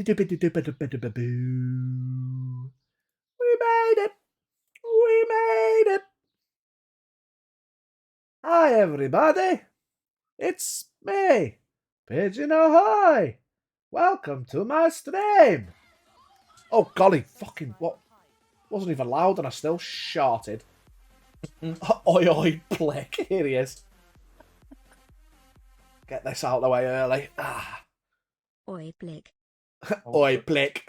made it! We made it! Hi, everybody! It's me, Pigeon Ahoy! Welcome to my stream! Oh, golly, fucking what? Wasn't even loud and I still sharted. Oi, oi, plick. Here he is. Get this out of the way early. Ah. Oi, Blick. Oi, Blick.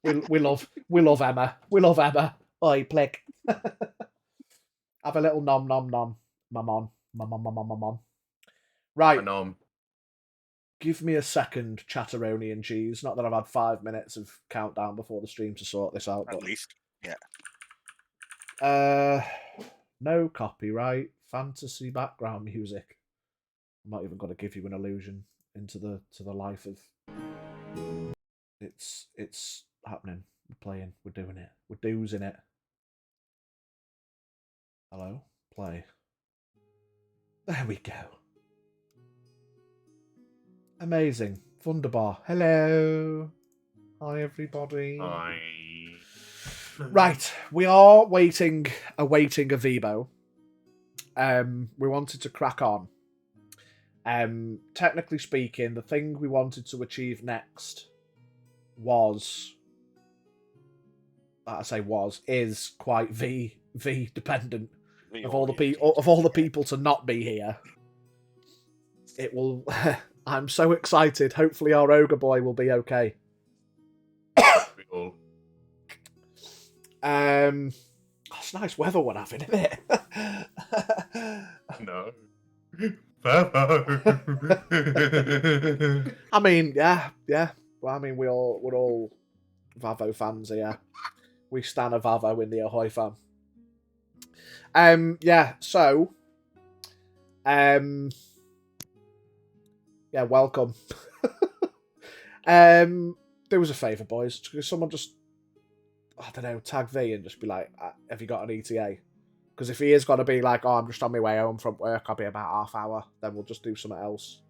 we love Emma. We love Emma. Oi, Blick. Have a little nom nom nom. Mamon. Mamon. Right. Nom. Give me a second, Chatteroni and cheese. Not that I've had 5 minutes of countdown before the stream to sort this out. At least, yeah. No copyright. Fantasy background music. I'm not even going to give you an illusion into the life of. It's happening. We're playing. We're doing it. We're doozing it. Hello, play. There we go. Amazing. Wunderbar. Hello. Hi, everybody. Hi. Right, we are awaiting a Vibo. We wanted to crack on. Technically speaking, the thing we wanted to achieve next is quite V dependent. Of all the people to not be here, it will. I'm so excited. Hopefully, our ogre boy will be okay. It's nice weather we're having, isn't it? No. I mean, yeah. Well, I mean, we're all Vavo fans here. We stan a Vavo in the Ahoy fan. Yeah. So, yeah. Welcome. Do us a favour, boys. Could someone just, I don't know, tag V and just be like, have you got an ETA? Because if he is going to be like, oh, I'm just on my way home from work, I'll be about half hour, then we'll just do something else.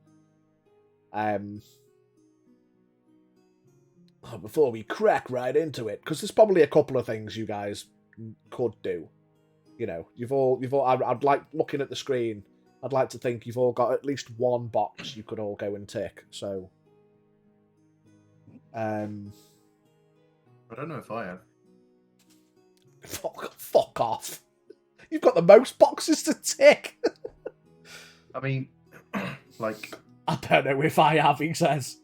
Before we crack right into it, because there's probably a couple of things you guys could do. You know, you've all. I'd like, looking at the screen, I'd like to think you've all got at least one box you could all go and tick. So, I don't know if I have. Fuck off. You've got the most boxes to tick. I mean, like, I don't know if I have, he says.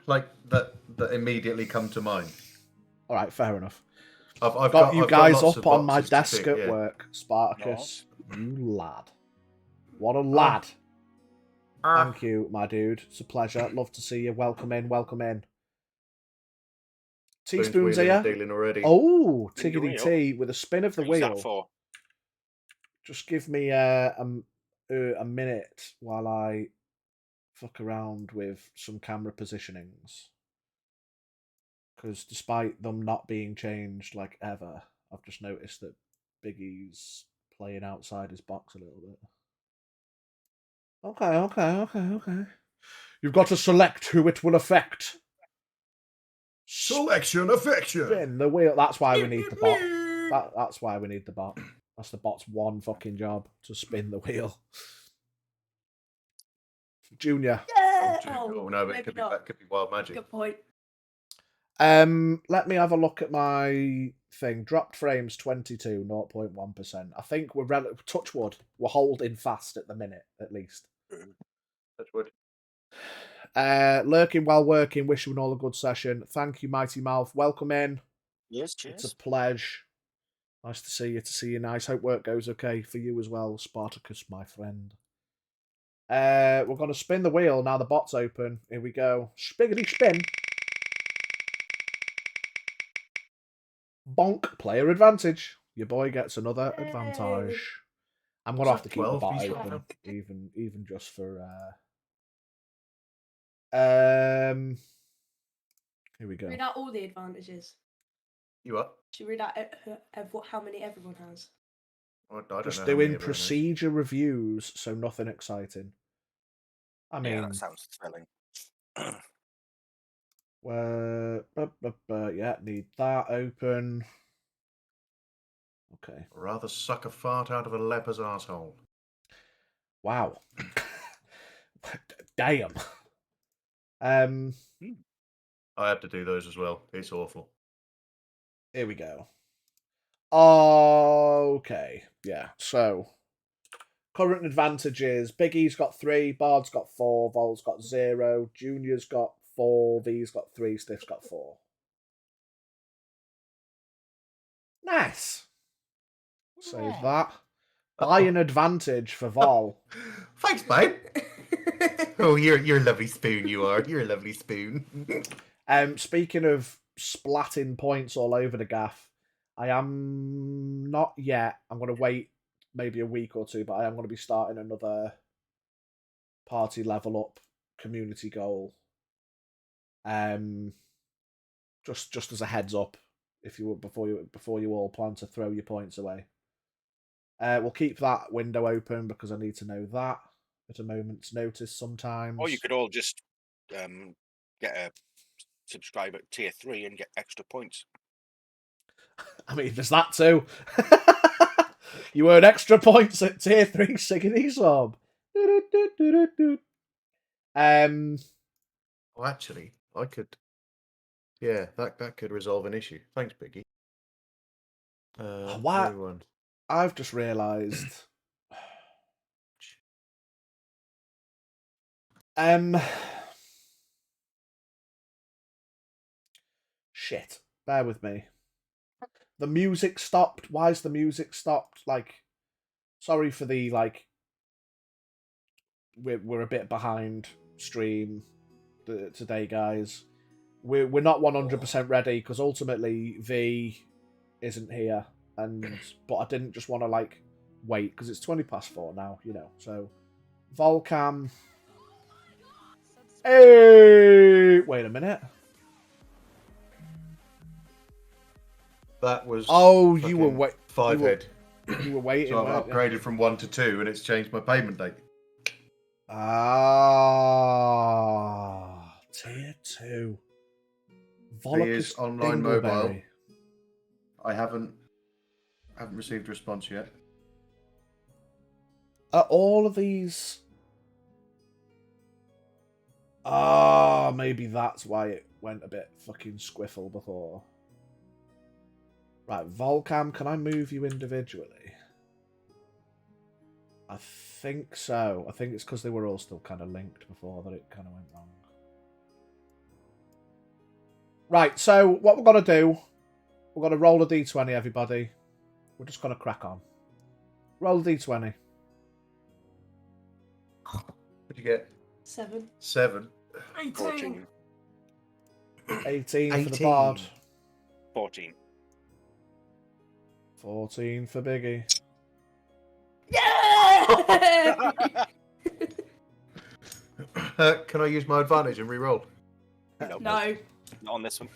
Like, that immediately come to mind. All right, fair enough. I've got you guys lots up of on my boxes to desk tick, at yeah. work. Spartacus, you lad. What a lad. Thank you, my dude. It's a pleasure. Love to see you. Welcome in, welcome in. Teaspoons here. Dealing already. Oh, tiggity tea with a spin of the Who's that wheel. for? Just give me a minute while I fuck around with some camera positionings. Because despite them not being changed like ever, I've just noticed that Biggie's playing outside his box a little bit. Okay. You've got to select who it will affect. Selection affection. Spin the wheel. That's why we need the bot. That's why we need the bot. That's the bot's one fucking job, to spin the wheel. Junior. Yeah! Oh, no, but that could be wild magic. Good point. Let me have a look at my thing. Dropped frames 22, 0.1%. I think we're touch wood. We're holding fast at the minute, at least. Touch wood. Lurking while working. Wishing all a good session. Thank you, Mighty Mouth. Welcome in. Yes, cheers. It's a pleasure. Nice to see you. Nice. Hope work goes okay for you as well, Spartacus, my friend. We're going to spin the wheel now. The bot's open. Here we go. Spiggity spin. Bonk. Player advantage. Your boy gets another advantage. I'm going to have to keep the bot open, even just for. Here we go. Read out all the advantages. You what? Should read out how many everyone has. I don't Just know doing procedure reviews, so nothing exciting. I mean, yeah, that sounds thrilling. Yeah, need that open. Okay. Rather suck a fart out of a leper's asshole. Wow. Damn. Um. I have to do those as well. It's awful. Here we go. Okay. Yeah. So current advantages: Biggie's got 3, Bard's got 4, Vol's got 0, Junior's got 4, V's got 3, Stiff's got 4. Nice. Save that. Buy an advantage for Vol. Thanks, mate. Oh, you're a lovely spoon, you are. You're a lovely spoon. Speaking of splatting points all over the gaff, I am not yet. I'm going to wait maybe a week or two, but I am going to be starting another party level up community goal. Just as a heads up, if you would before you all plan to throw your points away. We'll keep that window open because I need to know that at a moment's notice sometimes. Or you could all just get a subscribe at tier 3 and get extra points. I mean, there's that too. You earn extra points at tier 3 singing Aesop. Well, actually, I could. Yeah, that could resolve an issue. Thanks, Biggie. What? New one. I've just realised. Shit. Bear with me. The music stopped. Why is the music stopped? Like, sorry for the like. We're a bit behind stream today, guys. We're not 100% ready because ultimately V isn't here, but I didn't just want to like wait because it's 4:20 now, you know. So Volcam. Hey, wait a minute. That was. Oh, you were wait. 5 head. You were waiting. So I've upgraded from 1 to 2, and it's changed my payment date. Ah, tier 2. Volocus online mobile. I haven't received a response yet. Are all of these? Ah, maybe that's why it went a bit fucking squiffle before. Right, Volcam, can I move you individually? I think so. I think it's because they were all still kind of linked before that it kind of went wrong. Right, so what we're going to do, we're going to roll a d20, everybody. We're just going to crack on. Roll a d20. What'd you get? 7. 7. 14. 18 for the Bard. 14. 14 for Biggie. Yeah! Can I use my advantage and re-roll? No. No. Not on this one.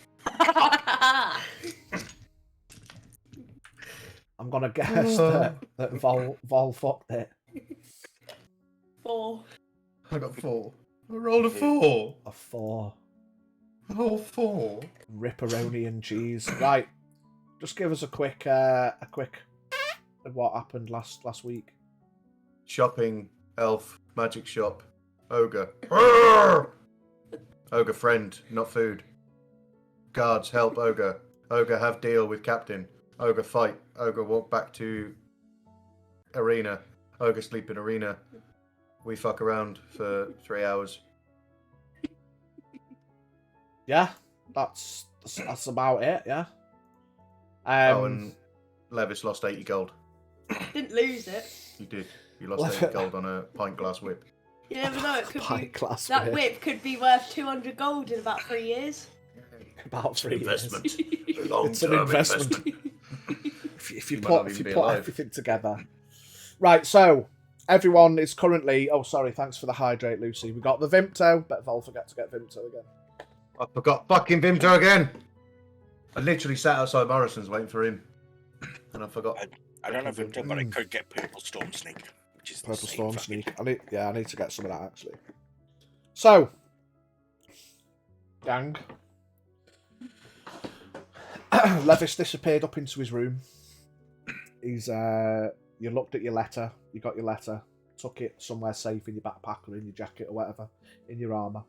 I'm going to guess that Vol fucked it. 4. I got 4. I rolled a 4. A 4. Oh, 4. Ripperoni and cheese. Right. Just give us a quick what happened last week. Shopping, elf, magic shop, ogre. Ogre friend, not food. Guards, help ogre. Ogre have deal with captain. Ogre fight. Ogre walk back to arena. Ogre sleep in arena. We fuck around for 3 hours. Yeah, that's about it. Yeah. And Levis lost 80 gold. Didn't lose it. You did. You lost 80 gold on a pint glass whip. You never know. It could Pint be glass that whip. whip could be worth 200 gold in about 3 years. About 3 years. Investment. It's an Long-term investment. if you might put not even be put alive. everything together. Right, so everyone is currently. Oh, sorry. Thanks for the hydrate, Lucy. We got the Vimto. Bet Vol forget to get Vimto again. I forgot fucking Vimto again. I literally sat outside Morrison's waiting for him, and I forgot. I don't have Vimto, but I could get Purple Storm Snake, which is the Purple same Storm fucking- Sneak. I need to get some of that actually. So, gang, Levis disappeared up into his room. He's you looked at your letter, you got your letter, took it somewhere safe in your backpack or in your jacket or whatever, in your armour.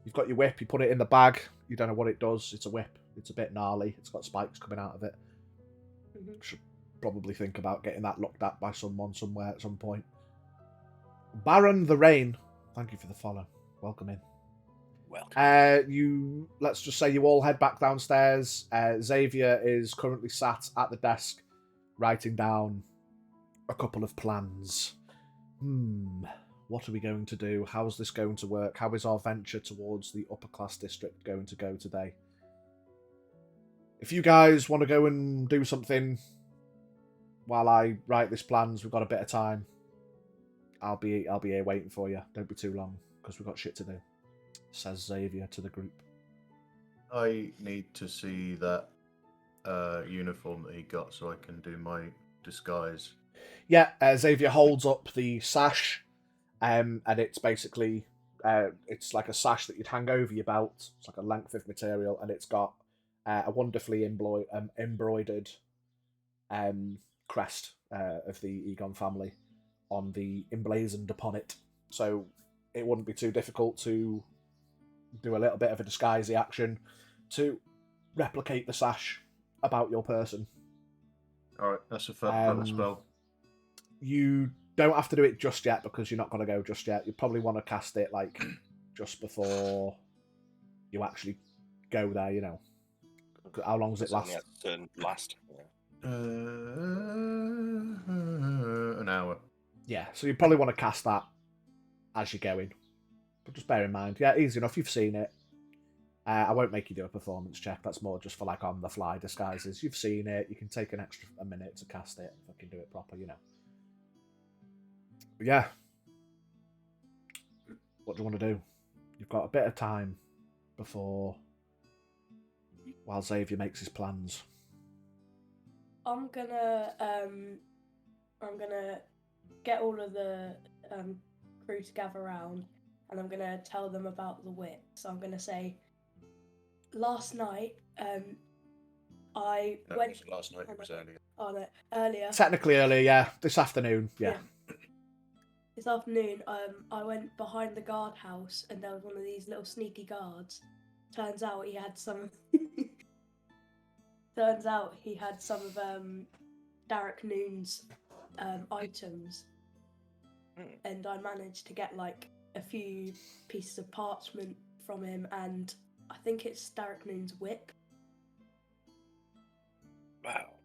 You've got your whip, you put it in the bag, you don't know what it does, it's a whip, it's a bit gnarly, it's got spikes coming out of it. Should probably think about getting that looked at by someone somewhere at some point. Baron the Rain, thank you for the follow. Welcome in. Welcome. Let's just say you all head back downstairs. Xavier is currently sat at the desk writing down a couple of plans. What are we going to do? How's this going to work? How is our venture towards the upper class district going to go today? If you guys want to go and do something while I write these plans, we've got a bit of time. I'll be here waiting for you. Don't be too long, because we've got shit to do, says Xavier to the group. I need to see that uniform that he got so I can do my disguise. Yeah, Xavier holds up the sash, and it's basically it's like a sash that you'd hang over your belt. It's like a length of material, and it's got a wonderfully embroidered crest of the Egon family emblazoned upon it. So it wouldn't be too difficult to do a little bit of a disguisey action to replicate the sash about your person. Alright, that's a third level spell. You don't have to do it just yet because you're not going to go just yet. You probably want to cast it like just before you actually go there, you know. How long does it last? Last. Yeah. An hour. Yeah, so you probably want to cast that as you're going. But just bear in mind, yeah, easy enough. You've seen it. I won't make you do a performance check. That's more just for like on the fly disguises. You've seen it. You can take an extra minute to cast it. If I can do it proper, you know. But yeah. What do you want to do? You've got a bit of time while Xavier makes his plans. I'm gonna get all of the crew to gather around, and I'm gonna tell them about the whip. So I'm gonna say, last night, I No, went. it wasn't last night, it was earlier. Oh no, earlier. Technically earlier, yeah. This afternoon, yeah. This afternoon, I went behind the guardhouse, and there was one of these little sneaky guards. Turns out he had some. Turns out he had some of Derek Noon's items, and I managed to get like a few pieces of parchment from him, and I think it's Derek Noon's whip. Wow.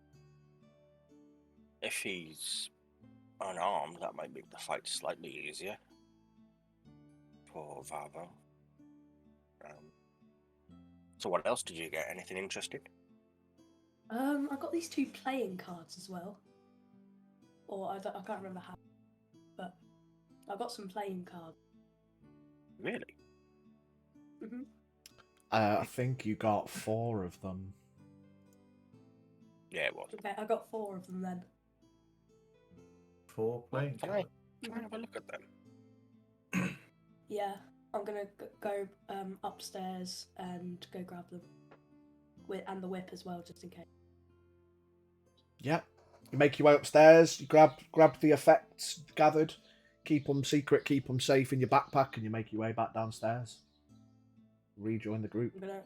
If he's unarmed, that might make the fight slightly easier. Poor Vavo. So what else did you get? Anything interesting? I got these 2 playing cards as well. Or I can't remember how, but I got some playing cards. Really? Mhm. I think you got 4 of them. Yeah, it was. Okay, I got 4 of them then. 4 playing Can cards. I have a look at them? Yeah, I'm gonna go upstairs and go grab them, and the whip as well, just in case. Yeah. You make your way upstairs, you grab the effects gathered, keep them secret, keep them safe in your backpack, and you make your way back downstairs. Rejoin the group. I'm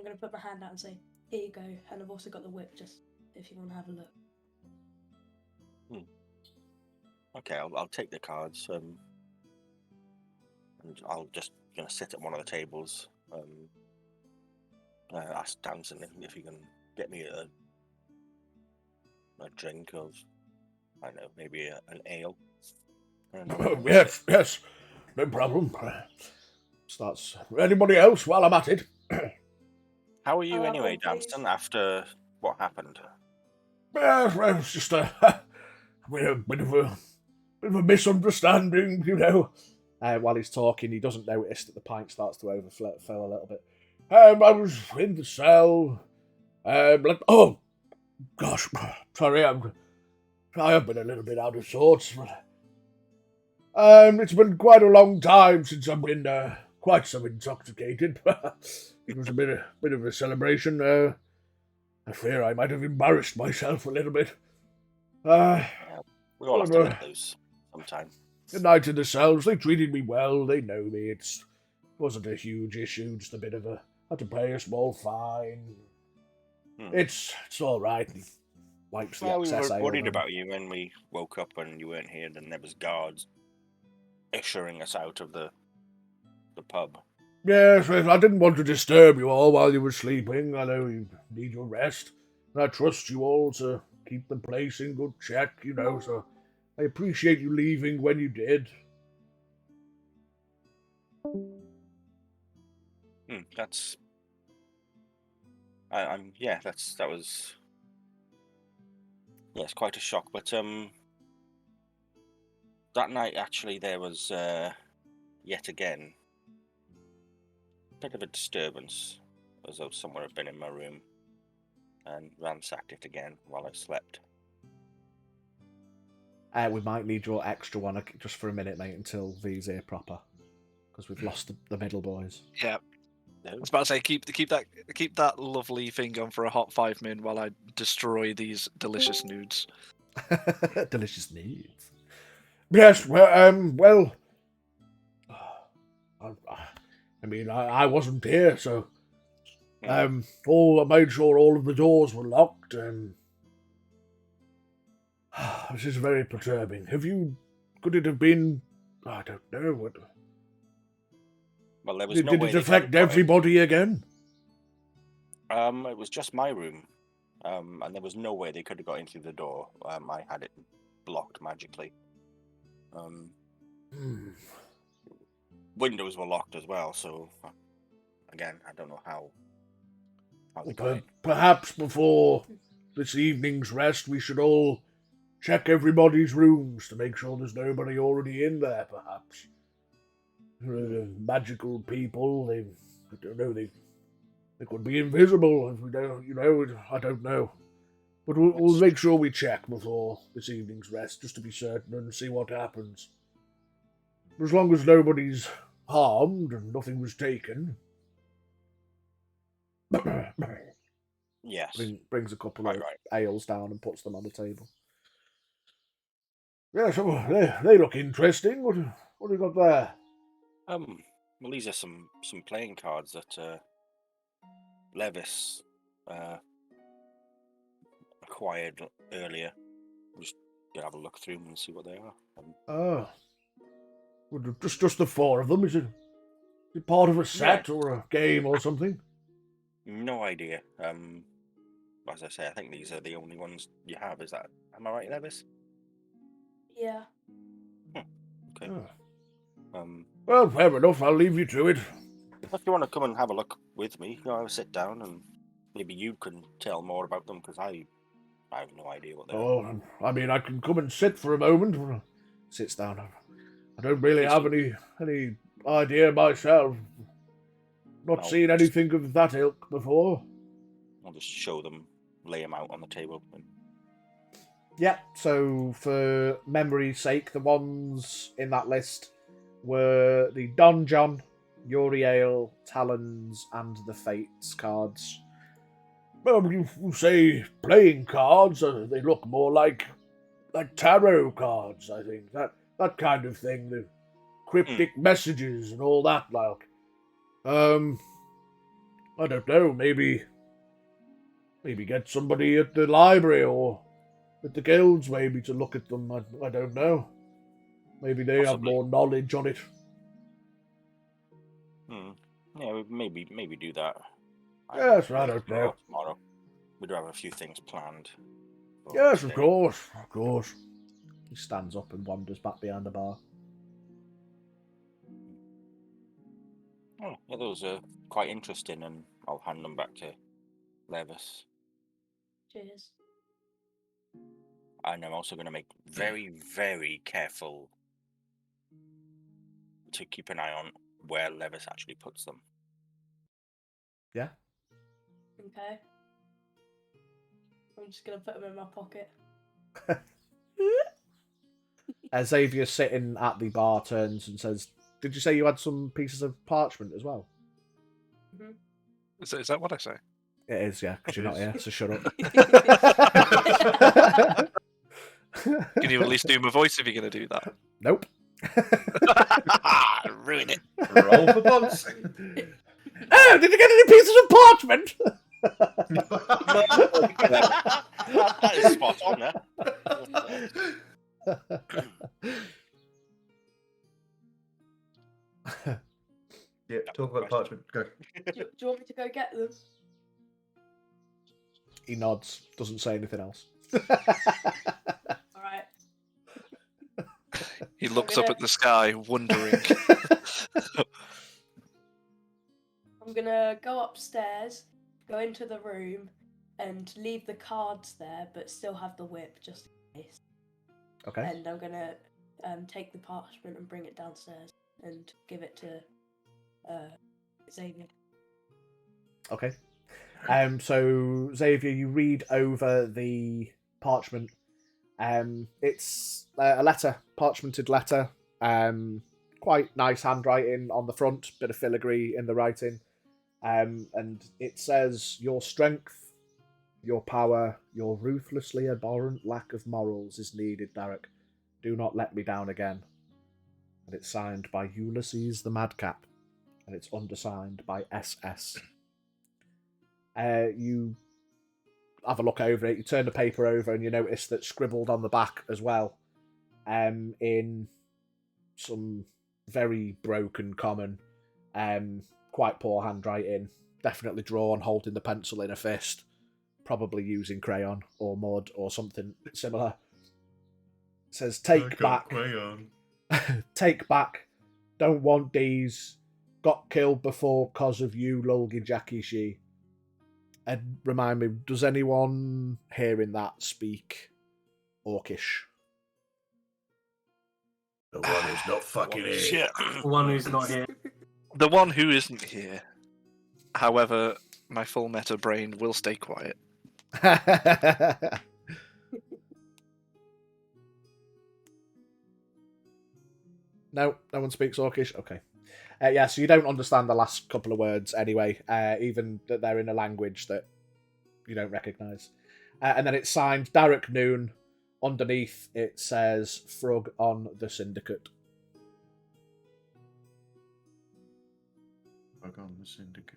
gonna put my hand out and say, here you go, and I've also got the whip, just if you want to have a look. Okay, I'll take the cards. And I'll just sit at one of the tables. Ask Danson if he can get me a drink of, I don't know, maybe an ale. Yes, no problem. Starts. Anybody else while I'm at it? How are you anyway, please. Danson, after what happened? Well, it's just a bit of a misunderstanding, you know. While he's talking, he doesn't notice that the pint starts to overflow a little bit. I was in the cell. Oh, gosh, sorry, I have been a little bit out of sorts. It's been quite a long time since I've been quite so intoxicated. It was a bit of a celebration. I fear I might have embarrassed myself a little bit. We all have to let loose sometime. Good night in the cells. They treated me well. They know me. It wasn't a huge issue. Just a bit of a had to pay a small fine. It's all right. He wipes the Well, we excess were ale worried down. about you when we woke up and you weren't here, and there was guards ushering us out of the pub. Yes, I didn't want to disturb you all while you were sleeping. I know you need your rest. And I trust you all to keep the place in good check, so I appreciate you leaving when you did. That's... that was... Yeah, it's quite a shock, but, that night, actually, there was, yet again, a bit of a disturbance, as though someone had been in my room and ransacked it again while I slept. We might need your extra one just for a minute, mate, until V's here proper, because we've lost the middle boys. Yeah. No? I was about to say, keep that lovely thing on for a hot 5 min while I destroy these delicious nudes. Delicious needs. Yes, well, I wasn't here, so I made sure all of the doors were locked. This is very perturbing. Could it have been? I don't know. What? Well, there was Did no it way they could affect have got in. everybody again? It was just my room, and there was no way they could have got in through the door. I had it blocked magically. Windows were locked as well, so again, I don't know how they got in. Perhaps before this evening's rest, we should all check everybody's rooms to make sure there's nobody already in there. Perhaps magical people. I don't know. They could be invisible if we don't. I don't know. But we'll make sure we check before this evening's rest, just to be certain, and see what happens. As long as nobody's harmed and nothing was taken. Yes. Brings a couple Quite of right. ales down and puts them on the table. Yeah, so they look interesting. What have you got there? Well, these are some playing cards that Levis acquired earlier. I'm just gonna have a look through them and see what they are. Well, just the four of them. Is it part of a set or a game or something? No idea. As I say, I think these are the only ones you have. Am I right, Levis? Yeah. Okay. Well, fair enough. I'll leave you to it. If you want to come and have a look with me, have a sit down, and maybe you can tell more about them, because I have no idea what they are. Oh, I mean, I can come and sit for a moment. Sits down. I don't really have any idea myself. Not seen anything of that ilk before. I'll just show them, lay them out on the table. Yeah, so for memory's sake, the ones in that list were the Donjon, Uriel, Talons, and the Fates cards. Well, you say playing cards, they look more like tarot cards, I think. That kind of thing, the cryptic messages and all that, like. I don't know, maybe get somebody at the library or at the guilds maybe to look at them. I don't know. Maybe they have more knowledge on it. Yeah, maybe do that. Yes, I don't know. Tomorrow. We do have a few things planned. Yes, of course. He stands up and wanders back behind the bar. Oh, yeah, those are quite interesting, and I'll hand them back to Levis. Cheers. And I'm also going to make very, very careful to keep an eye on where Levis actually puts them. Yeah? Okay. I'm just going to put them in my pocket. Xavier sitting at the bar turns and says, "Did you say you had some pieces of parchment as well?" Mm-hmm. Is that what I say? It is, yeah, because It you're not is. here, so shut up. Can you at least do my voice if you're going to do that? Nope. Ruin it. Roll for once. Oh, did you get any pieces of parchment? That is spot on there. Yeah, talk about parchment. Go. Do you want me to go get them? He nods, doesn't say anything else. All right. He looks up at the sky, wondering. I'm gonna go upstairs, go into the room, and leave the cards there, but still have the whip just in case. Okay. And I'm gonna take the parchment and bring it downstairs and give it to Xavier. Okay. So Xavier, you read over the parchment. It's a letter, parchmented letter. Quite nice handwriting on the front, bit of filigree in the writing. And it says, "Your strength, your power, your ruthlessly abhorrent lack of morals is needed, Derek. Do not let me down again." And it's signed by Ulysses the Madcap, and it's undersigned by SS. You have a look over it, you turn the paper over, and you notice that scribbled on the back as well, in some very broken common, quite poor handwriting, definitely drawn holding the pencil in a fist, probably using crayon or mud or something similar. It says, "Take back. Crayon. Take back. Don't want these. Got killed before cause of you, Lulgi Jackie She." And remind me, does anyone hearing that speak Orcish? The one who's not fucking here. Shit. The one who's not here. The one who isn't here. However, my full meta brain will stay quiet. No one speaks Orcish? Okay. Yeah, so you don't understand the last couple of words anyway, even that they're in a language that you don't recognise. And then it's signed Derek Noon. Underneath it says Frog on the Syndicate. Fuck on the syndicate.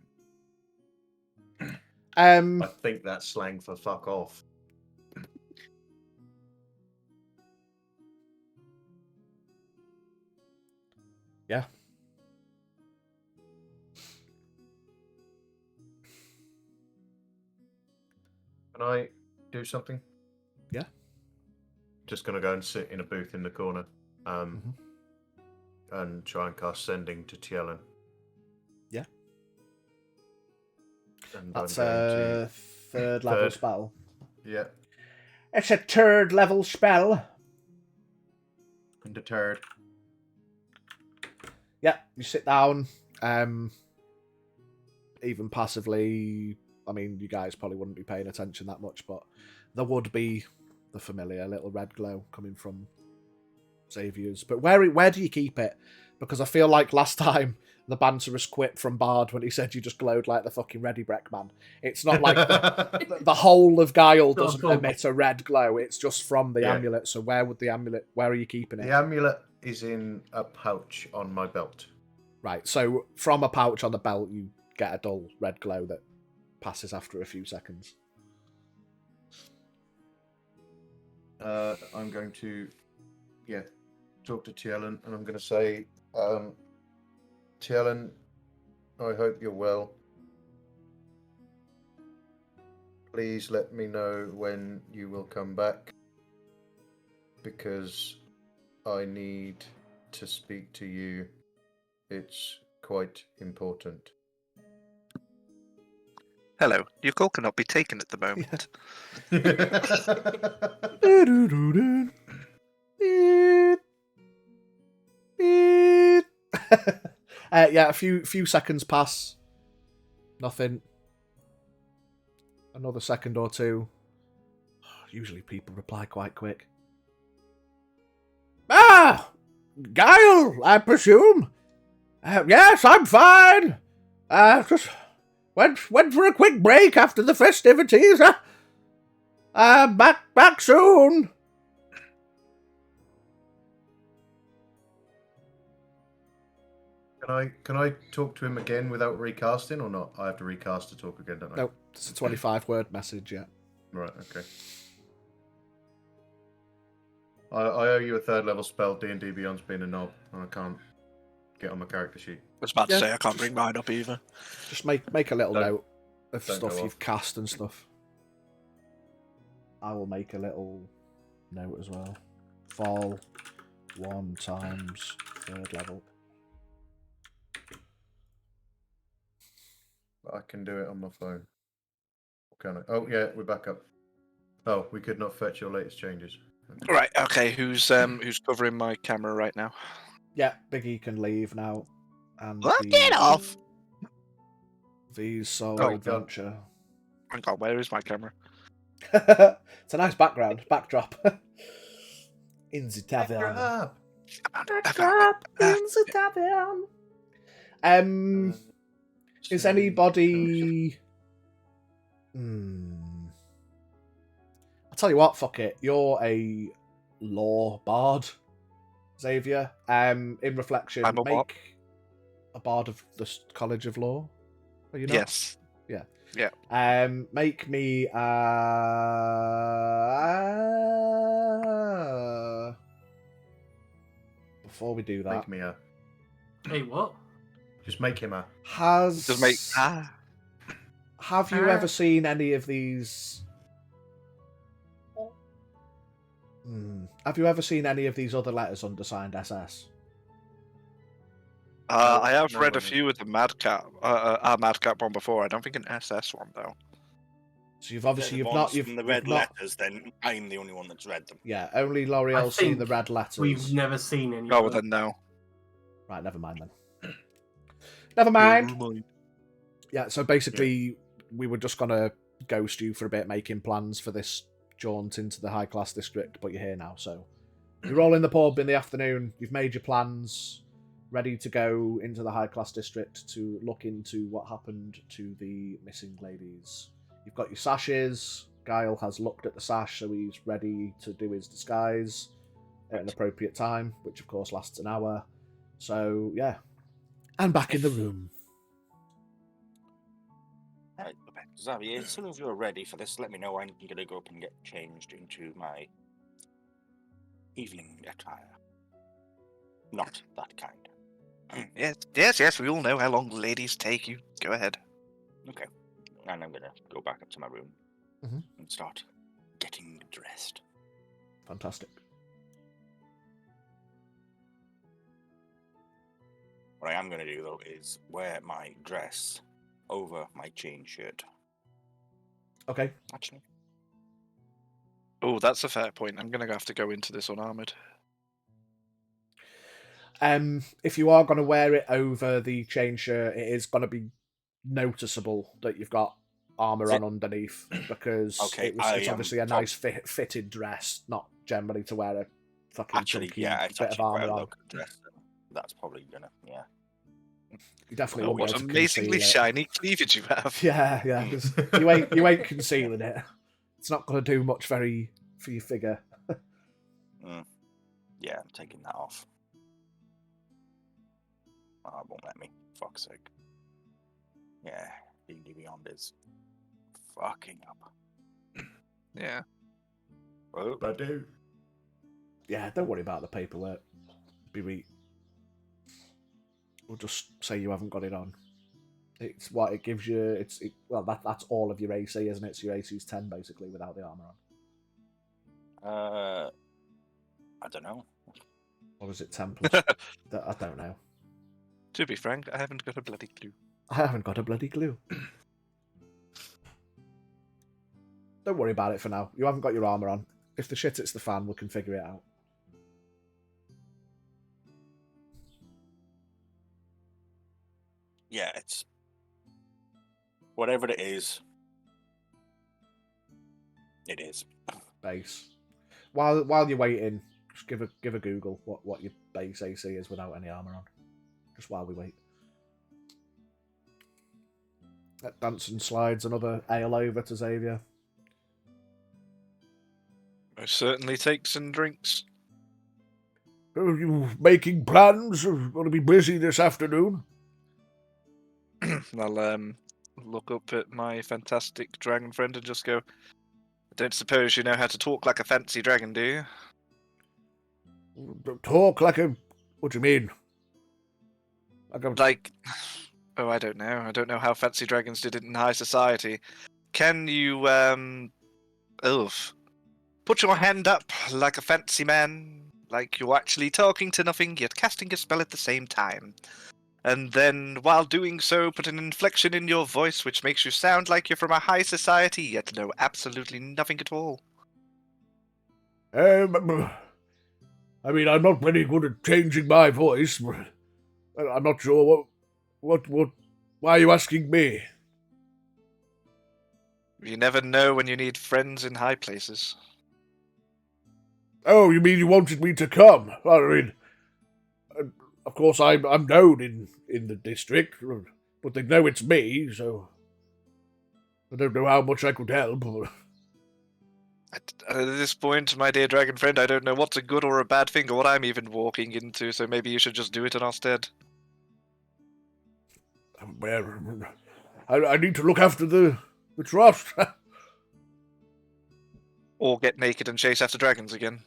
Um, I think that's slang for fuck off. yeah. Can I do something? Yeah. Just gonna go and sit in a booth in the corner, and try and cast Sending to Tielen. Yeah. And That's I'm going a third level Third. spell. yeah, It's a third level spell. undeterred. Yeah, you sit down. Even passively, I mean, you guys probably wouldn't be paying attention that much, but there would be the familiar little red glow coming from Xavier's. But where do you keep it? Because I feel like last time the banterous quip from Bard when he said you just glowed like the fucking Ready Breck man. It's not like the whole of Guile doesn't emit a red glow. It's just from the Yeah. amulet. So where are you keeping it? The amulet is in a pouch on my belt. Right, so from a pouch on the belt, you get a dull red glow that passes after a few seconds. I'm going to, talk to Tielen, and I'm going to say, Tielen, I hope you're well. Please let me know when you will come back, because I need to speak to you. It's quite important. Hello, your call cannot be taken at the moment. Yeah, a few seconds pass. Nothing. Another second or two. Usually people reply quite quick. Ah! Guile, I presume? Yes, I'm fine. Just Went for a quick break after the festivities. Back soon. Can I talk to him again without recasting or not? I have to recast to talk again, don't I? No, it's a 25-word message. Yeah. Right. Okay. I owe you a 3rd level spell. D&D Beyond's been a knob, and I can't get on my character sheet. I was about to Yeah. say I can't bring mine up either. Just make a little Don't- note of don't stuff go you've off. cast and stuff. I will make a little note as well. Fall 1 times 3rd level. I can do it on my phone. Can I? Oh yeah, we're back up. Oh, we could not fetch your latest changes. Right. Okay. Who's covering my camera right now? Yeah, Biggie can leave now. And Well, get off. V's solo Oh, God. adventure. Hang on. Where is my camera? It's a nice backdrop. In the tavern. Ah, Backdrop in the tavern. Is anybody? I'll tell you what. Fuck it. You're a law bard, Xavier. In reflection, I'm a what? make a bard of the College of Law. Are you not? Yes. Yeah. Yeah. Make me before we do that. Make me a. Hey, what? Just make him a. Just make Have you ever seen any of these? Have you ever seen any of these other letters undersigned SS? I have no read a one is. few of the Madcap, our Madcap one before. I don't think an SS one though. So you've obviously They're the you've not ones you've from the you've red not- letters. Then I'm the only one that's read them. Yeah, only L'Oreal's seen the think red letters. We've never seen any. Oh, well of them. then no. Right, never mind then. Never mind. Yeah, so basically, we were just gonna ghost you for a bit, making plans for this jaunt into the high class district, but you're here now, so you're all in the pub in the afternoon. You've made your plans, ready to go into the high class district to look into what happened to the missing ladies. You've got your sashes. Guile has looked at the sash, so he's ready to do his disguise at an appropriate time, which of course lasts an hour. So yeah, and back in the room. Right, okay. Xavier, as soon as you're ready for this, let me know. I'm going to go up and get changed into my evening attire. Not that kind. Yes. We all know how long ladies take. You go ahead. Okay. And I'm going to go back up to my room Mhm. and start getting dressed. Fantastic. What I am going to do, though, is wear my dress over my chain shirt. Okay. Actually, Oh, that's a fair point. I'm gonna have to go into this unarmored. If you are going to wear it over the chain shirt, it is going to be noticeable that you've got armor on underneath because Okay, it's obviously a nice fitted dress, not generally to wear a fucking actually, chunky yeah, it's bit of actually quite armor a on. local dress. That's probably gonna, yeah. You definitely Oh, won't what be able to amazingly conceal it. shiny cleavage you have. Yeah, 'cause you ain't concealing it. It's not going to do much for your figure. Yeah, I'm taking that off. Oh, it won't let me. Fuck's sake. Yeah, D&D Beyond is fucking up. Yeah. Oh, I do. Yeah, don't worry about the paperwork. We'll just say you haven't got it on. It's what it gives you. That's all of your AC, isn't it? So your AC is 10 basically without the armor on. I don't know. Or is it 10 plus? I don't know. To be frank, I haven't got a bloody clue. I haven't got a bloody clue. Don't worry about it for now. You haven't got your armor on. If the shit hits the fan, we can figure it out. Yeah, it's whatever it is. It is. Base. While you're waiting, just give a Google what your base AC is without any armor on. Just while we wait. Danson slides another ale over to Xavier. Most certainly takes and drinks. Are you making plans? Going to be busy this afternoon? I'll look up at my fantastic dragon friend and just go, I don't suppose you know how to talk like a fancy dragon, do you? Talk like a... What do you mean? Like... Oh, I don't know. I don't know how fancy dragons did it in high society. Can you, put your hand up like a fancy man, like you're actually talking to nothing, yet casting a spell at the same time. And then, while doing so, put an inflection in your voice which makes you sound like you're from a high society, yet know absolutely nothing at all. I mean, I'm not very good at changing my voice, but I'm not sure what, why are you asking me? You never know when you need friends in high places. Oh, you mean you wanted me to come? I mean, of course I'm known in the district, but they know it's me, so I don't know how much I could help. At this point, my dear dragon friend, I don't know what's a good or a bad thing or what I'm even walking into, so maybe you should just do it in our stead. Well, I need to look after the trust. Or get naked and chase after dragons again.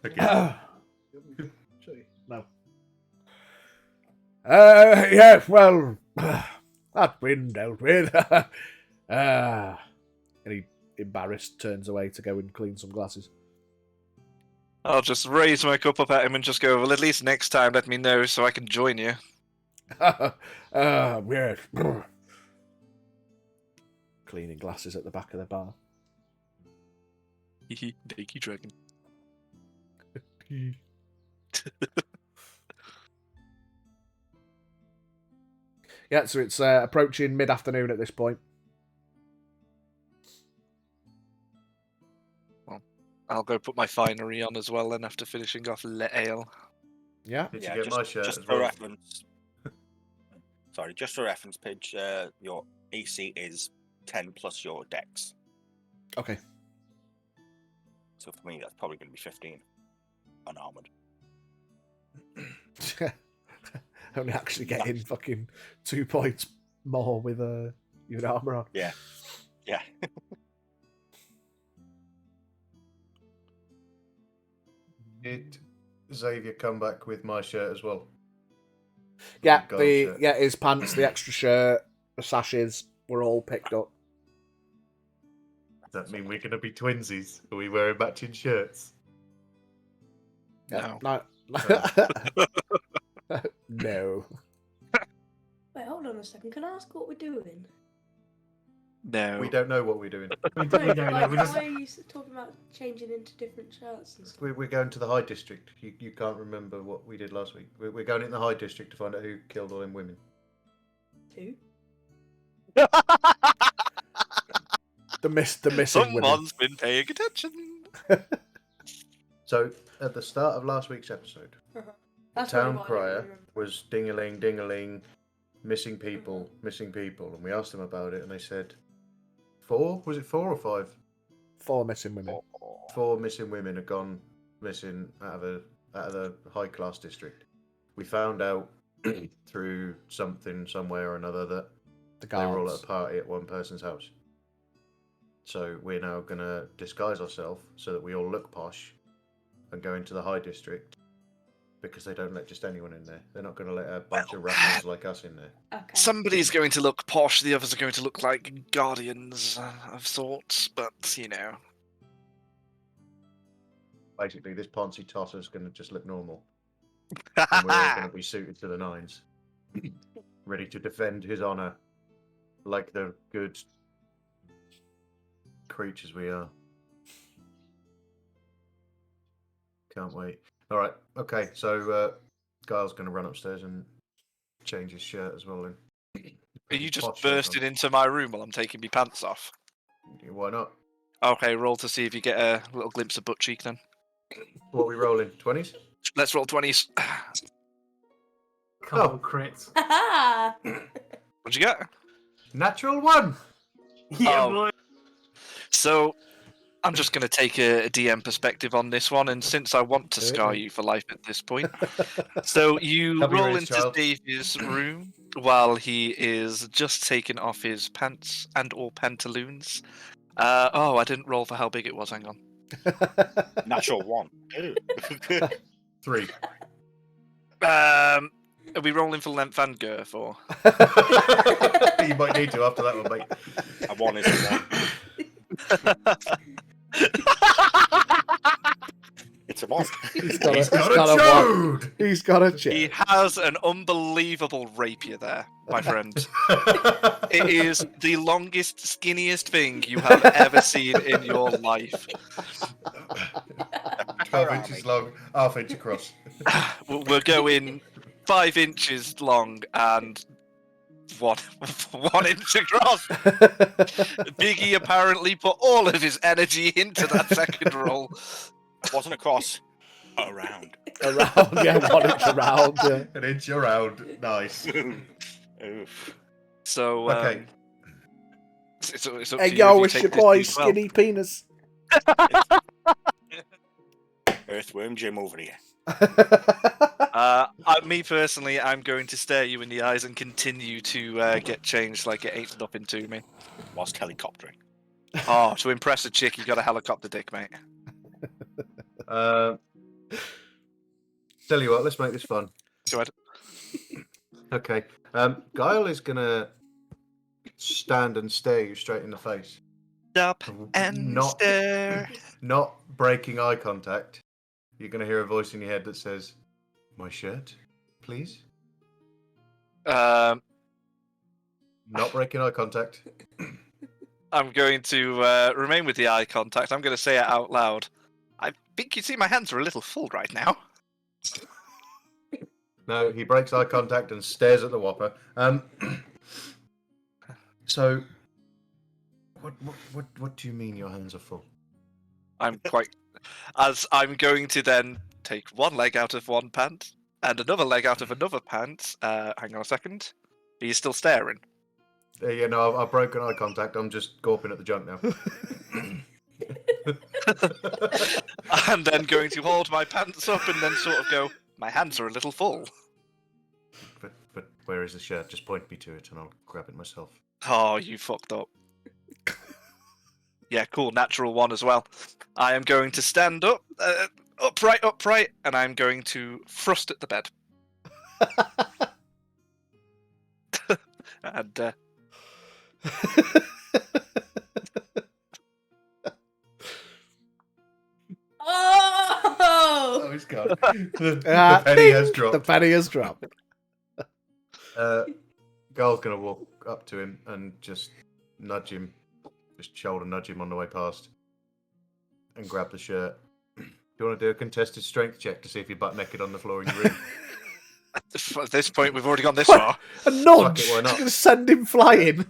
Again. No. Yeah, well, that's been dealt with. And he, embarrassed, turns away to go and clean some glasses. I'll just raise my cup up at him and just go, well, at least next time let me know so I can join you. Yes. Cleaning glasses at the back of the bar. Naked dragon. Yeah, so it's approaching mid-afternoon at this point. Well, I'll go put my finery on as well then after finishing off ale. Yeah? Did Yeah, you get my shirt just as for well? reference. Sorry, just for reference, Pidge, your AC is 10 plus your dex. Okay. So for me, that's probably going to be 15. Unarmored. Only actually getting fucking 2 points more with your armor on. Yeah. Yeah. Did Xavier come back with my shirt as well? Yeah, Gold shirt. his pants, the extra shirt, the sashes were all picked up. Does that mean we're going to be twinsies? Are we wearing matching shirts? Yeah, no. No. Wait, hold on a second. Can I ask what we're doing? No. We don't know what we're doing. We don't know. Like, We just... why are you talking about changing into different shirts and stuff? We're going to the High District. You can't remember what we did last week. We're going in the High District to find out who killed all them women. Who? The missing women. Someone's been paying attention. So, at the start of last week's episode, That's town really what I don't crier remember. was ding-a-ling, ding-a-ling, missing people, and we asked them about it, and they said 4? Was it 4 or 5? 4 missing women. 4 missing women had gone missing out of the high class district. We found out through something somewhere or another that The they were all guards. at a party at one person's house. So we're now gonna disguise ourselves so that we all look posh and go into the high district because they don't let just anyone in there. They're not gonna let a bunch of rappers like us in there. Okay. Somebody's going to look posh, the others are going to look like guardians of sorts, but, you know. Basically, this Ponzi Tosser's gonna just look normal. And we're all gonna be suited to the nines. Ready to defend his honour like the good creatures we are. Can't wait. Alright, okay, so Giles gonna run upstairs and change his shirt as well then. Are you just Posh shirt on. bursting into my room while I'm taking my pants off? Why not? Okay, roll to see if you get a little glimpse of butt cheek then. What are we rolling? 20s? Let's roll 20s. Come on, crits. Haha! What'd you get? Natural 1! Yeah, Oh. boy. So, I'm just going to take a DM perspective on this one, and since I want to Do it, scar mate. you for life at this point, so you Cover your roll ears, into child. Davey's room while he is just taking off his pants and or pantaloons. I didn't roll for how big it was. Hang on. Natural 1. Ew. 3. Are we rolling for length and girth, or? You might need to after that one, mate. A 1 is a 1. It's a 1. He's got He's a got a what? chode! He's got a He chode. has an unbelievable rapier there, my friend. It is the longest, skinniest thing you have ever seen in your life. 12 inches long, half inch across. We're going 5 inches long and 1 inch across. Biggie apparently put all of his energy into that second roll. It wasn't across, around. Around, yeah, 1 inch around. Yeah. An inch around. Nice. Oof. So, Okay. it's up Hey, to you yo, if it's you your take boy, this as well. Skinny Penis. Earthworm Jim over here. Me personally, I'm going to stare you in the eyes and continue to get changed like it ain't nothing to me. Whilst helicoptering. Oh, to impress a chick, you got a helicopter dick, mate. Tell you what, let's make this fun. Go ahead. Okay. Guile is gonna stand and stare you straight in the face. Stop and Not stare. not breaking eye contact. You're gonna hear a voice in your head that says, "My shirt, please." Um, Not breaking eye contact. I'm going to remain with the eye contact. I'm going to say it out loud. I think you see my hands are a little full right now. No, he breaks eye contact and stares at the Whopper. So, what do you mean your hands are full? I'm quite. As I'm going to then take one leg out of one pant and another leg out of another pant. Hang on a second. Are you still staring? Yeah, no, I've broken eye contact. I'm just gawping at the junk now. I'm then going to hold my pants up and then sort of go, my hands are a little full. But where is the shirt? Just point me to it and I'll grab it myself. Oh, you fucked up. Yeah, cool. Natural 1 as well. I am going to stand up, upright, and I'm going to thrust at the bed. And Oh! He's gone. The penny has dropped. The penny has dropped. Guile's gonna walk up to him and just nudge him, just shoulder nudge him on the way past, and grab the shirt. Do you want to do a contested strength check to see if you're butt naked on the floor in your room? at this point, we've already gone this What? far. A nudge. Fuck it, why not? You're gonna send him flying.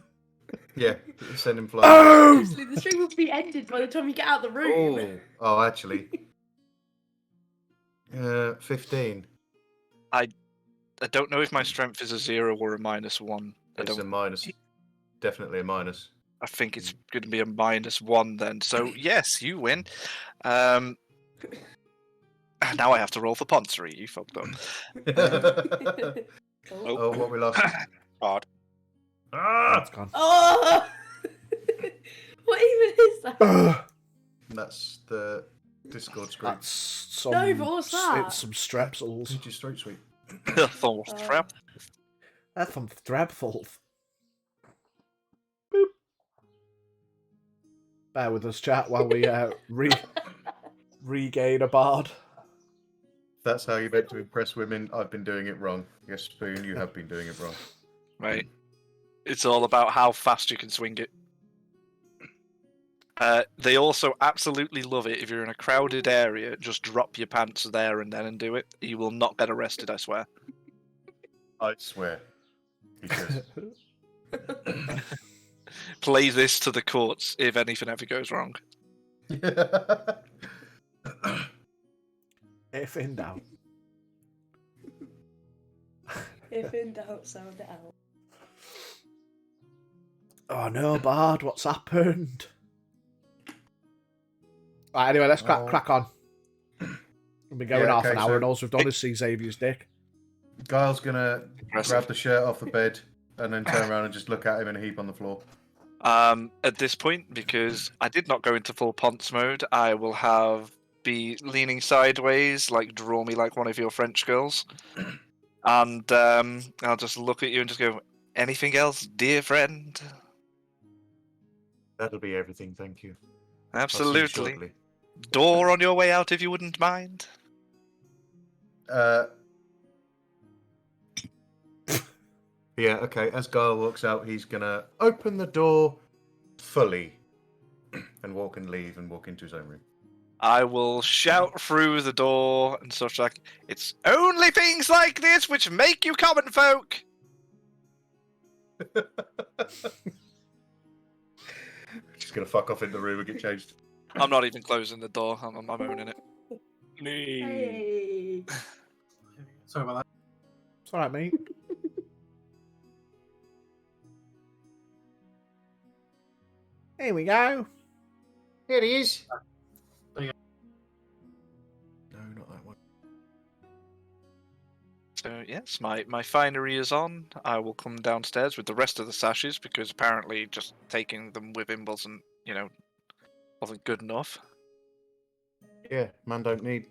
Yeah, send him flying. Oh! Honestly, the stream will be ended by the time you get out of the room. Oh, actually, 15. I don't know if my strength is a 0 or a -1. It's a minus. Definitely a minus. I think it's going to be a -1 then. So yes, you win. Now I have to roll for Poncery. You fucked up. Oh, what we lost? Hard. That's gone. Oh! What even is that? That's the Discord screen. That's some. No, but what's that? It's some strepsils. Which is throat sweet. Thor's trap. That's some strepsils. Bear with us, chat, while we regain a bard. That's how you're meant to impress women. I've been doing it wrong. Yes, Spoon, you have been doing it wrong. Right. It's all about how fast you can swing it. They also absolutely love it if you're in a crowded area. Just drop your pants there and then and do it. You will not get arrested, I swear. I swear. He says. Play this to the courts if anything ever goes wrong. If in doubt. If in doubt, sound it out. Oh no, Bard, what's happened? Right, anyway, let's crack on. We've been going Yeah, half an okay, hour, so- and all we've done is see Xavier's dick. Guile's gonna Impressive. grab the shirt off the bed and then turn around and just look at him in a heap on the floor. At this point, because I did not go into full Ponce mode, I will be leaning sideways, like draw me like one of your French girls, and I'll just look at you and just go, "Anything else, dear friend?" That'll be everything, thank you. I'll see you Absolutely. shortly. Door on your way out, if you wouldn't mind. Yeah, okay. As Guile walks out, he's gonna open the door fully and walk into his own room. I will shout through the door and such like, "It's only things like this which make you common folk." Just gonna fuck off in the room and get changed. I'm not even closing the door. I'm owning it. Hey. Sorry about that. It's alright, mate. Here we go. Here he is. There you No, not that one. So yes, my finery is on. I will come downstairs with the rest of the sashes because apparently just taking them with him wasn't good enough. Yeah, man don't need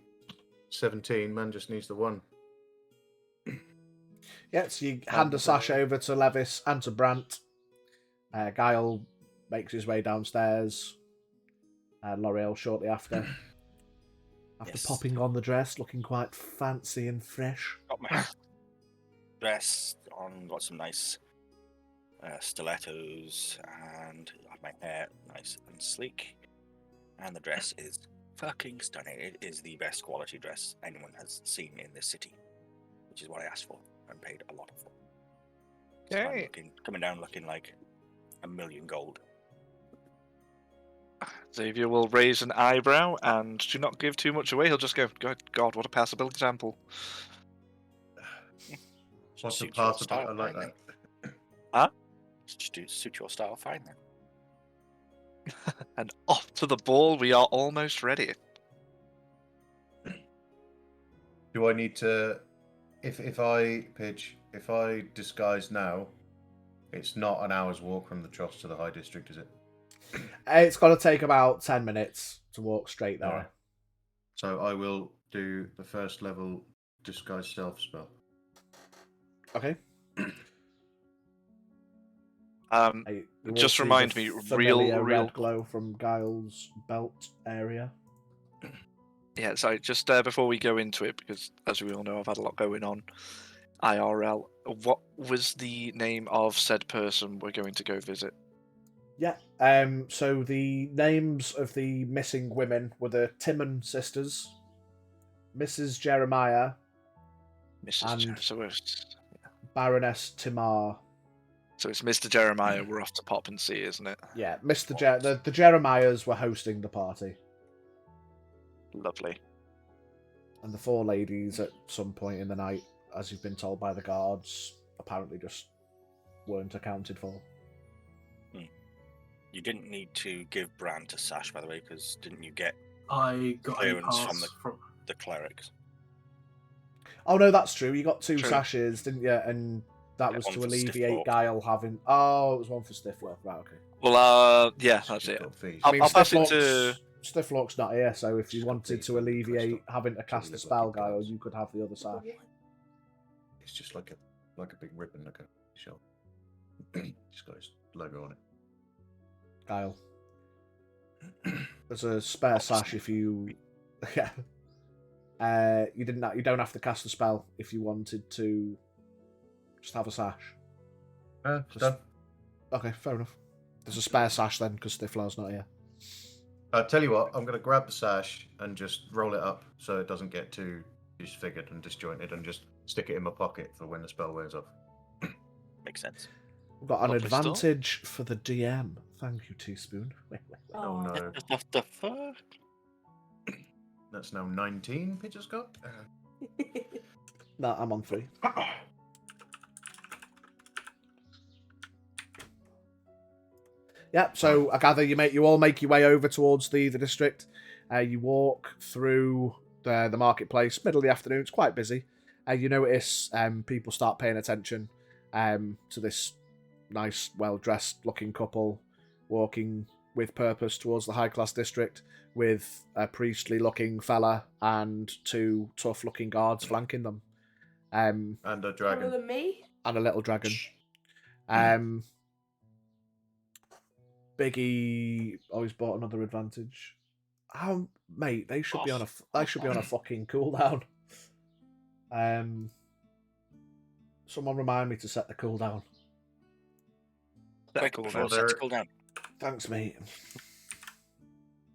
17, man just needs the one. Yeah, so you hand a sash over to Levis and to Brant. Guile makes his way downstairs. L'Oreal shortly after. After Yes. popping on the dress, looking quite fancy and fresh. Got my dress on, got some nice stilettos, and have my hair nice and sleek. And the dress is fucking stunning. It is the best quality dress anyone has seen in this city, which is what I asked for and paid a lot for. So I'm Okay. coming down looking like $1 million gold. Xavier will raise an eyebrow and do not give too much away. He'll just go, "Good God, what a passable example." What's a Suit your passable? style I like fine, that. Suit your style fine then. And off to the ball. We are almost ready. Do I need to? If I disguise now, it's not an hour's walk from the Tross to the High District, is it? It's going to take about 10 minutes to walk straight there. Alright. So I will do the first level disguise self spell. Okay. You will Just see remind the me, familiar real. red glow from Giles' belt area. Yeah, sorry. Just before we go into it, because as we all know, I've had a lot going on. IRL. What was the name of said person we're going to go visit? Yeah. So the names of the missing women were the Timon sisters, Mrs. Jeremiah, Mrs. And- So it's Baroness Timar. Mr. Jeremiah. We're off to pop and see, isn't it? Yeah, the Jeremiahs were hosting the party, Lovely. and the four ladies at some point in the night, as you've been told by the guards, apparently just weren't accounted for. You didn't need to give Brant a sash, by the way, because didn't you get I got a Clearance pass from from. the clerics? Oh no, that's true. You got two True. sashes, didn't you? And that Yeah, was one to for alleviate Stiffwalk. Guile having. Oh, it was one for Stiffwalk. Right, okay. Well, yeah, that's it. Got fees. I'll pass it to. Stifflock's not here, so if you Just wanted got to these on the alleviate crystal. having to So cast they a look like spell, it Guile, glows. you could have the other sash. It's just like a big ribbon, like a shell. Just got his logo on it. Guile. There's a spare sash if you. Yeah. You don't have to cast a spell if you wanted to. Just have a sash. It's done. Okay, fair enough. There's a spare sash then because Stifflow's not here. I'll tell you what, I'm going to grab the sash and just roll it up so it doesn't get too disfigured and disjointed and just stick it in my pocket for when the spell wears off. Makes sense. We've got an Lovely stuff. advantage for the DM. Thank you, Teaspoon. Oh no. What the fuck? That's now 19 Peter's got. No, I'm on 3. Yeah, so I gather you all make your way over towards the district. You walk through the marketplace, middle of the afternoon. It's quite busy. You notice people start paying attention to this nice, well-dressed looking couple walking with purpose towards the high-class district with a priestly-looking fella and two tough-looking guards flanking them. And a Taller dragon. than me. And a little dragon. Biggie always bought another advantage. Oh, mate, they should be on a fucking cooldown. Someone remind me to set the cooldown. Quick, Cool, before man. it sets cool down. Thanks, mate.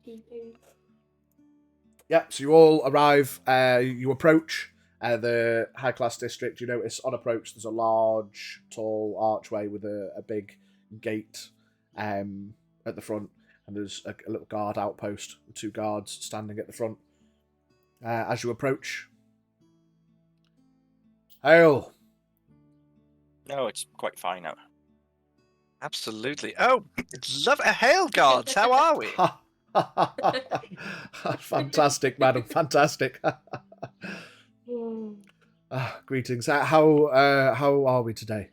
Keeping. Yeah, so you all arrive. You approach the high class district. You notice on approach there's a large, tall archway with a big gate at the front, and there's a little guard outpost with two guards standing at the front. As you approach, hail! Oh, No, it's quite fine now. Absolutely. Oh, love a hail, guards. How are we? Fantastic, madam. Fantastic. Greetings. How are we today?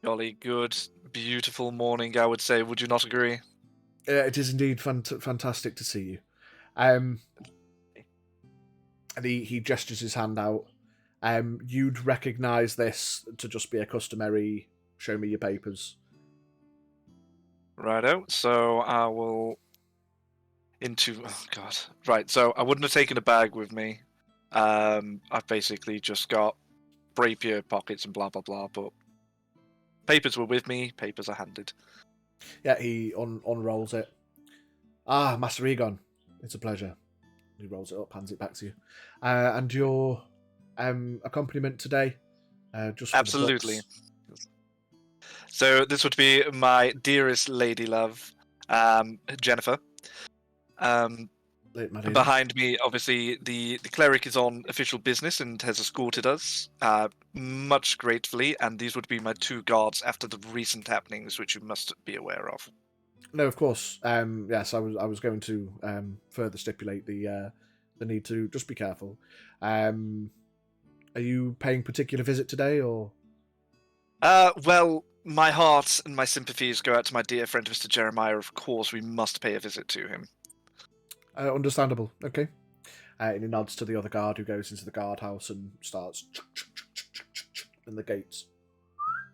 Jolly good, beautiful morning, I would say. Would you not agree? It is indeed fantastic to see you. And he gestures his hand out. You'd recognise this to just be a customary show me your papers. Righto. So I will oh god. Right, so I wouldn't have taken a bag with me. I've basically just got rapier pockets and blah blah blah, but papers were with me, papers are handed. Yeah, he unrolls it. Ah, Master Egon, it's a pleasure. He rolls it up, hands it back to you. And your accompaniment today? Just for the Absolutely. books. So this would be my dearest lady love, Jennifer. Late Madeira. Behind me, obviously, the cleric is on official business and has escorted us, much gratefully, and these would be my two guards after the recent happenings, which you must be aware of. No, of course. Yes, I was going to further stipulate the need to just be careful. Are you paying particular visit today, or? Well, my heart and my sympathies go out to my dear friend Mr. Jeremiah. Of course, we must pay a visit to him. Understandable. Okay. And he nods to the other guard who goes into the guardhouse and starts, and the gates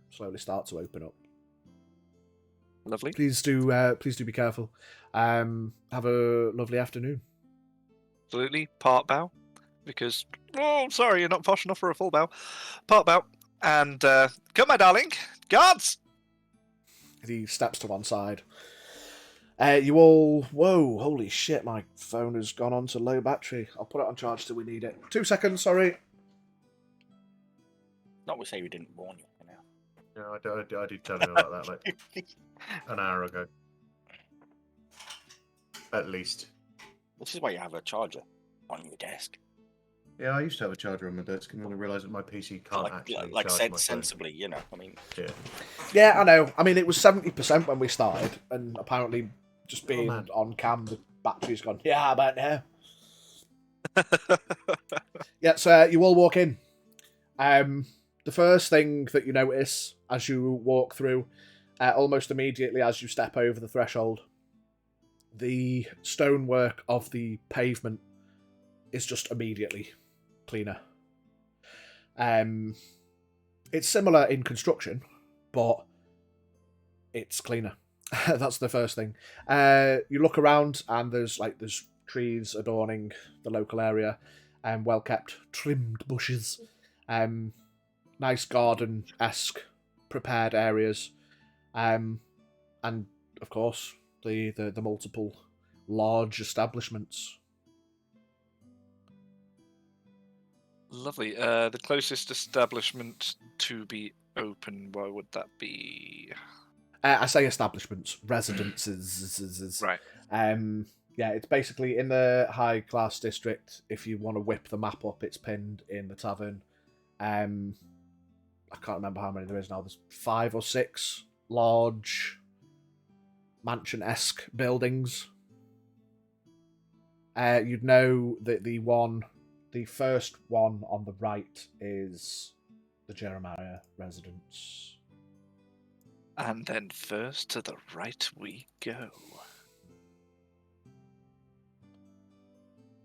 slowly start to open up. Lovely. Please do be careful. Have a lovely afternoon. Absolutely. Part bow. Because, oh, sorry, you're not posh enough for a full bow. Part bow. And, come, my darling. Guards! And he steps to one side. You all... Whoa, holy shit, my phone has gone on to low battery. I'll put it on charge till we need it. 2 seconds, sorry. Not we say we didn't warn you. You know. Yeah, I did tell him about that like an hour ago. At least. This is why you have a charger on your desk. Yeah, I used to have a charger on my desk, and then I realised that my PC can't actually like charge said my phone. sensibly, you know. I mean, Yeah. Yeah, I know. I mean, it was 70% when we started, and apparently just being man. on cam, the battery's gone, yeah, about now. Yeah, so you all walk in. The first thing that you notice as you walk through, almost immediately as you step over the threshold, the stonework of the pavement is just immediately cleaner. It's similar in construction, but it's cleaner. That's the first thing. You look around and there's trees adorning the local area, and well kept, trimmed bushes, nice garden-esque prepared areas, and of course the multiple large establishments. Lovely. The closest establishment to be open, where would that be? I say establishments, residences. Right. Yeah, it's basically in the high class district. If you want to whip the map up, it's pinned in the tavern. I can't remember how many there is now. There's 5 or 6 large mansion-esque buildings. You'd know that the first one on the right is the Jeremiah residence. And then first to the right we go.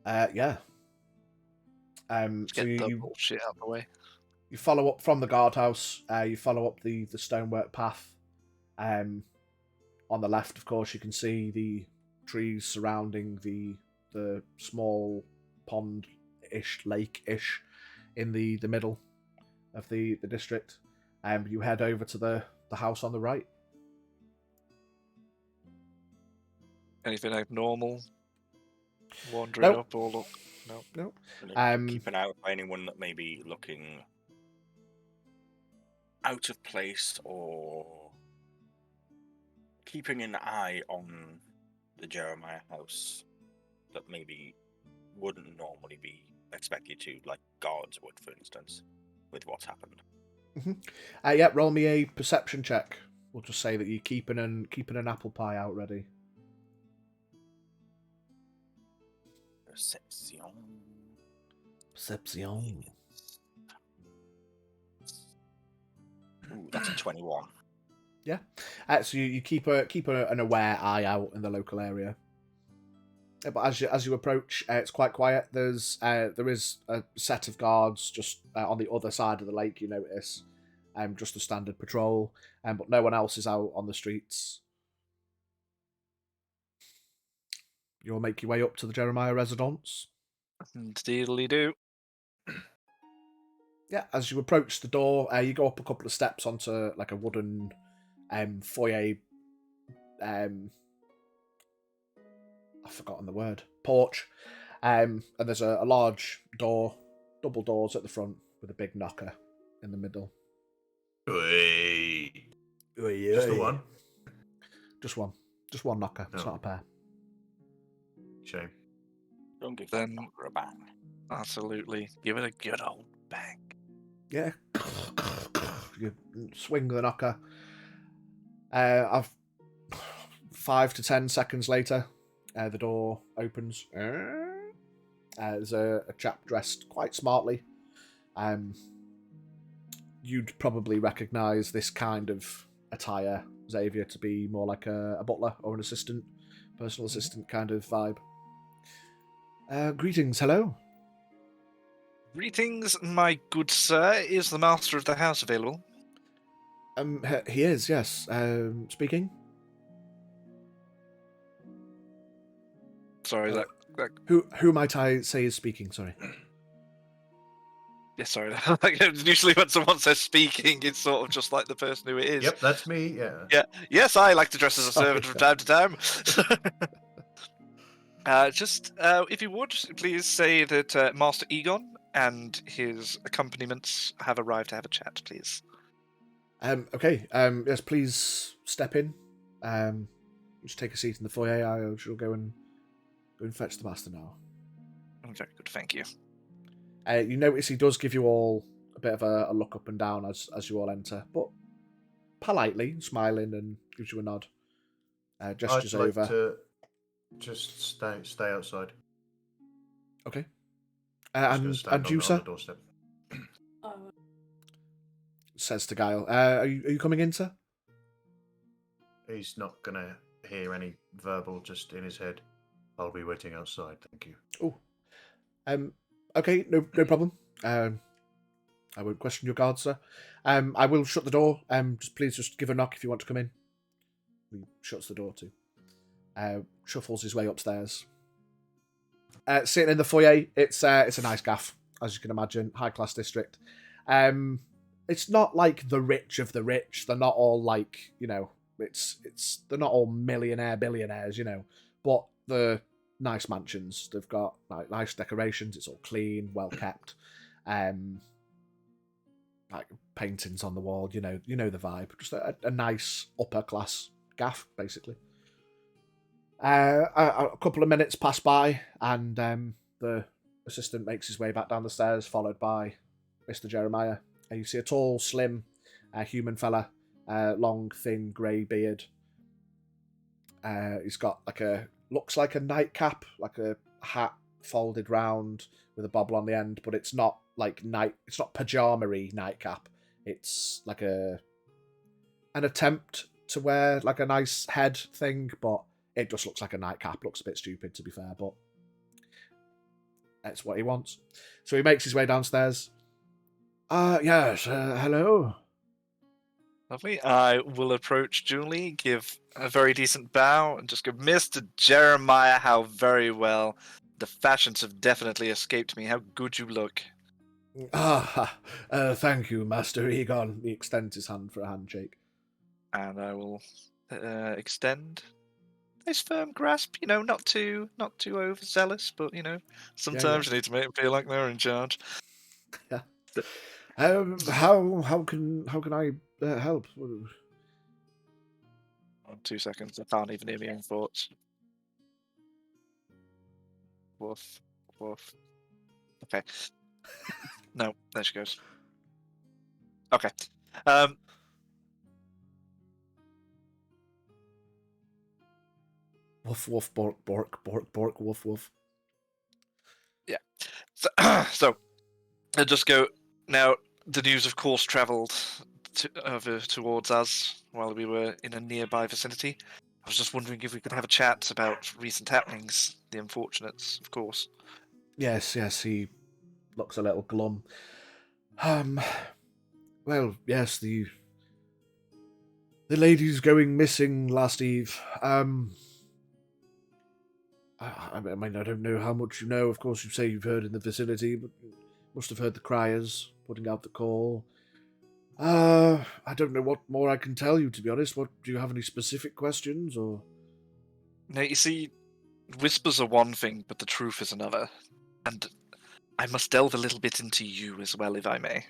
Yeah. Let's So get the you bullshit out of the way. you follow up from the guardhouse. You follow up the stonework path. On the left, of course, you can see the trees surrounding the small pond-ish, lake-ish in the middle of the district. You head over to the house on the right. Anything abnormal? Wandering Nope. up or look? No. Nope. Keep an eye out for anyone that may be looking out of place or keeping an eye on the Jeremiah house that maybe wouldn't normally be expected to, like guards would, for instance, with what's happened. Yeah, roll me a perception check. We'll just say that you're keeping an apple pie out ready. Perception. Ooh, that's a 21. Yeah. So you keep an aware eye out in the local area. But as you approach, it's quite quiet. There is a set of guards just on the other side of the lake. You notice, just a standard patrol, but no one else is out on the streets. You'll make your way up to the Jeremiah residence. Indeedly do. Yeah, as you approach the door, you go up a couple of steps onto like a wooden foyer. I've forgotten the word. Porch. And there's a large door, double doors at the front with a big knocker in the middle. Oi. Just the one? Just one. Just one knocker. It's Oh. not a pair. Shame. Don't give Then- them a bang. Absolutely. Give it a good old bang. Yeah. You swing the knocker. I've 5 to 10 seconds later, the door opens. There's a chap dressed quite smartly. You'd probably recognise this kind of attire, Xavier, to be more like a butler or an assistant, personal assistant kind of vibe. Greetings, hello. Greetings, my good sir. Is the master of the house available? He is, yes. Speaking. Sorry, that Who might I say is speaking? Sorry. yeah, sorry. Like, usually when someone says speaking, it's sort of just like the person who it is. Yep, that's me. Yeah. Yeah. Yes, I like to dress as a servant from time to time. If you would, please say that Master Egon and his accompaniments have arrived to have a chat, please. Okay. Yes, please step in. Just take a seat in the foyer. I shall go and fetch the master now. Very good, thank you. You notice he does give you all a bit of a look up and down as you all enter, but politely, smiling, and gives you a nod. Gestures I'd like over. to just stay outside. Okay. Just gonna stand and you, on sir? the doorstep. Oh, Says to Guile. Are you coming in, sir? He's not gonna hear any verbal, just in his head. I'll be waiting outside, thank you. Oh. Okay, no problem. I won't question your guard, sir. I will shut the door. Please just give a knock if you want to come in. He shuts the door too. Shuffles his way upstairs. Sitting in the foyer, it's a nice gaff, as you can imagine, high class district. It's not like the rich of the rich. They're not all like, they're not all millionaire billionaires, but the nice mansions. They've got like nice decorations. It's all clean, well kept. Like paintings on the wall. You know the vibe. Just a nice upper class gaff, basically. A couple of minutes pass by, and the assistant makes his way back down the stairs, followed by Mr. Jeremiah. You see a tall, slim, human fella long, thin, grey beard. He's got looks like a nightcap, like a hat folded round with a bobble on the end, but it's not like it's not pajama-y nightcap. It's like an attempt to wear like a nice head thing, but it just looks like a nightcap. Looks a bit stupid, to be fair, but that's what he wants. So he makes his way downstairs. Yes, hello. Lovely. I will approach Julie, give a very decent bow, and just go, Mr. Jeremiah, how very well. The fashions have definitely escaped me. How good you look. Thank you, Master Egon. He extends his hand for a handshake. And I will extend a nice firm grasp, not too overzealous, but sometimes you need to make them feel like they're in charge. Yeah. How can I help? 2 seconds. I can't even hear my own thoughts. Woof, woof. Okay. No, there she goes. Okay. Woof woof bork bork bork bork woof woof. Yeah. So I just go now. The news, of course, travelled over towards us while we were in a nearby vicinity. I was just wondering if we could have a chat about recent happenings, the unfortunates, of course. Yes, he looks a little glum. Well, yes, the lady's going missing last eve. I mean, I don't know how much you know. Of course, you say you've heard in the vicinity, but you must have heard the criers putting out the call. I don't know what more I can tell you, to be honest. Do you have any specific questions, or? Now, you see, whispers are one thing, but the truth is another. And I must delve a little bit into you as well, if I may.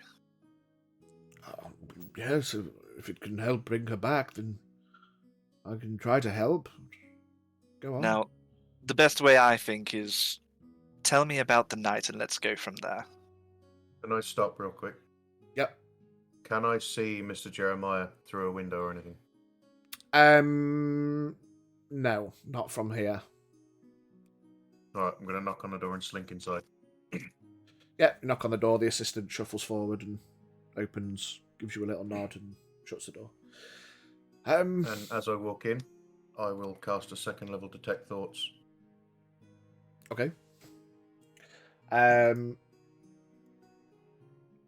Yes, if it can help bring her back, then I can try to help. Go on. Now, the best way, I think, is tell me about the night and let's go from there. Can I stop real quick? Yep. Can I see Mr. Jeremiah through a window or anything? No, not from here. Alright, I'm going to knock on the door and slink inside. Yeah, you knock on the door, the assistant shuffles forward and opens, gives you a little nod and shuts the door. And as I walk in, I will cast a second level Detect Thoughts. Okay.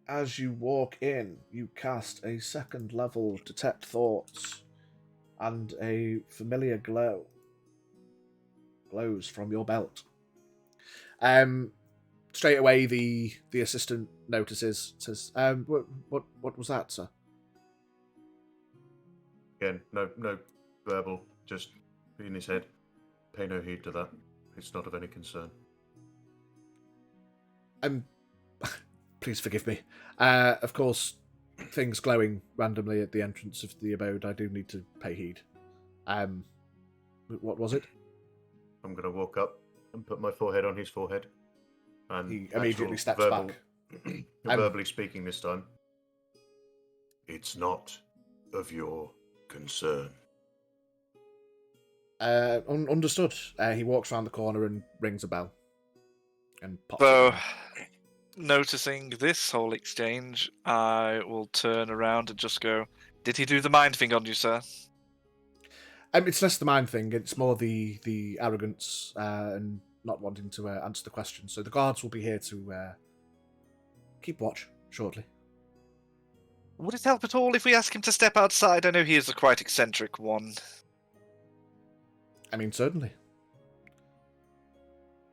As you walk in, you cast a second level Detect Thoughts, and a familiar glow glows from your belt. Straight away, the assistant notices, says, "What was that, sir?" Again, no verbal, just in his head. Pay no heed to that. It's not of any concern. Please forgive me. Of course, things glowing randomly at the entrance of the abode, I do need to pay heed. What was it? I'm going to walk up and put my forehead on his forehead. And He immediately steps back. Verbally speaking this time. It's not of your concern. Understood. He walks around the corner and rings a bell. And pops So, it down. noticing this whole exchange, I will turn around and just go, did he do the mind thing on you, sir? It's less the mind thing, it's more the arrogance and not wanting to answer the question. So the guards will be here to keep watch shortly. Would it help at all if we ask him to step outside? I know he is a quite eccentric one. I mean, certainly.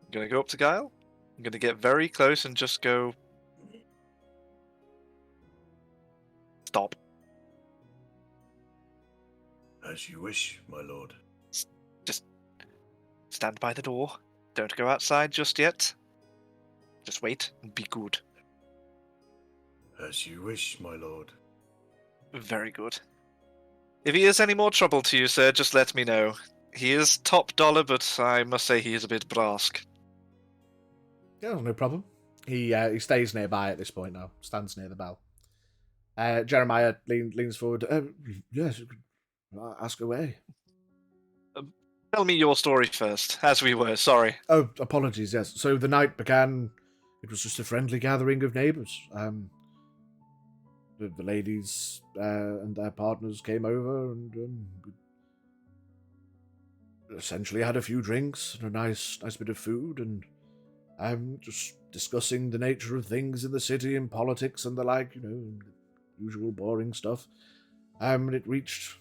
I'm going to go up to Guile. I'm going to get very close and just go... Stop. As you wish, my lord. Just stand by the door. Don't go outside just yet. Just wait and be good. As you wish, my lord. Very good. If he is any more trouble to you, sir, just let me know. He is top dollar, but I must say he is a bit brusque. Yeah, no problem. He stays nearby at this point now. Stands near the bell. Jeremiah leans forward. Yes, you could ask away. Tell me your story first, as we were. Sorry. Oh, apologies, yes. So the night began, it was just a friendly gathering of neighbours. The ladies and their partners came over and we essentially had a few drinks and a nice bit of food and just discussing the nature of things in the city and politics and the like, usual boring stuff. And it reached,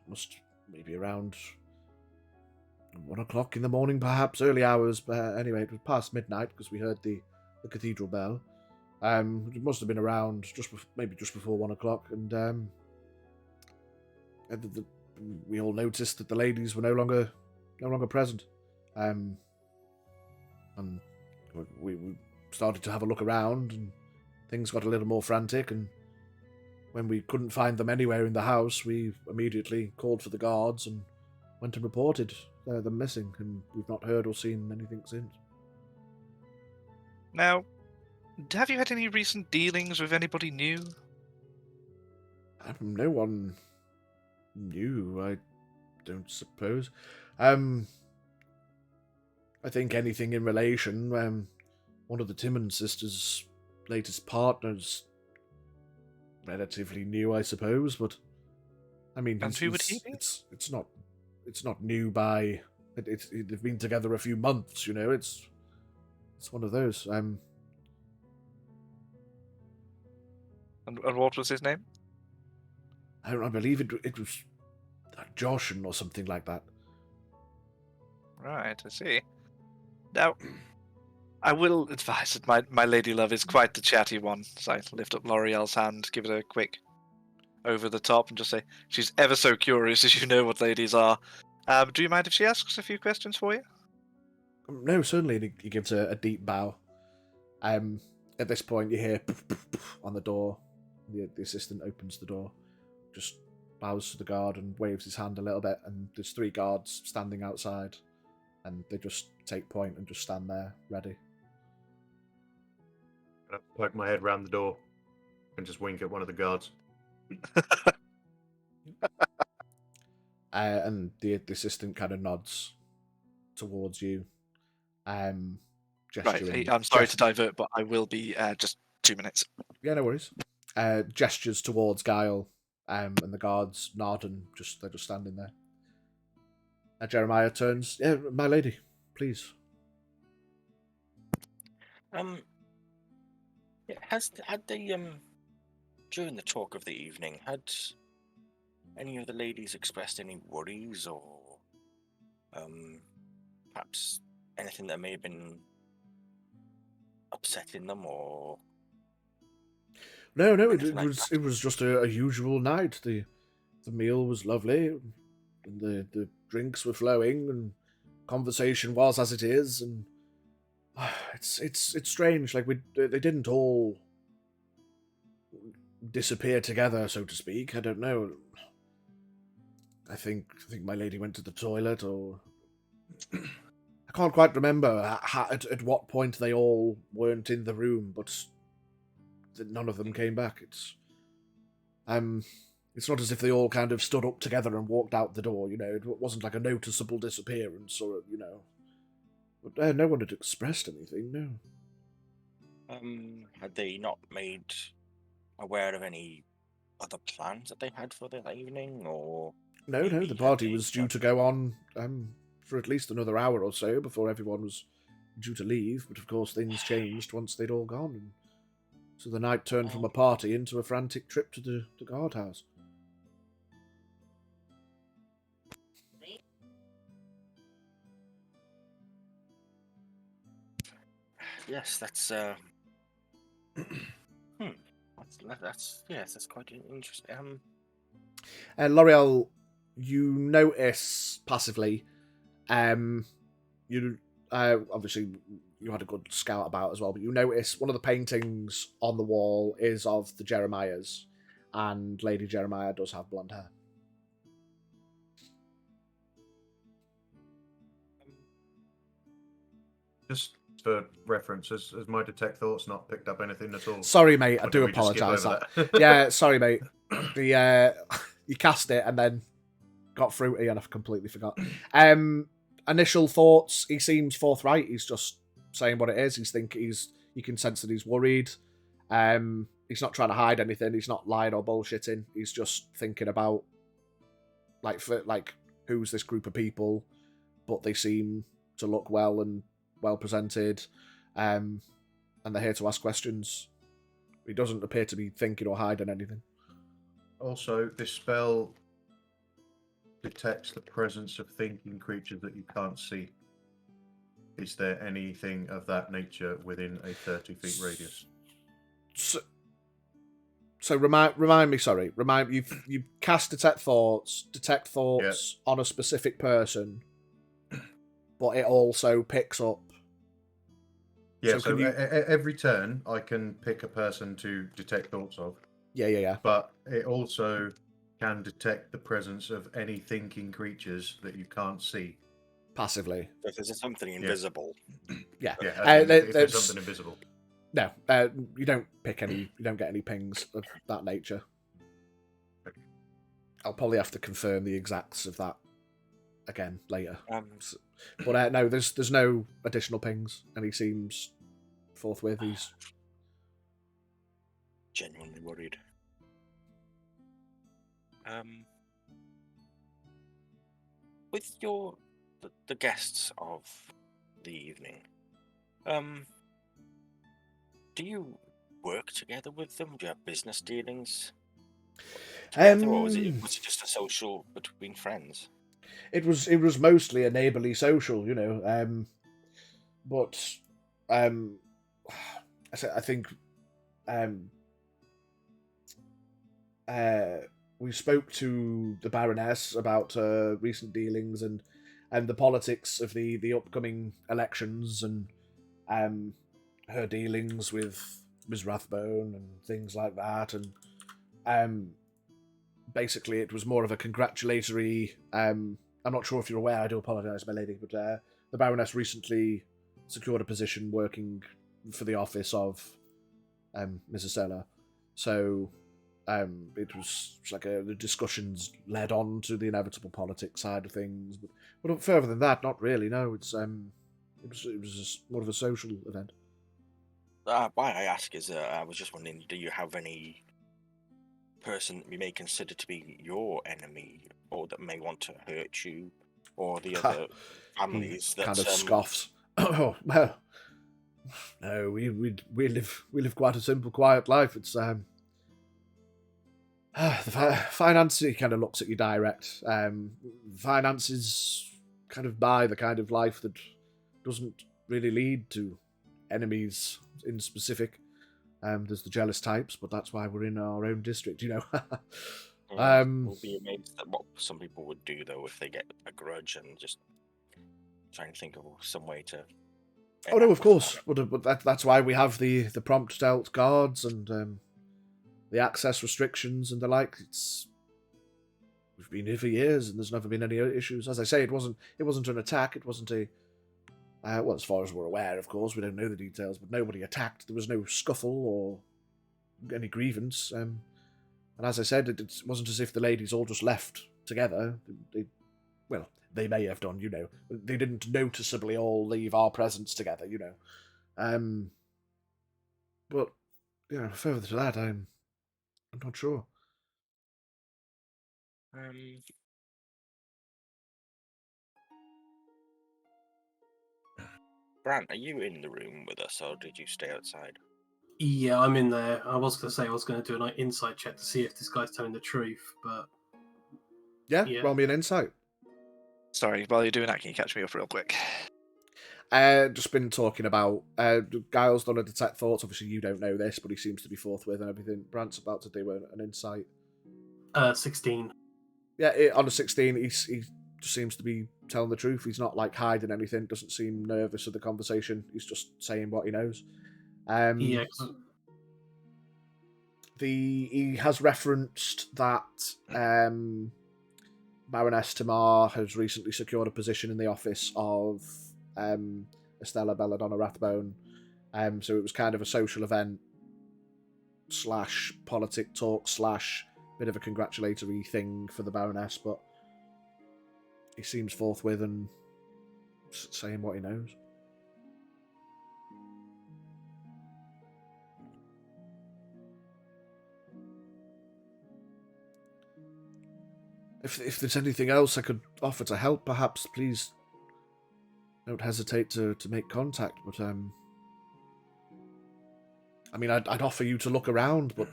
must maybe around 1 o'clock in the morning, perhaps early hours. But anyway, it was past midnight because we heard the cathedral bell. It must have been around maybe just before 1 o'clock, and we all noticed that the ladies were no longer present. And we started to have a look around, and things got a little more frantic. And when we couldn't find them anywhere in the house, we immediately called for the guards and went and reported them missing, and we've not heard or seen anything since. Now, have you had any recent dealings with anybody new? No one new, I don't suppose. I think anything in relation, one of the Timmons sisters' latest partners, relatively new, I suppose, but I mean, And who would he be? it's not new by they've been together a few months, it's one of those. And what was his name? I believe it was Joshin or something like that. Right, I see. Now, I will advise that my lady love is quite the chatty one. So I lift up L'Oreal's hand, give it a quick over the top, and just say, she's ever so curious, as you know what ladies are. Do you mind if she asks a few questions for you? No, certainly. And he gives a deep bow. At this point, you hear poof, poof, poof on the door. The assistant opens the door, just bows to the guard and waves his hand a little bit, and there's 3 guards standing outside, and they just take point and just stand there, ready. I poke my head round the door and just wink at one of the guards. And the assistant kind of nods towards you, gesturing. Right, I'm sorry to divert, but I will be just 2 minutes. Yeah, no worries. Gestures towards Guile, and the guards nod and they're just standing there. Jeremiah turns. Yeah, my lady, please. Yeah, had they during the talk of the evening, had any of the ladies expressed any worries or perhaps anything that may have been upsetting them or? No, anything like that? it was just a usual night. The meal was lovely, and the drinks were flowing, and conversation was as it is, and it's strange. Like they didn't all disappear together, so to speak. I don't know. I think my lady went to the toilet, or I can't quite remember at what point they all weren't in the room, but none of them came back. It's not as if they all kind of stood up together and walked out the door. It wasn't like a noticeable disappearance, or But no one had expressed anything. No. Had they not made aware of any other plans that they had for the evening, or? No, maybe the had party they was due done- to go on for at least another hour or so before everyone was due to leave, but of course things changed once they'd all gone, and so the night turned from a party into a frantic trip to the guardhouse. Yes, that's that's quite interesting. L'Oreal, you notice passively, you obviously you had a good scout about as well, but you notice one of the paintings on the wall is of the Jeremiahs, and Lady Jeremiah does have blonde hair. Just for reference, has my detect thoughts not picked up anything at all? Sorry, mate. I Or do did we just skip apologise. over That. that? Yeah, sorry, mate. The you cast it and then got fruity, and I completely forgot. Initial thoughts. He seems forthright. He's just saying what it is. You can sense that he's worried. He's not trying to hide anything. He's not lying or bullshitting. He's just thinking about who's this group of people, but they seem to look well and well presented, and they're here to ask questions. He doesn't appear to be thinking or hiding anything. Also, this spell detects the presence of thinking creatures that you can't see. Is there anything of that nature within a 30 feet radius? So remind me. Sorry, you cast detect thoughts on a specific person, but it also picks up. Yeah. So can every turn I can pick a person to detect thoughts of. Yeah. But it also can detect the presence of any thinking creatures that you can't see. Passively. If there's something invisible. Yeah. If there's something invisible. No, you don't pick any. You don't get any pings of that nature. I'll probably have to confirm the exacts of that again later. But no, there's no additional pings, and he seems forthwith. He's genuinely worried. With the guests of the evening, do you work together with them? Do you have business dealings together, or was it just a social between friends? It was mostly a neighbourly social, but I think we spoke to the Baroness about recent dealings and the politics of the upcoming elections and her dealings with Ms. Rathbone and things like that, and basically it was more of a congratulatory. I'm not sure if you're aware. I do apologise, my lady, but the Baroness recently secured a position working for the office of Mrs. Seller, so it was like the discussions led on to the inevitable politics side of things, but further than that, not really. No, it was just more of a social event. Why I ask is, I was just wondering, do you have any person that you may consider to be your enemy, or that may want to hurt you, or the other families that kind of scoffs? Oh well, no, we live quite a simple, quiet life. It's the finances kind of looks at you direct. Finances kind of buy the kind of life that doesn't really lead to enemies in specific. There's the jealous types, but that's why we're in our own district, We'll be amazed at what some people would do, though, if they get a grudge and just try and think of some way to. Oh no, of course, but that's why we have the prompt dealt guards and the access restrictions and the like. We've been here for years, and there's never been any issues. As I say, it wasn't an attack. It wasn't a well, as far as we're aware, of course, we don't know the details, but nobody attacked. There was no scuffle or any grievance. And as I said, it wasn't as if the ladies all just left together. They may have done, They didn't noticeably all leave our presence together, But, further to that, I'm not sure. Brant, are you in the room with us, or did you stay outside? Yeah, I'm in there. I was going to say I was going to do an insight check to see if this guy's telling the truth, but... Yeah, roll me an insight. Sorry, while you're doing that, can you catch me up real quick? Just been talking about Giles done a detect thoughts. Obviously, you don't know this, but he seems to be forthwith and everything. Brant's about to do an insight. 16. Yeah, on a 16, he just seems to be telling the truth. He's not like hiding anything. Doesn't seem nervous of the conversation. He's just saying what he knows. Yeah. He has referenced that Baroness Tamar has recently secured a position in the office of Estella Belladonna Rathbone. So it was kind of a social event / politic talk / bit of a congratulatory thing for the Baroness, but he seems forthwith and saying what he knows. If there's anything else I could offer to help, perhaps please don't hesitate to make contact. But I mean, I'd offer you to look around, but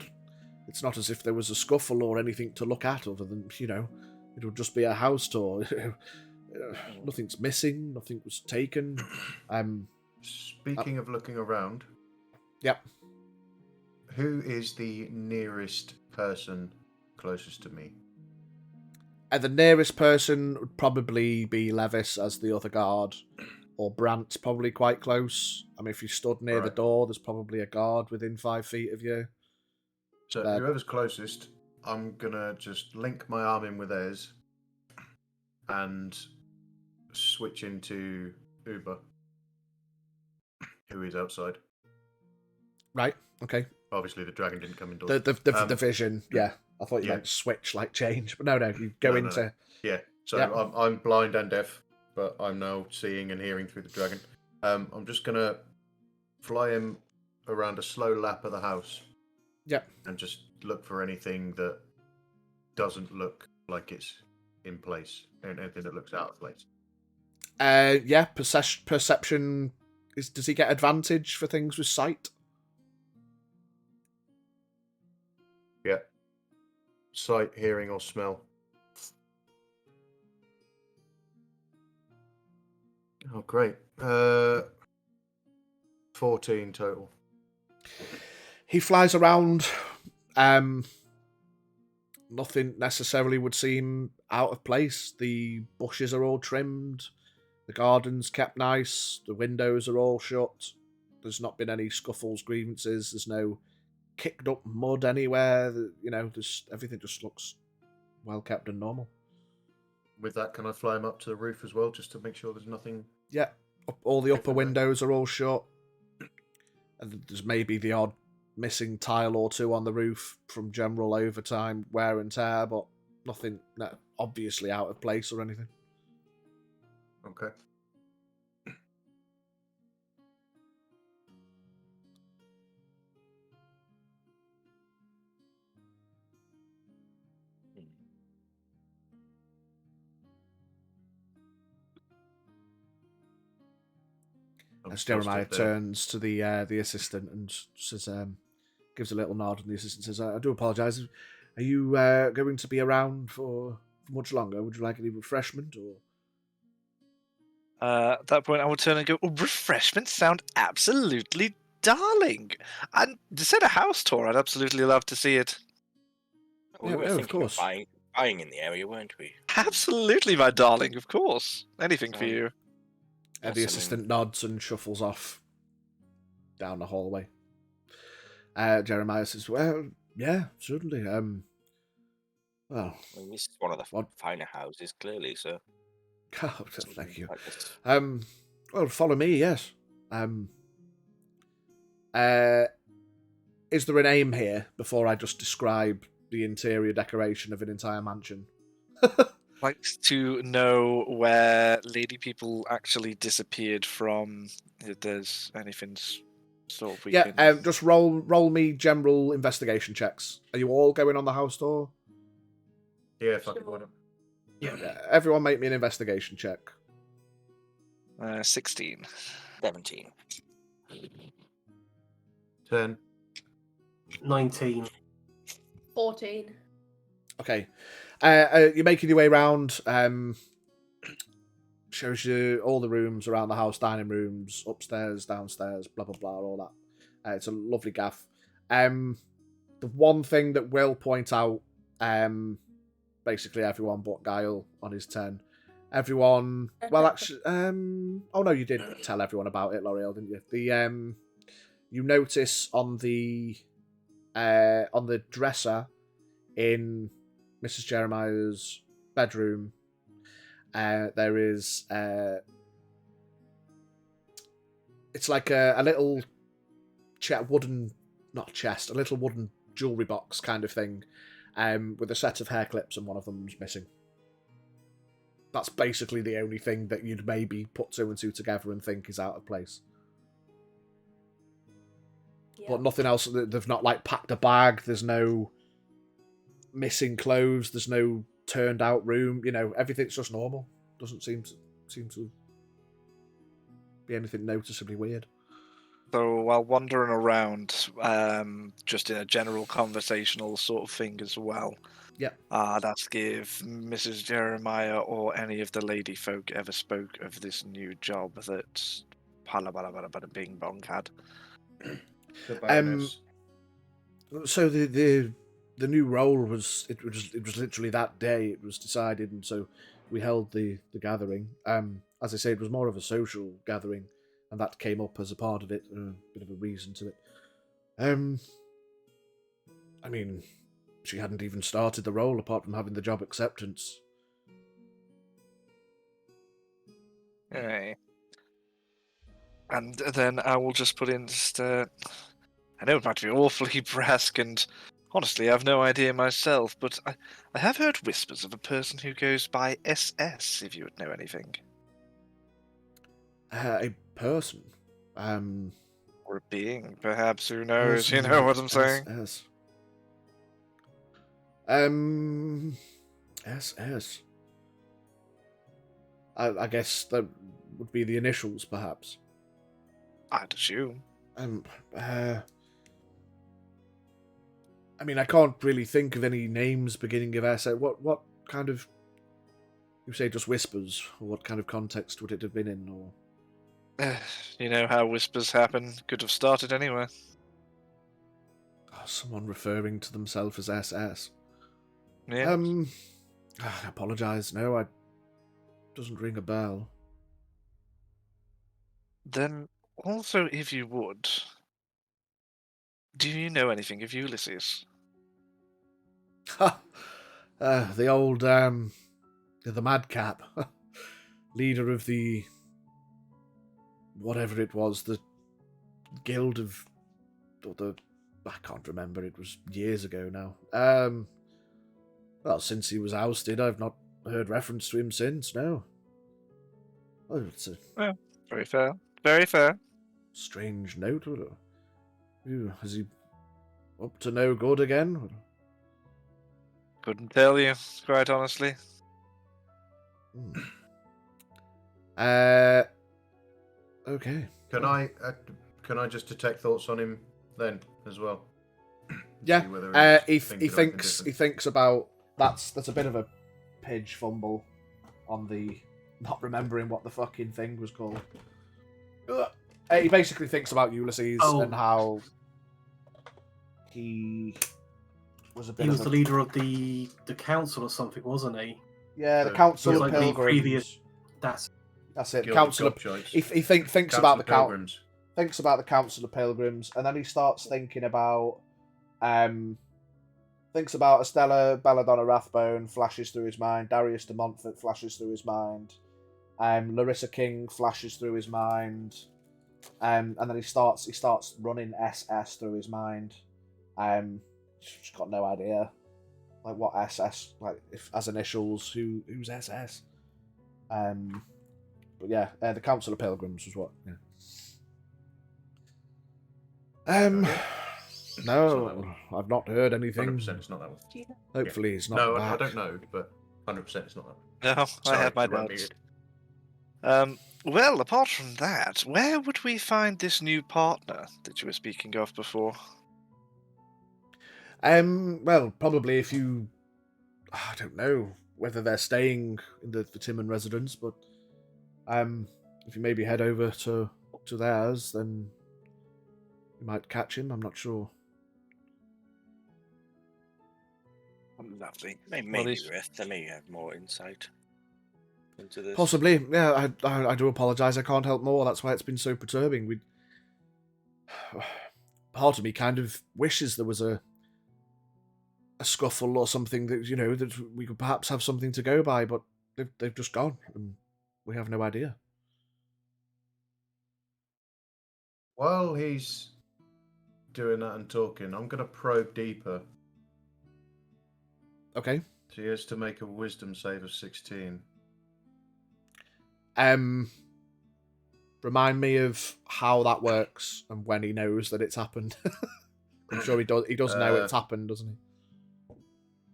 it's not as if there was a scuffle or anything to look at, other than, it would just be a house tour. Nothing's missing, nothing was taken. Speaking of looking around, Yep. who is the nearest person closest to me? The nearest person would probably be Levis as the other guard, or Brant's probably quite close. I mean, if you stood near the Right. door, there's probably a guard within 5 feet of you. So whoever's closest, I'm gonna just link my arm in with theirs and switch into Uber, who is outside. Right, okay. Obviously, the dragon didn't come indoors. The vision, yeah. I thought you yeah. meant switch, like change. But no, you go No. into... Yeah, so Yep. I'm blind and deaf, but I'm now seeing and hearing through the dragon. I'm just gonna fly him around a slow lap of the house. Yep. And just look for anything that doesn't look like it's in place, and anything that looks out of place. Yeah, perception... Does he get advantage for things with sight? Yeah. Sight, hearing, or smell. Oh, great. 14 total. He flies around. Nothing necessarily would seem out of place. The bushes are all trimmed. The garden's kept nice. The windows are all shut. There's not been any scuffles, grievances. There's no kicked up mud anywhere. Everything just looks well kept and normal. With that, can I fly him up to the roof as well, just to make sure there's nothing? Yeah, all the upper Different windows are all shut. And there's maybe the odd missing tile or two on the roof from general overtime wear and tear, but nothing obviously out of place or anything. Okay. I'm As still Jeremiah stood there. turns to the assistant and says, gives a little nod, and the assistant says, "I do apologise. Are you going to be around for much longer? Would you like any refreshment or?" At that point, I would turn and go, "Oh, refreshments sound absolutely darling. And to set a house tour, I'd absolutely love to see it." We Yeah, were no, of thinking course. buying in the area, weren't we? Absolutely, my darling, of course. Anything for you. The Yes, I assistant mean- nods and shuffles off down the hallway. Jeremiah says, "Well, yeah, certainly. Well, I mean, this is one of the What? finer houses, clearly. So God, thank you. like this. Well, follow me, yes. Is there an aim here before I just describe the interior decoration of an entire mansion? Like to know where lady people actually disappeared from. If there's anything sort of we Yeah, can... just roll me general investigation checks. Are you all going on the house tour? Yeah, fuck it, Sure. why not? Yeah, everyone make me an investigation check. 16. 17. 10. 19. 14. Okay. You're making your way around. Shows you all the rooms around the house, dining rooms, upstairs, downstairs, blah, blah, blah, all that. It's a lovely gaff. The one thing that will point out, basically everyone but Guile on his 10. Everyone, well, actually, oh no, you did tell everyone about it, L'Oreal, didn't you? You notice on the dresser in Mrs. Jeremiah's bedroom, there is It's like a little wooden, not chest, a little wooden jewellery box kind of thing, with a set of hair clips and one of them's missing. That's basically the only thing that you'd maybe put two and two together and think is out of place. Yeah. But nothing else. They've not like packed a bag. There's no missing clothes. There's no turned out room. You know, everything's just normal. Doesn't seem to be anything noticeably weird. So while wandering around, just in a general conversational sort of thing as well, Yeah. I'd ask if Mrs. Jeremiah or any of the lady folk ever spoke of this new job that Bada Bing Bong had. The bonus. So the new role was it was literally that day it was decided, and so we held the gathering. As I say, it was more of a social gathering, and that came up as a part of it, a bit of a reason to it. I mean, she hadn't even started the role apart from having the job acceptance. Hey. And then I will just put in I know it might be awfully brusque, and honestly, I've no idea myself, but I have heard whispers of a person who goes by SS, if you would know anything. A person. Or a being, perhaps, who knows? You know what I'm saying? SS. SS. I guess that would be the initials, perhaps. I'd assume. I mean, I can't really think of any names beginning of SS. What kind of... You say just whispers? Or what kind of context would it have been in? Or You know how whispers happen. Could have started anywhere. someone referring to themselves as SS. Yeah. I apologise. No, it doesn't ring a bell. Then, also, if you would, do you know anything of Ulysses? The old, the madcap. Leader of the... whatever it was, the guild of... or the... I can't remember, it was years ago now. Well, since he was ousted, I've not heard reference to him since, no. Oh, it's a Very fair. Very fair. strange note. Is he up to no good again? Couldn't tell you, quite honestly. Hmm. Okay. Can I just detect thoughts on him then as well? Yeah. See whether he's He thinking of anything thinks different. about that's a bit of a pidge fumble on the not remembering what the fucking thing was called. He basically thinks about Ulysses and how he was a bit. He was the leader of the council or something, wasn't he? Yeah, the So, Council he was of like the Pilgrims. previous- That's That's it. Guild Council of of Gobshites. he thinks Council about of the Pilgrims. thinks about the Council of Pilgrims, and then he starts thinking about thinks about Estella Belladonna Rathbone flashes through his mind, Darius de Montfort flashes through his mind, Larissa King flashes through his mind, and then he starts running SS through his mind. Just got no idea like what SS, like if as initials, who's SS. But yeah, the Council of Pilgrims was what. Yeah. Okay. No, I've not heard anything. 100% it's not that one. Hopefully, it's not. No, back. I don't know, but 100% it's not that one. No, Sorry, I have my you were doubts. muted. Well, apart from that, where would we find this new partner that you were speaking of before? Well, probably if you, I don't know whether they're staying in the Timon residence, but if you maybe head over to theirs, then you might catch him. I'm not sure. Lovely. Maybe Rith may have more insight into this. Possibly, yeah. I do apologise. I can't help more. That's why it's been so perturbing. Part of me kind of wishes there was a scuffle or something that that we could perhaps have something to go by, but they've just gone and we have no idea. While he's doing that and talking, I'm going to probe deeper. Okay. So he has to make a wisdom save of 16. Remind me of how that works and when he knows that it's happened. I'm sure he does. He does know it's happened, doesn't he?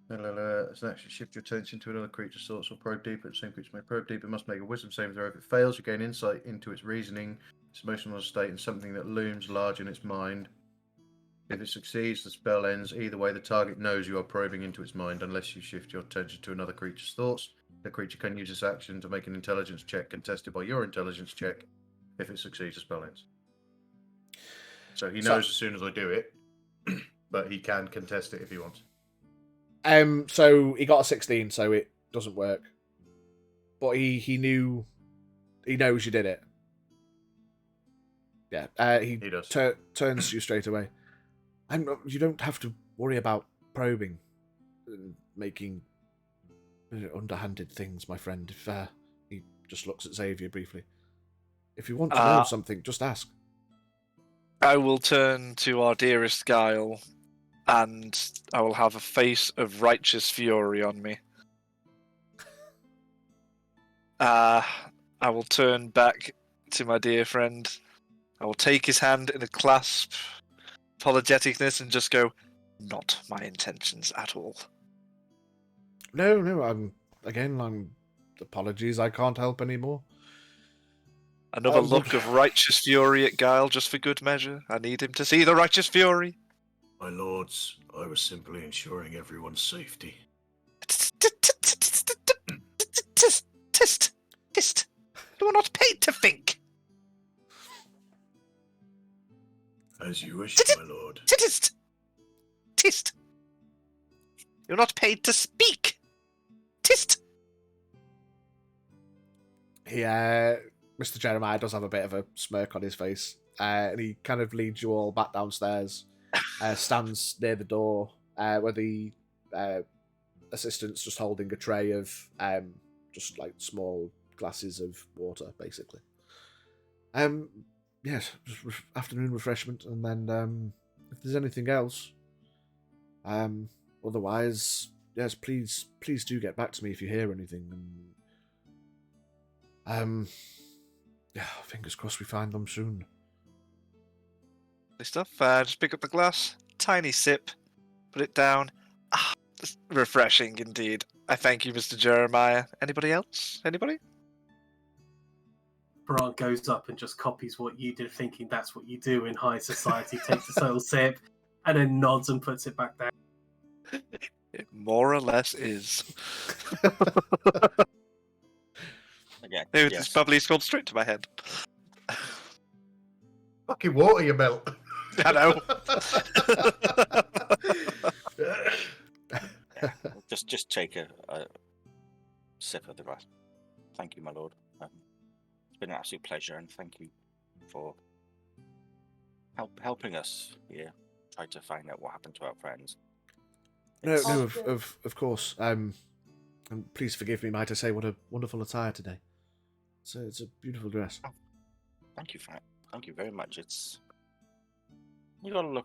As an action, shift your attention to another creature's thoughts or probe deeper. The same creature may probe deeper. Must make a wisdom saving throw. If it fails, you gain insight into its reasoning, its emotional state, and something that looms large in its mind. If it succeeds, the spell ends. Either way, the target knows you are probing into its mind. Unless you shift your attention to another creature's thoughts, the creature can use this action to make an intelligence check contested by your intelligence check. If it succeeds, the spell ends. So he knows as soon as I do it, but he can contest it if he wants. So he got a 16, so it doesn't work. But he knows you did it. Yeah, he does. Turns to you straight away. You don't have to worry about probing, and making underhanded things, my friend. If he just looks at Xavier briefly. If you want to know something, just ask. I will turn to our dearest Guile, and I will have a face of righteous fury on me. I will turn back to my dear friend. I will take his hand in a clasp, apologeticness, and just go, "Not my intentions at all." No, I'm apologies, I can't help anymore. Another look of righteous fury at Guile, just for good measure. I need him to see the righteous fury. My lords, I was simply ensuring everyone's safety. Tist. You are not paid to think. As you wish, my lord. Tist. You're not paid to speak. Tist. Mr. Jeremiah does have a bit of a smirk on his face, and he kind of leads you all back downstairs, stands near the door, where the assistant's just holding a tray of just like small glasses of water, basically. Yes, just afternoon refreshment, and then if there's anything else, otherwise, yes, please do get back to me if you hear anything, and yeah, fingers crossed we find them soon. Stuff. Just pick up the glass, tiny sip, put it down. Refreshing indeed. I thank you, Mr. Jeremiah. Anybody else? Anybody? Brant goes up and just copies what you did, thinking that's what you do in high society, takes a little sip, and then nods and puts it back down. It more or less is. Again, This yes. bubbly scrolled straight to my head. Fucking water, you melt. I know. Just take a sip of the glass. Thank you, my lord. It's been an absolute pleasure, and thank you for helping us here try to find out what happened to our friends. No, It's- of course. And please forgive me, might I say, what a wonderful attire today. It's a beautiful dress. Thank you, Frank. Thank you very much. You gotta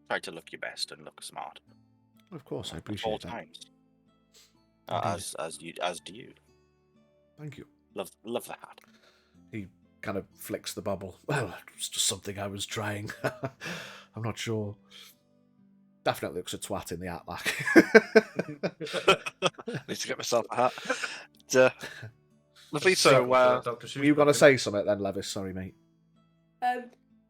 try to look your best and look smart. Of course, I At all appreciate that. times. Indeed. As do you. Thank you. Love the hat. He kind of flicks the bubble. Well, it's just something I was trying. I'm not sure. Definitely looks a twat in the hat, like. Need to get myself a hat. Lovely. So, Were you going to say something then, Levis? Sorry, mate.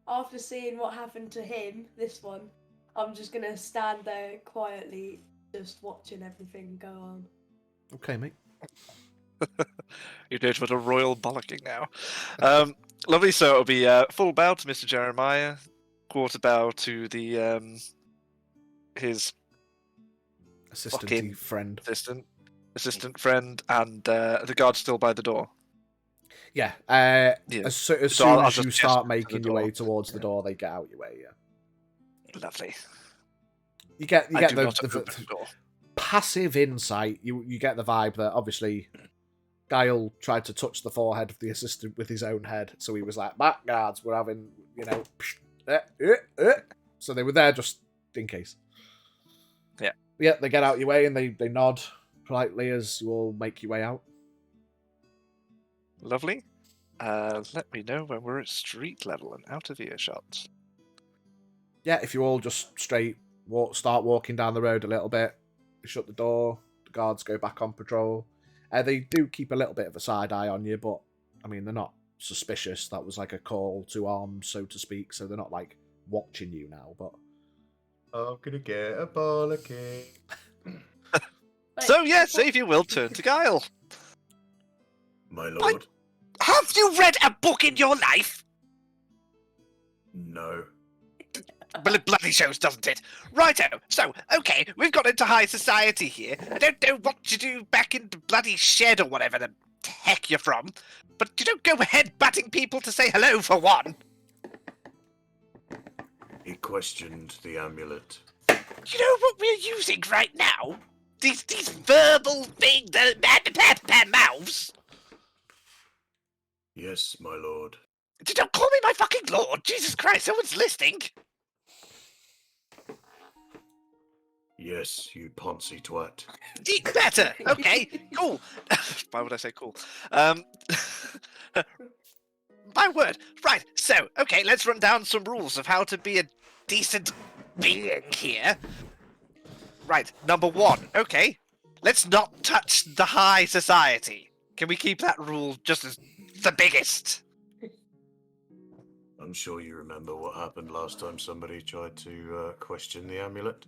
After seeing what happened to him, this one, I'm just gonna stand there quietly, just watching everything go on. Okay, mate. You're doing a royal bollocking now. Lovely. So it'll be full bow to Mr. Jeremiah, quarter bow to the his Assistant friend. assistant friend, and the guard's still by the door. Yeah. Yeah. As So soon I'll as you just start gesture to making the your way door. towards the door, they get out your way. Yeah. Lovely. You get I do not the open the door. passive insight. You get the vibe that obviously Guile tried to touch the forehead of the assistant with his own head, so he was like, "Back guards, we're having, So they were there just in case. Yeah. Yeah, they get out your way and they nod politely as you all make your way out. Lovely. Let me know when we're at street level and out of earshot. Yeah, if you all just straight start walking down the road a little bit, you shut the door, the guards go back on patrol. They do keep a little bit of a side eye on you, but I mean, they're not suspicious. That was like a call to arms, so to speak, so they're not like watching you now, but I'm gonna get a bollocking. So yes, if you will, turn to Guile. My lord. Have you read a book in your life? No. Well, it bloody shows, doesn't it? Righto. So, okay, we've got into high society here. I don't know what you do back in the bloody shed or whatever the heck you're from, but you don't go head-butting people to say hello for one. He questioned the amulet. You know what we're using right now? These verbal things, the mouths. Yes, my lord. Don't call me my fucking lord. Jesus Christ, someone's listening. Yes, you poncy twat. Better. Okay, cool. Why would I say cool? My word. Right, so, okay, let's run down some rules of how to be a decent being here. Right, number 1. Okay, let's not touch the high society. Can we keep that rule just as the biggest? I'm sure you remember what happened last time somebody tried to question the amulet.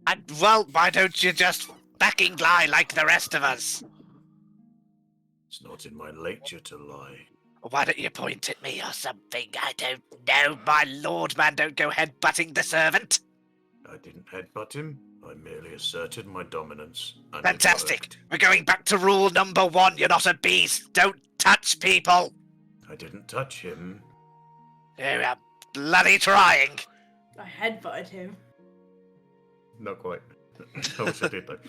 And, well, why don't you just fucking lie like the rest of us? It's not in my nature to lie. Why don't you point at me or something? I don't know, my lord, man, don't go head-butting the servant. I didn't headbutt him. I merely asserted my dominance. And Fantastic. it worked. We're going back to rule number 1. You're not a beast. Don't touch people. I didn't touch him. You're bloody trying. I headbutted him. Not quite. I wish I did though.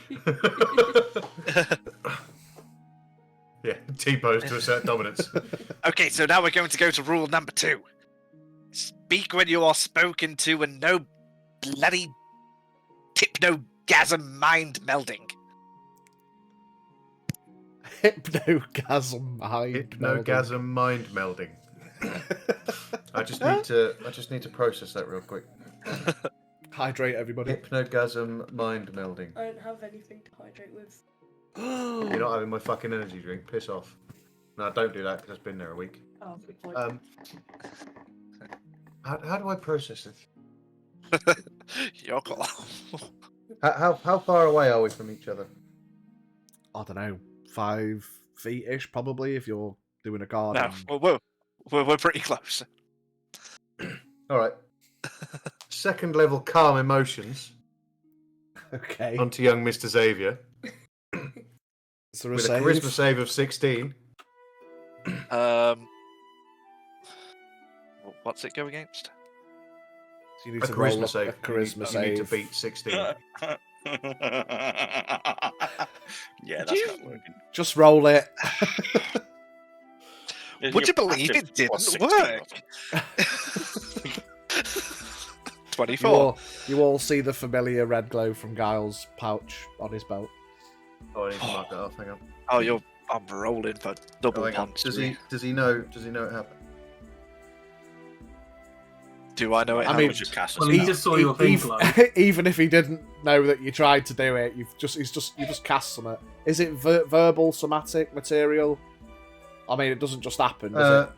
Yeah, T-pose to assert dominance. Okay, so now we're going to go to rule number 2. Speak when you are spoken to and no bloody hypnogasm mind melding. Hypnogasm mind Hypnogasm mind melding. I just need to process that real quick. Hydrate everybody. Hypnogasm mind melding. I don't have anything to hydrate with. You're not having my fucking energy drink. Piss off. No, don't do that because it's been there a week. Oh, good point. How do I process this? Your call. How far away are we from each other? I don't know, 5 feet-ish probably if you're doing a garden. No, we're pretty close. All right. Second level calm emotions Okay. onto young Mr. Xavier Is there a with a save? charisma save of 16. What's it go against? So you need A to roll charisma a save. charisma You save. need to beat 16. Yeah, that's You- not working. Just roll it. Would you believe it didn't work? 24. You all see the familiar red glow from Giles' pouch on his belt. Oh, I need to mark that off. Hang on. Oh, I'm rolling for double Oh, hang on. punch. Does he know it happened? Do I know it? I How mean, much you cast Well, as he well? just saw your thing glow. Even if he didn't know that you tried to do it, you just cast something. Is it verbal, somatic, material? I mean, it doesn't just happen, does it?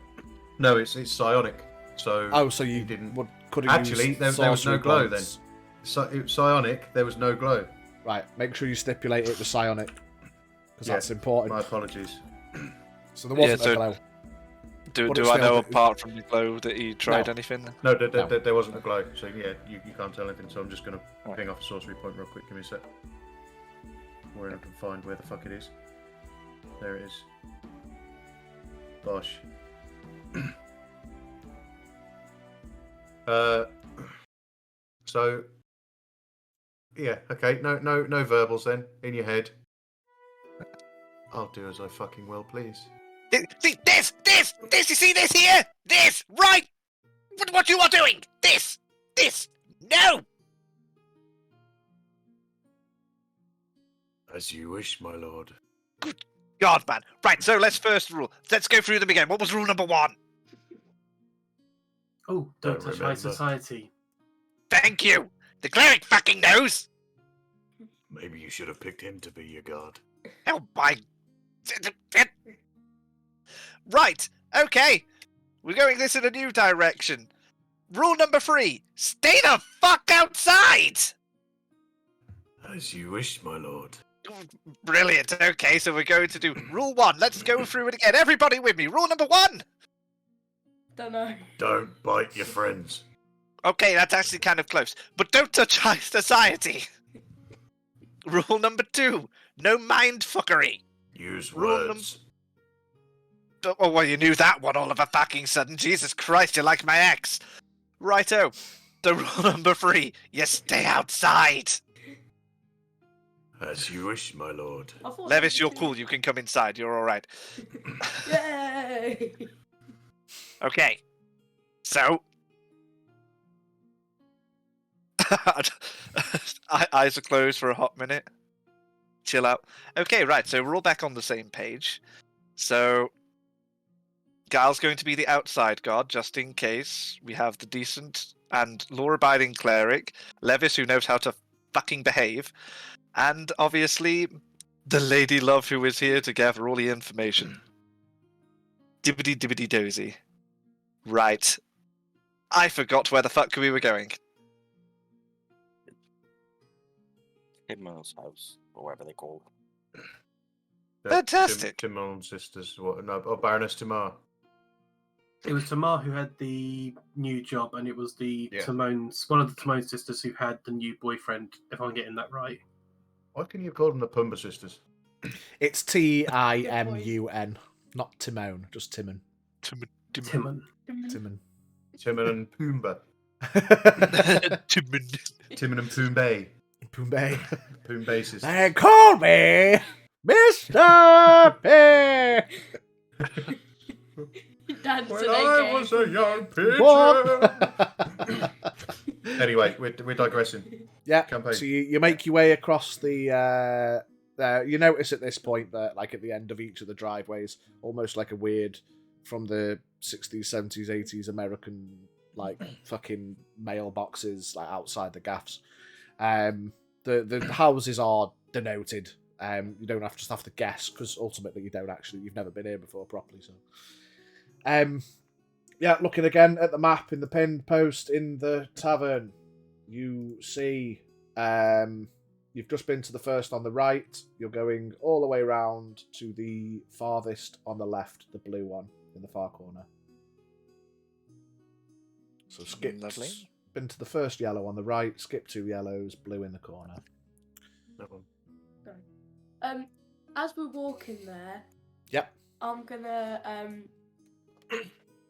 No, it's psionic. So So you didn't. could have Actually, used there was no sorcery glow points. It was psionic. There was no glow. Right, make sure you stipulate it was psionic, because Yeah, that's important. My apologies. So there wasn't Yeah, so- a glow. Do But I it's know still- apart from the glow that he tried No. anything? No, No. there wasn't a glow. So yeah, you can't tell anything. So I'm just gonna Right. ping off a sorcery point real quick. Give me a sec. Where I can find where the fuck it is. There it is. Bosh. So yeah, okay. No verbals then in your head. I'll do as I fucking well please. See, this, you see this here? This, right? What you are doing? This, no! As you wish, my lord. God, man. Right, so let's go through them again. What was rule number 1? Oh, don't Don't touch high remember. society. Thank you. The cleric fucking knows. Maybe you should have picked him to be your guard. Oh my... Right, okay. We're going this in a new direction. Rule number 3. Stay the fuck outside! As you wish, my lord. Brilliant. Okay, so we're going to do rule 1. Let's go through it again. Everybody with me. Rule number 1. Don't know. Don't bite your friends. Okay, that's actually kind of close. But don't touch high society. Rule number 2. No mind fuckery. Use Rule words. Oh, well, you knew that one all of a fucking sudden. Jesus Christ, you're like my ex. Righto. The rule number 3. You stay outside. As you wish, my lord. I thought Levis, you're number cool. You can come inside. You're all right. 2 Yay! Okay. So. Eyes are closed for a hot minute. Chill out. Okay, right. So we're all back on the same page. So. Gal's going to be the outside guard, just in case. We have the decent and law-abiding cleric. Levis, who knows how to fucking behave. And, obviously, the lady love who is here to gather all the information. Dibbity-dibbity-dozy. Right. I forgot where the fuck we were going. Himmel's house, or whatever they call it. Fantastic. Timon sisters. What? No, Baroness Tamar. It was Tamar who had the new job, and it was the Yeah. Timon's, one of the Timon sisters who had the new boyfriend, if I'm getting that right. Why can you call them the Pumba sisters? It's Timun, not Timon, just Timon. Timon. Timon. Timon and Pumbaa. Timon. Timon and Pumbay. Pumbay. Pumbay sisters. They call me Mr. P. Dancing When I again. was a young pitcher. What? Anyway, we're digressing. Yeah. Campaign. So you make your way across the. You notice at this point that, like, at the end of each of the driveways, almost like a weird from the 60s, 70s, 80s American, like, fucking mailboxes, like, outside the gaffs. The houses are denoted. You don't just have to guess, because ultimately you've never been here before properly. So, yeah, looking again at the map in the pinned post in the tavern, you see, you've just been to the first on the right. You're going all the way around to the farthest on the left, the blue one in the far corner. So skip. Lovely. Been to the first yellow on the right. Skip 2 yellows, blue in the corner. No one. As we're walking there, Yep. I'm gonna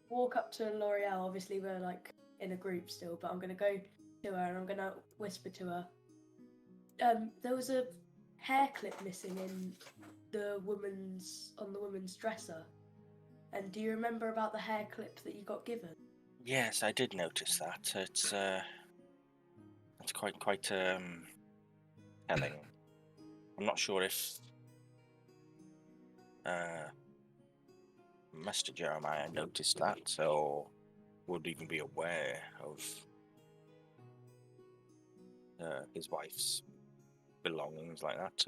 walk up to L'Oreal. Obviously, we're like in a group still, but I'm gonna go to her and I'm gonna whisper to her. There was a hair clip missing in the woman's dresser. And do you remember about the hair clip that you got given? Yes, I did notice that. It's quite telling. I'm not sure if Mr. Jeremiah noticed that, or would even be aware of his wife's belongings like that.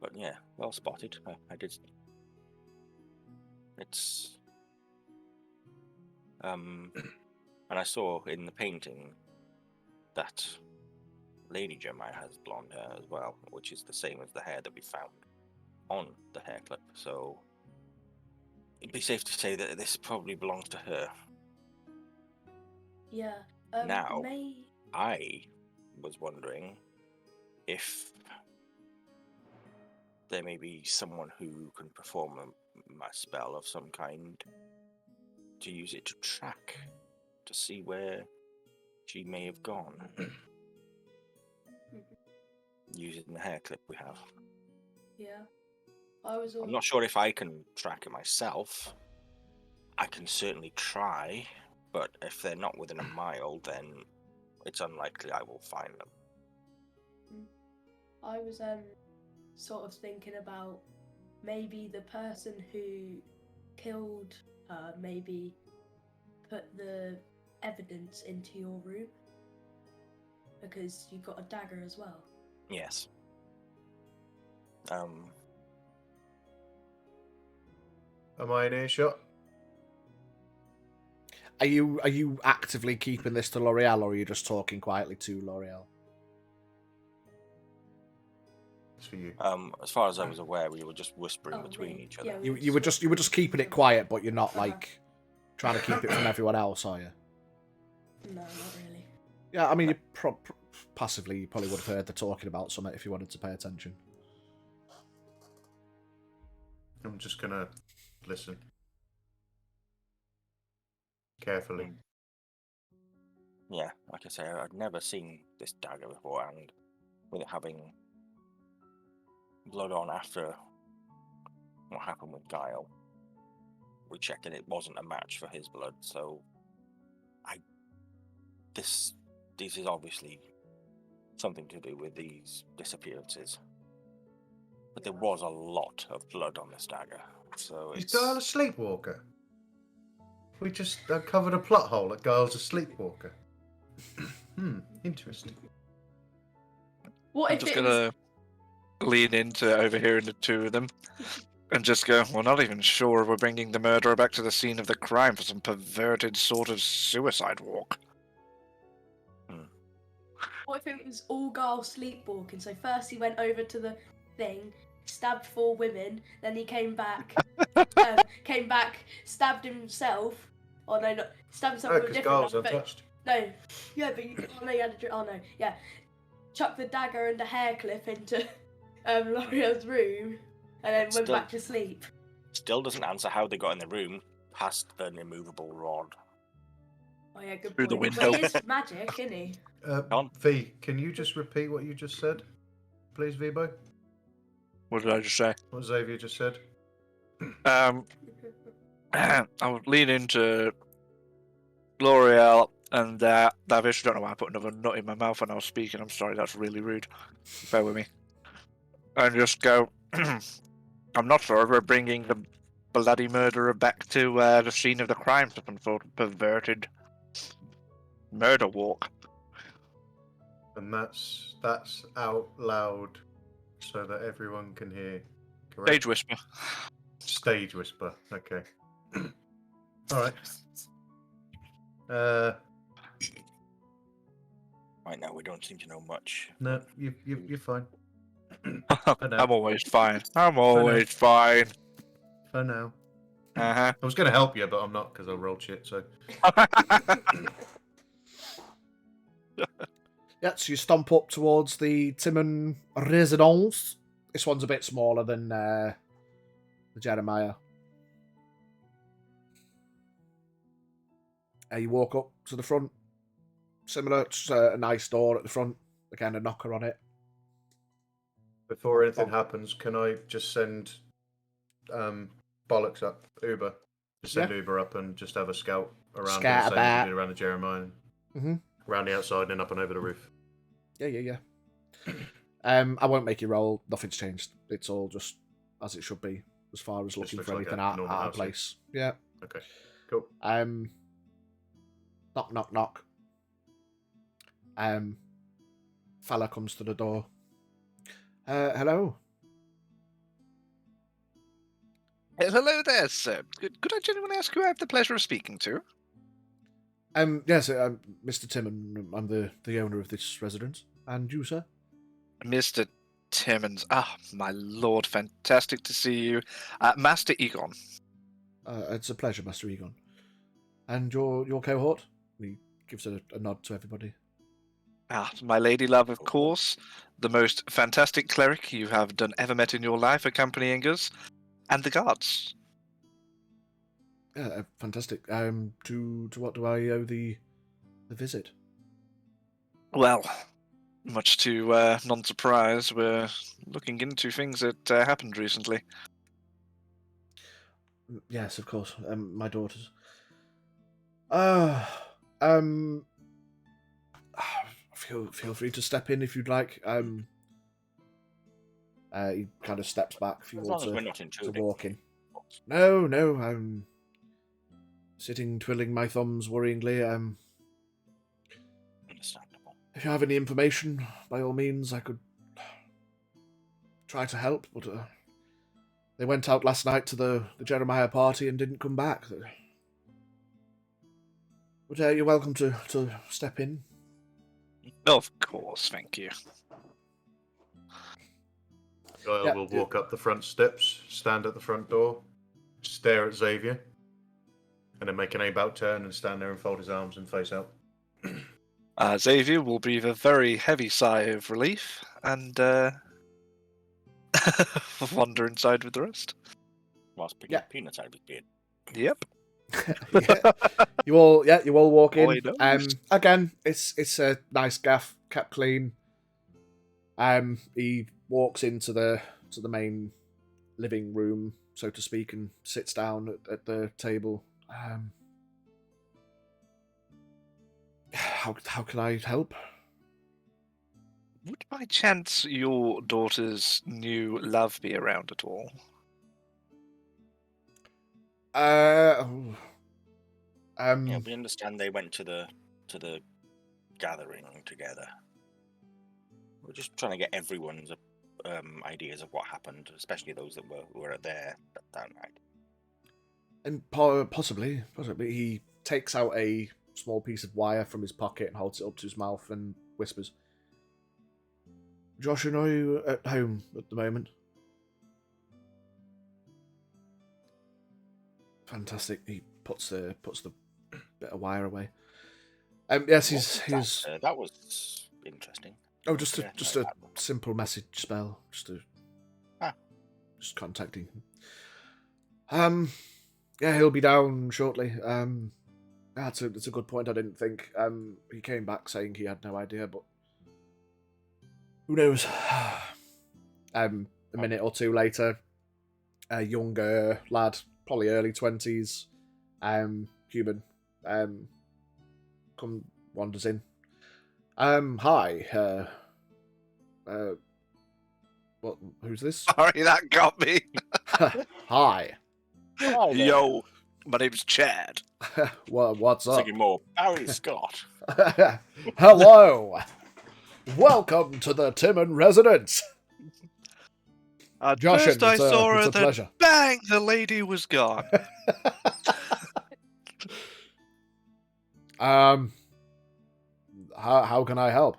But yeah, well spotted. I did. It's and I saw in the painting that Lady Jeremiah has blonde hair as well, which is the same as the hair that we found on the hair clip. So it'd be safe to say that this probably belongs to her. Yeah. Now, I was wondering if there may be someone who can perform a spell of some kind to use it to track, to see where she may have gone, using the hair clip we have. Yeah. I was all... I'm not sure if I can track it myself. I can certainly try, but if they're not within a mile, then it's unlikely I will find them. I was sort of thinking about maybe the person who killed her maybe put the evidence into your room because you got a dagger as well. Yes. Am I in earshot? Are you actively keeping this to L'Oreal, or are you just talking quietly to L'Oreal? It's for you. As far as I was aware, we were just whispering Oh, between me. each other. Yeah, You were just keeping it quiet, but you're not Uh-huh. like trying to keep it from everyone else, are you? No, not really. Yeah, I mean, you passively you probably would have heard the talking about something if you wanted to pay attention. I'm just gonna listen carefully. Yeah, like I say, I'd never seen this dagger before, and with it having blood on after what happened with Guile, we checked and it wasn't a match for his blood, so this is obviously something to do with these disappearances. But there was a lot of blood on this dagger, so Is it's... Guile a sleepwalker? We just uncovered a plot hole that Guile's a sleepwalker. Interesting. What I'm if just it was... gonna lean into overhearing the two of them and just go, we're not even sure if we're bringing the murderer back to the scene of the crime for some perverted sort of suicide walk. What if it was all Garl sleepwalking? So first he went over to the thing, stabbed 4 women, then he came back, stabbed himself. Oh no, not stabbed himself No, with a because different Guile's knife, but- untouched. No, yeah, but oh no, you had a oh no, yeah. Chucked the dagger and the hair clip into L'Oreal's room, and then went Still- back to sleep. Still doesn't answer how they got in the room past an immovable rod. Oh yeah, good Through the point. window. But he is magic, isn't he? Gone. V, can you just repeat what you just said, please, Vibo? What did I just say? What Xavier just said? I would lean into L'Oreal and Davish. I don't know why I put another nut in my mouth when I was speaking. I'm sorry, that's really rude. Bear with me. And just go, I'm not sure if we're bringing the bloody murderer back to the scene of the crime for some sort of perverted murder walk. And that's out loud so that everyone can hear. Correct? Stage whisper. Stage whisper. Okay. All right. Right now, we don't seem to know much. No, you're fine. I'm always fine. I'm always fine. For now. Uh-huh. I was going to help you, but I'm not because I rolled shit. So. Yeah, so you stomp up towards the Timon Residence. This one's a bit smaller than the Jeremiah. You walk up to the front. Similar, it's a nice door at the front. Again, a knocker on it. Before anything happens, can I just send Bollocks up, Uber? Just send Yeah. Uber up and just have a scout around Scout the same as about. we did around the Jeremiah. Mm-hmm. Around the outside and then up and over the roof. Yeah. I won't make you roll. Nothing's changed. It's all just as it should be, as far as looking looks for like anything a out normal of house, yeah. place. Yeah. Okay, cool. Knock. Fella comes to the door. Hello. Hello there, sir. Could I genuinely ask who I have the pleasure of speaking to? Yes, Mr. Timon. I'm the owner of this residence. And you, sir? Mr. Timmons. Ah, my lord, fantastic to see you. Master Egon. It's a pleasure, Master Egon. And your cohort? He gives a nod to everybody. Ah, my lady love, of course. The most fantastic cleric you have ever met in your life accompanying us. And the guards. Yeah, fantastic. To what do I owe the visit? Well, much to non-surprise, we're looking into things that happened recently. Yes, of course. My daughters. Uh, um, feel free to step in if you'd like. He kind of steps back if you As want long as we're not to intruding. walk in. No, I'm sitting twiddling my thumbs worryingly. Understandable. If you have any information, by all means, I could try to help, but they went out last night to the Jeremiah party and didn't come back. But you're welcome to step in. Of course, thank you. Guile will walk up the front steps, stand at the front door, stare at Xavier, and then make an about turn and stand there and fold his arms and face out. Xavier will breathe a very heavy sigh of relief and wander inside with the rest. Whilst picking peanuts out of his beard. Yep. You all walk Boy in. knows. Again, it's a nice gaff, kept clean. He walks into the main living room, so to speak, and sits down at the table. How can I help? Would by chance your daughter's new love be around at all? Yeah, we understand they went to the gathering together. We're just trying to get everyone's ideas of what happened, especially those that were there that night. And possibly, he takes out a small piece of wire from his pocket and holds it up to his mouth and whispers, "Josh, are you at home at the moment?" Fantastic. He puts the bit of wire away. Yes, he's that was interesting. Oh, just a simple message spell, just contacting him. Yeah, he'll be down shortly. That's a good point. I didn't think. He came back saying he had no idea, but who knows? A minute or two later, a younger lad, probably early 20s, human, wanders in. Hi. What? Who's this? Sorry, that got me. Hi. Hi there. Yo, my name's Chad. What's up? Thinking more Barry Scott. Hello. Welcome to the Timon residence. At Josh, first I saw her, it's a then pleasure. bang, the lady was gone. How can I help?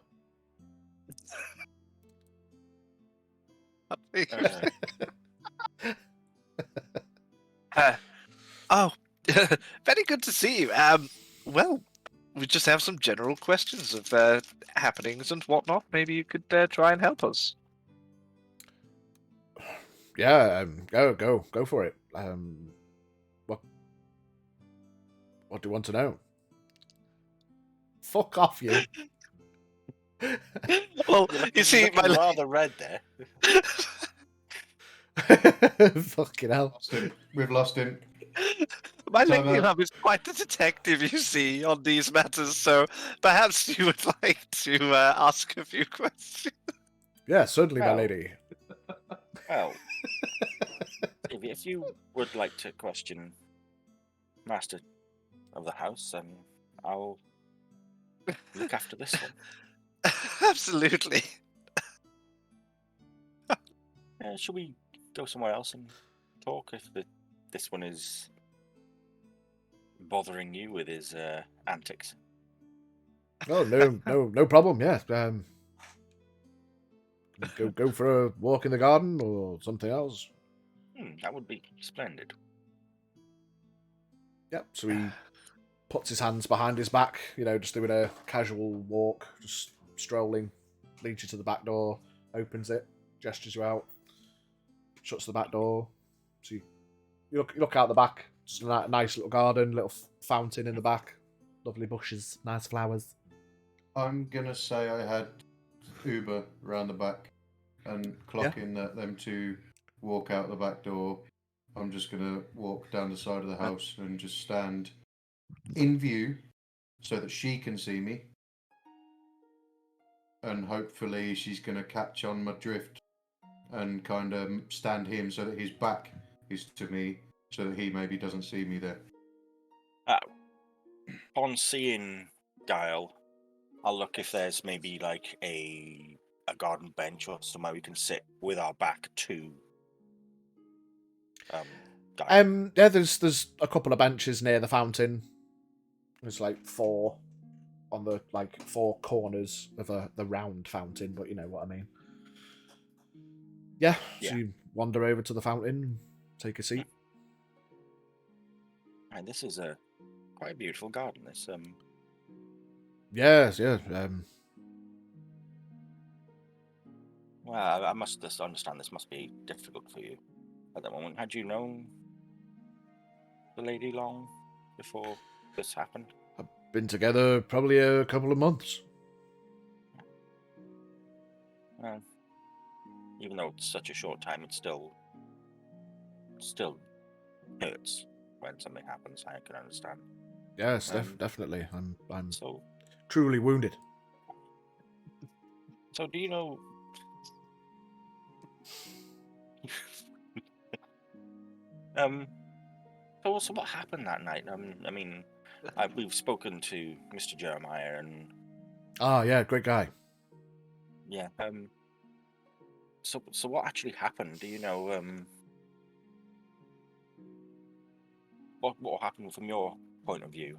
Oh, very good to see you. Well, we just have some general questions of happenings and whatnot. Maybe you could try and help us. Yeah, go for it. What do you want to know? Fuck off, you. Well, you see, my rather red there. Fucking hell. We've lost him. My Time lady out. love is quite the detective, you see, on these matters. So perhaps you would like to ask a few questions. Yeah, certainly, my Well. lady. Well, if you would like to question master of the house, then I'll look after this one. Absolutely. Should we go somewhere else and talk if this one is bothering you with his antics? Oh no problem. Yeah. Go for a walk in the garden or something else. That would be splendid. Yep. So he puts his hands behind his back, just doing a casual walk, just strolling, leads you to the back door, opens it, gestures you out, shuts the back door. So you look out the back, just a nice little garden, little fountain in the back, lovely bushes, nice flowers. I'm gonna say I had Uber round the back and clock in that them two walk out the back door, I'm just gonna walk down the side of the house and just stand in view so that she can see me. And hopefully she's gonna catch on my drift and kind of stand him so that his back is to me, so that he maybe doesn't see me there. Upon seeing Guile, I'll look if there's maybe like a garden bench or somewhere we can sit with our back to Guile. Yeah, there's a couple of benches near the fountain. There's like 4 on the 4 corners of the round fountain, but you know what I mean. Yeah, so Yeah. you wander over to the fountain, take a seat. And this is quite a beautiful garden. This Yes, yeah. Well, I must just understand this must be difficult for you at the moment. Had you known the lady long before this happened? I've been together probably a couple of months. Well, even though it's such a short time, it still hurts when something happens. I can understand. Yes, definitely. I'm So truly wounded. So do you know? So what happened that night? I mean, we've spoken to Mr. Jeremiah, and Yeah, great guy. yeah. So what actually happened? Do you know? What happened from your point of view?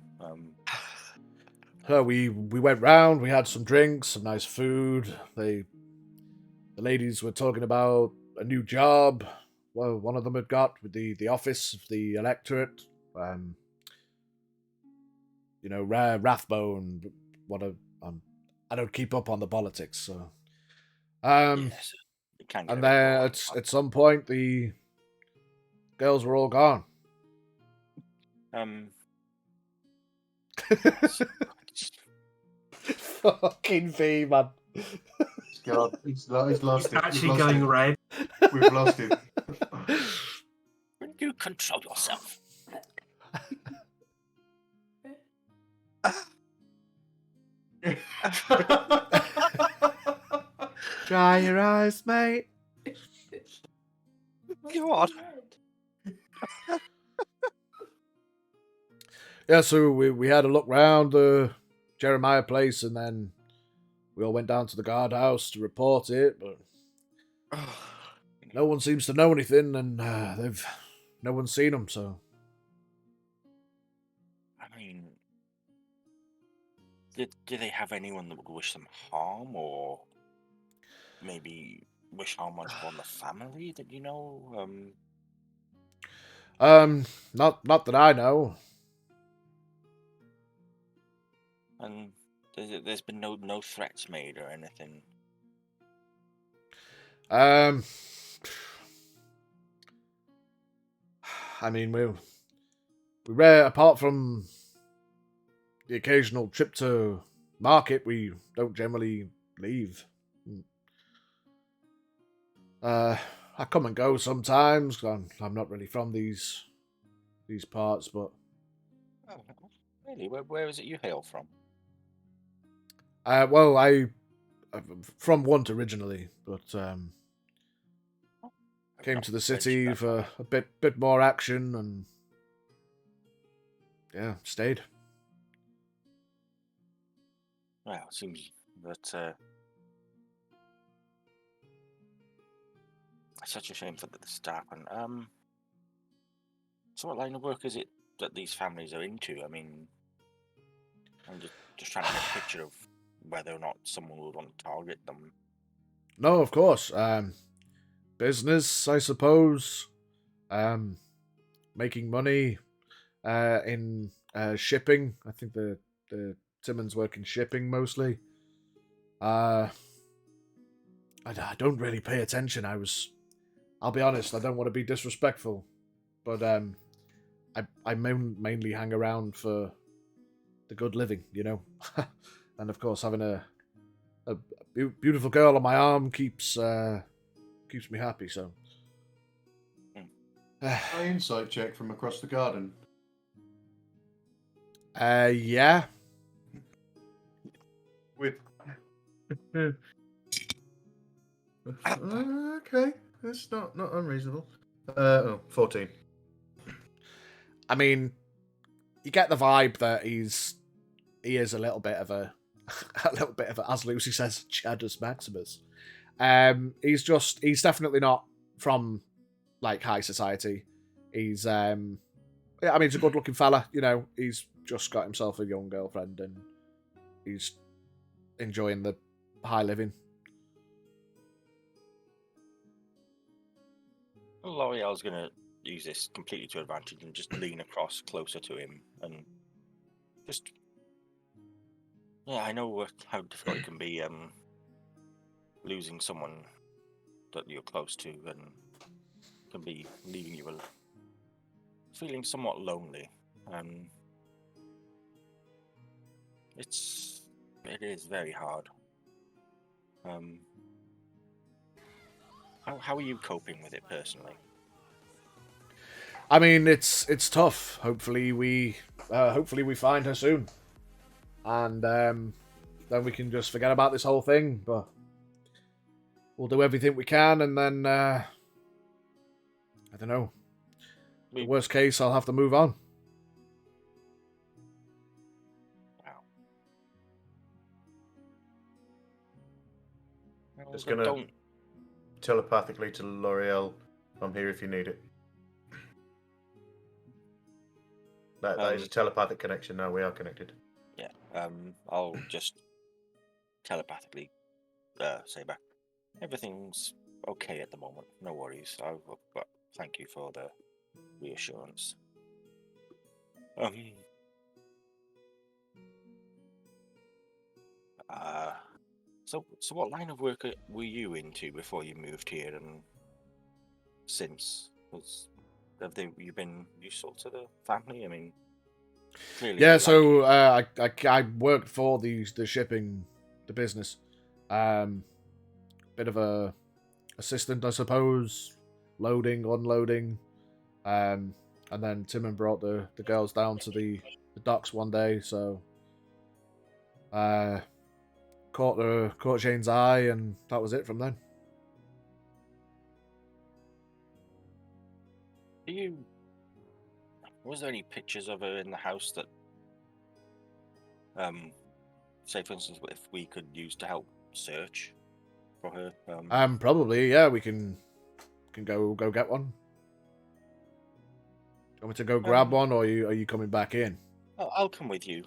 So we went round. We had some drinks, some nice food. The ladies were talking about a new job. Well, one of them had got with the office of the electorate. You know, Rathbone. I don't keep up on the politics, so. Yes, it can get a And bit then boring. at some point the girls were all gone. Fucking V, man. God, he's lost it. Actually We've lost going it. red. We've lost him. You control yourself. Dry your eyes, mate. God. Yeah, so we had a look round the Jeremiah place, and then we all went down to the guardhouse to report it, but no one seems to know anything, and no one's seen them, so. I mean, did they have anyone that would wish them harm, or maybe wish harm on the family that you know? Not that I know. And there's been no threats made or anything. I mean, we rare apart from the occasional trip to market, we don't generally leave. I come and go sometimes. I'm not really from these parts, but Oh, really? Where is it you hail from? well, I'm from Want originally, but I've came not to the ventured city that for far. a bit more action, and yeah, stayed. Well, it seems that it's such a shame for this to happen. So what line of work is it that these families are into? I mean, I'm just trying to get a picture of whether or not someone would want to target them. No, of course. Business, I suppose. Making money. In shipping. I think the Timmons work in shipping mostly. I don't really pay attention. I'll be honest. I don't want to be disrespectful, but I mainly hang around for the good living, you know, and of course having a beautiful girl on my arm keeps me happy. So, My insight check from across the garden. Yeah. With. Okay, that's not unreasonable. 14. I mean, you get the vibe that he is a little bit of a as Lucy says, Chaddus Maximus. He's definitely not from like high society. He's yeah, I mean, he's a good looking fella, you know, he's just got himself a young girlfriend and he's enjoying the high living. L'Oreal's gonna use this completely to advantage and just lean across closer to him and just, yeah, I know how difficult it can be losing someone that you're close to and can be leaving you feeling somewhat lonely. It is very hard. How are you coping with it personally? I mean, it's tough. Hopefully we find her soon, and then we can just forget about this whole thing. But we'll do everything we can, and then I don't know. The worst case, I'll have to move on. Wow. Just gonna telepathically to L'Oreal. I'm here if you need it. That is a telepathic connection. Now we are connected. Yeah. I'll just telepathically say back. Everything's okay at the moment. No worries. But thank you for the reassurance. So what line of work were you into before you moved here, and since? You been useful to the family? I mean, clearly. Yeah, so I worked for the shipping, the business, bit of a assistant, I suppose, loading, unloading, and then Timon brought the girls down to the docks one day, so caught Shane's eye, and that was it from then. Was there any pictures of her in the house that, say for instance, if we could use to help search for her? Probably, yeah, we can go get one. Want me to go grab one, or are you coming back in? I'll come with you.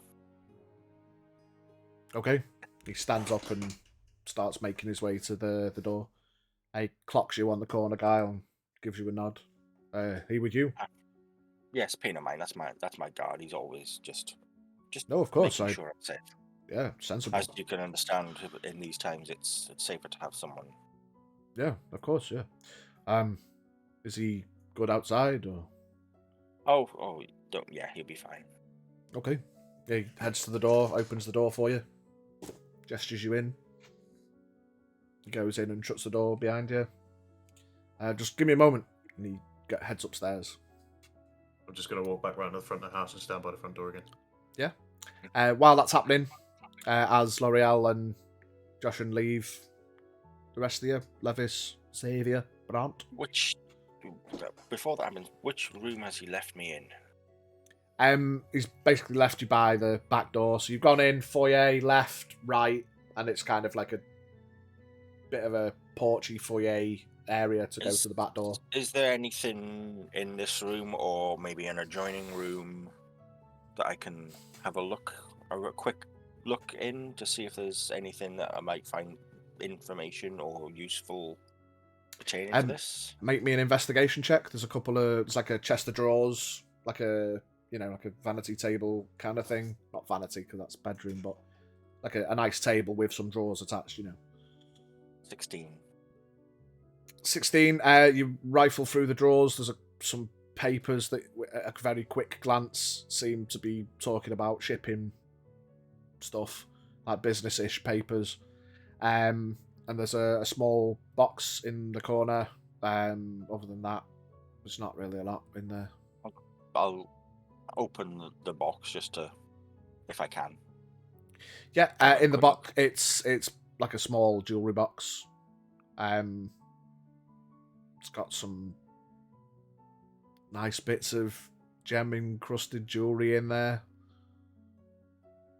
Okay. He stands up and starts making his way to the door. He clocks you on the corner, guy, and gives you a nod. He with you? Yes, pain of mine. That's my guard. He's always just No, of course. making sure I'm safe. Yeah, sensible. As you can understand, in these times, it's safer to have someone. Yeah, of course. Yeah. Is he good outside or? Oh, don't. Yeah, he'll be fine. Okay. He heads to the door, opens the door for you, gestures you in. He goes in and shuts the door behind you. Just give me a moment, and he heads upstairs. I'm just going to walk back round to the front of the house and stand by the front door again. Yeah. While that's happening, as L'Oreal and Joshin leave, the rest of you, Levis, Xavier, Brandt. Before that happens, which room has he left me in? He's basically left you by the back door. So you've gone in, foyer, left, right, and it's kind of like a bit of a porchy foyer area to go to the back door. Is there anything in this room or maybe an adjoining room that I can have a quick look in to see if there's anything that I might find information or useful pertaining to this? Make me an investigation check. There's like a chest of drawers, like a vanity table kind of thing. Not vanity because that's bedroom, but like a nice table with some drawers attached. 16. You rifle through the drawers. There's some papers that, at a very quick glance, seem to be talking about shipping stuff, like business-ish papers. And there's a small box in the corner. Other than that, There's not really a lot in there. I'll open the box just to, if I can. Yeah, in the Quick box, it's like a small jewelry box. It's got some nice bits of gem encrusted jewelry in there.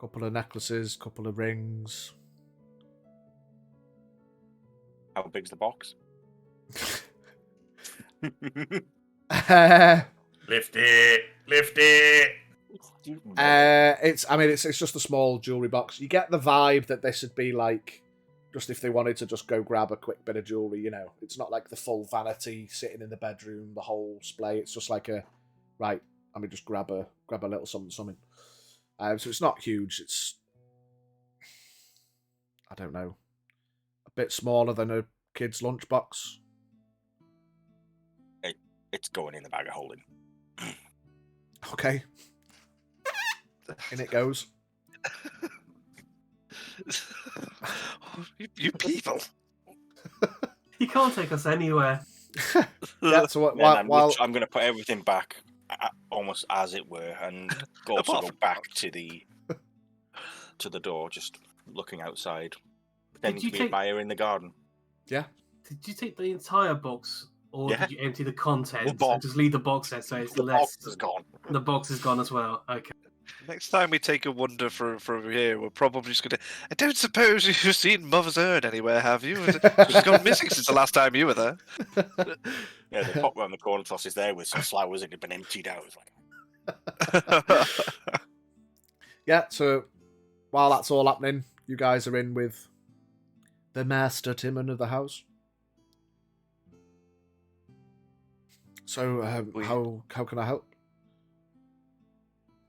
Couple of necklaces, couple of rings. How big's the box? Lift it! Lift it! It's just a small jewelry box. You get the vibe that this would be like, just if they wanted to just go grab a quick bit of jewelry, you know. It's not like the full vanity sitting in the bedroom, the whole splay. It's just like right, let me just grab a little something. So it's not huge. It's, I don't know, a bit smaller than a kid's lunchbox. It's going in the bag of holding. Okay. In it goes. you people. He can't take us anywhere. Yeah, so I'm while going to put everything back, almost as it were, and also Apart go from- back to the door, just looking outside, pretending you to be a take- buyer in the garden. yeah, Did you take the entire box, or Yeah. did you empty the contents box. and just leave the box there so it's The less? box is gone. The box is gone as well. Okay. Next time we take a wander from here, we're probably just gonna. I don't suppose you've seen Mother's Urn anywhere, have you? She's gone missing since the last time you were there. Yeah, they pop round the corner, tosses there with some flowers that had been emptied out. It's like, yeah. So while that's all happening, you guys are in with the master Timon of the house. So how can I help?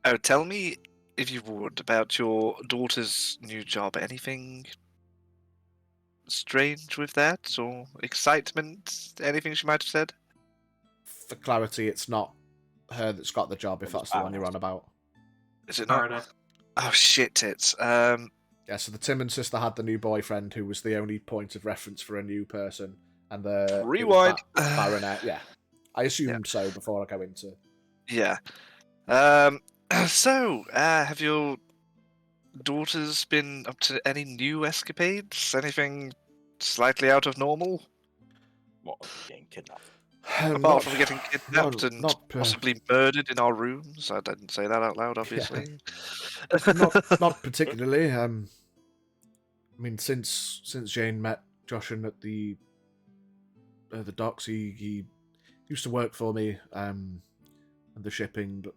Oh, tell me, if you would, about your daughter's new job. Anything strange with that, or excitement? Anything she might have said? For clarity, it's not her that's got the job, if It was that's the one you're Baroness. on about. Is it not? Baroness. Oh shit! Tits. Yeah, so the Timon sister had the new boyfriend who was the only point of reference for a new person, and the Rewind. Baronet. Yeah, I assumed so before I go into. Yeah. So, have your daughters been up to any new escapades? Anything slightly out of normal? what, getting kidnapped? Apart from getting kidnapped and not possibly murdered in our rooms? I didn't say that out loud, obviously. not particularly. I mean, since Jane met Joshin at the docks, he used to work for me and the shipping, but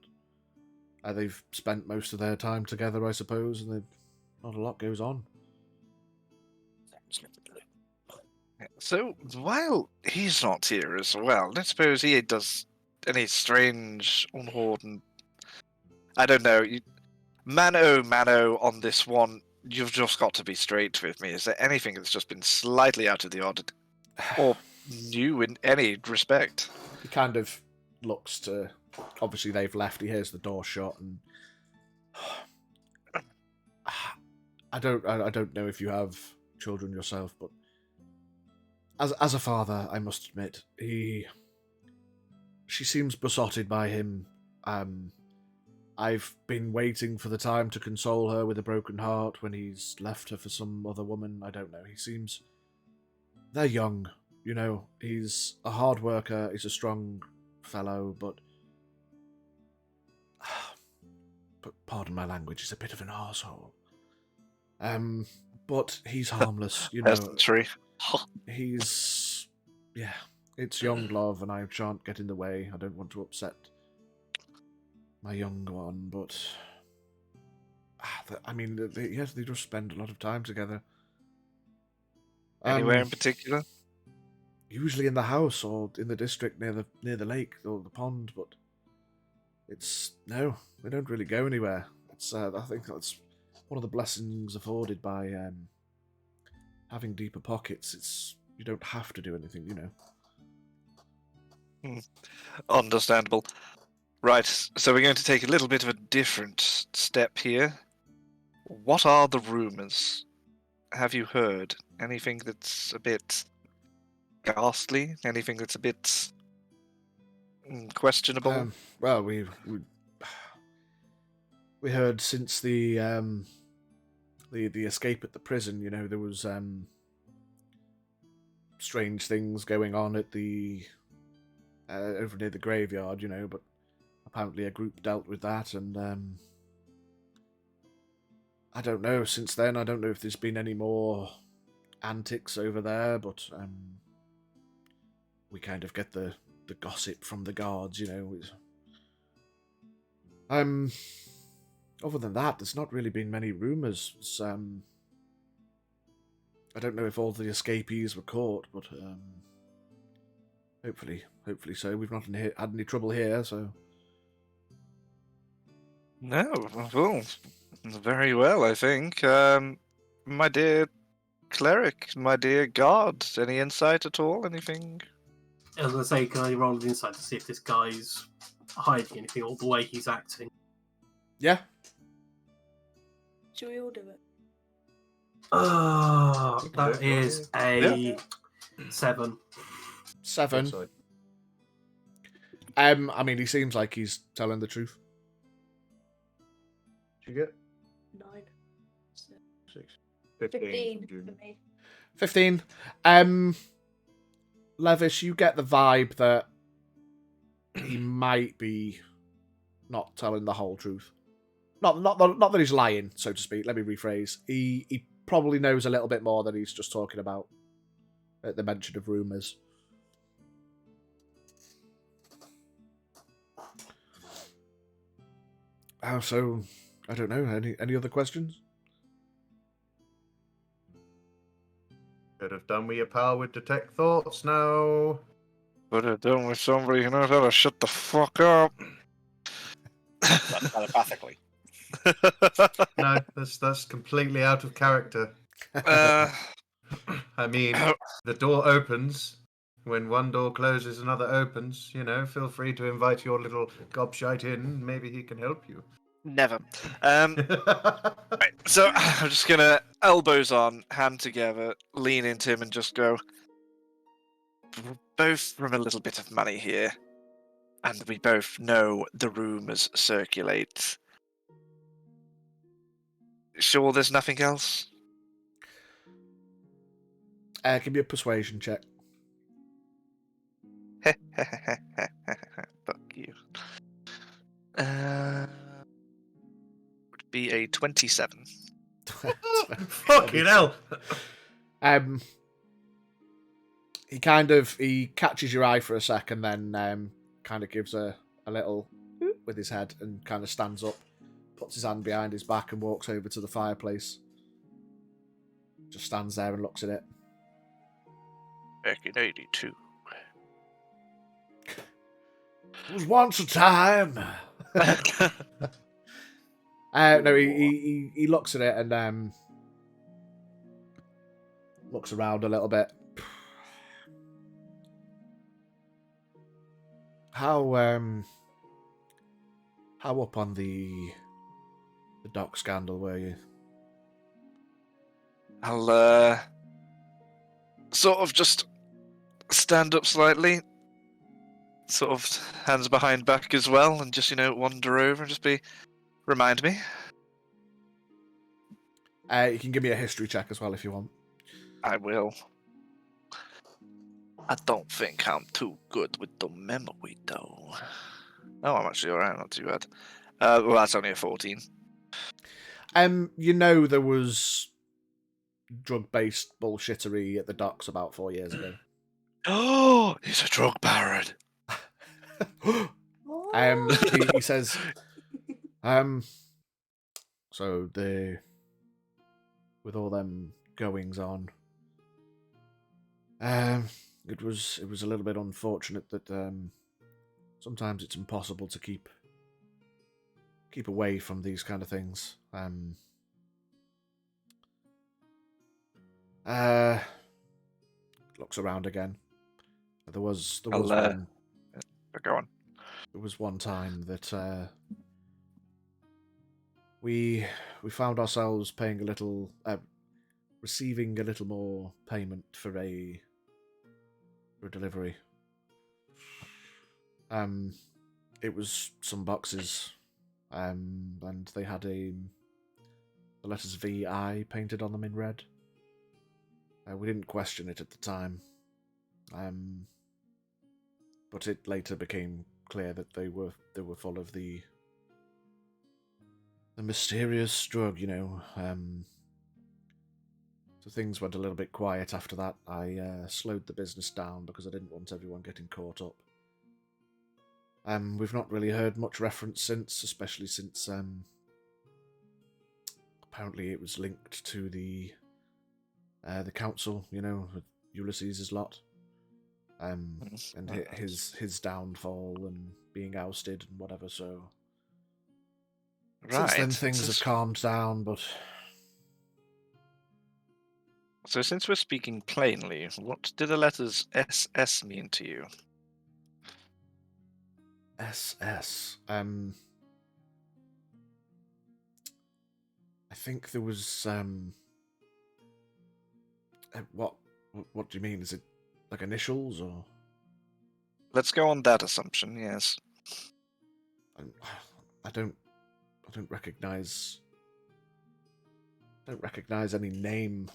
they've spent most of their time together, I suppose, and not a lot goes on. So, while he's not here as well, let's suppose he does any strange, unhoarded. I don't know. Mano on this one, you've just got to be straight with me. Is there anything that's just been slightly out of the odd or new in any respect? He kind of looks to. Obviously, they've left. He hears the door shut, and I don't know if you have children yourself, but as a father, I must admit, she seems besotted by him. I've been waiting for the time to console her with a broken heart when he's left her for some other woman. I don't know. They're young, you know. He's a hard worker. He's a strong fellow, but pardon my language, he's a bit of an arsehole. But he's harmless, you know. Peasantry. It's young love, and I shan't get in the way. I don't want to upset my young one, but they just spend a lot of time together. Anywhere in particular? Usually in the house or in the district near the lake or the pond, but they don't really go anywhere. I think that's one of the blessings afforded by having deeper pockets. You don't have to do anything, you know. Understandable. Right, so we're going to take a little bit of a different step here. What are the rumours? Have you heard anything that's a bit ghastly? Anything that's a bit Questionable. Well, we heard since the escape at the prison, there was strange things going on at the over near the graveyard, but apparently a group dealt with that, and I don't know. Since then, I don't know if there's been any more antics over there, but we kind of get the gossip from the guards, Other than that, there's not really been many rumours. I don't know if all the escapees were caught, but hopefully so. We've not had any trouble here, so. No, well, very well, I think. My dear cleric, my dear guard, any insight at all? Anything? As I say, can I roll an insight to see if this guy's hiding anything or the way he's acting? Yeah. Should we all do it? That is a 7. 7. I mean, he seems like he's telling the truth. Did you get 9. 6? 15 June. for me. 15. Levis, you get the vibe that he might be not telling the whole truth. Not that he's lying, so to speak. Let me rephrase. He probably knows a little bit more than he's just talking about at the mention of rumours. So, I don't know. Any other questions? Could have done with your pal with detect thoughts now. Could have done with somebody who knows how to shut the fuck up. Telepathically. No, that's completely out of character. Uh, I mean, the door opens. When one door closes, another opens. Feel free to invite your little gobshite in. Maybe he can help you. Never. Right, so I'm just gonna elbows on, hand together, lean into him, and just go. We're both from a little bit of money here, and we both know the rumours circulate. Sure, there's nothing else. Give me a persuasion check. Fuck you. Would be a 27. Fucking hell! He catches your eye for a second, then kind of gives a little with his head and kind of stands up, puts his hand behind his back and walks over to the fireplace. Just stands there and looks at it. Back in 82. It was once a time. No, he looks at it and looks around a little bit. How up on the dock scandal were you? I'll sort of just stand up slightly, sort of hands behind back as well, and just wander over and just remind me. You can give me a history check as well if you want. I will. I don't think I'm too good with the memory, though. Oh, I'm actually alright, not too bad. Well, that's only a 14. There was drug-based bullshittery at the docks about 4 years ago. Oh, he's a drug baron. He says, so with all them goings on, it was a little bit unfortunate that sometimes it's impossible to keep away from these kind of things. Looks around again. There was one. Go on. There was one time that we found ourselves paying a little, receiving a little more payment for a delivery. It was some boxes, and they had the letters VI painted on them in red. We didn't question it at the time, but it later became clear that they were full of the mysterious drug, So things went a little bit quiet after that. I slowed the business down because I didn't want everyone getting caught up. We've not really heard much reference since, especially since apparently it was linked to the council, with Ulysses' lot, and his downfall and being ousted and whatever. So since then things have calmed down, but. So since we're speaking plainly, what do the letters SS mean to you? SS. I think there was what do you mean? Is it like initials or? Let's go on that assumption. Yes. I don't recognize. Don't recognize any name.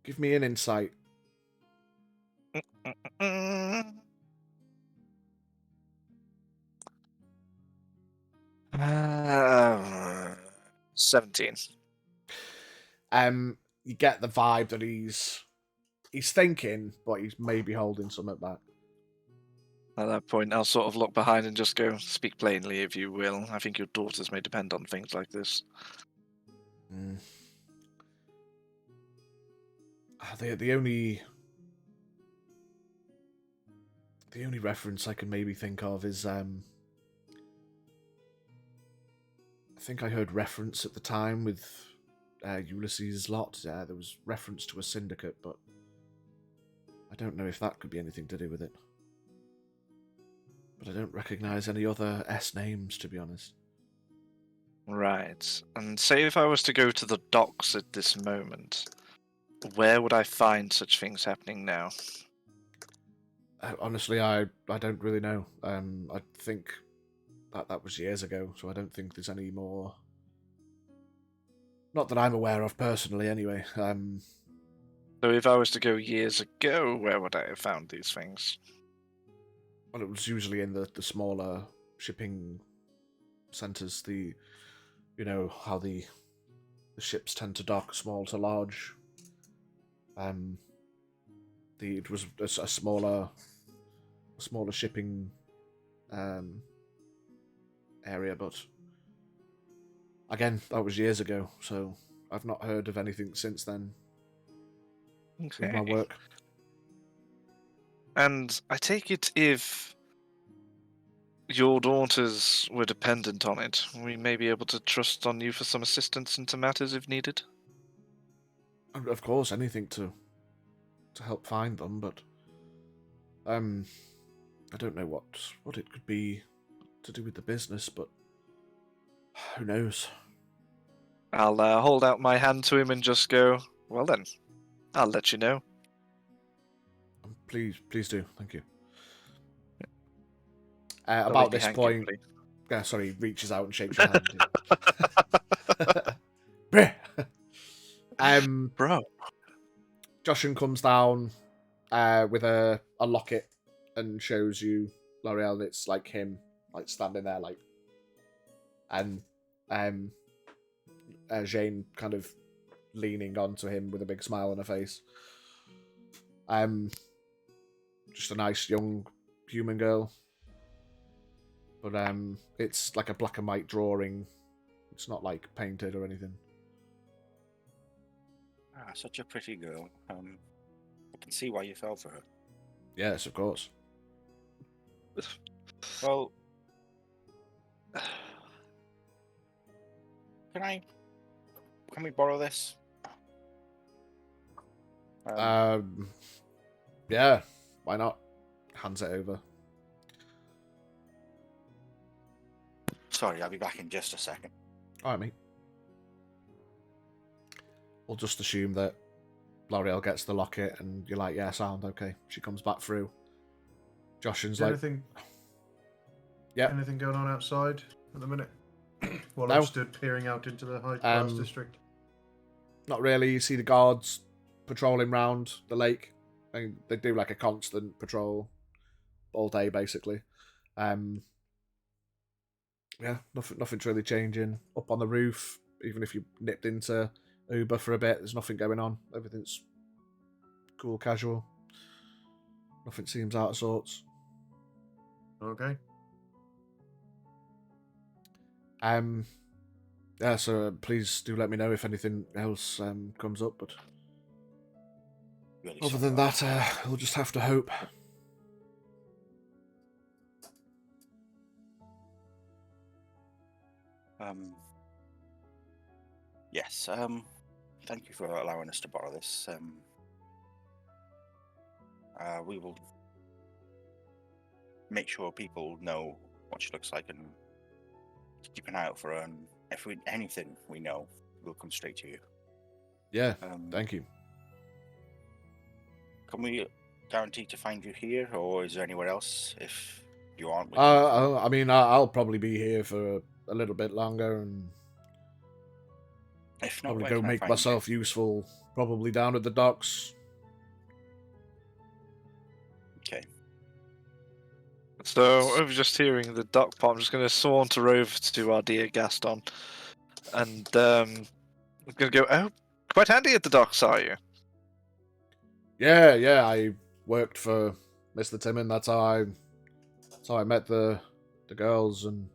Give me an insight. 17. You get the vibe that he's thinking, but he's maybe holding something back. At that point, I'll sort of look behind and just go, speak plainly, if you will. I think your daughters may depend on things like this. The only reference I can maybe think of is I think I heard reference at the time with Ulysses' lot. There was reference to a syndicate, but I don't know if that could be anything to do with it. But I don't recognise any other S names, to be honest. Right. And say if I was to go to the docks at this moment, where would I find such things happening now? Honestly, I don't really know. I think that was years ago, so I don't think there's any more. Not that I'm aware of personally, anyway. So if I was to go years ago, where would I have found these things? Well, it was usually in the smaller shipping centres. How the ships tend to dock small to large. It was a smaller shipping area, but again, that was years ago, so I've not heard of anything since then. Okay. With my work. And I take it if your daughters were dependent on it, we may be able to trust on you for some assistance into matters if needed? Of course, anything to help find them, but I don't know what it could be to do with the business, but who knows? I'll hold out my hand to him and just go, well then, I'll let you know. Please do. Thank you. About this point, sorry, reaches out and shakes your hand. Bro. Joshin comes down with a locket and shows you L'Oreal, and it's like him, like standing there, like, and Jane kind of leaning onto him with a big smile on her face. Just a nice young human girl, but it's like a black and white drawing. It's not like painted or anything. Ah, such a pretty girl. I can see why you fell for her. Yes, of course. Well, can we borrow this? Yeah, why not? Hands it over. Sorry, I'll be back in just a second. All right, mate. We'll just assume that L'Oreal gets the locket, and you're like, yeah, sound okay. She comes back through. Joshin's Is like, anything, yeah, anything going on outside at the minute? While No. I'm stood peering out into the high class district. not really. You see the guards patrolling round the lake. They do like a constant patrol all day, basically. Yeah, nothing's really changing. Up on the roof, even if you nipped into Uber for a bit, there's nothing going on. Everything's cool, casual. Nothing seems out of sorts. Okay. Yeah, so please do let me know if anything else comes up. But Really other sorry than about that, we'll just have to hope. Yes. Thank you for allowing us to borrow this. We will make sure people know what she looks like and keep an eye out for her. And if anything we know, we'll come straight to you. Yeah, thank you. Can we guarantee to find you here, or is there anywhere else if you aren't? We can... I mean, I'll probably be here for a little bit longer, and if not, probably where go can I make find myself useful. Probably down at the docks. you? Okay. So, over just hearing the dock part, I'm just going to saunter over to our dear Gaston, and I'm going to go, oh, quite handy at the docks, are you? Yeah, I worked for Mr. Timon. That's how I met the girls, and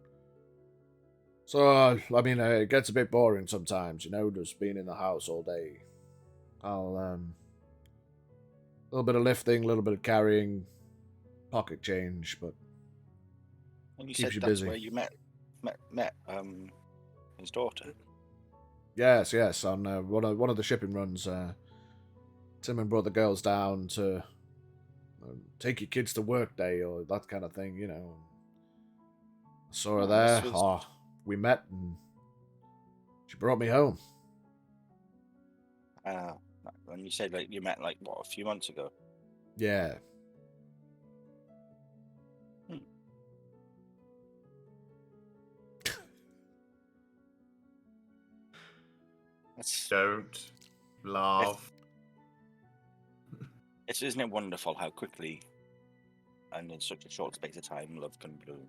so I mean, it gets a bit boring sometimes, just being in the house all day. I'll a little bit of lifting, a little bit of carrying, pocket change, but And you keeps said you that's busy. where you met his daughter. Yes, on one of the shipping runs. Timon brought the girls down to take your kids to work day or that kind of thing, I saw her Oh, there. this was- We met, and she brought me home. And you said you met a few months ago. Yeah. That's Don't laugh. isn't it wonderful how quickly and in such a short space of time love can bloom?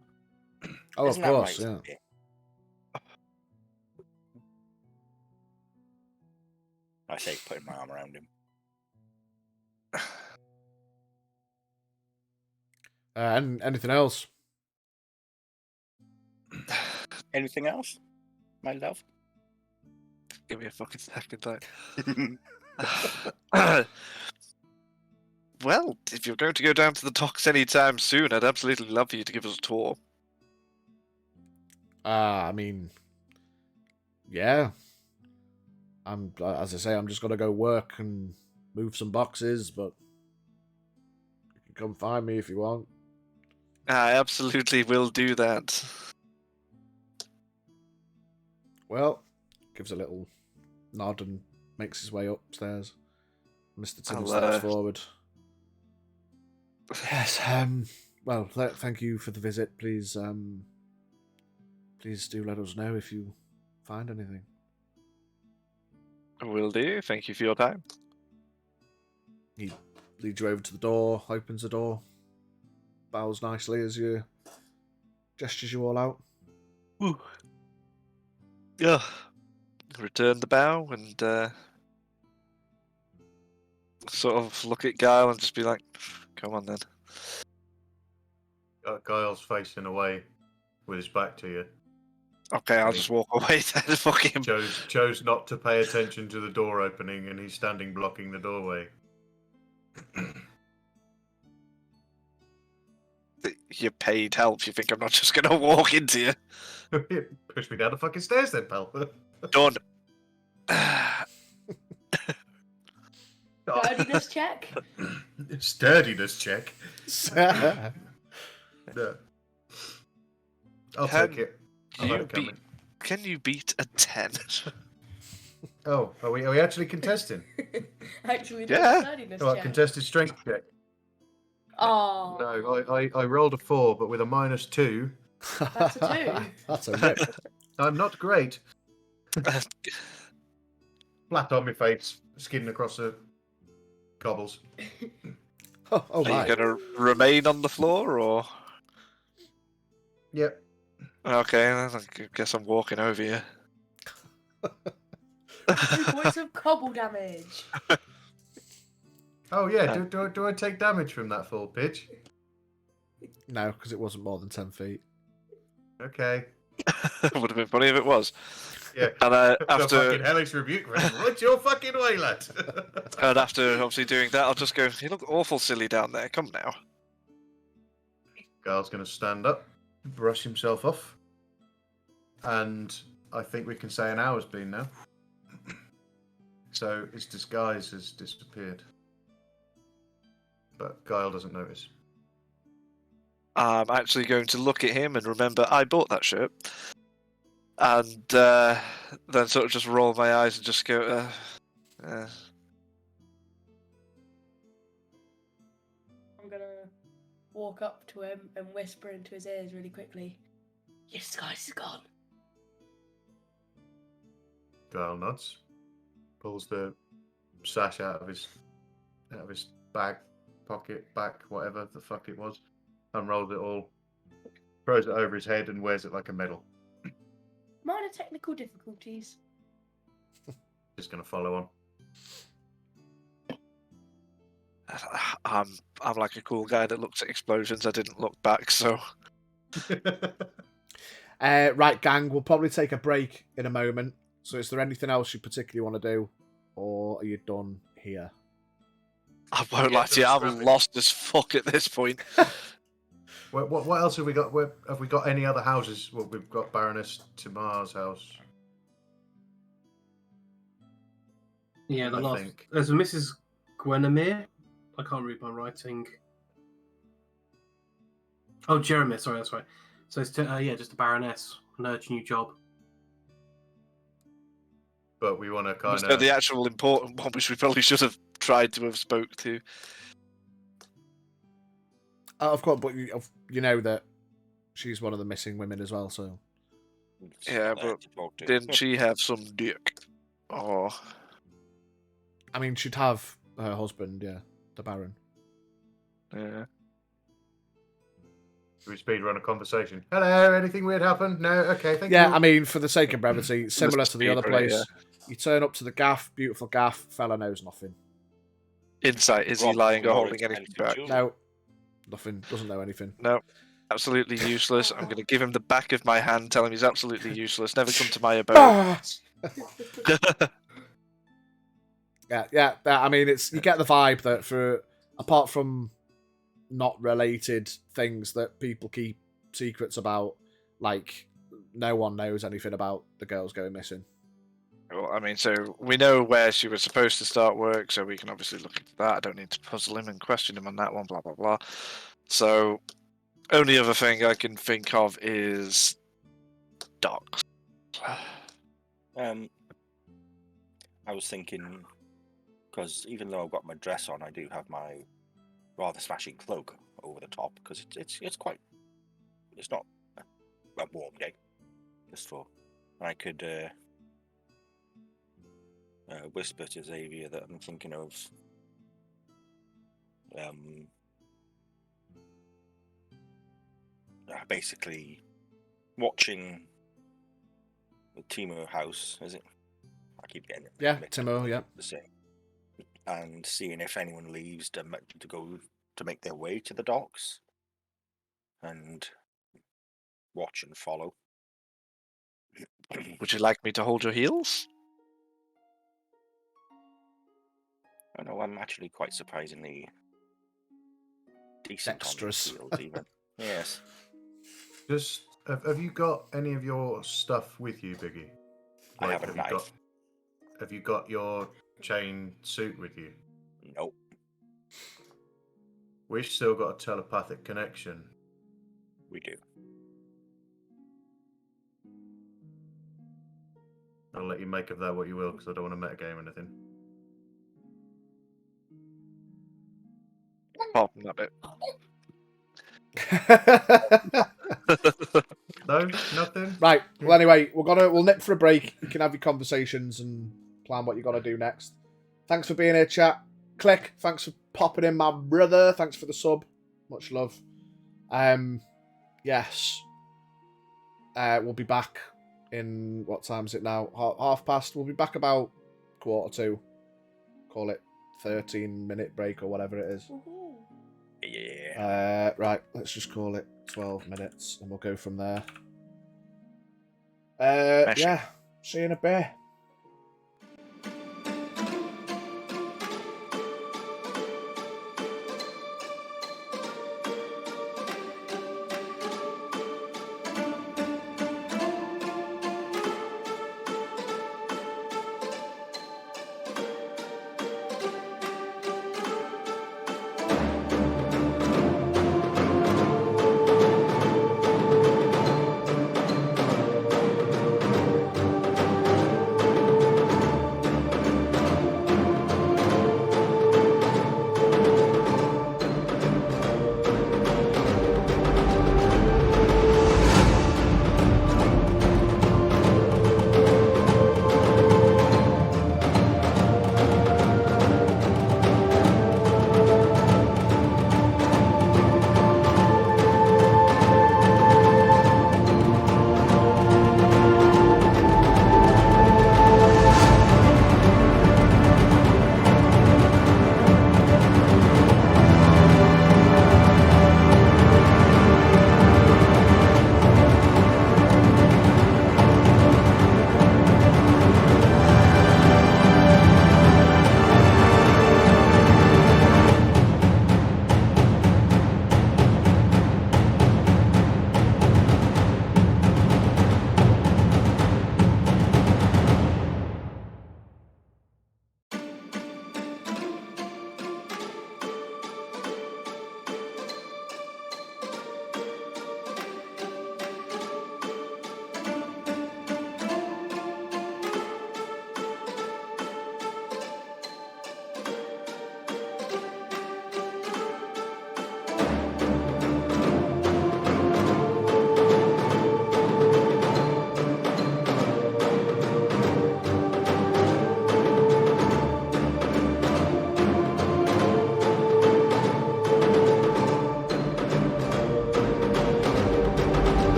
Oh, Isn't of that course, right, yeah. Sophie? I say, putting my arm around him. And anything else? Anything else, my love? Give me a fucking second, like. Well, if you're going to go down to the docks anytime soon, I'd absolutely love for you to give us a tour. I mean, yeah. As I say, I'm just gonna go work and move some boxes, but you can come find me if you want. I absolutely will do that. Well, gives a little nod and makes his way upstairs. Mr. Timon steps forward. Yes, well, thank you for the visit. Please, please do let us know if you find anything. Will do. Thank you for your time. He leads you over to the door, opens the door, bows nicely as you gestures you all out. Woo. Yeah. Return the bow and sort of look at Guile and just be like, come on then. Guile's facing away with his back to you. Okay, I'll just walk away then. Fuck him. Chose not to pay attention to the door opening, and he's standing blocking the doorway. You paid help. You think I'm not just gonna walk into you? Push me down the fucking stairs then, pal. Done. Sturdiness check. Sturdiness check. No. I'll take it. I've had it coming. Can you beat a 10? Oh, are we actually contesting? Actually, Yeah. sturdiness All right, check. contested strength check. Oh, No, I rolled a 4, but with a -2. That's a 2. That's a rip. I'm not great. Flat on my face, skidding across the cobbles. Oh Are you my. going to remain on the floor, or? Yep. Okay, I guess I'm walking over you. 2 points of cobble damage. Oh yeah. Do I take damage from that full pitch? No, because it wasn't more than 10 feet. Okay. Would have been funny if it was. Yeah. And The after fucking hellish rebuke for him. What's your fucking way, lad? and after obviously doing that, I'll just go. You look awful silly down there. Come now. Garl's going to stand up, brush himself off, and I think we can say an hour's been now. So his disguise has disappeared. But Guile doesn't notice. I'm actually going to look at him and remember I bought that shirt, and then sort of just roll my eyes and just go. I'm gonna walk up to him and whisper into his ears really quickly. Your disguise is gone. Guile nods, pulls the sash out of his bag, pocket, back, whatever the fuck it was, unrolls it all, throws it over his head, and wears it like a medal. Minor technical difficulties. Just gonna follow on. I'm like a cool guy that looks at explosions. I didn't look back, so Right, gang, we'll probably take a break in a moment. So is there anything else you particularly want to do? Or are you done here? I won't Yeah, lie to you. that's I'm scrappy. lost as fuck at this point. What else have we got? Have we got any other houses? Well, we've got Baroness Tamar's house. Yeah, the I last. think. There's a Mrs. Gwenamere. I can't read my writing. Oh, Jeremy. Sorry, that's right. So it's just a Baroness. An urgent new job. But we want to kind So of. the actual important one, which we probably should have tried to have spoke to. Of course, but you know that she's one of the missing women as well, so... It's Yeah, not there but to talk to. didn't she have some dick? Oh, I mean, she'd have her husband, yeah, the Baron. yeah. Should we speed run a conversation? Hello, anything weird happened? No? Okay, thank you. Yeah, I mean, for the sake of brevity, similar to the other speed run it, place, you turn up to the gaff, beautiful gaff, fella knows nothing. Insight, is he Rob, lying or more holding anything expensive back? jewelry. No, nothing, doesn't know anything. No. Absolutely useless. I'm going to give him the back of my hand, tell him he's absolutely useless. Never come to my abode. Ah! Yeah, I mean, you get the vibe that apart from not related things that people keep secrets about, like, no one knows anything about the girls going missing. Well, I mean, so we know where she was supposed to start work, so we can obviously look into that. I don't need to puzzle him and question him on that one, blah, blah, blah. So, only other thing I can think of is docs. I was thinking, because even though I've got my dress on, I do have my rather smashing cloak over the top, because it's quite, it's not a warm day, just for, I could whisper to Xavier that I'm thinking of basically watching the Timo house, is it? I keep getting it. Yeah, mixed Timo, up, yeah. the same. And seeing if anyone leaves to go to make their way to the docks, and watch and follow. Would you like me to hold your heels? I know I'm actually quite surprisingly decent Dexterous. on the field, even. Yes. Just have you got any of your stuff with you, Biggie? I have a you knife. Have you got your chain suit with you? Nope. We've still got a telepathic connection. We do. I'll let you make of that what you will, because I don't want to metagame or anything. Oh, that bit. No, nothing. Right. Well, anyway, we'll nip for a break. You can have your conversations and plan what you're gonna do next. Thanks for being here, chat. Click. Thanks for popping in, my brother. Thanks for the sub. Much love. Yes. We'll be back in what time is it now? Half past. We'll be back about 1:45. Call it 13-minute break or whatever it is. Yeah. Right. Let's just call it 12 minutes, and we'll go from there. Yeah. See you in a bit.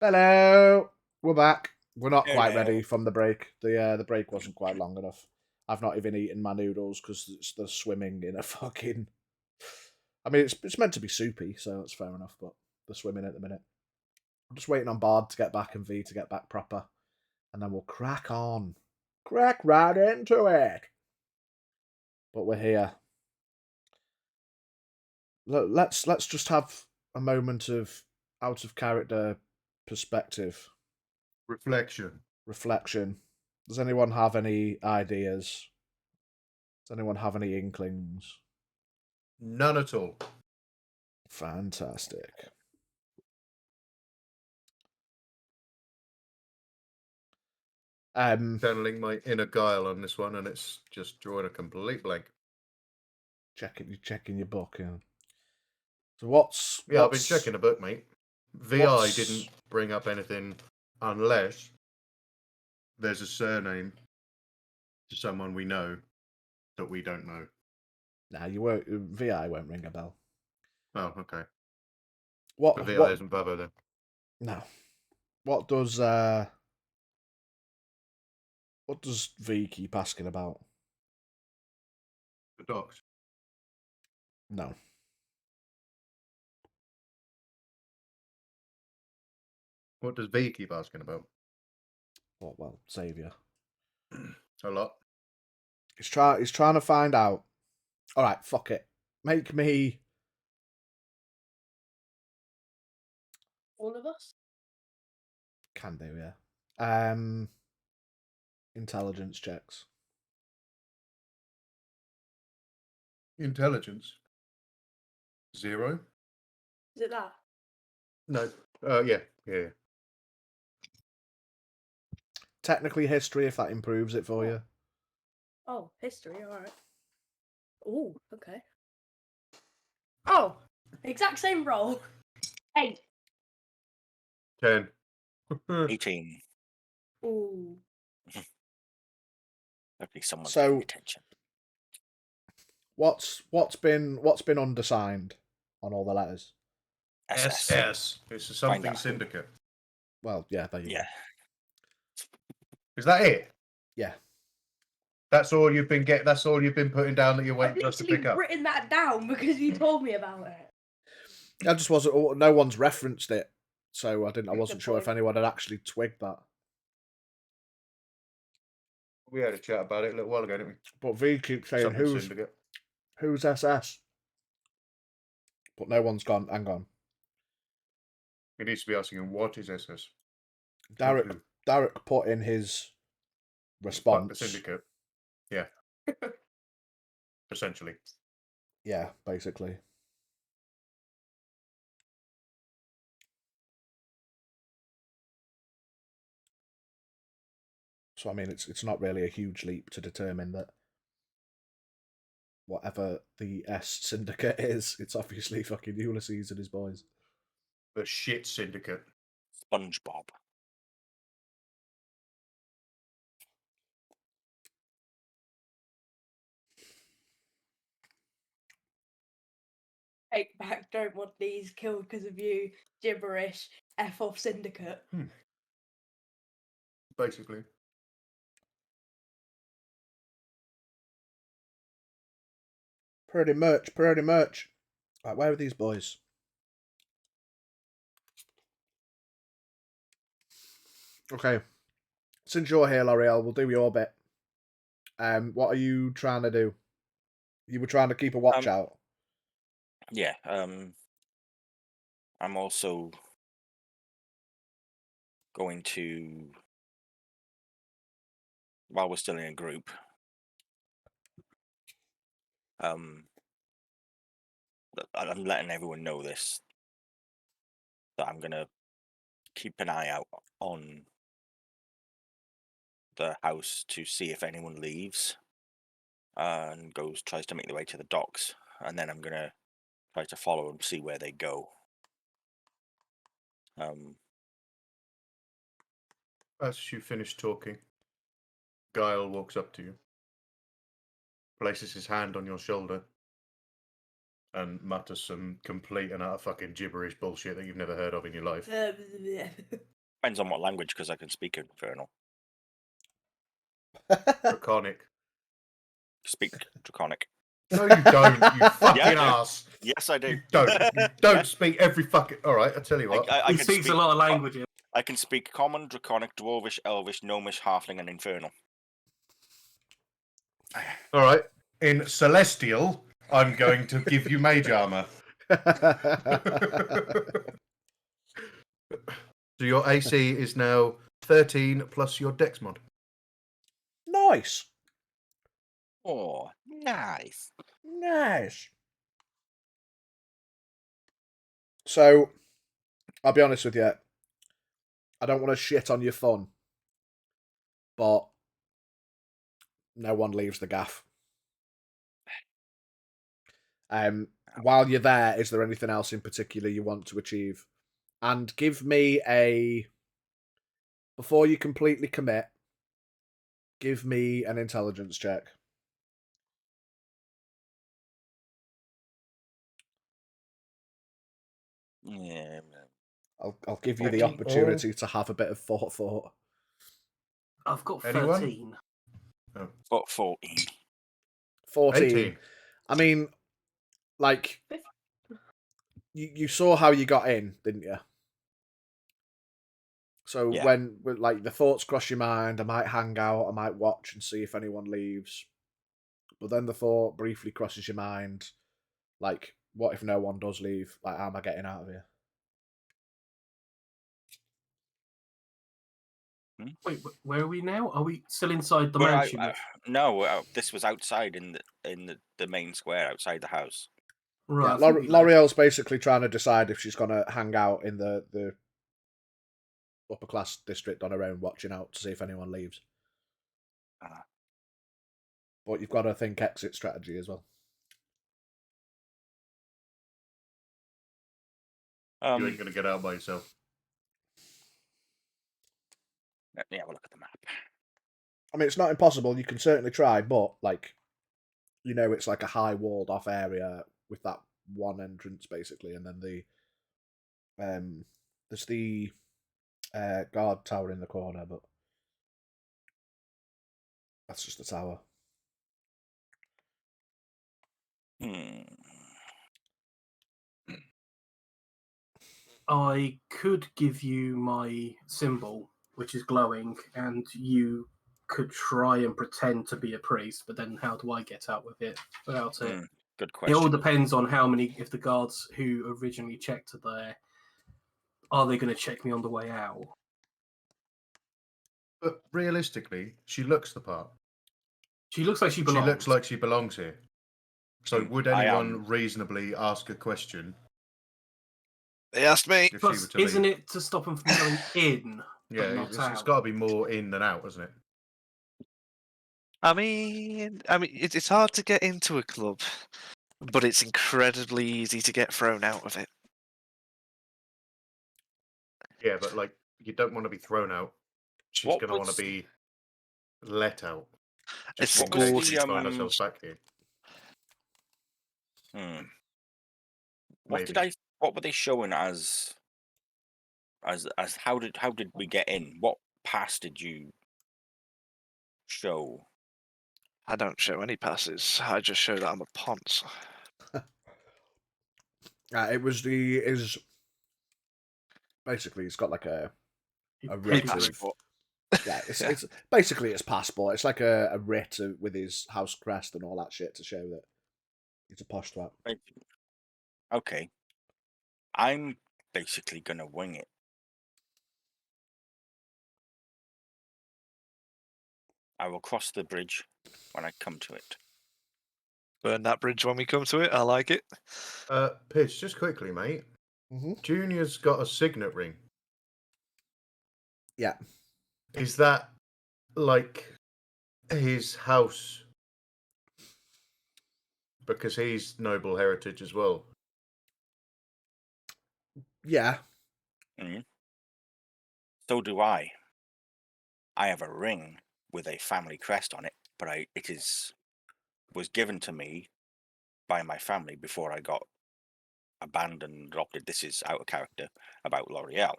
Hello, we're back. We're not quite Hello. ready from the break. The break wasn't quite long enough. I've not even eaten my noodles because they're swimming in a fucking. I mean, it's meant to be soupy, so it's fair enough. But they're swimming at the minute. I'm just waiting on Bard to get back and V to get back proper, and then we'll crack on, crack right into it. But we're here. Let's just have a moment of out of character perspective. Reflection. Does anyone have any ideas? Does anyone have any inklings? None at all. Fantastic. Channeling my inner guile on this one, and it's just drawing a complete blank. Checking your book. Yeah. So what's Yeah, I've been checking the book, mate. VI didn't bring up anything unless there's a surname to someone we know that we don't know. Nah, you won't. VI won't ring a bell. Oh, okay. What? But VI What? isn't Bubba then. No. What does V keep asking about? The docs. No. What does V keep asking about? Well, Savior. A lot. He's trying to find out. All right, fuck it. Make me. All of us? Can do, yeah. Intelligence checks. Intelligence. 0. Is it that? No. Yeah. Technically history, if that improves it for you. Oh, history, alright. Oh, okay. Oh, exact same roll. 8. 10. 18. Ooh. Hopefully someone's So- paying attention. What's been undersigned on all the letters? SS. It's a something out. syndicate. Well, yeah, there you Yeah. Is that it? Yeah. That's all you've been That's all you've been putting down that you're I've waiting for us to literally pick up. written that down because you told me about it. go. I just wasn't. No one's referenced it, so I Good wasn't sure if point. anyone had actually twigged that. We had a chat about it a little while ago, didn't we? But V keeps saying Something who's syndicate. SS, but no one's gone. Hang on. He needs to be asking him what is SS. Derek Who? Derek put in his Fuck the response. syndicate. Yeah. Essentially. Yeah, basically. So I mean, it's not really a huge leap to determine that whatever the S syndicate is, it's obviously fucking Ulysses and his boys. The shit syndicate. SpongeBob. Take back, don't want these killed because of you. Gibberish. F off syndicate. Basically. Pretty much. Right, where are these boys? Okay. Since you're here, L'Oreal, we'll do your bit. What are you trying to do? You were trying to keep a watch out. Yeah. I'm also going to, while we're still in a group, I'm letting everyone know this, that I'm gonna keep an eye out on the house to see if anyone leaves and tries to make their way to the docks, and then I'm gonna try to follow and see where they go. As you finish talking, Guile walks up to you, places his hand on your shoulder, and mutters some complete and utter fucking gibberish bullshit that you've never heard of in your life. Depends on what language, because I can speak Infernal. Draconic. Speak Draconic. No, you don't. You fucking I do. ass. Yes, I do. You don't. You don't speak every fucking. All right, I tell you what. I He can speaks speak a lot of languages. I can speak Common, Draconic, Dwarvish, Elvish, Gnomish, Halfling, and Infernal. All right. In Celestial, I'm going to give you mage armor. So your AC is now 13 plus your Dex mod. Nice. Oh, nice. Nice. So, I'll be honest with you. I don't want to shit on your fun, but no one leaves the gaff. While you're there, is there anything else in particular you want to achieve? And give me before you completely commit, give me an intelligence check. Yeah. I'll give you the 14. opportunity to have a bit of thought. I've got Anyone? 13. Got 14. 14. 18. I mean, like, you saw how you got in, didn't you? So Yeah. when like the thoughts cross your mind, I might hang out, I might watch and see if anyone leaves. But then the thought briefly crosses your mind, like, what if no one does leave? Like, how am I getting out of here? Wait, where are we now? Are we still inside the Well, mansion? no, this was outside in the main square outside the house. Right. Yeah, I think we left. L'Oreal's basically trying to decide if she's going to hang out in the upper class district on her own, watching out to see if anyone leaves. But you've got to think exit strategy as well. You ain't going to get out by yourself. Let me have a look at the map. I mean, it's not impossible. You can certainly try, but like, you know, it's like a high walled off area with that one entrance basically, and then there's the guard tower in the corner, but that's just the tower. I could give you my symbol, which is glowing, and you could try and pretend to be a priest, but then how do I get out with it without it? Good It all question. depends on how many, if the guards who originally checked there, are they going to check me on the way out? But realistically, she looks the part. She looks like she belongs. She looks like she belongs here. So would I anyone reasonably ask a question? They asked me. If But she were to isn't leave? it to stop them from going in? Yeah, but not it's out? got to be more in than out, hasn't it? I mean, it's hard to get into a club, but it's incredibly easy to get thrown out of it. Yeah, but like, you don't want to be thrown out. She's What going to want was- to be let out. It's Just what was in the, case we find ourselves back here. Maybe. What were they showing as how did we get in? What pass did you show? I don't show any passes. I just show that I'm a ponce. It was is basically it's got like a writ of, Passport. yeah, it's basically his passport. It's like a writ with his house crest and all that shit to show that he's a posh twat. Okay, I'm basically gonna wing it. I will cross the bridge when I come to it. Burn that bridge when we come to it. I like it. Pitch, just quickly, mate. Mm-hmm. Junior's got a signet ring. Yeah. Is that like his house? Because he's noble heritage as well. Yeah. So do I. I have a ring with a family crest on it, but was given to me by my family before I got abandoned, adopted. This is out of character about L'Oreal.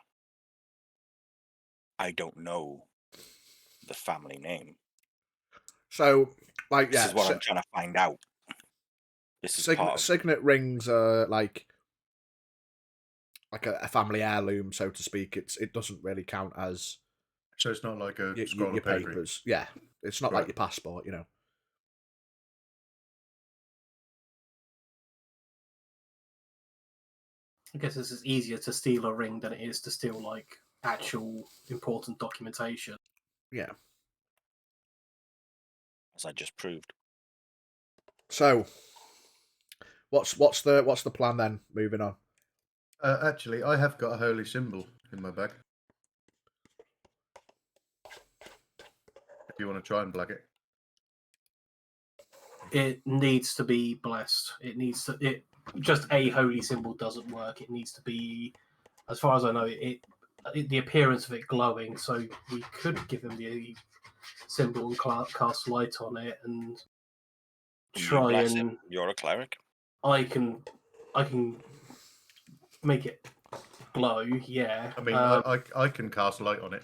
I don't know the family name. So, like, This yeah, is what I'm trying to find out. This is part of... signet rings are like a family heirloom, so to speak. It doesn't really count as So it's not like a scroll your of pedigree. papers. Yeah, it's not Right. like your passport, you know. I guess this is easier to steal a ring than it is to steal like actual important documentation. Yeah. As I just proved. So, what's the plan then? Moving on. Actually, I have got a holy symbol in my bag. If you want to try and blag it. It needs to be blessed. It needs to. It just a holy symbol doesn't work. It needs to be, as far as I know, the appearance of it glowing. So we could give him the symbol and cast light on it and try you bless and. him. You're a cleric. I can make it glow. Yeah. I mean, I can cast light on it.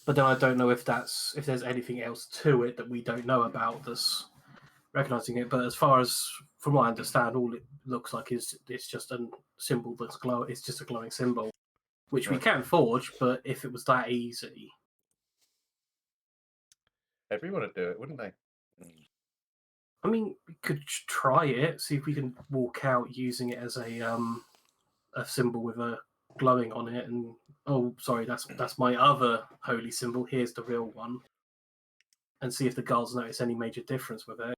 But then I don't know if there's anything else to it that we don't know about that's recognizing it. But as far as from what I understand, all it looks like is it's just a symbol that's glow. It's just a glowing symbol, which we Right. can forge. But if it was that easy, Everyone would do it, wouldn't they? I mean, we could try it. See if we can walk out using it as a symbol with a glowing on it. And oh, sorry, that's my other holy symbol. Here's the real one. And see if the guards notice any major difference with it.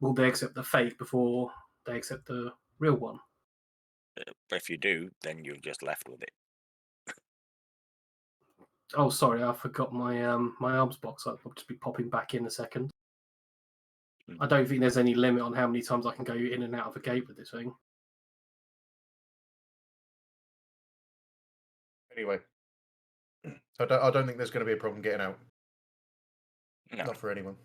Will they accept the fake before they accept the real one? But if you do, then you're just left with it. Oh, sorry, I forgot my my arms box. I'll just be popping back in a second. I don't think there's any limit on how many times I can go in and out of a gate with this thing. Anyway, I don't think there's going to be a problem getting out. No. Not for anyone.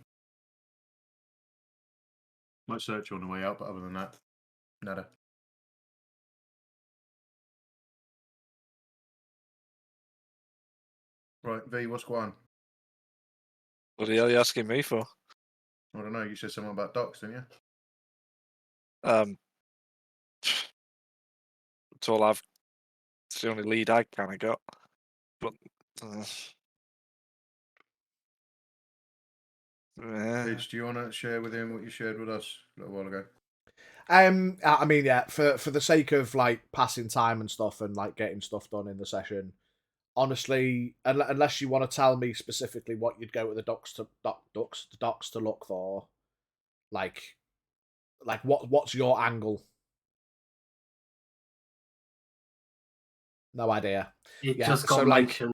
Might search you on the way out, but other than that, nada. Right, V, what's going on? What the hell are you asking me for? I don't know. You said something about docs, didn't you? It's all I've. It's the only lead I kind of got. But Paige, do you want to share with him what you shared with us a little while ago? I mean, yeah, for the sake of like passing time and stuff and like getting stuff done in the session, honestly, unless you want to tell me specifically what you'd go to the docks to look for, like what's your angle? No idea. It Yeah, just got so, like, mentioned.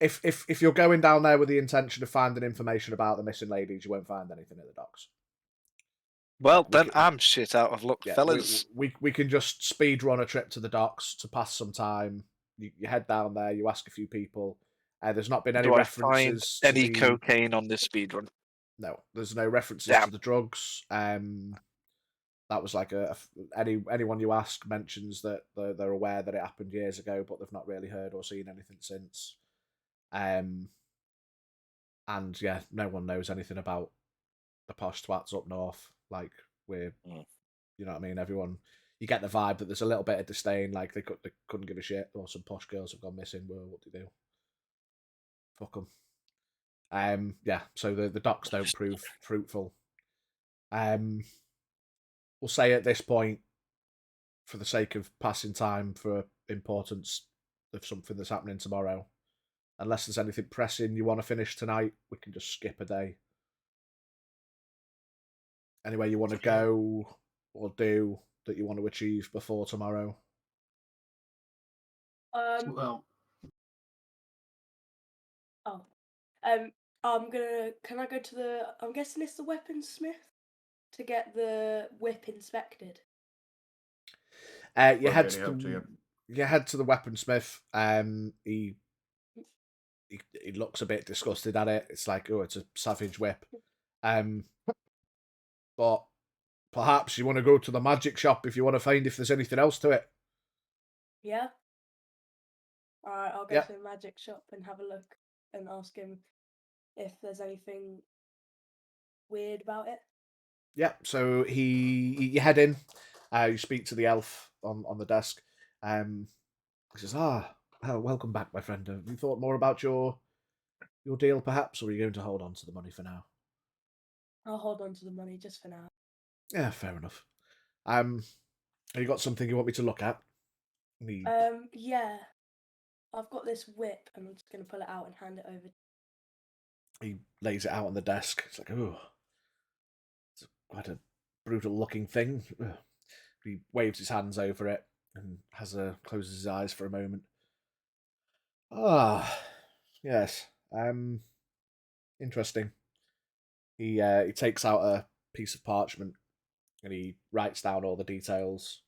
If you're going down there with the intention of finding information about the missing ladies, you won't find anything at the docks. well, We then can- I'm shit out of luck, Yeah, fellas. we can just speed run a trip to the docks to pass some time. You head down there, you ask a few people. There's not been any Do I find references to any the... cocaine on this speedrun? No, there's no references Damn. to the drugs. That was like anyone you ask mentions that they're aware that it happened years ago, but they've not really heard or seen anything since. And yeah, no one knows anything about the posh twats up north. Like you know what I mean? Everyone, you get the vibe that there's a little bit of disdain, like they couldn't give a shit, or some posh girls have gone missing. Well, what do you do? Fuck them. Yeah. So the docs don't prove fruitful. We'll say at this point, for the sake of passing time, for importance of something that's happening tomorrow, unless there's anything pressing you want to finish tonight, we can just skip a day. Anywhere you want to go or do that you want to achieve before tomorrow? Well, Can I go to the? I'm guessing it's the weaponsmith to get the whip inspected. You Won't head be any help to you. you head to the weaponsmith. He looks a bit disgusted at it. It's like, oh, it's a savage whip. But perhaps you want to go to the magic shop if you want to find if there's anything else to it. Yeah. Alright, I'll go Yep. to the magic shop and have a look and ask him if there's anything weird about it. Yeah, so you head in, you speak to the elf on the desk. He says, welcome back, my friend. Have you thought more about your deal, perhaps, or are you going to hold on to the money for now? I'll hold on to the money just for now. Yeah, fair enough. Have you got something you want me to look at? Yeah. I've got this whip and I'm just going to pull it out and hand it over. He lays it out on the desk. It's like, oh, it's quite a brutal looking thing. Ugh. He waves his hands over it and closes his eyes for a moment. Ah, yes. Interesting. He takes out a piece of parchment and he writes down all the details.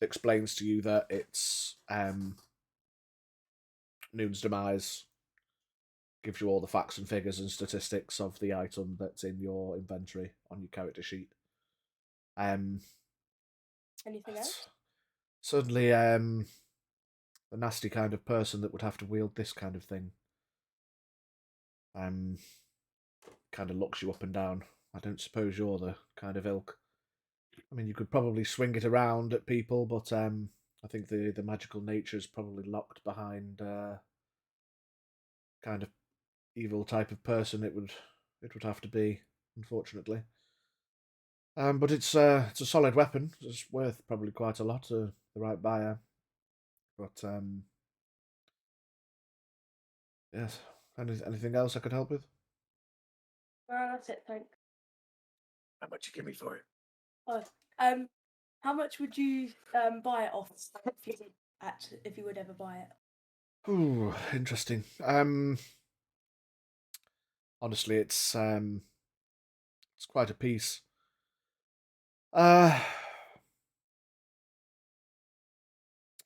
Explains to you that it's Noon's demise. Gives you all the facts and figures and statistics of the item that's in your inventory on your character sheet. Anything else? Certainly, the nasty kind of person that would have to wield this kind of thing. Kind of looks you up and down. I don't suppose you're the kind of ilk. I mean, you could probably swing it around at people, but I think the magical nature is probably locked behind kind of evil type of person. It would have to be, unfortunately. But it's a solid weapon. It's worth probably quite a lot to the right buyer. But yes, anything else I could help with? No, that's it, thanks. How much you give me for it? Oh, how much would you buy it off if you would ever buy it? Ooh, interesting. Honestly, it's quite a piece. I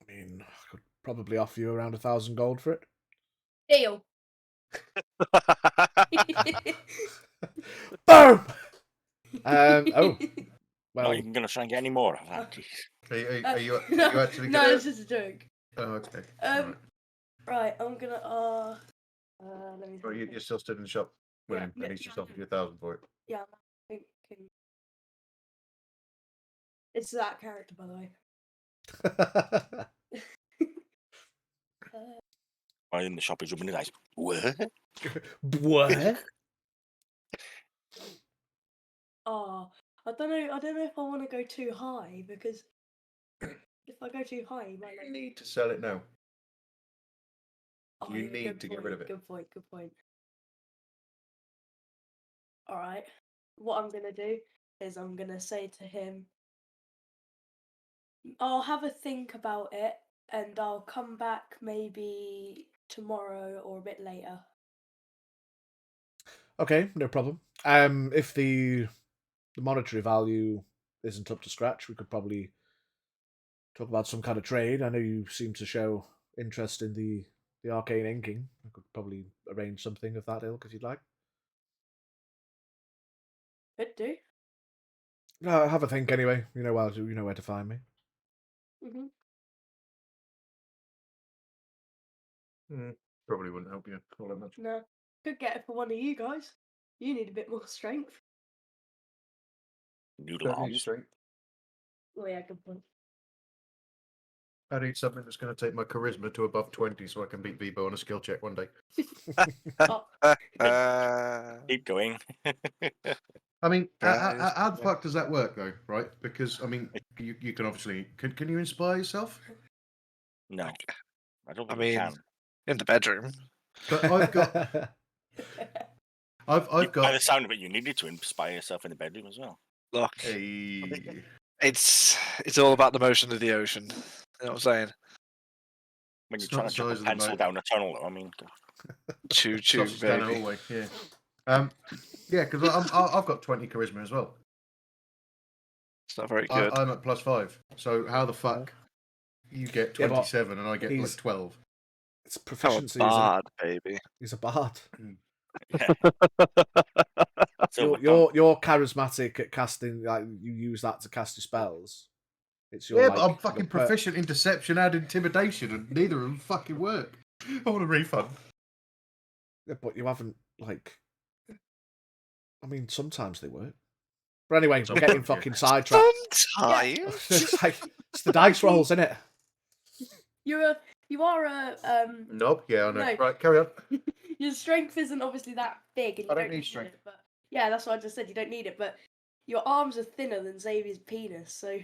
mean, I could probably offer you around 1,000 gold for it. Deal. Boom. Well, Well, you're going to try and get any more of that. Are you actually No, gonna... it's just a joke. Oh, okay. Right, I'm gonna let me Well, think. you're still stood in the shop with him, and he's just offered you 1,000 for it. Yeah, I'm thinking. It's that character, by the way. While in the shop is rubbing his eyes. What? What? Oh, I don't know if I want to go too high because if I go too high, you might You like. need to sell it now. Oh, You yeah, need good to get point, rid of it. Good point. Good point. All right. What I'm gonna do is I'm gonna say to him, I'll have a think about it, and I'll come back maybe tomorrow or a bit later. Okay, no problem. If the monetary value isn't up to scratch, we could probably talk about some kind of trade. I know you seem to show interest in the arcane inking. I could probably arrange something of that ilk if you'd like. Could do. Have a think anyway. You know where to find me. Mhm. Probably wouldn't help you all that much. No, could get it for one of you guys. You need a bit more strength. Noodle Don't need arms. strength. Oh yeah, good point. I need something that's going to take my charisma to above 20 so I can beat Vibo on a skill check one day. Keep going. I mean, Guys, how the fuck does that work, though, right? Because, I mean, you can obviously... Can you inspire yourself? No, I don't I think you mean, can. in the bedroom. But I've got... I've By the got... sound of it, you needed to inspire yourself in the bedroom as well. Look, a... it's all about the motion of the ocean. You know what I'm saying? When you're It's trying not to the chuck a size of the pencil moat. down a tunnel, though, I mean, Choo choo, Sausage down the baby. hallway, yeah. Yeah, because I've got 20 charisma as well. It's not very good. I'm at +5. So how the fuck you get Yeah, but 27 and I get he's- like 12? It's I'm a proficiency, isn't it? bard, baby. He's a bard. yeah. Silver tongue. You're charismatic at casting. Like you use that to cast your spells. It's your Yeah, like. but I'm your fucking proficient in deception and proficient in deception and intimidation, and neither of them fucking work. I want a refund. Yeah, but you haven't like. I mean, sometimes they work. But anyway, we're getting Sometimes, yeah. fucking sidetracked. Sometimes. It's like it's the dice rolls, isn't it? You are a Nope. Yeah, I know. No. Right, carry on. Your strength isn't obviously that big, and you I don't don't need need strength. it. But yeah, that's what I just said. You don't need it, but your arms are thinner than Xavier's penis, so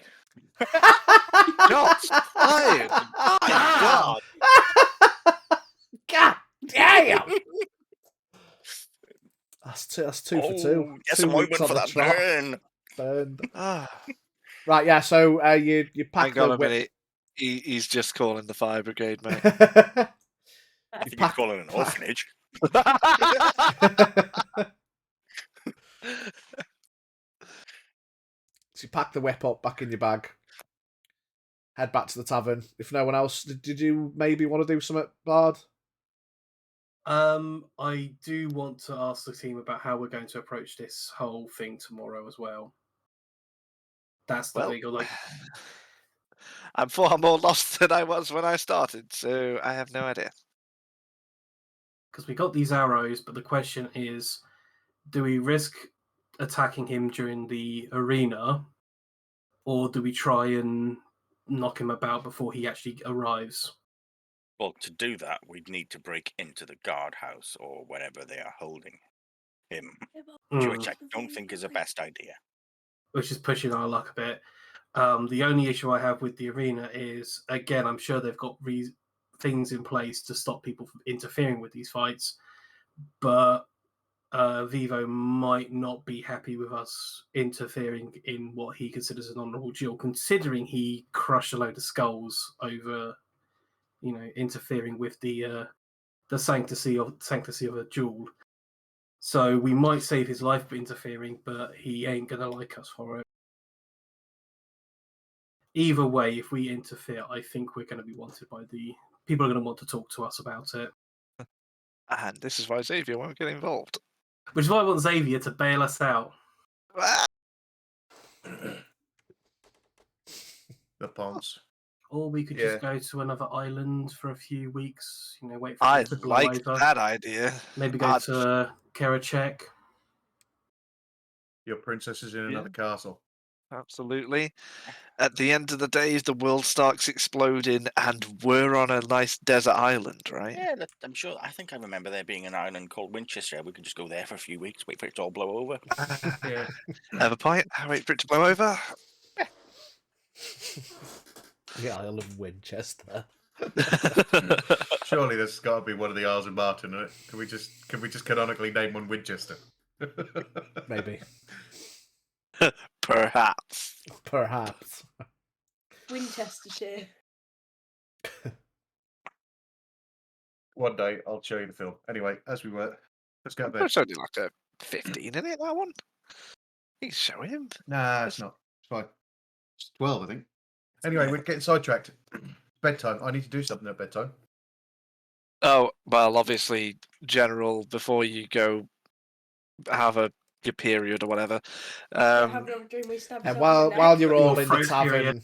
Shots fired. My God. God damn! That's two for two. Oh, yes, 2 I'm weeks waiting on for the that trot. burn. Burned. Ah, Right, yeah. So you pack hang on the a whip. minute. He's just calling the fire brigade, mate. I think pack- he's calling an orphanage. So you pack the whip up back in your bag. Head back to the tavern. If no one else, did you maybe want to do something, Bard? I do want to ask the team about how we're going to approach this whole thing tomorrow as well. That's the Well, big, like, I'm far more lost than I was when I started, so I have no idea. because we got these arrows, but the question is, do we risk attacking him during the arena, or do we try and knock him about before he actually arrives? Well, to do that, we'd need to break into the guardhouse or wherever they are holding him, which I don't think is the best idea. Which is pushing our luck a bit. The only issue I have with the arena is, again, I'm sure they've got things in place to stop people from interfering with these fights, but Vivo might not be happy with us interfering in what he considers an honourable duel, considering he crushed a load of skulls over, interfering with the sanctity of a duel. So we might save his life by interfering, but he ain't gonna like us for it. Either way, if we interfere, I think we're going to be wanted by the people. Are going to want to talk to us about it, And this is why Xavier won't get involved. which is why I want Xavier to bail us out. Ah! The ponds. Or we could Yeah. just go to another island for a few weeks. Wait for I things to blow like over. that idea. Maybe go to Karachek. Your princess is in another castle. Absolutely. At the end of the day, the world starts exploding, and we're on a nice desert island, right? Yeah, I'm sure. I think I remember there being an island called Winchester. We could just go there for a few weeks, wait for it to all blow over. Yeah. Have a pint, wait for it to blow over. The Isle of Winchester. Surely there's got to be one of the Isles of Martin, right? Can we just canonically name one Winchester? Maybe. Perhaps. Perhaps. Winchestershire. One day I'll show you the film. Anyway, as we were, let's go to bed. There's only like a 15 in it, that one. You can show him. Nah, it's not. It's fine. It's 12, I think. Anyway, we're getting sidetracked. Bedtime. I need to do something at bedtime. Oh, well, obviously, General, before you go have your period or whatever. Have another dream we stab And ourselves in the while neck. you're all Your in the throat tavern,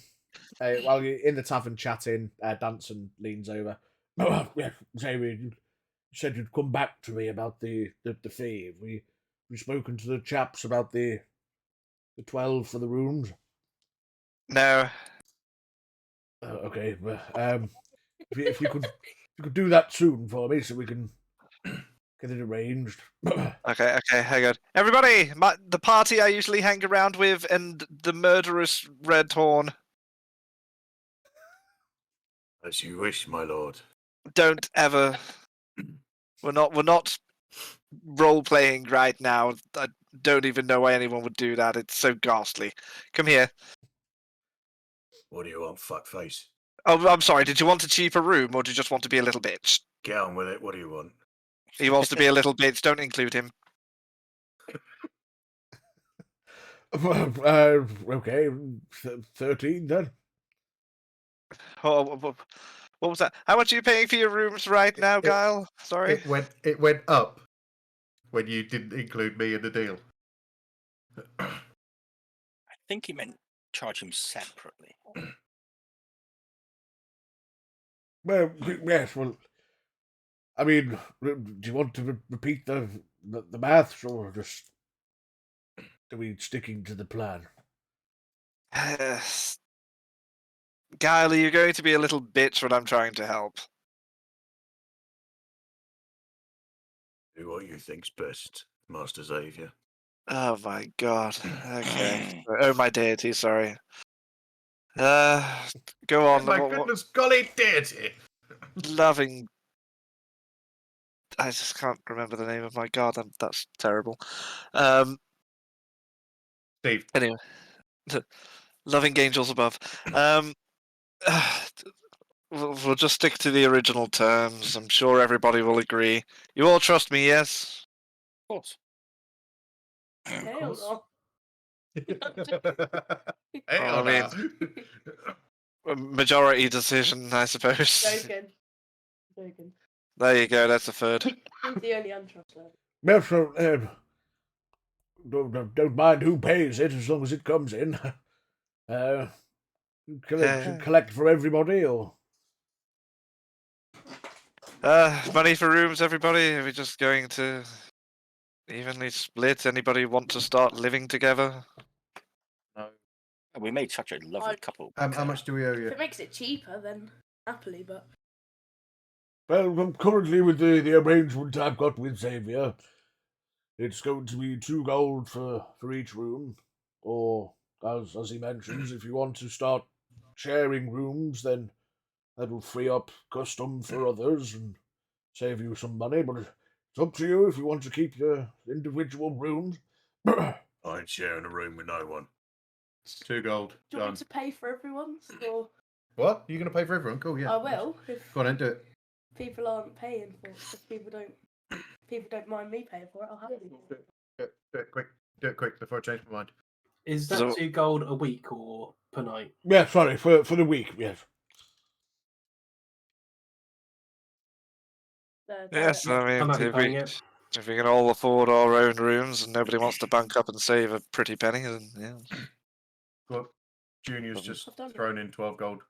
while you're in the tavern chatting, Danson leans over. Oh, yeah, Xavier, you said you'd come back to me about the fee. Have we spoken to the chaps about the 12 for the rooms? No. Okay, well, if you could do that soon for me, so we can get it arranged. Okay, hang on. Everybody, the party I usually hang around with and the murderous Red Horn. As you wish, my lord. Don't ever. We're not role playing right now. I don't even know why anyone would do that. It's so ghastly. Come here. What do you want, fuckface? Oh, I'm sorry. Did you want a cheaper room, or do you just want to be a little bitch? Get on with it. What do you want? He wants to be a little bitch. Don't include him. Okay, 13 then. Oh, what was that? How much are you paying for your rooms right now, Guile? Sorry. It went up when you didn't include me in the deal. I think he meant charge him separately. Well, yes. Well, I mean, do you want to repeat the maths, or just are we sticking to the plan? Guile, you're going to be a little bitch when I'm trying to help. Do what you think's best, Master Xavier. Oh my god. Okay. Oh my deity, sorry. Go on. My goodness, golly deity! Loving. I just can't remember the name of my god. That's terrible. Steve. Anyway, loving angels above. We'll just stick to the original terms. I'm sure everybody will agree. You all trust me, yes? Of course. Hell no. Hell I no. A majority decision, I suppose. Joking. Joking. There you go. That's a third. He's the only untrustworthy. Well, so, don't mind who pays it as long as it comes in. Collect for everybody, or Money for rooms, everybody. Are we just going to evenly split? Anybody want to start living together? No. We made such a lovely couple. How much do we owe If you? it makes it cheaper, then happily, but well, currently with the arrangement I've got with Xavier, it's going to be 2 gold for each room, or as he mentions, if you want to start sharing rooms, then that'll free up custom for others and save you some money. But it's up to you if you want to keep your individual rooms. I ain't sharing a room with no one. 2 gold. do you want me to pay for everyone's? Or What? You're going to pay for everyone? Cool, yeah. I will if Go on then, do it. people aren't paying for it. If people don't mind me paying for it, I'll happily. Do it quick. Do it quick before I change my mind. Is that So- 2 gold a week or per night? Yeah, sorry, for the week, yes. Yes, I mean, I'm happy paying it. if we can all afford our own rooms and nobody wants to bank up and save a pretty penny, then yeah. Well, Junior's just I've done it. thrown in 12 gold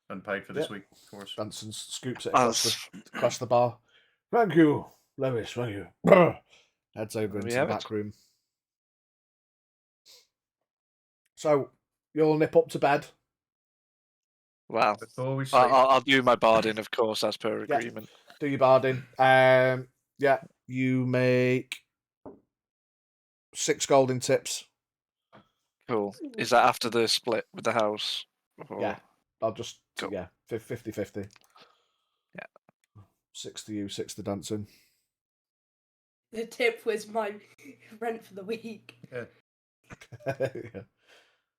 and paid for this Yep. week for us. Danson scoops it Us. across the bar. Thank you, Lewis, thank you. Heads over There we into the have it. back room. So, you'll nip up to bed. Well, Before we sleep, I'll do my barding, of course, as per Yeah. agreement. Do your barding. Yeah, you make 6 golden tips. Cool. Is that after the split with the house? Or- Yeah, I'll just, Cool. yeah, 50-50. Yeah. 6 to you, 6 to Danson. The tip was my rent for the week. yeah.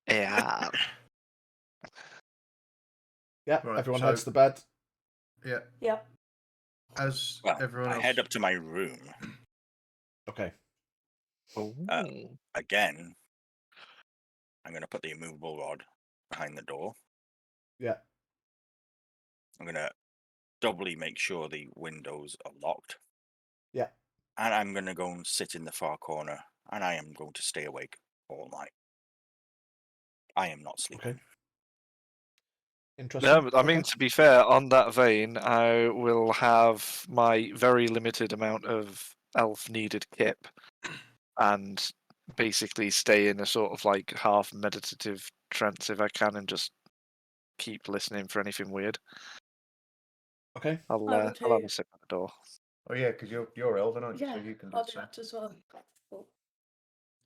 Yeah, Yeah. Right, everyone so- heads to bed. Yeah. Yep. As Well, everyone I else. head up to my room Okay. again. I'm going to put the immovable rod behind the door. Yeah. I'm going to doubly make sure the windows are locked. Yeah. And I'm going to go and sit in the far corner, and I am going to stay awake all night. I am not sleeping. Okay. Interesting. I mean, Okay. to be fair, on that vein, I will have my very limited amount of elf needed kip and basically stay in a sort of like half meditative trance if I can and just keep listening for anything weird. Okay. I'll I will have too. a sit at the door. Oh yeah, because you're elven, aren't you? Yeah, So you can do I'll the do same. that as well. Cool.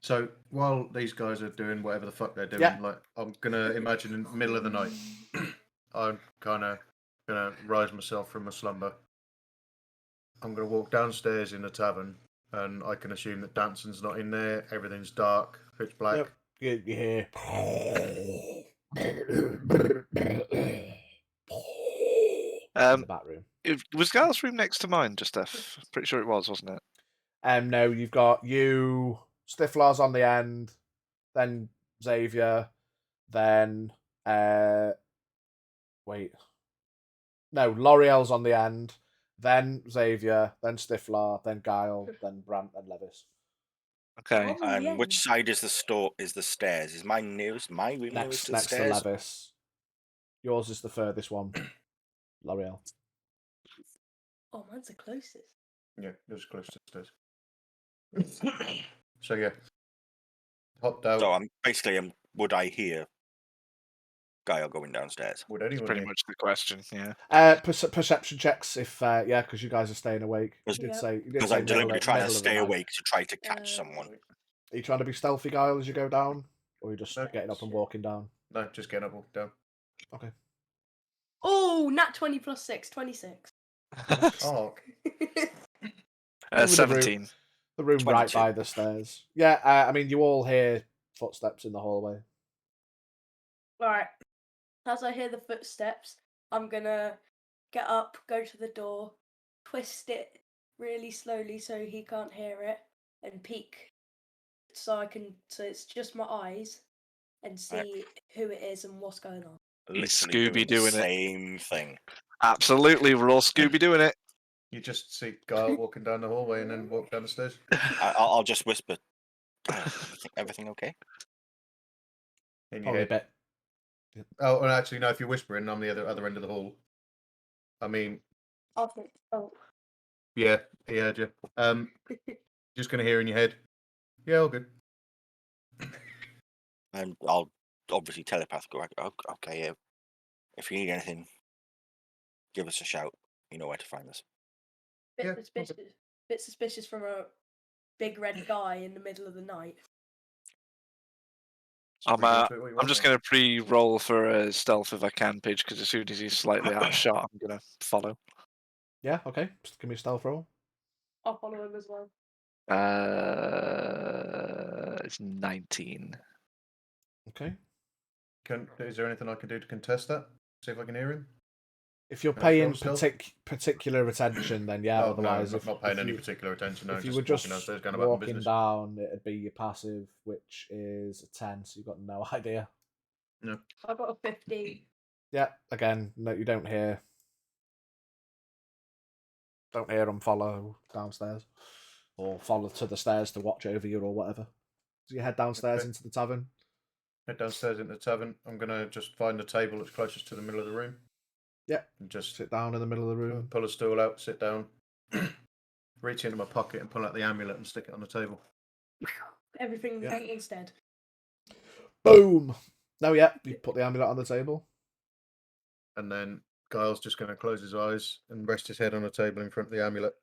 So while these guys are doing whatever the fuck they're doing, Yeah. like I'm gonna imagine in the middle of the night, I'm kind of gonna rise myself from a slumber. I'm gonna walk downstairs in the tavern, and I can assume that Danson's not in there. Everything's dark, pitch black. Yep. You hear. In the back room. Was Gal's room next to mine, just F? Pretty sure it was, wasn't it? No, you've got you, Stiflar's on the end, then Xavier, then wait. No, L'Oreal's on the end, then Xavier, then Stiflar, then Guile, then Brant, then Levis. Okay. Oh, yeah. And which side is the store? Is the stairs? Is mine nearest? My room nearest Next to to the stairs? Levis. Yours is the furthest one. L'Oreal. Oh, mine's the closest. Yeah, yours is close to the stairs. So yeah, hopped out. So I'm basically, would I hear Guile going downstairs? Would That's anyone pretty hear? much the question. Yeah. Perception checks if yeah, because you guys are staying awake. You did Yep. say you did Because say I'm deliberately trying to middle of the stay night. awake to try to catch someone. Are you trying to be stealthy, Guile, as you go down, or are you just No. getting up and walking down? No, just getting up, walk down. Okay. Oh, nat 20 plus 6, 26. Oh, Over the room. 17. The room right 22. by the stairs. Yeah, I mean, you all hear footsteps in the hallway. Alright. As I hear the footsteps, I'm gonna get up, go to the door, twist it really slowly so he can't hear it, and peek so it's just my eyes and see who it is and what's going on. Literally Scooby doing the doing it. same thing. Absolutely, we're all Scooby doing it. you just see Guile walking down the hallway and then walk down the stairs. I'll just whisper, "Guile, everything okay?" In your Probably a head. bit. Oh, and actually, no. If you're whispering, I'm the other end of the hall. I mean, Oh. yeah, he heard you. Just gonna hear in your head. Yeah, all good. And I'll obviously telepath go, okay, yeah. If you need anything, give us a shout. You know where to find us. Bit Yeah, okay. suspicious. Bit suspicious from a big red guy in the middle of the night. Read into it what you I'm want, just mate. going to pre-roll for a stealth if I can, Pidge, because as soon as he's slightly out of shot, I'm going to follow. Yeah, okay. Just give me a stealth roll. I'll follow him as well. It's 19. Okay. Is there anything I can do to contest that? See if I can hear him. If you're Can I paying roll stealth? particular attention, then yeah. Oh Otherwise, no, if not paying if any you, particular attention. No, if you just were walking just downstairs, going about my walking business. down, it'd be your passive, which is a 10. So you've got no idea. No. I got a 15. Yeah. Again, no, you don't hear. Don't hear them follow downstairs, or follow to the stairs to watch over you or whatever. So you head downstairs Okay. into the tavern. Head downstairs into the tavern. I'm gonna just find the table that's closest to the middle of the room. Yeah. And just Sit down in the middle of the room. pull a stool out, sit down, reach into my pocket and pull out the amulet and stick it on the table. Everything Yeah. instead. Boom. No, yeah. You put the amulet on the table. And then Giles just going to close his eyes and rest his head on the table in front of the amulet.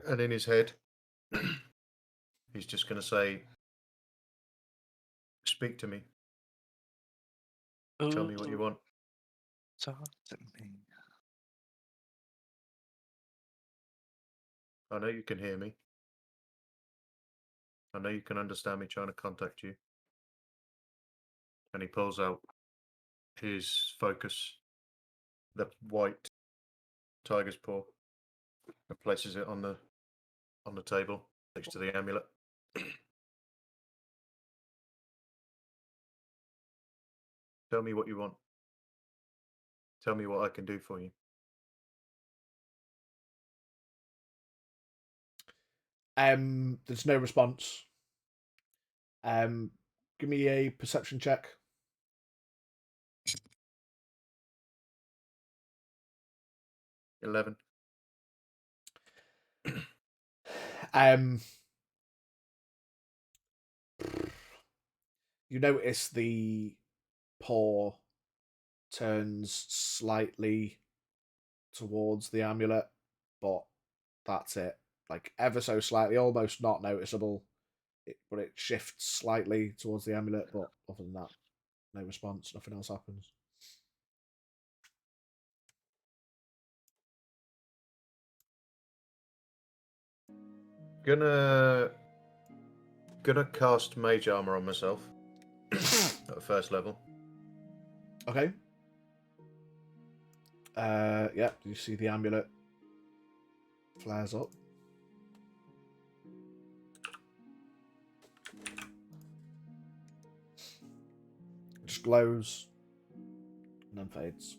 And in his head, he's just going to say, "Speak to me. Tell me what you want." Talk to me. I know you can hear me. I know you can understand me trying to contact you. And he pulls out his focus, the white tiger's paw, and places it on the table next to the amulet. Tell me what you want. Tell me what I can do for you. There's no response. Give me a perception check. 11. You notice the paw turns slightly towards the amulet, but that's it. Like ever so slightly, almost not noticeable. But it shifts slightly towards the amulet, but other than that, no response, nothing else happens. Gonna cast mage armor on myself at the first level. Okay. Yeah, you see the amulet flares up. It just glows and then fades.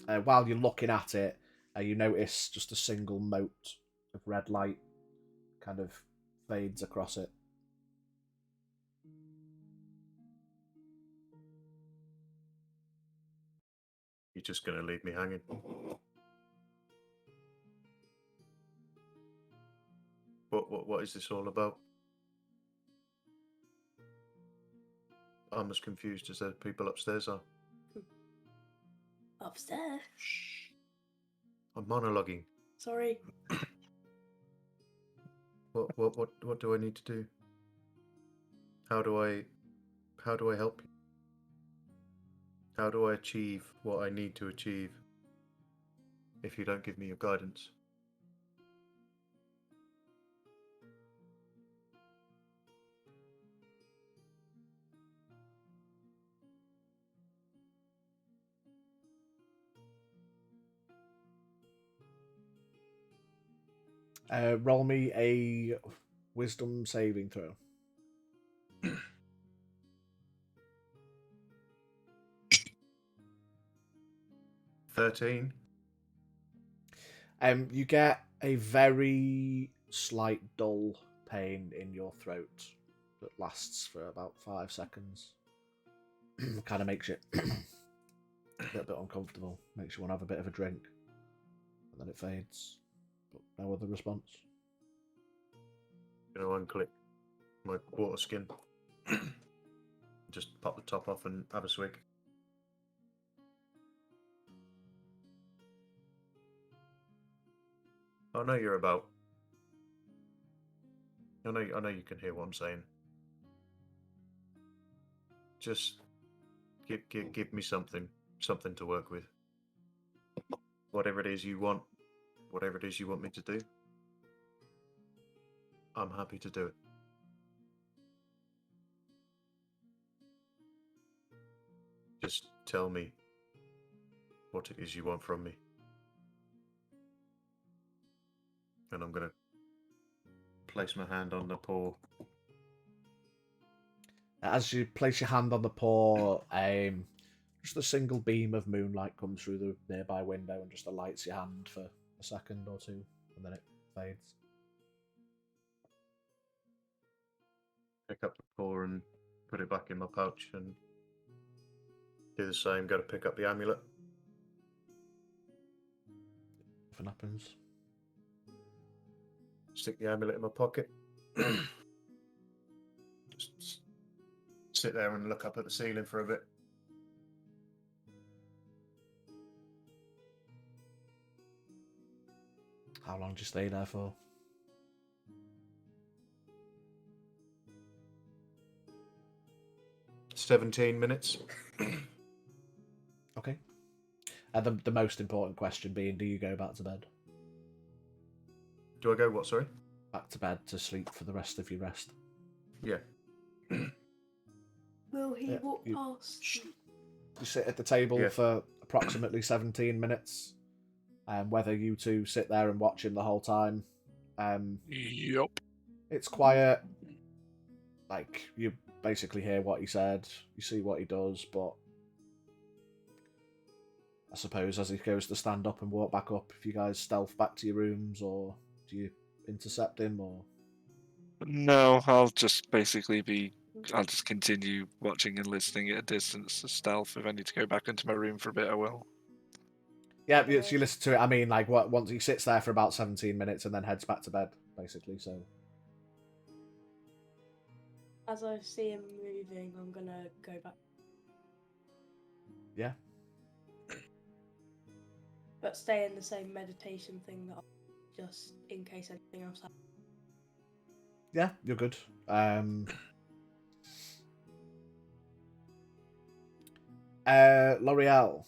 While you're looking at it, you notice just a single mote of red light kind of fades across it. You're just going to leave me hanging. What is this all about? I'm as confused as the people upstairs are. Upstairs? Shh. I'm monologuing. Sorry. What do I need to do? How do I help you? How do I achieve what I need to achieve if you don't give me your guidance? Roll me a wisdom saving throw. 13. You get a very slight dull pain in your throat that lasts for about 5 seconds. Kind of makes you a little bit uncomfortable. Makes you want to have a bit of a drink, and then it fades. But no other response. You know, unclip my water skin. Just pop the top off and have a swig. I know you're about. I know you can hear what I'm saying. Just give me something to work with. Whatever it is you want me to do, I'm happy to do it. Just tell me what it is you want from me. And I'm going to place my hand on the paw. As you place your hand on the paw, just a single beam of moonlight comes through the nearby window and just lights your hand for a second or two, and then it fades. Pick up the paw and put it back in my pouch and do the same. Go to pick up the amulet. Nothing happens. Stick the amulet in my pocket. Just sit there and look up at the ceiling for a bit. How long do you stay there for? "17 minutes. Okay. And the most important question being, do you go back to bed? Do I go what, sorry? Back to bed to sleep for the rest of your rest? Yeah. Will he Yeah, walk past? You sit at the table Yeah. for approximately 17 minutes. Whether you two sit there and watch him the whole time. Yup. It's quiet. Like, you basically hear what he said, you see what he does, but I suppose as he goes to stand up and walk back up, if you guys stealth back to your rooms, or do you intercept him, or... No, I'll just continue watching and listening at a distance to stealth. If I need to go back into my room for a bit, I will. Yeah, so you listen to it. I mean, like, once he sits there for about 17 minutes and then heads back to bed, basically, so... As I see him moving, I'm gonna go back. Yeah. But stay in the same meditation thing that just in case anything else happens. Yeah, you're good. L'Oreal.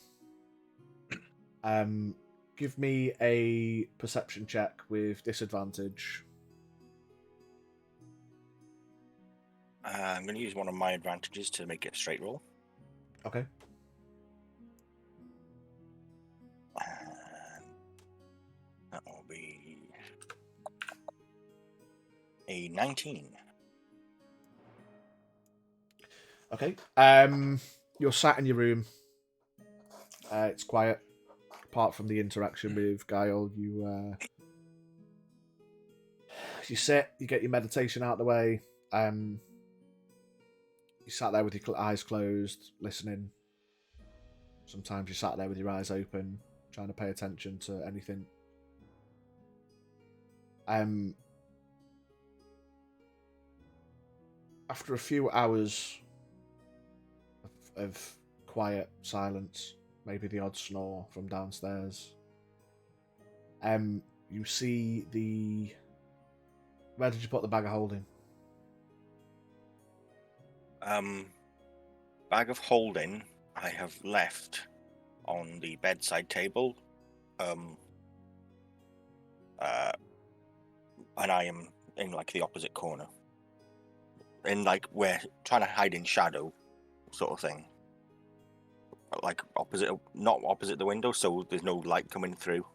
Give me a perception check with disadvantage. I'm going to use one of my advantages to make it a straight roll. Okay. And that will be a 19. Okay. You're sat in your room. It's quiet. apart from the interaction with Guile, you sit, you get your meditation out of the way. You sat there with your eyes closed, listening. Sometimes you sat there with your eyes open, trying to pay attention to anything. After a few hours of quiet silence, maybe the odd snore from downstairs, you see the... Where did you put the bag of holding? Bag of holding I have left on the bedside table. And I am in like the opposite corner. In like where trying to hide in shadow sort of thing. Like opposite, not opposite the window, so there's no light coming through.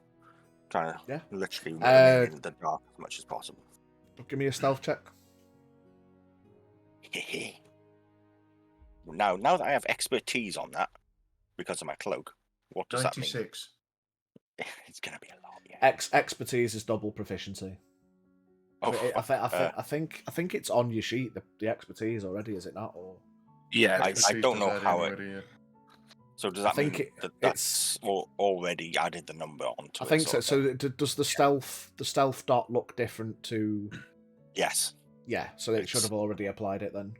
Trying to literally remain in the dark as much as possible. Give me a stealth check. Now that I have expertise on that, because of my cloak, what does 96. that mean? It's gonna be a lot, yeah. Expertise is double proficiency. Oh, I think it's on your sheet, the expertise already, is it not? Or Yeah, I don't know how it. already, yeah. So does that mean that's already added the number onto it? I think so. sort of So does the stealth dot look different to? Yes. Yeah, so it should have already applied it then.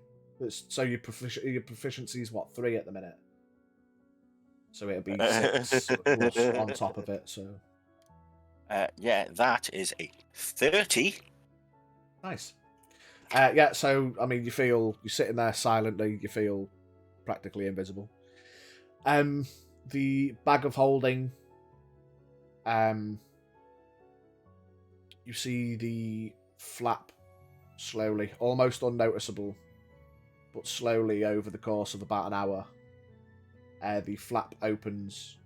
So your proficiency is what, 3 at the minute? So it'll be 6 plus on top of it. So yeah, that is a 30. nice. Yeah, so I mean, you're sitting there silently. You feel practically invisible. The bag of holding. You see the flap slowly, almost unnoticeable, but slowly over the course of about an hour. The flap opens,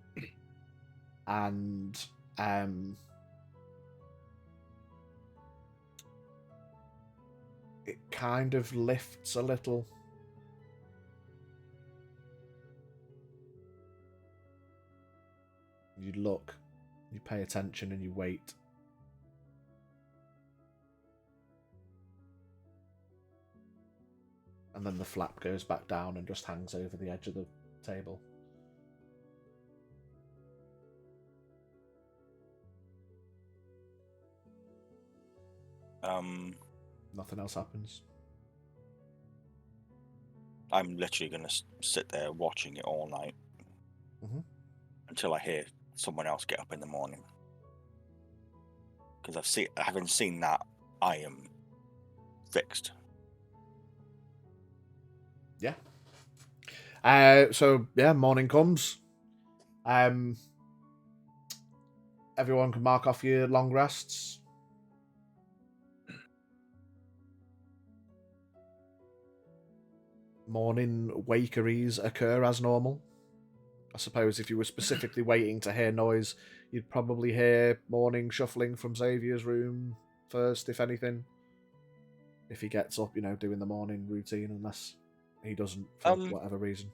and it kind of lifts a little. You look, you pay attention, and you wait. And then the flap goes back down and just hangs over the edge of the table. Nothing else happens. I'm literally going to sit there watching it all night until I hear someone else get up in the morning. Because having seen that, I am fixed. Yeah. So yeah, morning comes. Everyone can mark off your long rests. Morning wakeries occur as normal. I suppose if you were specifically waiting to hear noise, you'd probably hear morning shuffling from Xavier's room first, if anything. If he gets up, doing the morning routine, unless he doesn't for whatever reason.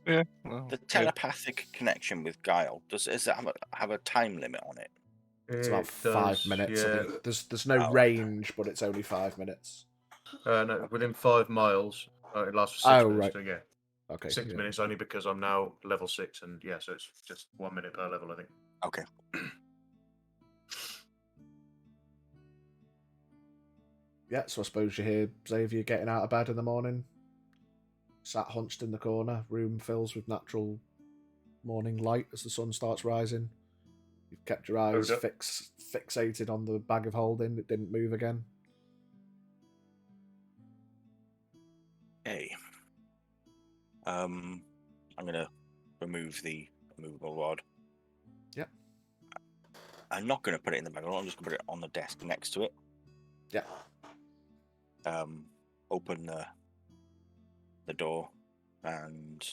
The telepathic connection with Guile, does it have a time limit on it? It's about 5 minutes. Yeah. I think. There's no range, but it's only 5 minutes. No, within 5 miles. It lasts for 6 minutes. Right. So yeah. Okay. 6 minutes only because I'm now level 6, and yeah, so it's just 1 minute per level, I think. Okay. Yeah, so I suppose you hear Xavier getting out of bed in the morning. Sat hunched in the corner, room fills with natural morning light as the sun starts rising. You've kept your eyes fixated on the bag of holding. It didn't move again. Hey. I'm gonna remove the movable rod. Yep. I'm not gonna put it in the bag. I'm just gonna put it on the desk next to it. Yeah. Open the door and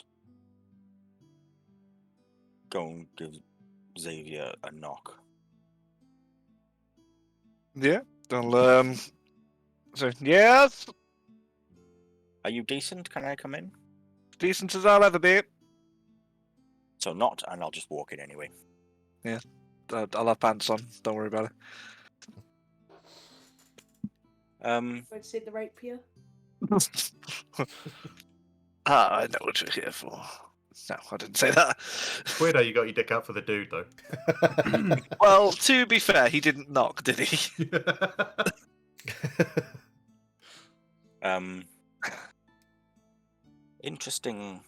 go and give Xavier a knock. Yeah. I'll so yes. Are you decent? Can I come in? Decent as I'll ever be. So not, and I'll just walk in anyway. I'll have pants on. Don't worry about it. Want to see the rapier? I know what you're here for. No, I didn't say that. Weird how you got your dick out for the dude, though. Well, to be fair, he didn't knock, did he? Interesting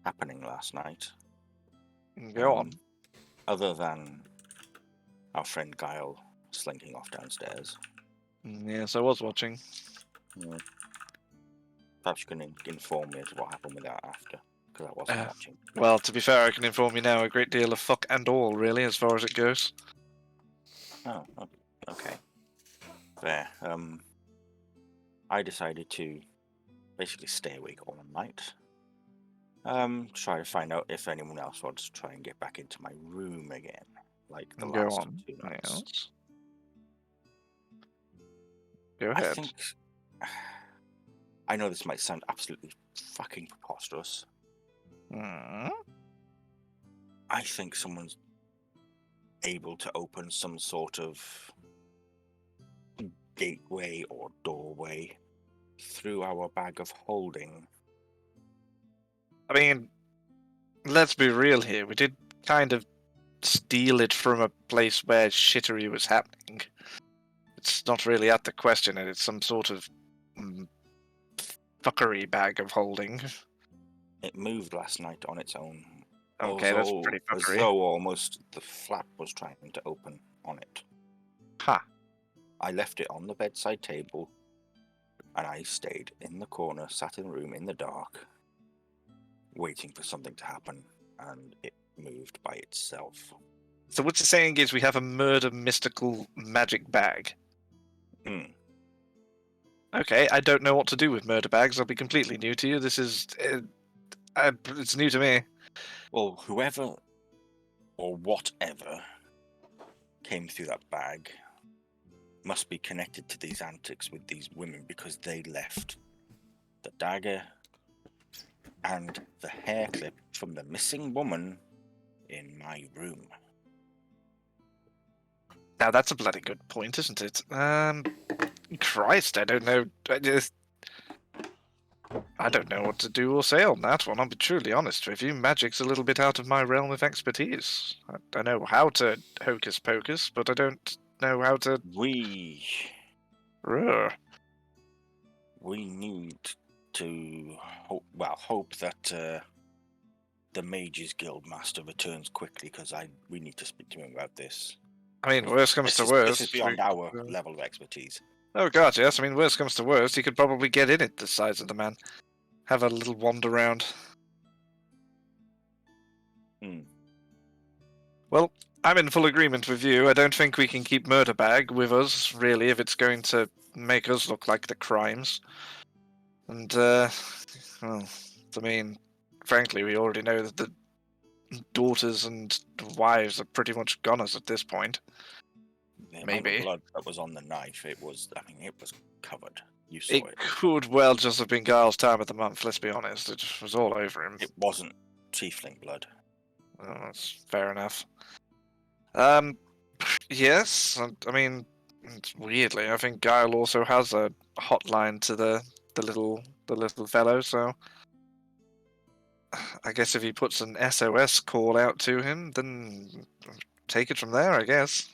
happening last night. Go on. Other than our friend Guile slinking off downstairs. Yes, I was watching. Yeah. Perhaps you can inform me as to what happened with that after, because I wasn't watching. Well, to be fair, I can inform you now a great deal of fuck and all, really, as far as it goes. Oh, okay. Fair. I decided to basically stay awake all night. Try to find out if anyone else wants to try and get back into my room again, like the Go last on. 2 nights. Yes. Go ahead. I think I know this might sound absolutely fucking preposterous. Mm. I think someone's able to open some sort of gateway or doorway through our bag of holding. I mean, let's be real here. We did kind of steal it from a place where shittery was happening. It's not really at the question, and it's some sort of fuckery bag of holding. It moved last night on its own. Okay, that's pretty As fuckery. though almost the flap was trying to open on it. Ha! I left it on the bedside table, and I stayed in the corner, sat in the room in the dark, waiting for something to happen, and it moved by itself. So what you're saying is we have a murder mystical magic bag. Okay, I don't know what to do with murder bags. I'll be completely new to you. This is... it's new to me. Well, whoever or whatever came through that bag must be connected to these antics with these women, because they left the dagger and the hair clip from the missing woman in my room. Now that's a bloody good point, isn't it? Christ, I don't know. I don't know what to do or say on that one. I'll be truly honest with you. Magic's a little bit out of my realm of expertise. I know how to hocus pocus, but I don't know how to. We need to hope that the Mages Guild Master returns quickly, because we need to speak to him about this. I mean, worst comes to This worst. is beyond our level of expertise. Oh god, yes. I mean, worst comes to worst, he could probably get in it the size of the man. Have a little wander around. Well, I'm in full agreement with you. I don't think we can keep Murder Bag with us, really, if it's going to make us look like the crimes. And, well, I mean, frankly, we already know that the daughters and wives are pretty much goners at this point. The Maybe. amount of blood that was on the knife, it was covered. You saw It it. could well just have been Giles' time of the month, let's be honest. It was all over him. It wasn't tiefling blood. Oh, that's fair enough. Yes, I mean, weirdly, I think Guile also has a hotline to the little fellow, so I guess if he puts an SOS call out to him, then take it from there, I guess.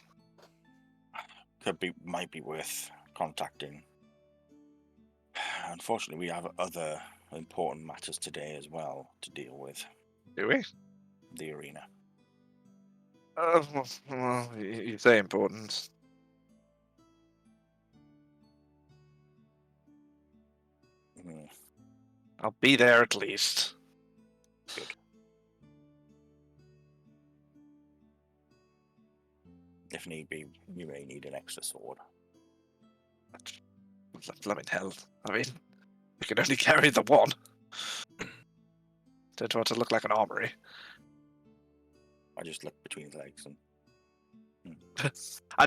Might be worth contacting. Unfortunately, we have other important matters today as well to deal with. Do we? The arena. Well, you say important. I'll be there at least. Good. If need be, we may need an extra sword. Blooming hell. I mean, we can only carry the one. Don't want to look like an armory. I just look between his legs and... I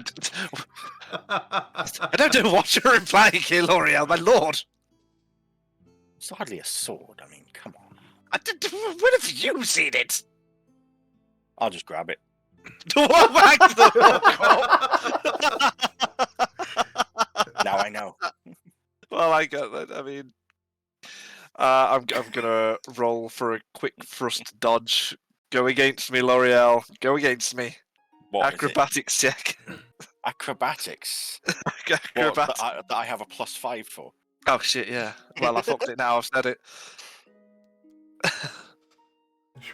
don't know what you're implying here, L'Oreal, my lord. It's hardly a sword, I mean, come on. When have you seen it? I'll just grab it. Back the fuck up. Now I know. Well, I get that. I mean, I'm gonna roll for a quick thrust dodge. Go against me, L'Oreal. Go against me. What is it? Acrobatics check. Acrobatics. What, Acrobatics. that I have a +5 for. Oh shit! Yeah. Well, I fucked it now. I've said it.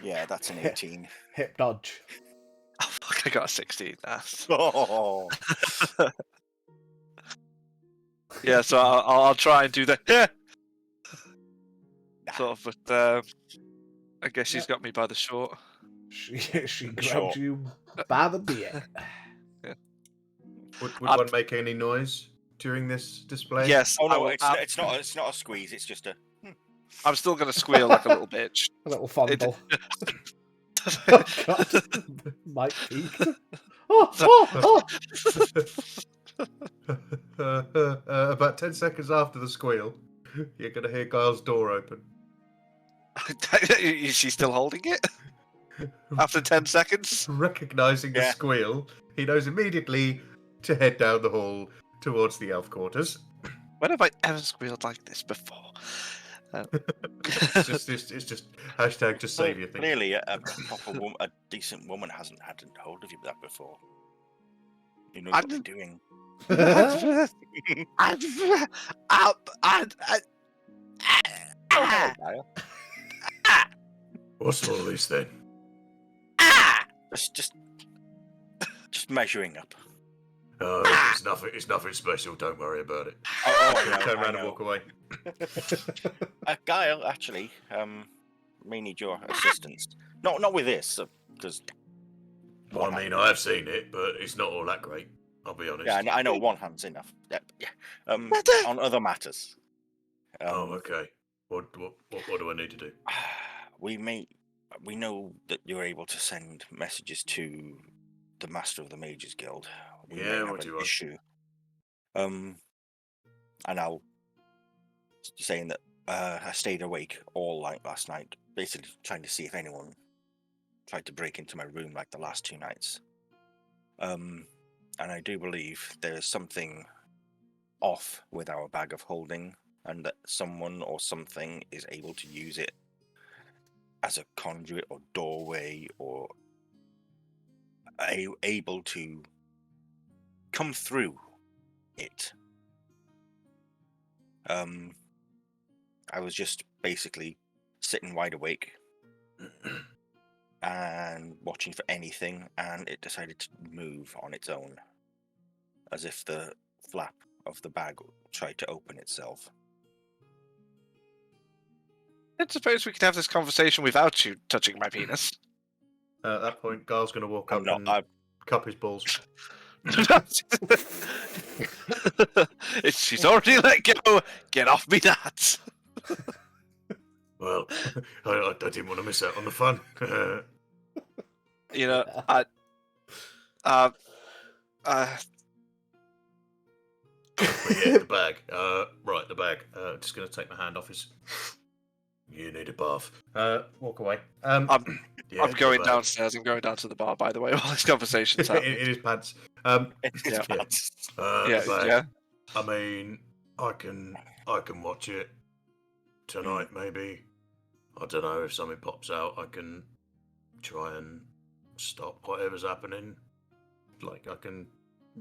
Yeah, that's an 18. Hip dodge. Oh fuck! I got a 16. Oh. Yeah, so I'll try and do that. Yeah. Sort of, but I guess she's got me by the short. She grabbed Sure. you by the beard. Would I'd- one make any noise during this display? Yes. Oh I no, will it's not a squeeze. It's just a. I'm still gonna squeal like a little bitch. A little fondle. Oh god. Mike peaked. Oh. About 10 seconds after the squeal, you're going to hear Giles' door open. Is she still holding it? After 10 seconds? Recognizing the Yeah. squeal, he knows immediately to head down the hall towards the elf quarters. When have I ever squealed like this before? It's just hashtag just save your thing. Clearly, a proper woman, a decent woman hasn't had hold of you that before. You know what they're doing. What's all this then? Just measuring up. Oh, it's nothing special. Don't worry about it. Oh, Turn I around and know. walk away. Guile, actually, may need your assistance. Not with this, because. Well, I mean, I have seen it, but it's not all that great. I'll be honest. Yeah, I know one hand's enough. Yeah. On other matters. Oh, okay. What do I need to do? We know that you're able to send messages to the Master of the Mages Guild. We may Yeah, have what do an you want? issue. And I'll saying that I stayed awake all night last night, basically trying to see if anyone tried to break into my room like the last 2 nights. And I do believe there is something off with our bag of holding, and that someone or something is able to use it as a conduit or doorway, or able to come through it. I was just basically sitting wide awake and watching for anything, and it decided to move on its own, as if the flap of the bag tried to open itself. I suppose we could have this conversation without you touching my penis. At that point, Giles going to walk I'm up not. and cup his balls. She's already let go. Get off me, that. Well, I didn't want to miss out on the fun. You know, But yeah, the bag. Right, the bag. Just going to take my hand off his. You need a bath. Walk away. I'm Yeah, I'm the going bag. downstairs. I'm going down to the bar, by the way, while this conversation's happening. in his pants. It's Yeah. bad. Yeah, the bag. yeah. I mean, I can watch it tonight, maybe. I don't know, if something pops out, I can try and stop whatever's happening. Like, I can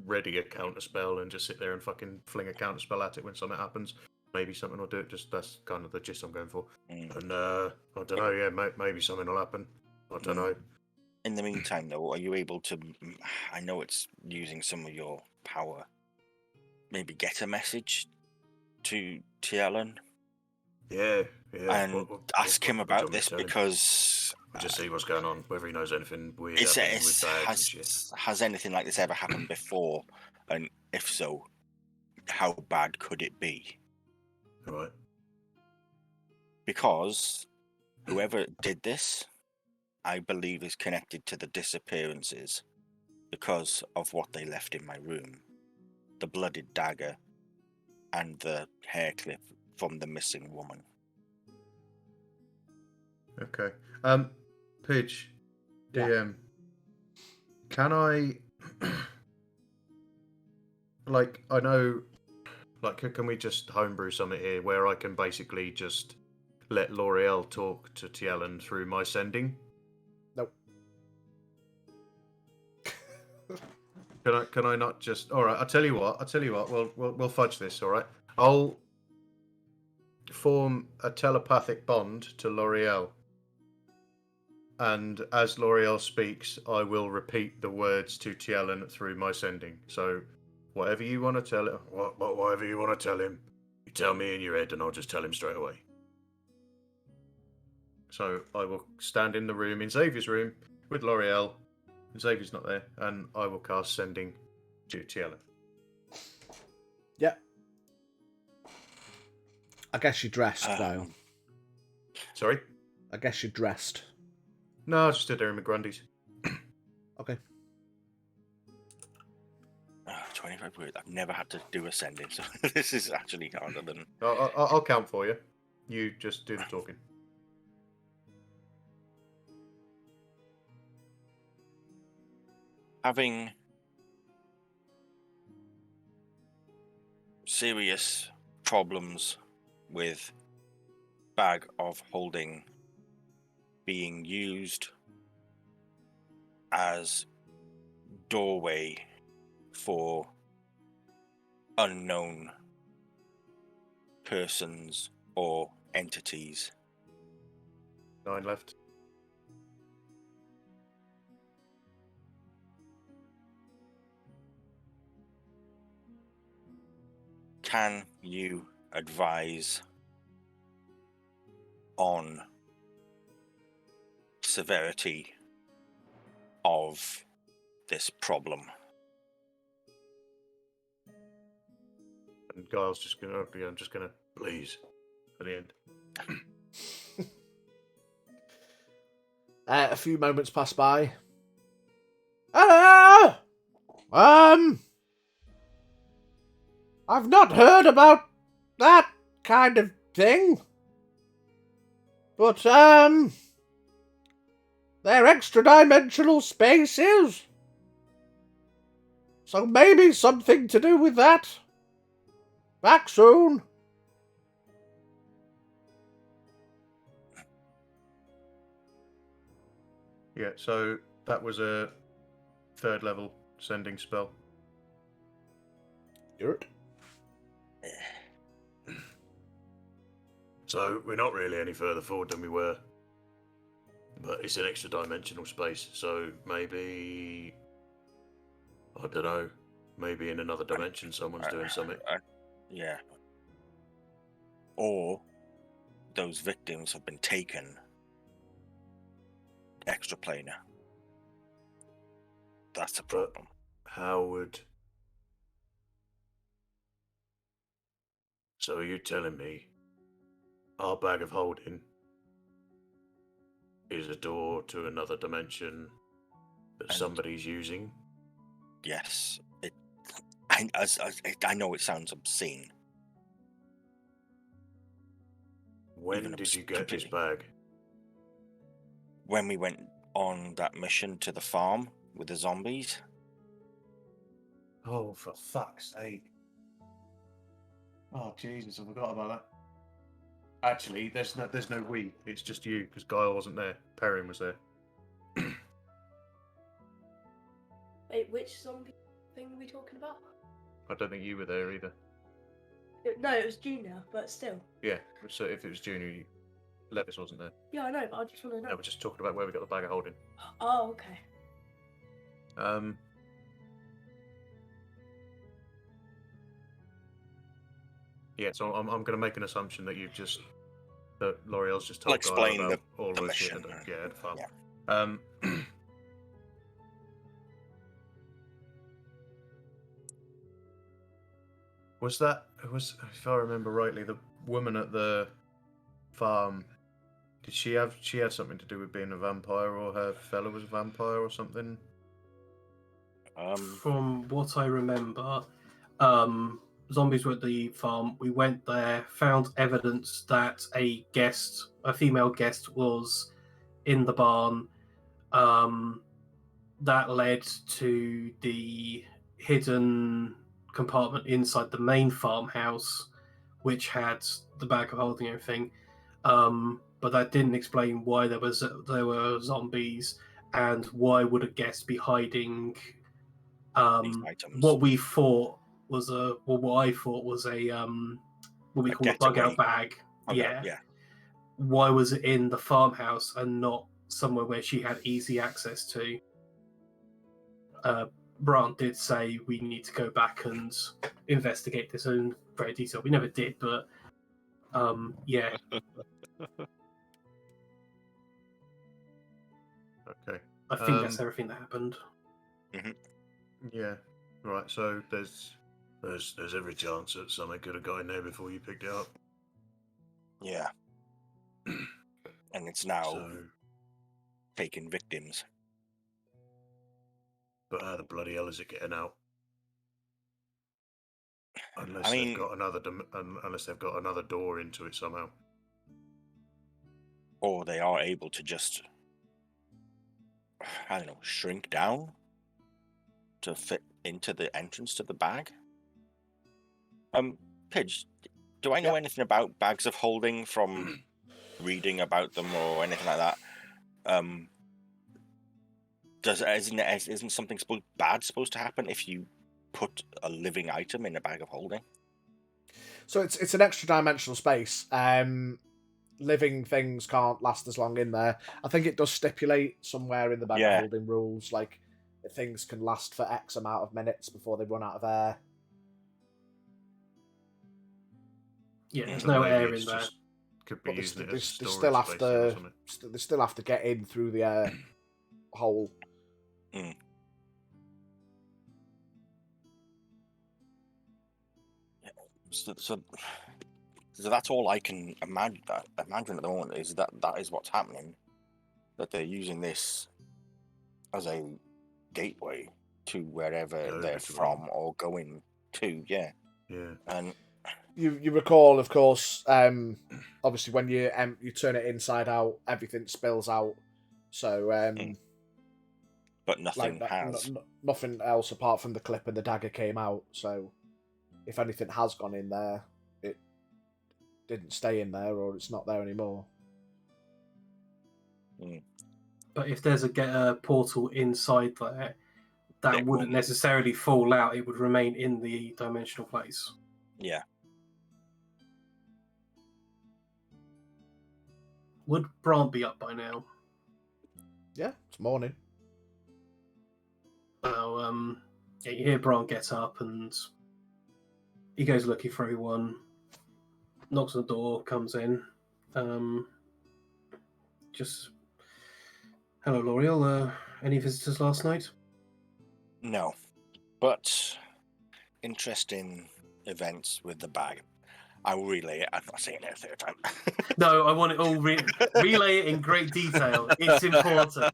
ready a counter spell and just sit there and fucking fling a counter spell at it when something happens. Maybe something will do it. Just that's kind of the gist I'm going for. Mm. And I don't know. Yeah, maybe something will happen. I don't know. In the meantime, though, are you able to? I know it's using some of your power. Maybe get a message to Alan Yeah. and ask him what do you about want me this, to tell him? because Just see what's going on. Whether he knows anything weird it's, happening with bags and shit. has anything like this ever happened before? And if so, how bad could it be? Right. Because whoever did this, I believe, is connected to the disappearances because of what they left in my room. The blooded dagger and the hair clip from the missing woman. Okay. Pidge, DM. Can I, like, I know, like, can we just homebrew something here where I can basically just let L'Oreal talk to Tialan through my sending? Nope. Can I not just? All right. I'll tell you what. We'll fudge this. All right. I'll form a telepathic bond to L'Oreal, and as L'Oreal speaks, I will repeat the words to Tialan through my sending. So, whatever you want to tell him, whatever you want to tell him, you tell me in your head, and I'll just tell him straight away. So I will stand in the room, in Xavier's room, with L'Oreal. Xavier's not there, and I will cast sending to Tialan. Yeah. I guess you're dressed, though. Sorry? I guess you're dressed. No, I just stood there in my Grundies. Okay. 25 words. I've never had to do a sending, so this is actually harder than... I'll count for you. You just do the talking. Having serious problems with bag of holding being used as doorway for unknown persons or entities. 9 left. Can you advise on severity of this problem? And Giles just gonna, I'm just gonna, please, at the end. A few moments pass by. Ah! I've not heard about that kind of thing. But, they're extra-dimensional spaces. So maybe something to do with that. Back soon. Yeah, so that was a 3rd level sending spell. Good. So we're not really any further forward than we were. But it's an extra dimensional space, so maybe... I don't know. Maybe in another dimension someone's doing something. Yeah. Or those victims have been taken extraplanar. That's a problem. How would... So are you telling me our bag of holding is a door to another dimension that somebody's using? Yes. I know it sounds obscene. When did you get this bag? When we went on that mission to the farm with the zombies. Oh, for fuck's sake. Oh, Jesus, I forgot about that. Actually, there's no we. It's just you, because Guile wasn't there. Perrin was there. Wait, which zombie thing are we talking about? I don't think you were there either. No, it was Junior, but still. Yeah, so if it was Junior, Levis wasn't there. Yeah, I know, but I just want to know. No, we're just talking about where we got the bag of holding. Oh, okay. Yeah, so I'm going to make an assumption that you've just... that L'Oreal's just told I'll explain Guile about all the of this shit. mission. Yeah, the farm. Yeah. Was if I remember rightly, the woman at the farm, did she had something to do with being a vampire, or her fella was a vampire or something? From what I remember, zombies were at the farm. We went there, found evidence that a female guest, was in the barn. that led to the hidden compartment inside the main farmhouse, which had the bag of holding everything. But that didn't explain why there were zombies and why would a guest be hiding These items. what we thought was what I thought was a what we A call a bug out getaway. bag. Okay, yeah. Why was it in the farmhouse and not somewhere where she had easy access to? Brant did say we need to go back and investigate this in very detail. We never did, but yeah. Okay. I think that's everything that happened. Yeah. Right. So there's every chance that something could have got in there before you picked it up. Yeah. And it's now So, taking victims. but how the bloody hell is it getting out? Unless I mean, they've got another door into it somehow. or they are able to just, I don't know, shrink down to fit into the entrance to the bag. Pidge, do I know anything about bags of holding from reading about them or anything like that? Isn't something bad supposed to happen if you put a living item in a bag of holding? So it's an extra dimensional space. Living things can't last as long in there. I think it does stipulate somewhere in the bag of holding rules, like things can last for X amount of minutes before they run out of air. Yeah, there's no air in there. Could be But using it as a storage still have space to. or something. They still have to get in through the air hole. So that's all I can imagine at the moment is that is what's happening. That they're using this as a gateway to wherever they're from or going to. Yeah. And you recall, of course, obviously when you turn it inside out, everything spills out. So, but nothing has. Nothing else apart from the clip and the dagger came out. So, if anything has gone in there, it didn't stay in there, or it's not there anymore. But if there's a portal inside there, that wouldn't necessarily fall out. It would remain in the dimensional place. Yeah. Would Brant be up by now? Yeah, it's morning. So, you hear Brant get up and he goes looking for everyone, knocks on the door, comes in. Just, hello, L'Oreal. Any visitors last night? No, but interesting events with the bag. I will relay it. I'm not saying it a third time. No, I want it all relay it in great detail. It's important.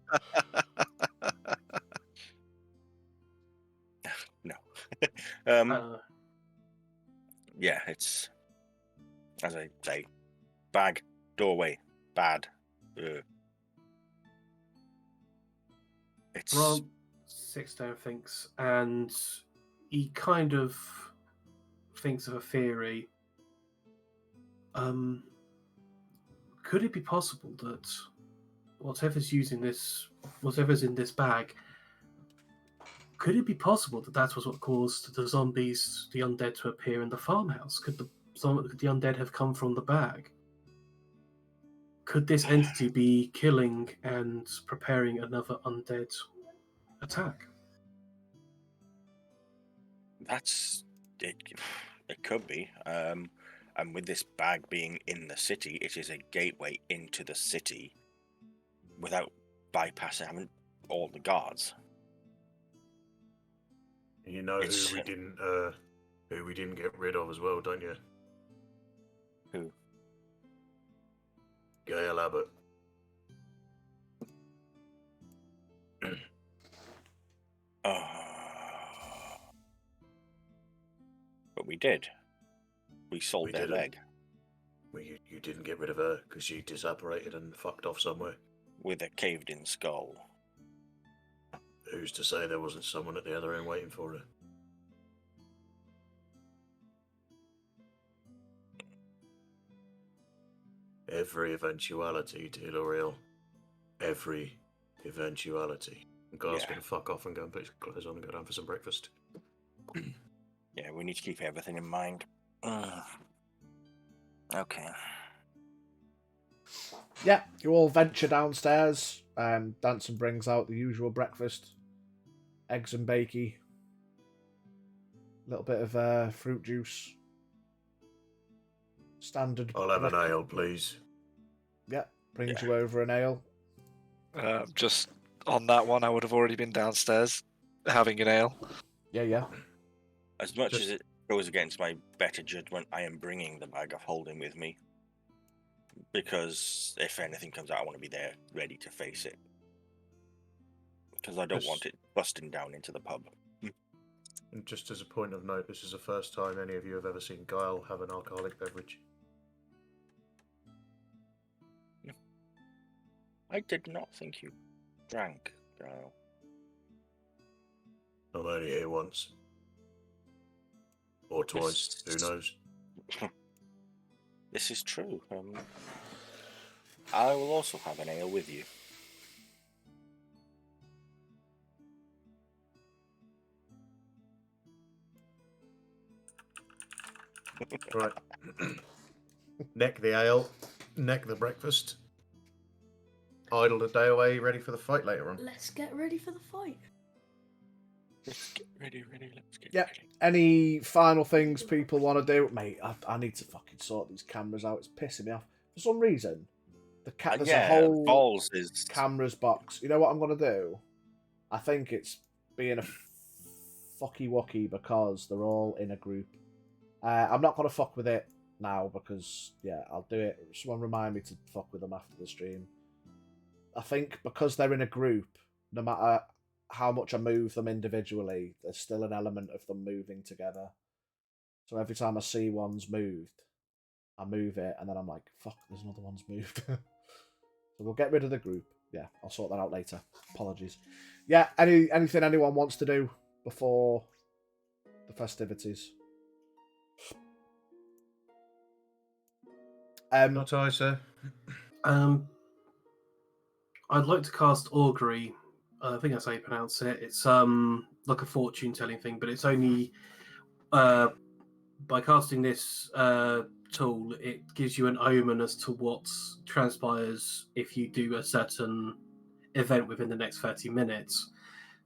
No. Yeah, it's as I say, bag, doorway, bad. It's Rob sits down, thinks, and he kind of thinks of a theory. Could it be possible that whatever's in this bag, could it be possible that that was what caused the zombies, the undead, to appear in the farmhouse? Could the undead have come from the bag? Could this entity be killing and preparing another undead attack? That's it. It could be. And with this bag being in the city, it is a gateway into the city without bypassing all the guards. You know who we didn't get rid of as well, don't you? Who? Gail Abbott. But we did. We sold their leg. Well, you didn't get rid of her because she disapparated and fucked off somewhere. With a caved-in skull. Who's to say there wasn't someone at the other end waiting for her? Every eventuality, dear L'Oreal. Every eventuality. And Gar's Yeah. gonna fuck off and go and put his clothes on and go down for some breakfast. Yeah, we need to keep everything in mind. Okay. Yeah, you all venture downstairs. Danson brings out the usual breakfast. Eggs and bakey. A little bit of fruit juice. Standard. I'll have an ale, please. Yeah, brings Yeah. you over an ale. Just on that one, I would have already been downstairs having an ale. Yeah. As much Just- as it goes against my better judgment, I am bringing the bag of holding with me. Because if anything comes out, I want to be there, ready to face it. Because I don't Yes. want it busting down into the pub. And just as a point of note, this is the first time any of you have ever seen Guile have an alcoholic beverage. I did not think you drank, Guile. I'm only here once. Or twice, who This- knows? This is true. I will also have an ale with you. Right. Neck the ale, neck the breakfast. Idle the day away, ready for the fight later on. Let's get ready for the fight. Let's get ready, let's get Yeah. ready. Any final things people want to do? Mate, I need to fucking sort these cameras out. It's pissing me off. For some reason, there's a whole balls is cameras box. You know what I'm going to do? I think it's being a fucky wucky because they're all in a group. I'm not going to fuck with it now because, yeah, I'll do it. Someone remind me to fuck with them after the stream. I think because they're in a group, no matter how much I move them individually, there's still an element of them moving together. So every time I see one's moved, I move it, and then I'm like, fuck, there's another one's moved. So we'll get rid of the group. Yeah, I'll sort that out later. Apologies. Yeah, anything anyone wants to do before the festivities? Not I, sir. I'd like to cast Augury. I think that's how you pronounce it. It's like a fortune telling thing, but it's only by casting this tool, it gives you an omen as to what transpires if you do a certain event within the next 30 minutes.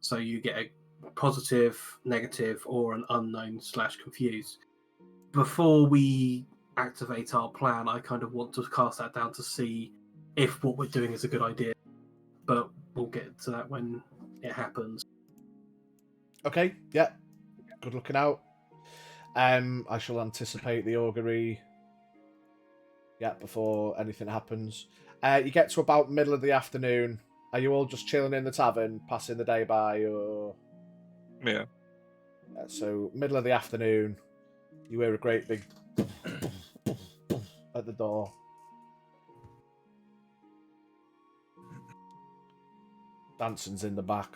So you get a positive, negative, or an unknown / confused. Before we activate our plan, I kind of want to cast that down to see if what we're doing is a good idea. But we'll get to that when it happens. Okay, yeah. Good looking out. I shall anticipate the augury. Yeah, before anything happens. You get to about middle of the afternoon. Are you all just chilling in the tavern, passing the day by, or? Yeah. So middle of the afternoon, you hear a great big at the door. Danson's in the back.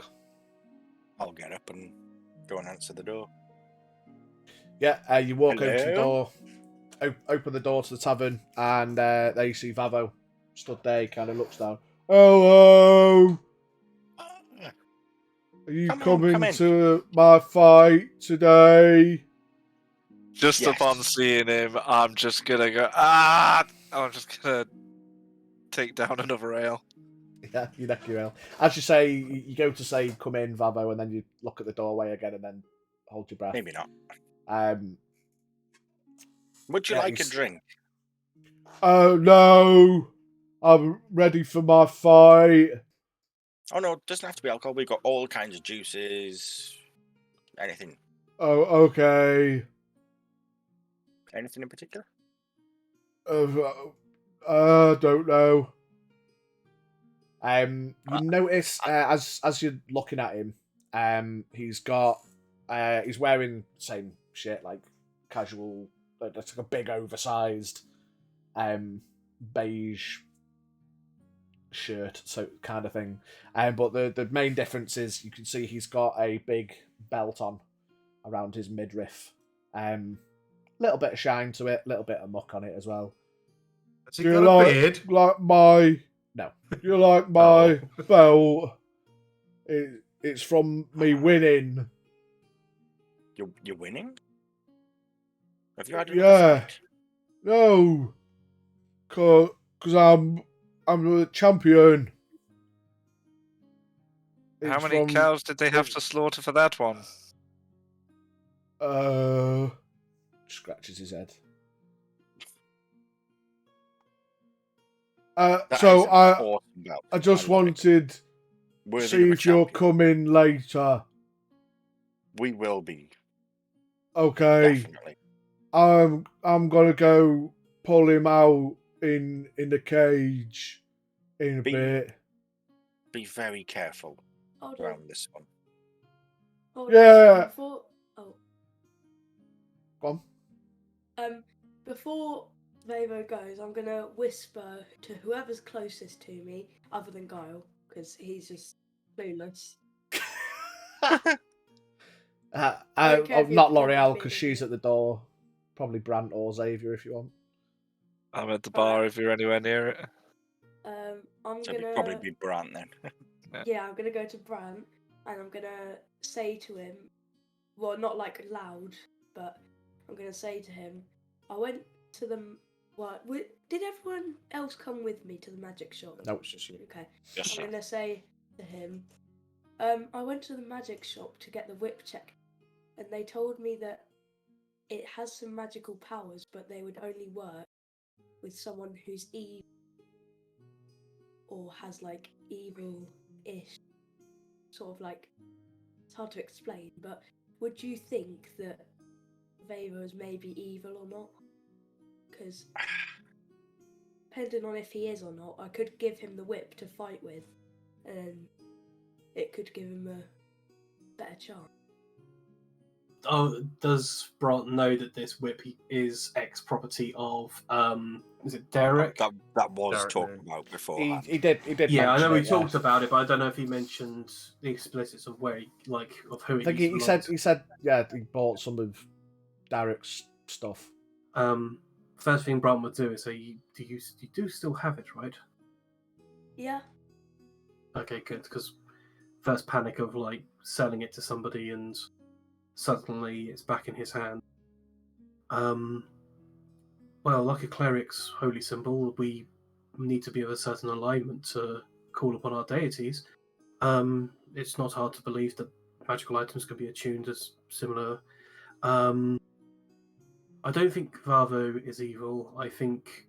I'll get up and go and answer the door. Yeah, you walk over to the Hello? door, open the door to the tavern, and there you see Vavo stood there. He kind of looks down. Hello, are you Come coming in. to my fight today? Just Yes. upon seeing him, I'm just gonna go, ah! I'm just gonna take down another ale. Yeah, you neck your ale. As you say, you go to say, come in, Vavo, and then you look at the doorway again and then hold your breath. Maybe not. Um, Would you Yeah, like a he's- drink? oh no, I'm ready for my fight. Oh no, it doesn't have to be alcohol. We've got all kinds of juices. Anything. Oh, okay. Anything in particular? Don't know. You notice as you're looking at him, he's wearing the same shit, like casual. It's like a big oversized, beige shirt, so kind of thing. But the main difference is you can see he's got a big belt on around his midriff. Little bit of shine to it, little bit of muck on it as well. Has he got a beard? No. You like my belt? It's from me winning. You're winning? Have you had Yeah. fight? No, cause I'm the champion. How It's many from, cows did they have to slaughter for that one? Scratches his head. That So is an I awesome belt. I just love it. wanted to Worthy see of a if you're champion. coming later. We will be, Okay, definitely. I'm gonna go pull him out in the cage in a Be- bit. Be very careful Hold on. around this one. Hold Yeah. on. Before, Go on. before Vavo goes, I'm gonna whisper to whoever's closest to me, other than Guile, because he's just clueless. I don't care if Not you're L'Oreal because feeling she's it. at the door. Probably Brant or Xavier if you want. I'm at the bar if you're anywhere near it. I'm So it'd gonna probably be Brant then. yeah, I'm gonna go to Brant and I'm gonna say to him, well, not like loud, but I'm gonna say to him, I went to the. What? Did everyone else come with me to the magic shop? Nope. It's just you. Okay. Yes, sir. I'm gonna say to him, I went to the magic shop to get the whip check, and they told me that it has some magical powers, but they would only work with someone who's evil or has like evil-ish sort of like. It's hard to explain, but would you think that Vavo is maybe evil or not? Because depending on if he is or not, I could give him the whip to fight with, and it could give him a better chance. Oh, does Brant know that this whip is ex property of is it Derek? That was Derek talked knew. about beforehand. He did. Yeah, I know we mention it, talked about it, but I don't know if he mentioned the explicits of where, of who I it think used to belong to. he said, yeah, he bought some of Derek's stuff. First thing Brant would do is say, you do still have it, right? Yeah. Okay, good, because first panic of like selling it to somebody and suddenly it's back in his hand. Well, like a cleric's holy symbol, we need to be of a certain alignment to call upon our deities. It's not hard to believe that magical items can be attuned as similar. I don't think Vavo is evil. I think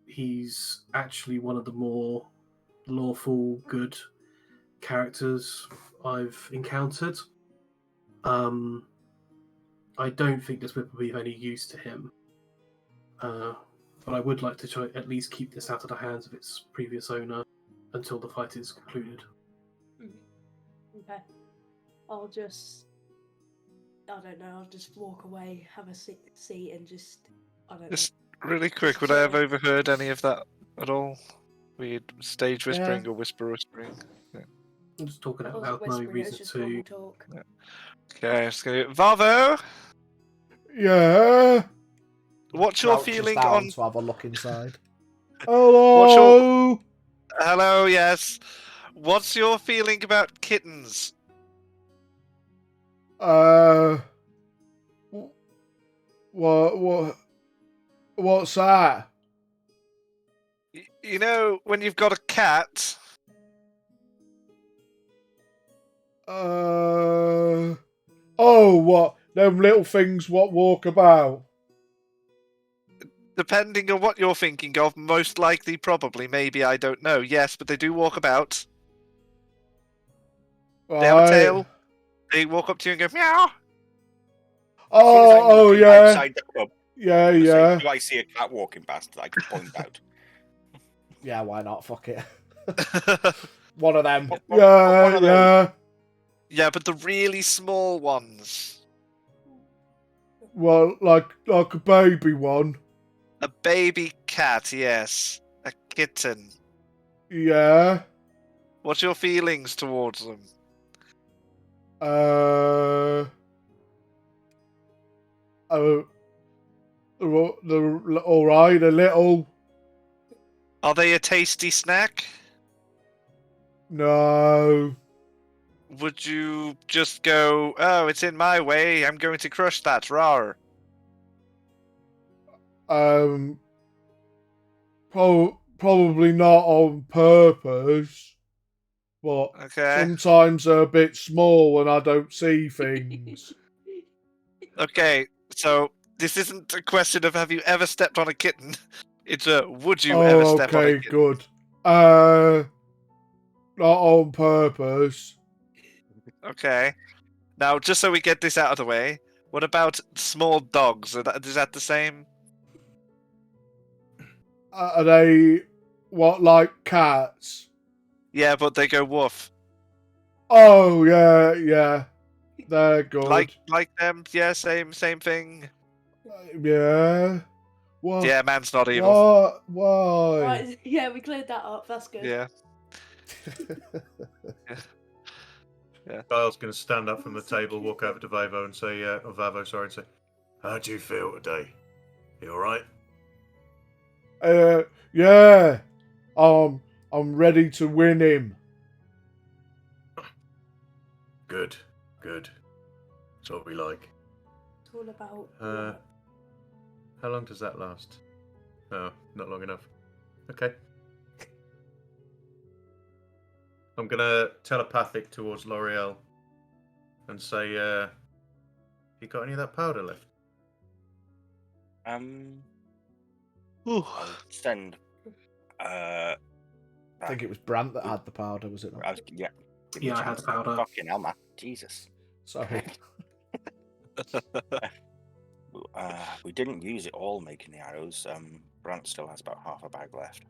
he's actually one of the more lawful, good characters I've encountered. I don't think this whip will be of any use to him. But I would like to try at least keep this out of the hands of its previous owner until the fight is concluded. Okay. I'll just. I don't know. I'll just walk away, have a seat, and just. I don't know. Just really quick, would I have overheard any of that at all? Weird stage whispering or whispering? I'm just talking It out wasn't loud, no whispering, it was reason just to. normal talk. Okay, let's go. Vavo, Yeah. what's your Crouches feeling down on? to have a look inside. Hello. Hello, yes. What's your feeling about kittens? What's that? You know, when you've got a cat. Oh, what? Them little things what walk about? Depending on what you're thinking of, most likely, probably, maybe, I don't know. Yes, but they do walk about. They have a tail. They walk up to you and go, meow. Oh, yeah. Outside the club, Yeah, say, yeah. do I see a cat walking past that I can point out? Yeah, why not? Fuck it. One of them. One of those. Yeah. Yeah, but the really small ones. Well, like a baby one. A baby cat, yes. A kitten. Yeah. What's your feelings towards them? Oh, they're all right. A little. Are they a tasty snack? No. Would you just go, oh, it's in my way, I'm going to crush that, rawr? Probably not on purpose, but Okay. sometimes they're a bit small and I don't see things. Okay, so this isn't a question of have you ever stepped on a kitten. It's a would you ever step on a Okay, kitten? good. Not on purpose. Okay. Now, just so we get this out of the way, what about small dogs? Is that the same? Are they what, like cats? Yeah, but they go woof. Oh yeah, they're good. Like them? Yeah, same thing. Yeah. What? Yeah, man's not evil. What? Why? Right, yeah, we cleared that up. That's good. Yeah. Kyle's going to stand up from the table, walk over to Vavo and say, or Vavo, sorry, and say, "How do you feel today? You all right?" Yeah. I'm ready to win him. Good. That's what we like. It's all about. How long does that last? Oh, not long enough. Okay. I'm gonna telepathic towards L'Oreal and say, "You got any of that powder left?" I'll send. I think it was Brant that had the powder, was it not? Yeah. Yeah, I had the powder. Fucking hell, man. Jesus. Sorry. We didn't use it all making the arrows. Brant still has about half a bag left.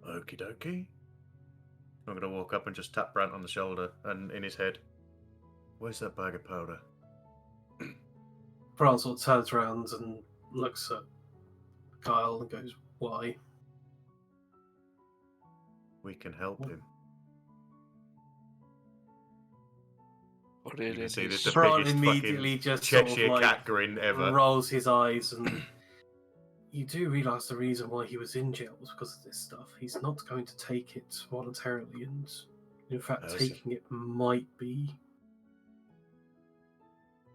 Okie dokie. I'm gonna walk up and just tap Brant on the shoulder and in his head. "Where's that bag of powder?" Franz sort of turns around and looks at Kyle and goes, "Why?" "We can help him." What You it can is. see the Franz biggest immediately fucking just sort Cheshire of like cat grin ever. rolls his eyes, and you do realise the reason why he was in jail was because of this stuff. He's not going to take it voluntarily, and in fact, How's it? taking it might be.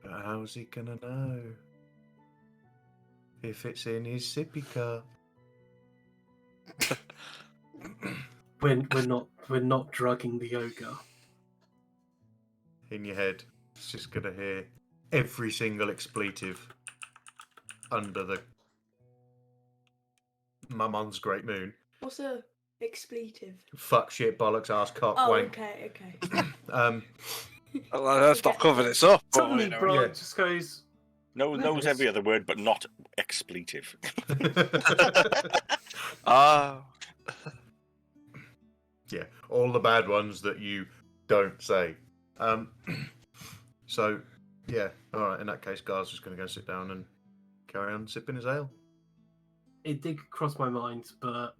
But how's he gonna know? If it's in his sippy cup. We're not drugging the ogre. In your head, it's just gonna hear every single expletive under the Mummon's great moon. What's a expletive? Fuck, shit, bollocks, ass, cock, Oh, wank. okay. Let's not cover this up. Suddenly, but, Franz yeah. just goes, Knows Nice. every other word, but not expletive. Yeah, all the bad ones that you don't say. So, yeah, alright, in that case, Gar's just going to go sit down and carry on sipping his ale. it did cross my mind, but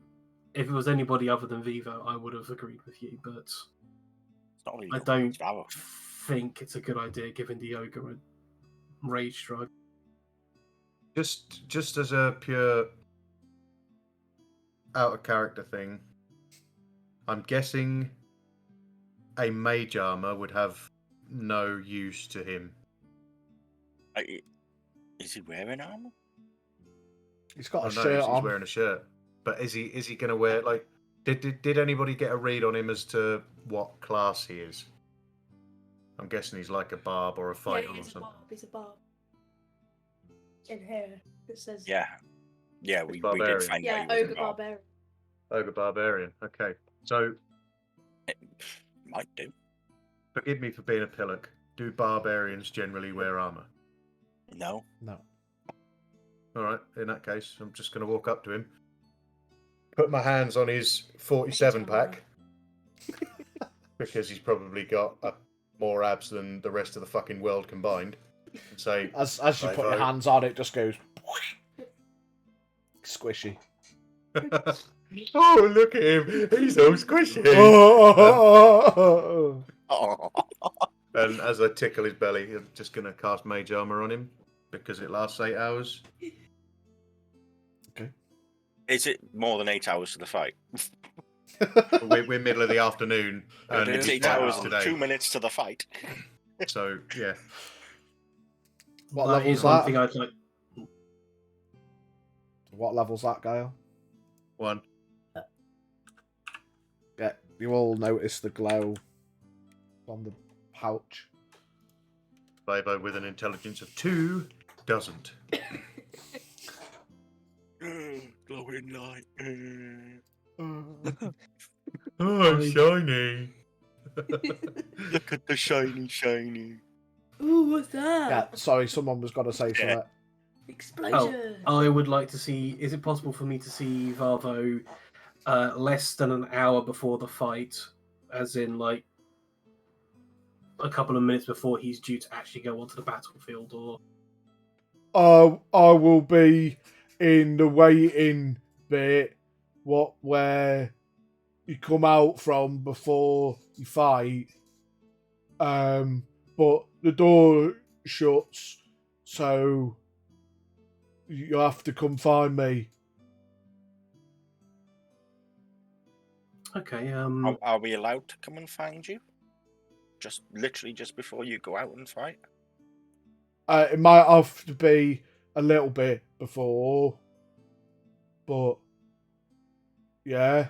if it was anybody other than Vivo, I would have agreed with you. But It's not really I your don't power. think it's a good idea giving the ogre a rage drug. Just as a pure out of character thing, I'm guessing a mage armor would have no use to him. Is he wearing armor? He's got Oh, a no, shirt he's on. wearing a shirt. But is he going to wear, like, did anybody get a read on him as to what class he is? I'm guessing he's like a barb or a Yeah, fighter or he's a something. barb. He's a barb. In here, it says. Yeah, we did barbarian. find out Yeah, he was a ogre barb. barbarian. Ogre barbarian. Okay. So, It might do. forgive me for being a pillock. Do barbarians generally wear armor? No. No. Alright, in that case, I'm just going to walk up to him, put my hands on his 47 pack, because he's probably got more abs than the rest of the fucking world combined, and say, As you put your Righto. hands on it, just goes squishy. Oh, look at him. He's all squishy. Oh. Oh, And as I tickle his belly, I'm just going to cast Mage Armor on him because it lasts 8 hours. is it more than 8 hours to the fight? We're middle of the afternoon. And It It's is he 8 hours starts and today. 2 minutes to the fight. So, yeah. What That level's is one that? thing I'd like. What level's that, Gael? 1. Yeah, you all notice the glow on the pouch. Babo with an intelligence of 2 doesn't. Glowing light. Oh, shiny. Look at the shiny. Ooh, what's Yeah, that? sorry, someone was going to say something. Explosion. I would like to see. Is it possible for me to see Varvo less than an hour before the fight, as in like a couple of minutes before he's due to actually go onto the battlefield? Or I will be in the waiting bit, where you come out from before you fight. But the door shuts, so you have to come find me. okay, Are we allowed to come and find you? Just literally just before you go out and fight? It might have to be a little bit before, but yeah,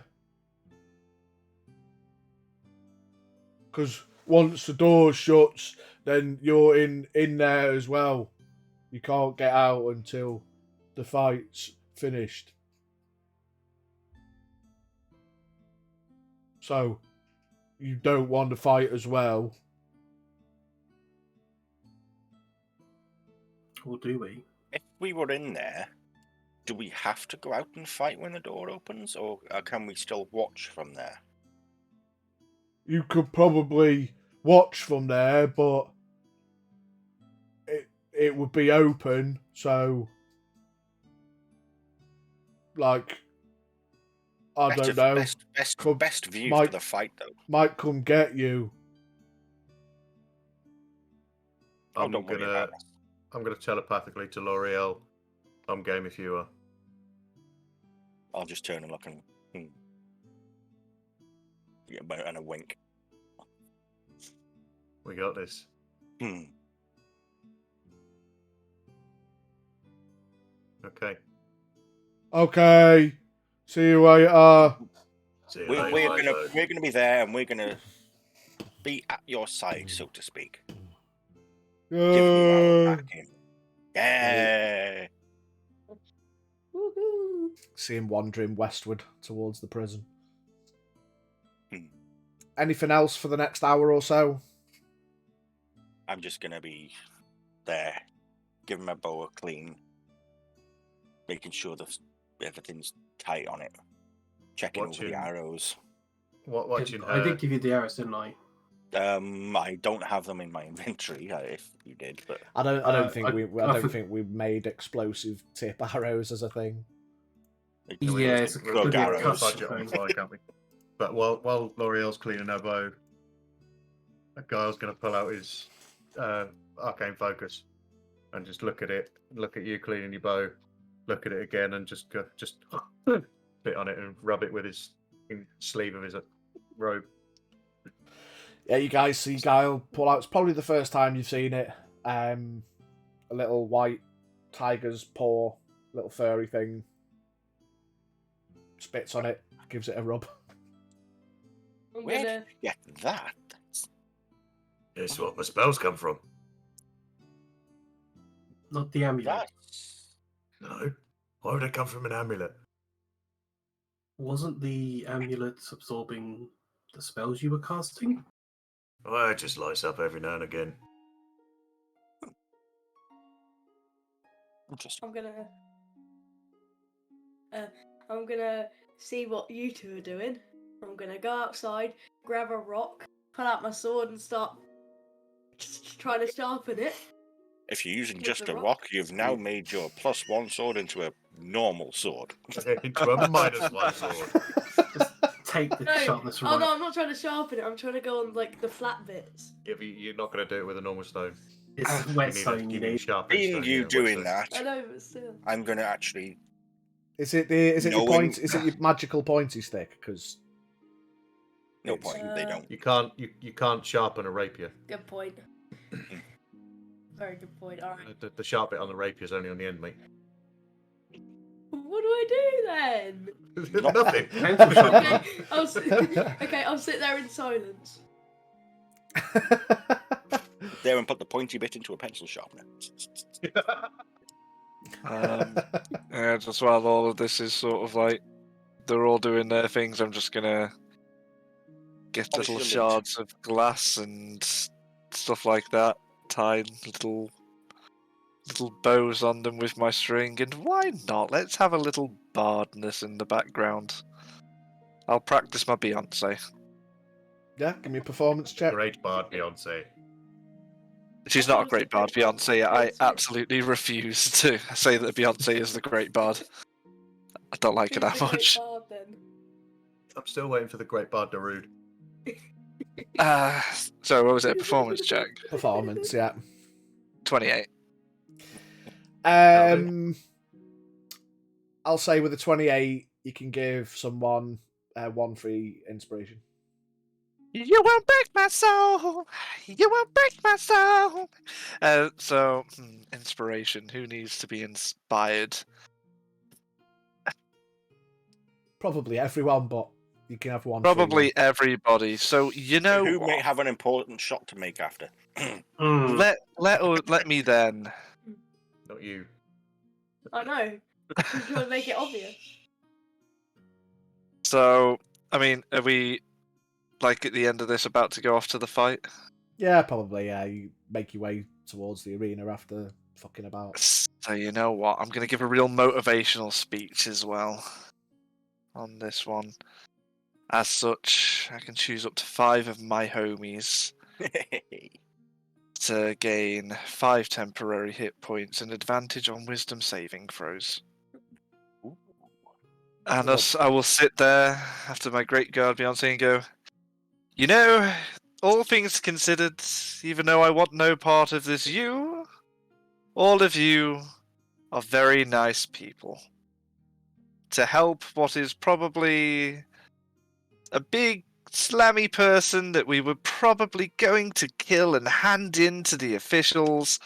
because once the door shuts, then you're in there as well. You can't get out until the fight's finished. So you don't want to fight as well. or do we? If we were in there, do we have to go out and fight when the door opens, or can we still watch from there? You could probably watch from there, but it would be open, so like I don't know. Best view might- for the fight, though. Might come get you. Oh, don't worry about it. I'm gonna telepathically to L'Oreal. I'm game if you are. I'll just turn and look and yeah, and a wink. We got this. Okay. Okay. See you later. See you We're later, gonna be there, and we're gonna be at your side, so to speak. Giving you our backing. Yeah. Woohoo. See him wandering westward towards the prison. Hmm. Anything else for the next hour or so? I'm just gonna be there, giving my bow a clean, making sure that everything's tight on it, checking over Watching- the arrows. Watching I her. did give you the arrows, didn't I? I don't have them in my inventory. If you did, but I don't think I think we made explosive tip arrows as a thing. Yeah, it's We'll Bug get a arrows. budget on the fly, can't we? But while L'Oreal's cleaning her bow, that guy's going to pull out his arcane focus and just look at it, look at you cleaning your bow, look at it again, and just bit on it and rub it with his sleeve of his robe. Yeah, you guys see Guile pull out. It's probably the first time you've seen it. A little white tiger's paw, little furry thing. Spits on it, gives it a rub. I'm where gonna. did you get that? It's what my spells come from. Not the amulet. That's No. Why would they come from an amulet? Wasn't the amulet absorbing the spells you were casting? Well, it just lights up every now and again. interesting. I'm gonna see what you two are doing. I'm gonna go outside, grab a rock, pull out my sword, and start trying to sharpen it. If you're using With just the a rock? rock, you've now made your +1 sword into a normal sword. Into a -1 sword. Take the sharpness from Oh right. no, I'm not trying to sharpen it. I'm trying to go on like the flat bits. Yeah, but you're not going to do it with a normal stone. It's You whetstone need you a need. sharpened Being stone. you yeah, doing whetstone. I that, know, but still. I'm going to actually. Is it your Knowing- point? Is it your magical pointy stick? Because No point. They don't. You can't sharpen a rapier. Good point. Very good point. All right. The sharp bit on the rapier is only on the end, mate. What do I do then? Nothing. Pencil sharpener. Okay, I'll sit there in silence. There and put the pointy bit into a pencil sharpener. And just while all of this is sort of like they're all doing their things, I'm just gonna get Polish little the lid. shards of glass and stuff like that, tie little bows on them with my string, and why not? Let's have a little bardness in the background. I'll practice my Beyonce. Yeah, give me a performance check. Great bard, Beyonce. She's not a great bard, Beyonce. I absolutely refuse to say that Beyonce is the great bard. I don't like her Who's that the great much. bard then? I'm still waiting for the great bard Darude. So what was it? A performance check? Performance, yeah. 28. I'll say with a 28, you can give someone 1 free inspiration. You won't break my soul. You won't break my soul. Inspiration. Who needs to be inspired? Probably everyone, but you can have one. free Probably one. everybody. So you know Who what? may have an important shot to make after? Let me then. Not you. I know. I'm trying to make it obvious. So I mean, are we like at the end of this about to go off to the fight? Yeah, probably. Yeah, you make your way towards the arena after fucking about. So you know what? I'm gonna give a real motivational speech as well on this one. As such, I can choose up to 5 of my homies to gain 5 temporary hit points and advantage on wisdom saving throws. And I will sit there after my great guard Beyonce and go, you know, all things considered, even though I want no part of this, all of you are very nice people. To help what is probably a big slammy person that we were probably going to kill and hand in to the officials,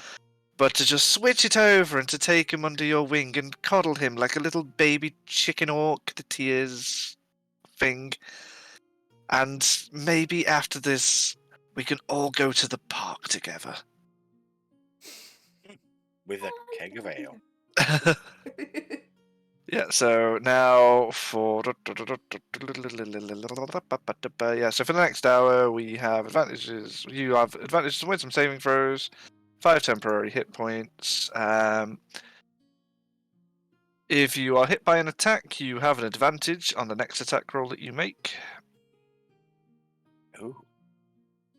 but to just switch it over and to take him under your wing and coddle him like a little baby chicken orc that he is thing. And maybe after this, we can all go to the park together. With a keg of ale. Yeah, so now for so for the next hour we have advantages. You have advantages on wisdom saving throws, 5 temporary hit points. If you are hit by an attack, you have an advantage on the next attack roll that you make. Ooh.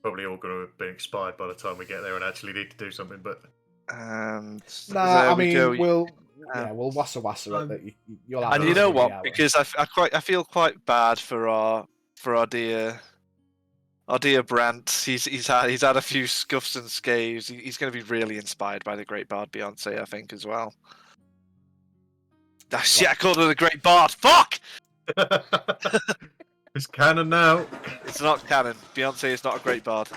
Probably all going to have been expired by the time we get there and actually need to do something, but And Nah, there I we mean, go. we'll wassa it. That you'll have And it you know every what? hour. Because I feel quite bad for our dear Brant. He's had a few scuffs and scaves. He's going to be really inspired by the great bard Beyonce, I think, as well. Ah, shit! I called her the great bard. Fuck! it's canon now. It's not canon. Beyonce is not a great bard.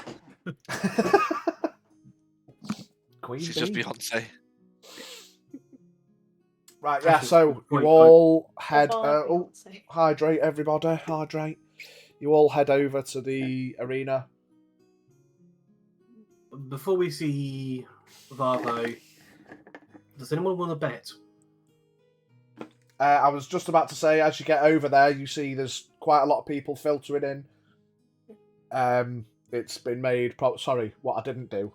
Queen She's bee. just Beyonce. Right, yeah, Actually, so good point, you all head... Bard oh, Beyonce. hydrate, everybody, hydrate. You all head over to the arena. Before we see Varvo, does anyone want to bet? I was just about to say, as you get over there, you see there's quite a lot of people filtering in. It's been made... Sorry, what I didn't do.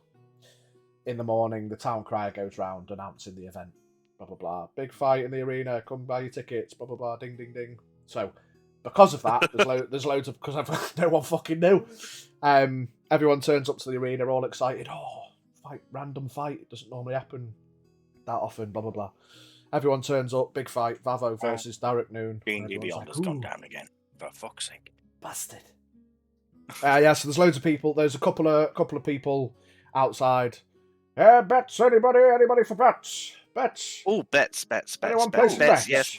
In the morning, the town crier goes round announcing the event. Blah, blah, blah. Big fight in the arena. Come buy your tickets. Blah, blah, blah. Ding, ding, ding. So, because of that, there's loads of... Because no one fucking knew. Everyone turns up to the arena all excited. Oh, random fight. It doesn't normally happen that often. Blah, blah, blah. Everyone turns up, big fight, Vavo versus Derek Noon. D&D Everyone's Beyond like, has gone "Ooh, down again. For fuck's sake. bastard." Yeah, so there's loads of people. There's a couple of people outside. Bets, anybody for bets? Bets. Oh, bets. Anyone Bets. placing bets? Yes,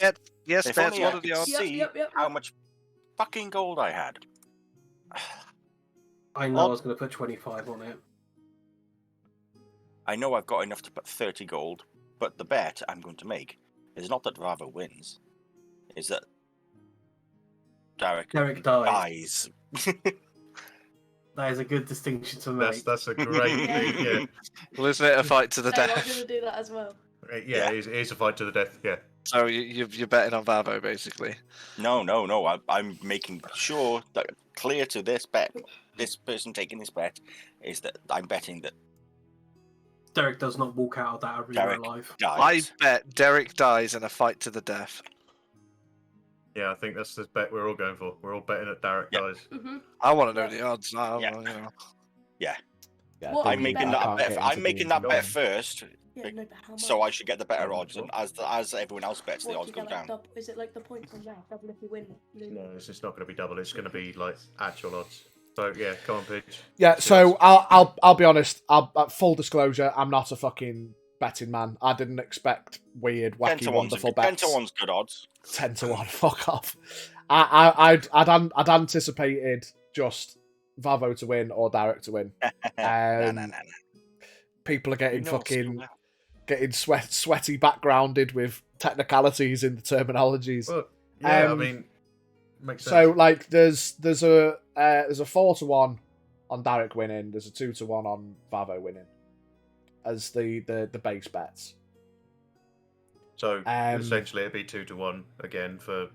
If bets. only What I are the could odds? see how much fucking gold I had. I know I was going to put 25 on it. I know I've got enough to put 30 gold, but the bet I'm going to make is not that Rava wins, is that Derek Derek dies. dies. That is a good distinction to make. That's a great thing. Yeah, Well, isn't it a fight to the So I'm death? gonna do that as well. yeah. It is a fight to the death. Yeah. So you're betting on Vavo, basically. No. I'm making sure that clear to this bet, this person taking this bet, is that I'm betting that Derek does not walk out of that arena Derek alive. I dies. bet Derek dies in a fight to the death. Yeah, I think that's the bet we're all going for. We're all betting that Derek Yeah. dies. Mm-hmm. I want to know the odds now. Yeah. You know. Yeah, What don't are I'm we need making that. I that can't bet. get I'm into making D&D. that bet first, Yeah, no, but how much? so I should get the better odds, and as everyone else bets, the What, odds do you go get, like, down. Is it like the points on that? Double if you win. lose? No, it's just not going to be double. It's going to be like actual odds. So yeah, come on, Pidge. Yeah, so I'll be honest. Full disclosure, I'm not a fucking betting man. I didn't expect weird, 10 wacky, to 1's wonderful 10 bets. to 1's good odds. 10 to 1. Fuck off. I'd anticipated just Vavo to win or Derek to win. No. People are getting You know us too fucking well. getting sweaty backgrounded with technicalities in the terminologies. Well, yeah, I Um, mean, makes sense. So like there's a 4 to 1 on Derek winning, there's a 2 to 1 on Vavo winning as the base bets. So essentially, it'd be 2 to 1 again for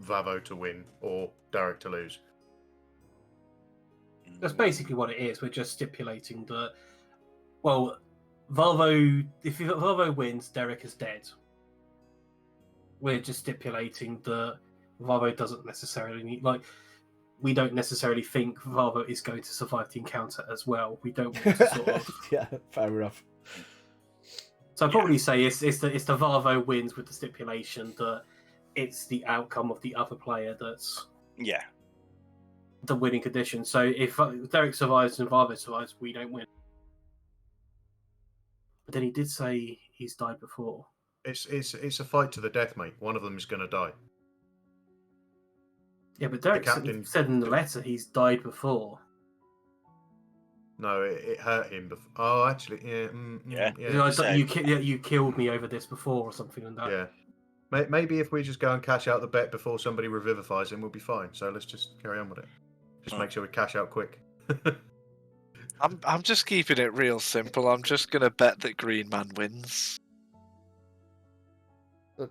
Vavo to win or Derek to lose. That's basically what it is. We're just stipulating that, well, Volvo, if Volvo wins, Derek is dead. We're just stipulating that Volvo doesn't necessarily need, like, we don't necessarily think Volvo is going to survive the encounter as well. We don't want to sort of. Yeah, fair enough. So I'd probably say it's the Volvo wins with the stipulation that it's the outcome of the other player that's Yeah. the winning condition. So if Derek survives and Volvo survives, we don't win. But then he did say he's died before. It's a fight to the death, mate. One of them is going to die. Yeah, but Derek captain- said in the letter he's died before. No, it hurt him. Oh, actually, yeah. You killed me over this before or something like that. Yeah. Maybe if we just go and cash out the bet before somebody revivifies him, we'll be fine. So let's just carry on with it. Just make sure we cash out quick. I'm just keeping it real simple. I'm just gonna bet that Green Man wins.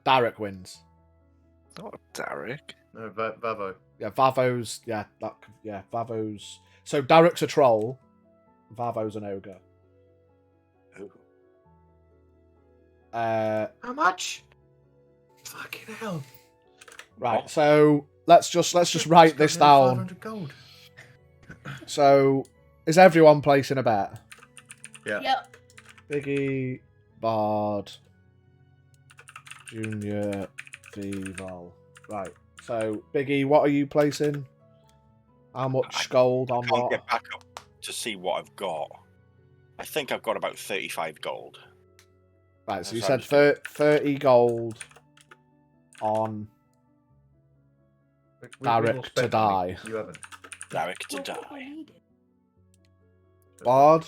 Derek wins. Not Derek. No, Vavo. Yeah, Vavo's. Yeah, Vavo's. So Derek's a troll. Vavo's an ogre. Ooh. How much? Fucking hell! Right. So let's just write this down. 500 gold. So is everyone placing a bet? Yeah. Yep. Biggie, Bard, Junior, Vival. Right. So Biggie, what are you placing? How much gold on Can't what? get back up to see what I've got. I think I've got about 35 gold. Right. So you That said sounds 30 gold on We've all Derek spent to money. die. You haven't. Derek to What I die. needed. Bard.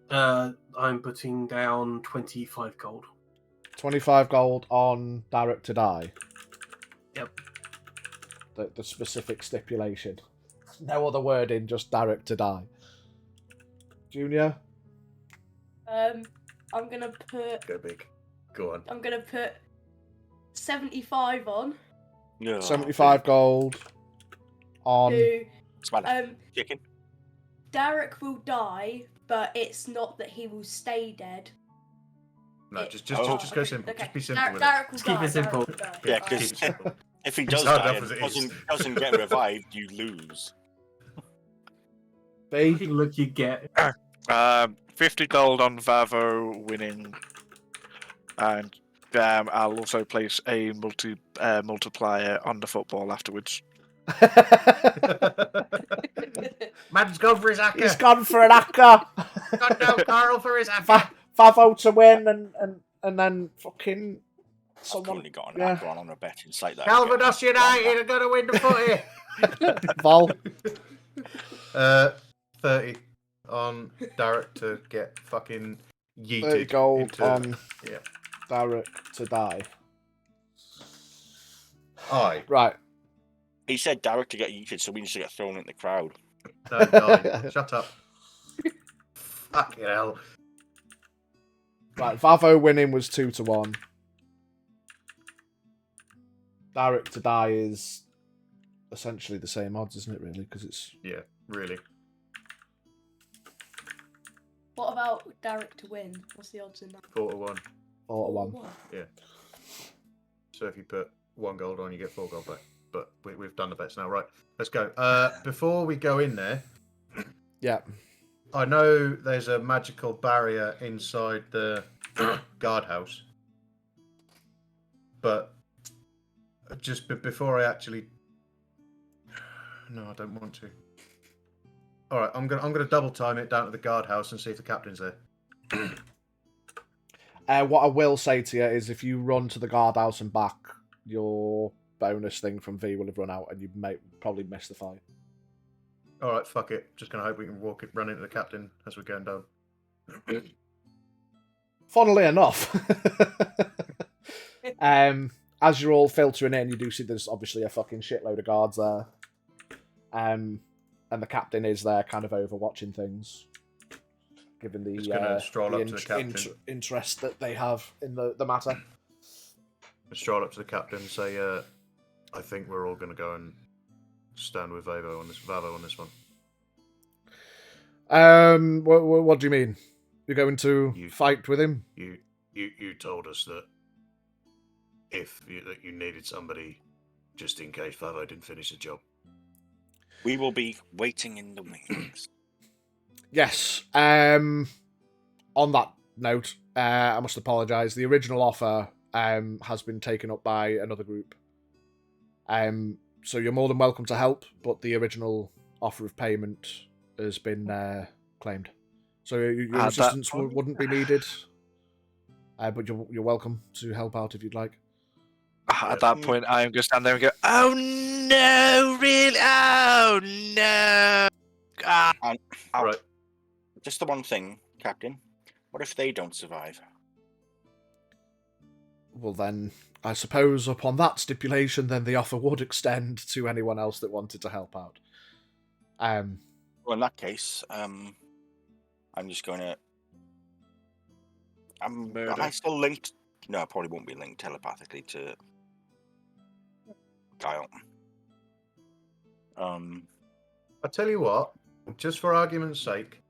I'm putting down 25 gold. 25 gold on Derek to die. Yep. The specific stipulation. No other wording, just Derek to die. Junior? I'm gonna put. Go big. Go on. I'm gonna put 75 on. No. 75 gold on... To Smell chicken. Derek will die, but it's not that he will stay dead. No, It- just Oh. go simple. Okay. Just be simple with Derek will Just keep die. it simple. Derek will die. Yeah, Alright. 'cause- it. Keep it simple. If he It's does hard die enough and as it is. doesn't get revived, you lose. B? Look, you get 50 gold on Vavo winning And I'll also place a multiplier on the football afterwards. Man's gone for his hacker. He's gone for an hacker. Gone down Carl for his hacker. Favo to win, and then fucking I've someone. currently got an yeah. actor on a betting site that Calvados United are going to win the footy. Vol. 30 on Derek to get fucking yeeted. 30 gold into... on Yeah. Derek to die. Aye. Right. He said Derek to get yeeted, so we need to get thrown in the crowd. No, die. Shut up. Fucking hell. Right, Vavo winning was 2-1. Derek to die is essentially the same odds, isn't it, really? Because it's... Yeah, really. What about Derek to win? What's the odds in that? 4-1. 4-1. Yeah. So if you put 1 gold on, you get 4 gold back. But we've done the bets now. Right, let's go. Before we go in there... Yeah. I know there's a magical barrier inside the guardhouse. But just before I actually... No, I don't want to. All right, I'm gonna double time it down to the guardhouse and see if the captain's there. What I will say to you is, if you run to the guardhouse and back, your bonus thing from V will have run out, and you may probably miss the fight. All right, fuck it. Just gonna hope we can run into the captain as we're going down. Funnily enough, as you're all filtering in, you do see there's obviously a fucking shitload of guards there. And the captain is there, kind of overwatching things, given the, stroll up to the captain. Interest that they have in the matter. Stroll up to the captain and say, I think we're all going to go and stand with Vavo on this one. What do you mean? You're going to fight with him? You told us that that you needed somebody just in case Vavo didn't finish the job. We will be waiting in the wings. Yes. On that note, I must apologise. The original offer has been taken up by another group. So you're more than welcome to help, but the original offer of payment has been claimed. So your assistance wouldn't be needed, but you're welcome to help out if you'd like. At that point, I'm going to stand there and go, "Oh no, really? Oh no!" Right. Just the one thing, Captain. What if they don't survive? Well, then, I suppose upon that stipulation, then the offer would extend to anyone else that wanted to help out. Well, in that case, I'm just going to... Am I still linked? No, I probably won't be linked telepathically to Kyle. I tell you what, just for argument's sake,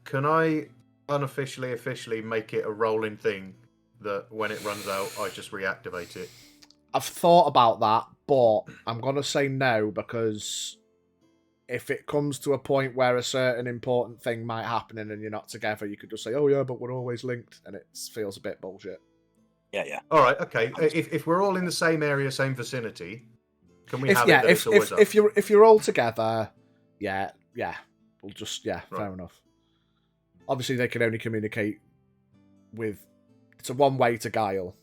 can I officially make it a rolling thing that when it runs out, I just reactivate it? I've thought about that, but I'm going to say no, because if it comes to a point where a certain important thing might happen and you're not together, you could just say, oh yeah, but we're always linked, and it feels a bit bullshit. Yeah. All right, okay. If we're all in the same area, same vicinity, can we have it that if, it's always up? if you're all together, yeah, we'll just Right. fair enough. Obviously, they can only communicate with. It's a one-way to Guile.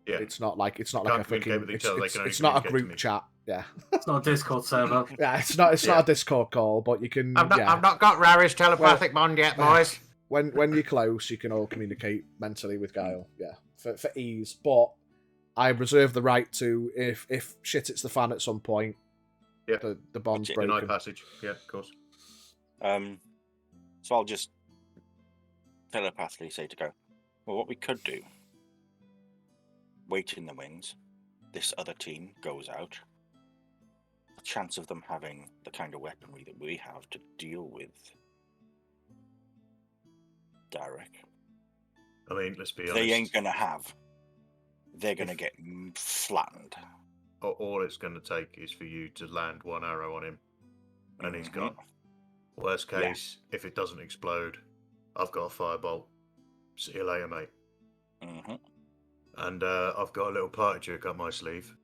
Yeah. It's not like a Can't communicate fucking. with each other, they can only It's not a communicate to group me. chat. Yeah. It's not a Discord server. Yeah, it's not Yeah. a Discord call, but you can. I've not got Rary's telepathic bond yet, boys. When you're close, you can all communicate mentally with Guile. Yeah, for ease. But I reserve the right to, if shit hits the fan at some point. Yeah. The bond's Denied broken. passage. Yeah, of course. So I'll just telepathically say to go, well, what we could do, wait in the wings, this other team goes out, the chance of them having the kind of weaponry that we have to deal with Derek, I mean, let's be honest. they ain't going to have. They're going to get flattened. All it's going to take is for you to land one arrow on him, and he's gone. Worst case, if it doesn't explode, I've got a firebolt. See you later, mate. Mm-hmm. And I've got a little party trick up my sleeve.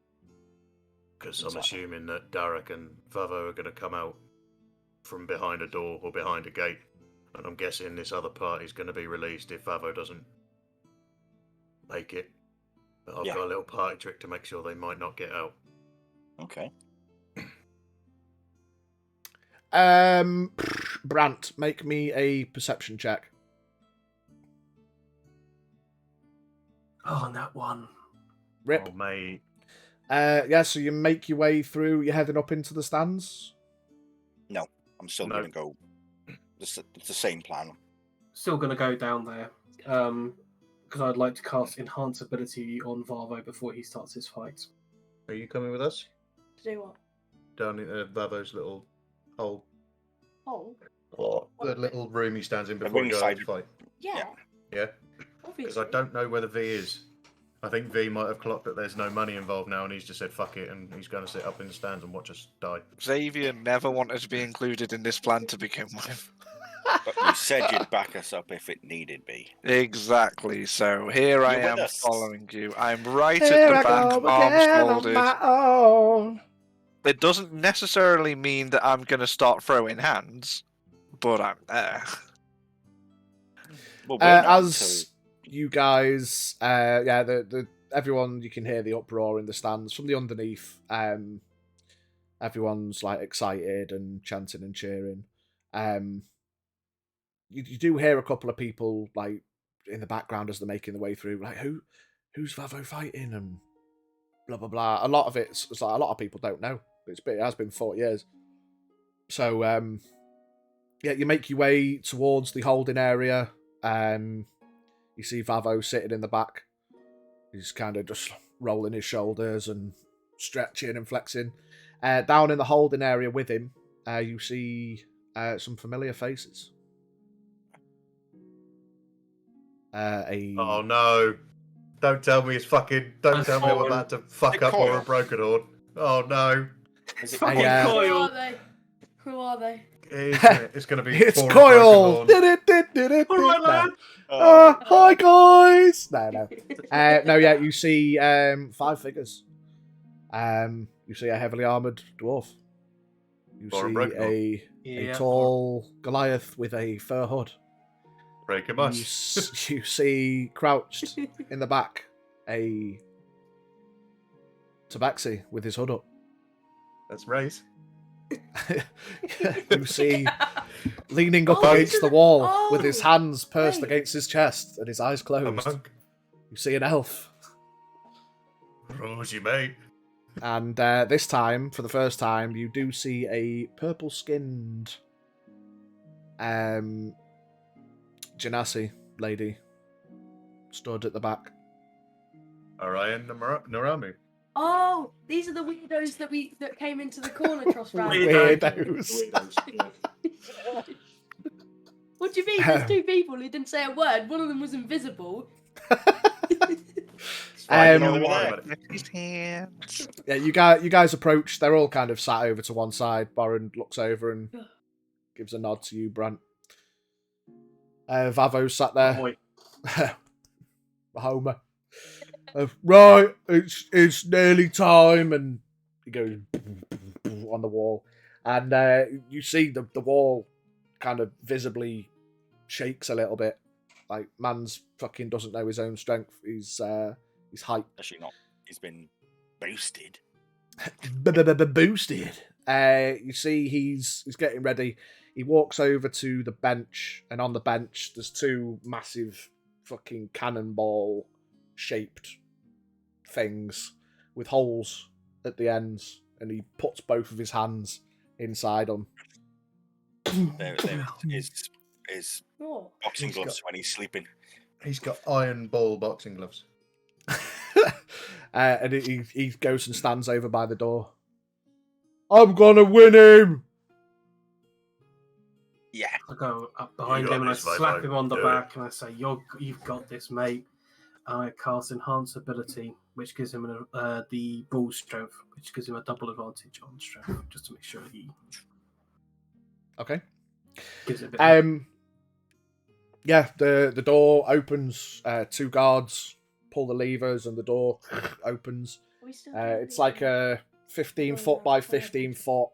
Because I'm What's that? assuming that Derek and Vavo are going to come out from behind a door or behind a gate. And I'm guessing this other party's going to be released if Vavo doesn't make it. But I've Yeah. got a little party trick to make sure they might not get out. Okay. Brant, make me a perception check. Oh, and that one. Rip. Oh, mate. Yeah, so you make your way through, you're heading up into the stands? No, I'm still No. going to go. It's the same plan. Still going to go down there. Because I'd like to cast Enhance ability on Varvo before he starts his fight. Are you coming with us? To do what? Down in Vavo's little hole. Oh, Or the little room he stands in The before he goes ringside. to fight. yeah. Yeah? Because Obviously. I don't know whether V is. I think V might have clocked that there's no money involved now and he's just said fuck it and he's going to sit up in the stands and watch us die. Xavier never wanted to be included in this plan to begin with. But you said you'd back us up if it needed be. Exactly. So here I You're with am us. following you. I'm right Here at I the back, go arms again on folded. my own. It doesn't necessarily mean that I'm going to start throwing hands, but I'm there. Well, we're not As you guys, the everyone, you can hear the uproar in the stands from the underneath. Everyone's like excited and chanting and cheering. You do hear a couple of people like in the background as they're making their way through, like who's Vavo fighting and blah blah blah. A lot of it's like a lot of people don't know. It has been 40 years. So yeah, you make your way towards the holding area. You see Vavo sitting in the back. He's kind of just rolling his shoulders and stretching and flexing. Down in the holding area with him, you see some familiar faces. Oh no. Don't tell me it's fucking. Don't tell me I'm about to fuck up Coil. or a broken horn. Oh no. Is it Fucking Yeah. Who Coil. are they? Who are they? It's going to be It's four Coil. broken horn. All right, No. lad. Hi guys. No. No, yeah, you see 5 figures. You see a heavily armored dwarf. You Or a see broken a Yeah. tall Goliath with a fur hood. Break a You, mush. you see crouched in the back a Tabaxi with his hood up. That's race. You see leaning up Oh, against he's the an- wall oh, with his hands pursed wait. against his chest and his eyes A closed. monk. You see an elf. Rosie, mate. And this time, for the first time, you do see a purple-skinned Genasi lady stood at the back. Orion Naramu. Oh, these are the weirdos that came into the corner trust round. Weirdos. What do you mean? There's 2 people who didn't say a word. One of them was invisible. It's fine, Um, don't Over worry there. about it. His hands. Yeah, you guys approach. They're all kind of sat over to one side. Boren looks over and gives a nod to you, Brant. Vavo's sat there. Boy. Homer. Right, it's nearly time, and he goes on the wall, and you see the wall kind of visibly shakes a little bit. Like man's fucking doesn't know his own strength. He's hyped. Actually not. He's been boosted. Boosted. You see he's getting ready. He walks over to the bench, and on the bench there's 2 massive fucking cannonball shaped things with holes at the ends, and he puts both of his hands inside them. There is Oh. boxing He's gloves got- when he's sleeping. He's got iron ball boxing gloves. And he goes and stands over by the door. I'm gonna win him. Yeah. I go up behind You got him and I this, mate, slap mate. him on the Do it. back and I say, "You've got this, mate." And I cast Enhance ability, which gives him the bull strength, which gives him a double advantage on strength, just to make sure he Okay. gives it a bit. Yeah, the door opens. Two guards pull the levers, and the door opens. Are we still doing It's the, like a 15-foot by around the fire 15-foot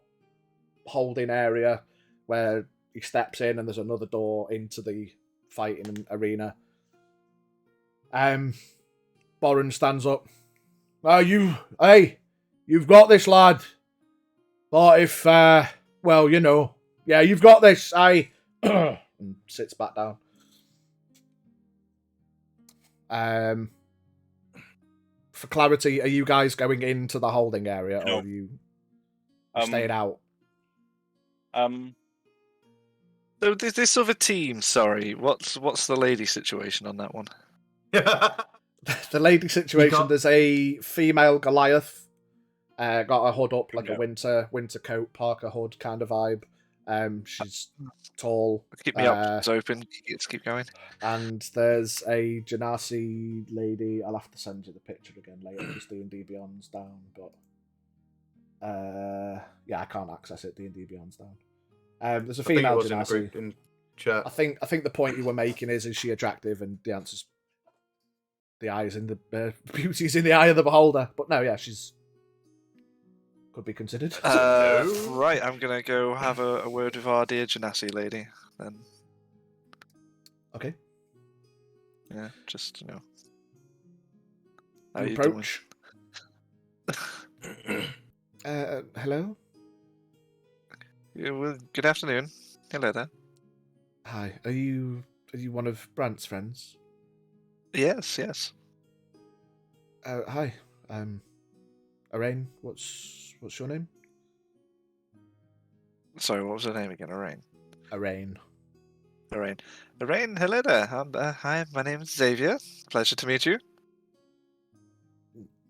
holding area where he steps in, and there's another door into the fighting arena. Boren stands up. Hey, you've got this, lad. But if, well, you know, yeah, you've got this. And sits back down. For clarity, are you guys going into the holding area, No. or are you Um, staying out? So this other team, sorry, what's the lady situation on that one? The lady situation, there's a female Goliath. Got her hood up like a Female. winter coat, Parker hood kind of vibe. She's tall. Keep me options open. Let's keep going. And there's a Genasi lady. I'll have to send you the picture again later because D&D Beyond's down. But yeah, I can't access it. D&D Beyond's down. There's a female was in a Genasi. group in chat. I think the point you were making is she attractive? And the answer's the eyes in the beauty's in the eye of the beholder. But no, yeah, she's could be considered. Right, I'm gonna go have a word with our dear Genasi lady then. Okay. Yeah, just you know. You How you approach. doing? Hello. Yeah, well, good afternoon. Hello there. Hi. Are you one of Brant's friends? Yes, yes. Hi. Arain. What's your name? Sorry, what was her name again? Arain. Arain. Arain, hello there. Hi, my name is Xavier. Pleasure to meet you.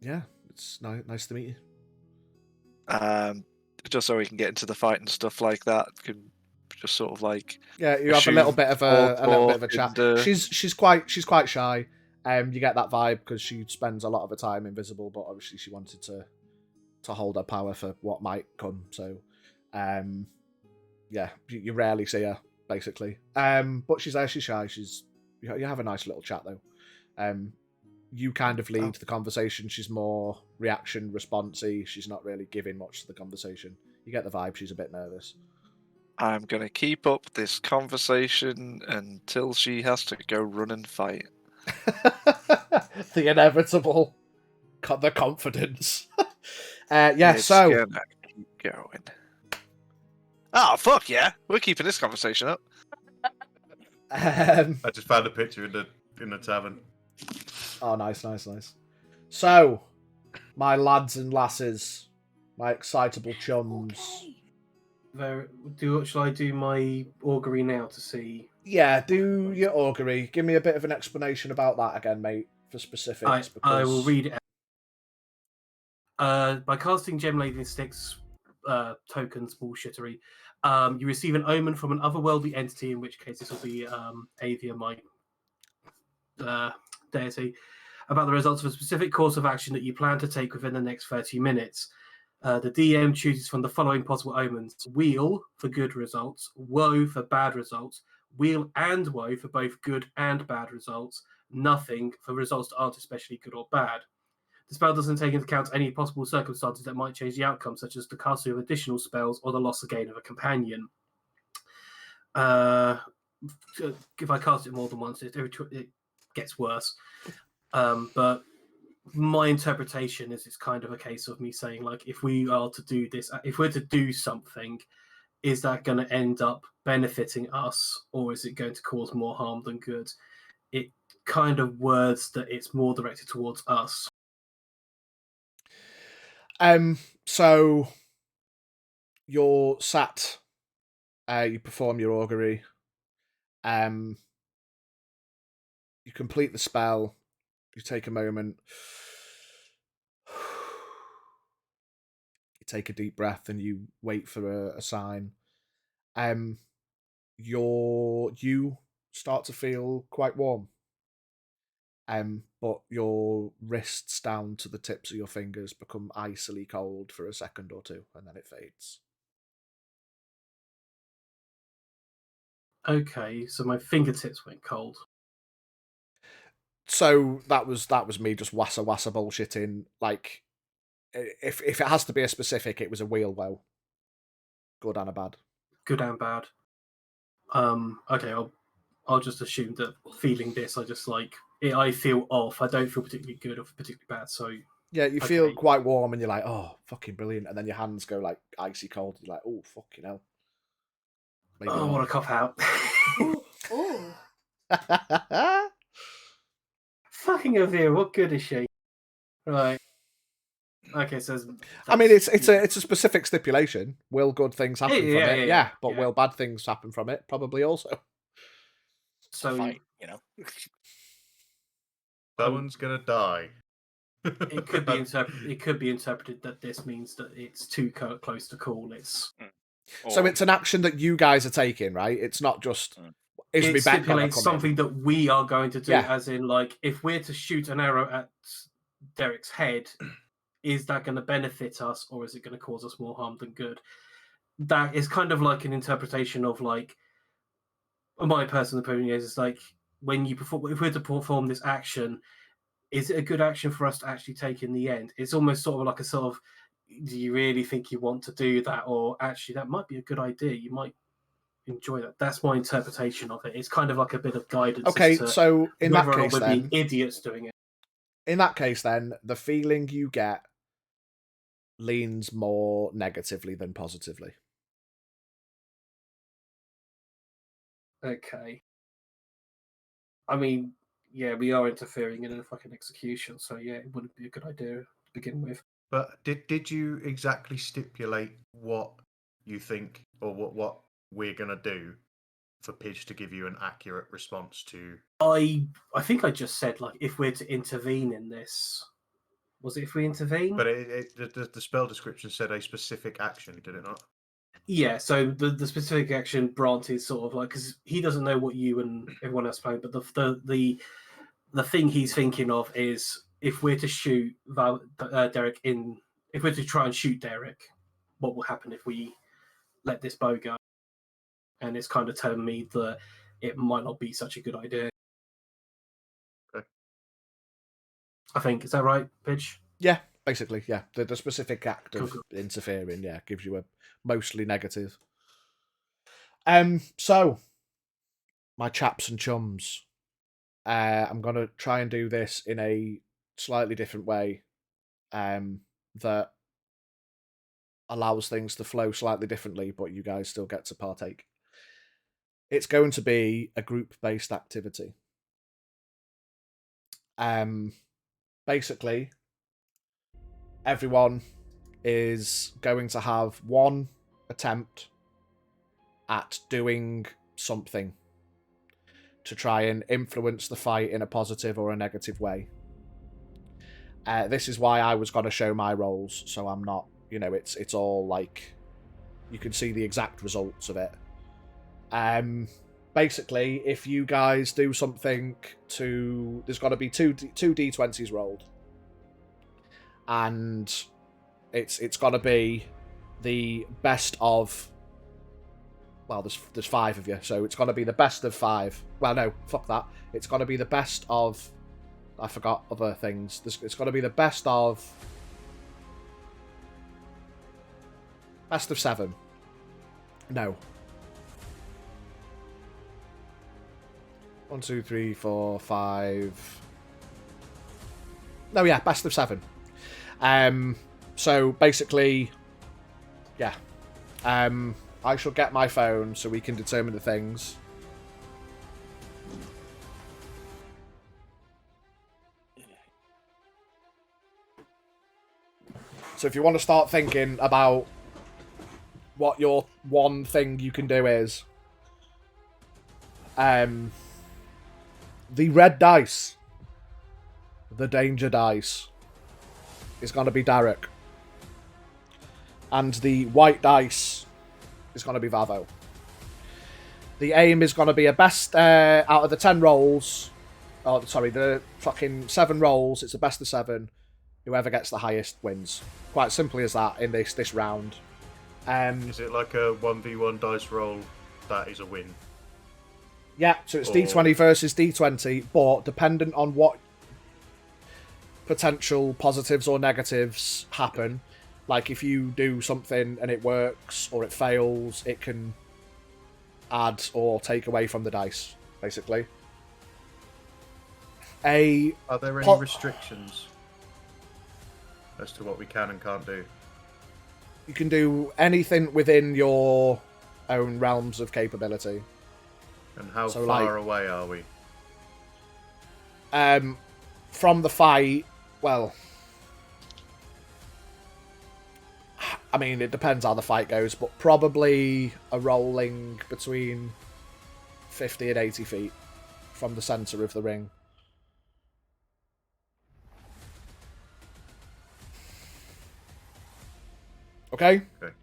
Yeah, it's nice to meet you. Just so we can get into the fight and stuff like that, can just sort of like Yeah, you have a little bit of a chat. And, She's quite shy. You get that vibe because she spends a lot of her time invisible, but obviously she wanted to hold her power for what might come. So, yeah, you rarely see her basically. But she's there. She's shy. You have a nice little chat though. You kind of lead the conversation. She's more reaction responsey. She's not really giving much to the conversation. You get the vibe she's a bit nervous. I'm gonna keep up this conversation until she has to go run and fight. The inevitable, the confidence. Yeah, It's so gonna keep going. Oh fuck yeah! We're keeping this conversation up. I just found a picture in the tavern. Oh, nice. So, my lads and lasses, my excitable chums. Shall I do my augury now to see? Yeah, do your augury. Give me a bit of an explanation about that again, mate, for specifics. I will read it out. By casting Gem Laden Sticks tokens, bullshittery, you receive an omen from an otherworldly entity, in which case this will be Avia, my deity, about the results of a specific course of action that you plan to take within the next 30 minutes. The DM chooses from the following possible omens: Wheel for good results, Woe for bad results, Wheel and Woe for both good and bad results, Nothing for results that aren't especially good or bad. The spell doesn't take into account any possible circumstances that might change the outcome, such as the casting of additional spells or the loss again of a companion. If I cast it more than once, it gets worse. But my interpretation is it's kind of a case of me saying, like, if we are to do this, if we're to do something, is that going to end up benefiting us, or is it going to cause more harm than good? It kind of words that it's more directed towards us. So you're sat, you perform your augury, you complete the spell, you take a moment, you take a deep breath, and you wait for a sign. You start to feel quite warm. But your wrists down to the tips of your fingers become icily cold for a second or two, and then it fades. Okay, so my fingertips went cold. So that was me just wassa bullshitting. Like, if it has to be a specific, it was a wheel though. Good and a bad. Good and bad. Okay, I'll just assume that feeling this, I feel off. I don't feel particularly good or particularly bad. So Yeah, you feel Okay. quite warm, and you're like, oh, fucking brilliant. And then your hands go like icy cold. You're like, oh, fucking hell. Maybe Oh, what a cop out. Oh, not. Fucking Avira, what good is she? Right. Okay, so I mean, that's- it's a specific stipulation. Will good things happen from it? Yeah, but yeah. will bad things happen from it? Probably also. It's a So fight, you know. Someone's gonna die. it could be interpreted that this means that it's too close to call. It's So Or- it's an action that you guys are taking, right? It's not just is it me bet gonna stipulates come something in? that we are going to do, Yeah. as in, like, if we're to shoot an arrow at Derek's head, is that going to benefit us or is it going to cause us more harm than good? That is kind of like an interpretation of, like, my personal opinion is like, when you perform, if we're to perform this action, is it a good action for us to actually take in the end? It's almost sort of like a sort of, do you really think you want to do that, or actually that might be a good idea, you might enjoy that. That's my interpretation of it. It's kind of like a bit of guidance Okay, as to so in that whether or not case, we're being then, idiots doing it. the feeling you get leans more negatively than positively. Okay. I mean, yeah, we are interfering in a fucking execution, so yeah, it wouldn't be a good idea to begin with. But did you exactly stipulate what you think or what we're gonna do for Pidge to give you an accurate response to? I think I just said, like, if we're to intervene in this. Was it if we intervene? But the spell description said a specific action, did it not? Yeah, so the specific action Brant is sort of like, because he doesn't know what you and everyone else playing, but the thing he's thinking of is, if we're to shoot Derek in, if we're to try and shoot Derek, what will happen if we let this bow go? And it's kind of telling me that it might not be such a good idea. Okay. I think, is that right, Pidge? Yeah, basically, yeah. The specific act of Cool. interfering, yeah, gives you a mostly negative. So my chaps and chums, I'm gonna try and do this in a slightly different way, that allows things to flow slightly differently, but you guys still get to partake. It's going to be a group-based activity. Basically, everyone is going to have one attempt at doing something to try and influence the fight in a positive or a negative way. This is why I was going to show my roles, so I'm not, it's all like, you can see the exact results of it. Basically, if you guys do something there's got to be two d20s rolled, and it's got to be the best of. Well, there's 5 of you, so it's got to be the best of 5. Well, no, fuck that. It's got to be the best of. I forgot other things. It's got to be the best of. Best of 7. No. 1, 2, 3, 4, 5. No, yeah, best of 7. So basically, yeah. I shall get my phone so we can determine the things. So if you want to start thinking about what your one thing you can do is, the red dice, the danger dice, is going to be Derek. And the white dice is going to be Vavo. The aim is going to be a best out of the 10 rolls. Oh, sorry, the fucking 7 rolls. It's a best of 7. Whoever gets the highest wins. Quite simply as that in this round. Is it like a 1v1 dice roll that is a win? Yeah, so it's Or- D20 versus D20, but dependent on what potential positives or negatives happen, like if you do something and it works or it fails, it can add or take away from the dice, basically. Are there any restrictions as to what we can and can't do? You can do anything within your own realms of capability. And how So, far away are we? From the fight, well, I mean, it depends how the fight goes, but probably a rolling between 50 and 80 feet from the centre of the ring. Okay? Okay.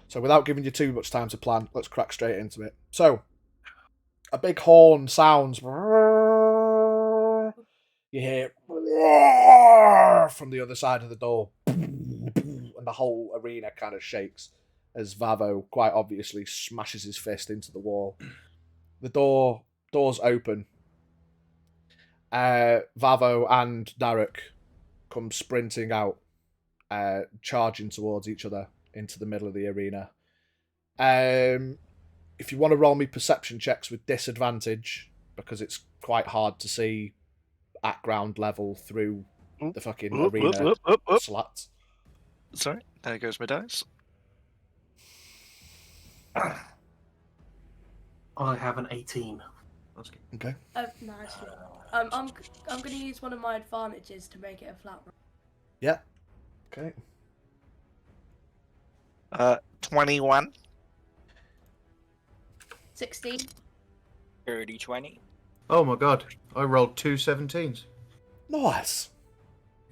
So without giving you too much time to plan, let's crack straight into it. So, a big horn sounds. You hear from the other side of the door, and the whole arena kind of shakes as Vavo quite obviously smashes his fist into the wall. The doors open. Vavo and Darek come sprinting out, charging towards each other into the middle of the arena. If you want to roll me perception checks with disadvantage, because it's quite hard to see at ground level through the fucking arena slats. Sorry, there goes my dice. I have an 18. That's good. Okay. Oh, nice. I'm going to use one of my advantages to make it a flat roll. Yeah. Okay. 21. 16. 30, 20. Oh my god, I rolled 2 17s. Nice.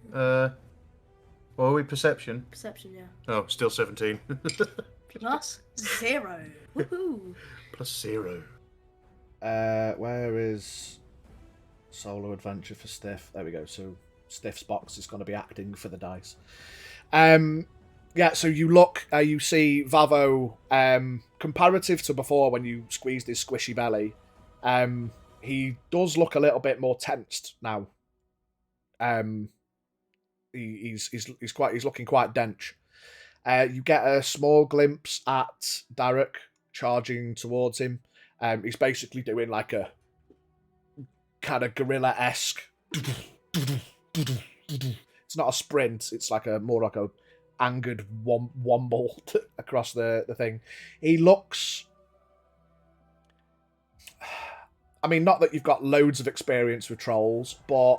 What are we, perception? Perception, yeah. Oh, still 17. Plus 0. Woohoo! Plus 0. Where is solo adventure for Stiff? There we go. So Stiff's box is going to be acting for the dice. Yeah, so you look, you see Vavo, comparative to before when you squeezed his squishy belly, he does look a little bit more tensed now. He's looking quite dench. You get a small glimpse at Darek charging towards him. He's basically doing like a kind of gorilla-esque. It's not a sprint. It's like more like a angered womble across the thing. He looks. I mean, not that you've got loads of experience with trolls, but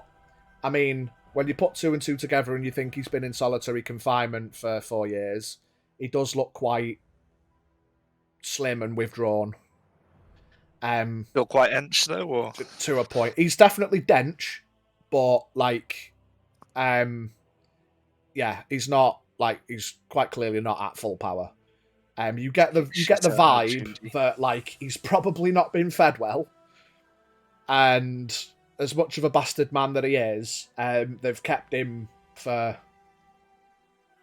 I mean, when you put 2 and 2 together and you think he's been in solitary confinement for 4 years, he does look quite slim and withdrawn. Still quite ench though, or to a point. He's definitely dench, but like, yeah, he's not like he's quite clearly not at full power. You get the vibe that like he's probably not been fed well, and as much of a bastard man that he is, they've kept him to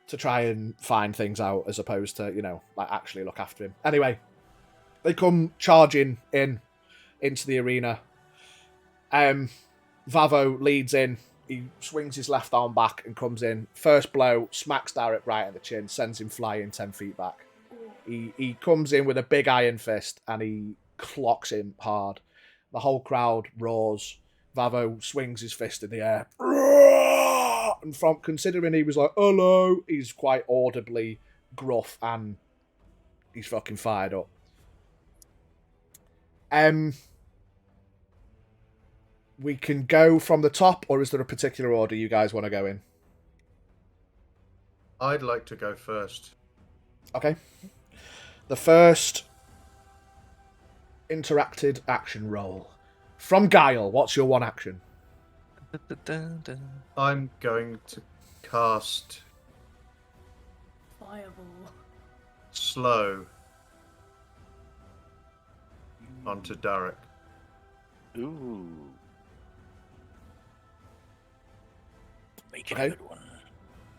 try and find things out as opposed to, you know, like actually look after him. Anyway, they come charging into the arena. Vavo leads in. He swings his left arm back and comes in. First blow, smacks Darek right in the chin, sends him flying 10 feet back. He comes in with a big iron fist and he clocks him hard. The whole crowd roars. Vavo swings his fist in the air. And from considering he was like, hello, he's quite audibly gruff and he's fucking fired up. We can go from the top, or is there a particular order you guys want to go in? I'd like to go first. Okay. The first interacted action roll. From Guile, what's your one action? I'm going to cast Fireball. slow onto Darek. Ooh. Make it Okay. a good one.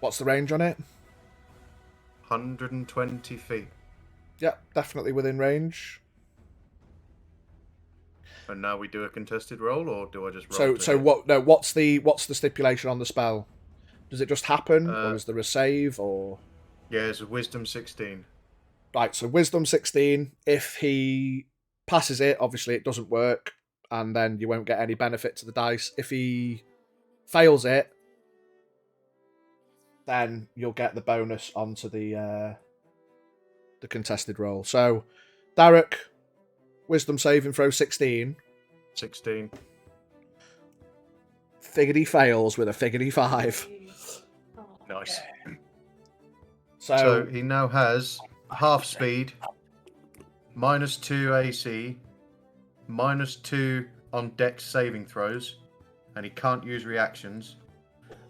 What's the range on it? 120 feet. Yeah, definitely within range. And now we do a contested roll, or do I just roll? So what? No, what's the stipulation on the spell? Does it just happen, or is there a save, or? Yeah, it's a Wisdom 16. Right, so Wisdom 16. If he passes it, obviously it doesn't work, and then you won't get any benefit to the dice. If he fails it, then you'll get the bonus onto the contested roll. So, Derek, Wisdom saving throw 16. 16. Figgity fails with a figgity 5. Oh, Nice. So So he now has half speed, -2 AC, -2 on Dex saving throws, and he can't use reactions.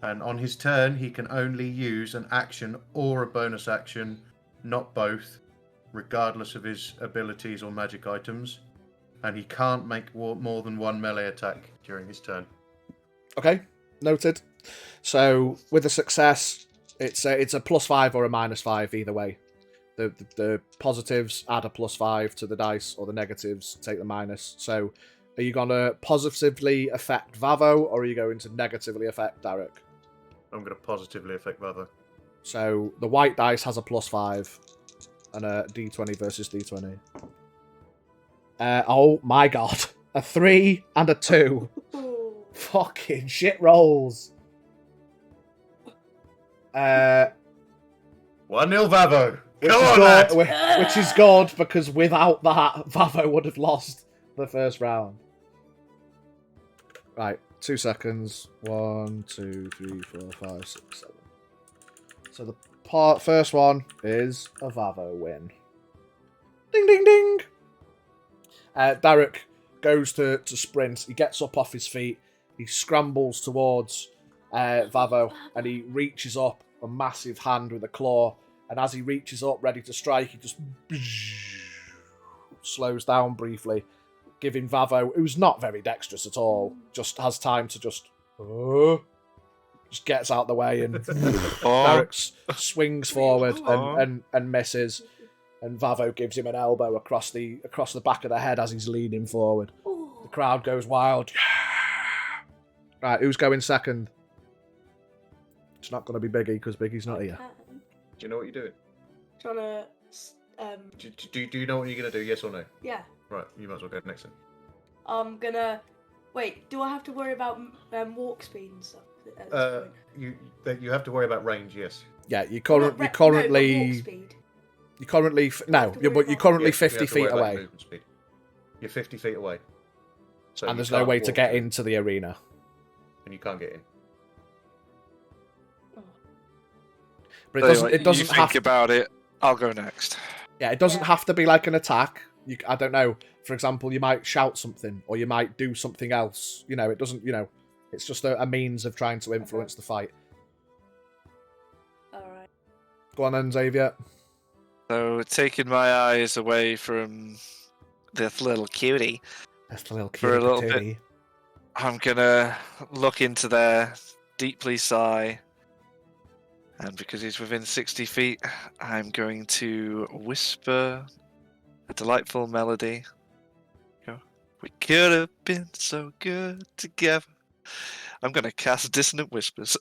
And on his turn, he can only use an action or a bonus action, not both, regardless of his abilities or magic items. And he can't make more than one melee attack during his turn. okay, noted. So with a success, it's a +5 or a -5 either way. The positives add a +5 to the dice, or the negatives take the minus. So, are you gonna positively affect Vavo, or are you going to negatively affect Derek? I'm going to positively affect Vava. So the white dice has a +5, and a D20 versus D20. Oh my god, a 3 and a 2. Fucking shit rolls. 1-0 Vavo! Which Come is on, good, lad! which is good, because without that, Vavo would have lost the first round. Right, 2 seconds. 1, 2, 3, 4, 5, 6, 7. So the first one is a Vavo win. Ding, ding, ding! Derek goes to sprint. He gets up off his feet. He scrambles towards Vavo, and he reaches up a massive hand with a claw. And as he reaches up, ready to strike, he just slows down briefly, giving Vavo, who's not very dexterous at all, just has time to just gets out the way, and Derek swings forward and misses. And Vavo gives him an elbow across the back of the head as he's leaning forward. The crowd goes wild. Right, who's going second? It's not going to be Biggie, because Biggie's not here. Do you know what you're doing? Trying to, Do you know what you're going to do, yes or no? yeah. Right, you might as well go next then. I'm gonna. Wait, do I have to worry about walk speed and stuff? At this point? You have to worry about range, yes. Yeah, you Not currently walk speed. you're currently have to worry you're currently Yes, you 50 have to worry feet about away, movement speed. You're 50 feet away. So and you there's no can't way to walk get into the arena. And you can't get in. But it doesn't you have think about it. I'll go next. Yeah, it doesn't have to be like an attack. I don't know. For example, you might shout something, or you might do something else. You know, it doesn't. You know, it's just a means of trying to influence the fight. All right. Go on then, Xavier. So, taking my eyes away from this little cutie, That's the little For a cutie little bit. patootie. I'm gonna look into there, deeply sigh, and because he's within 60 feet, I'm going to whisper a delightful melody. Go, we could have been so good together. I'm gonna cast Dissonant Whispers.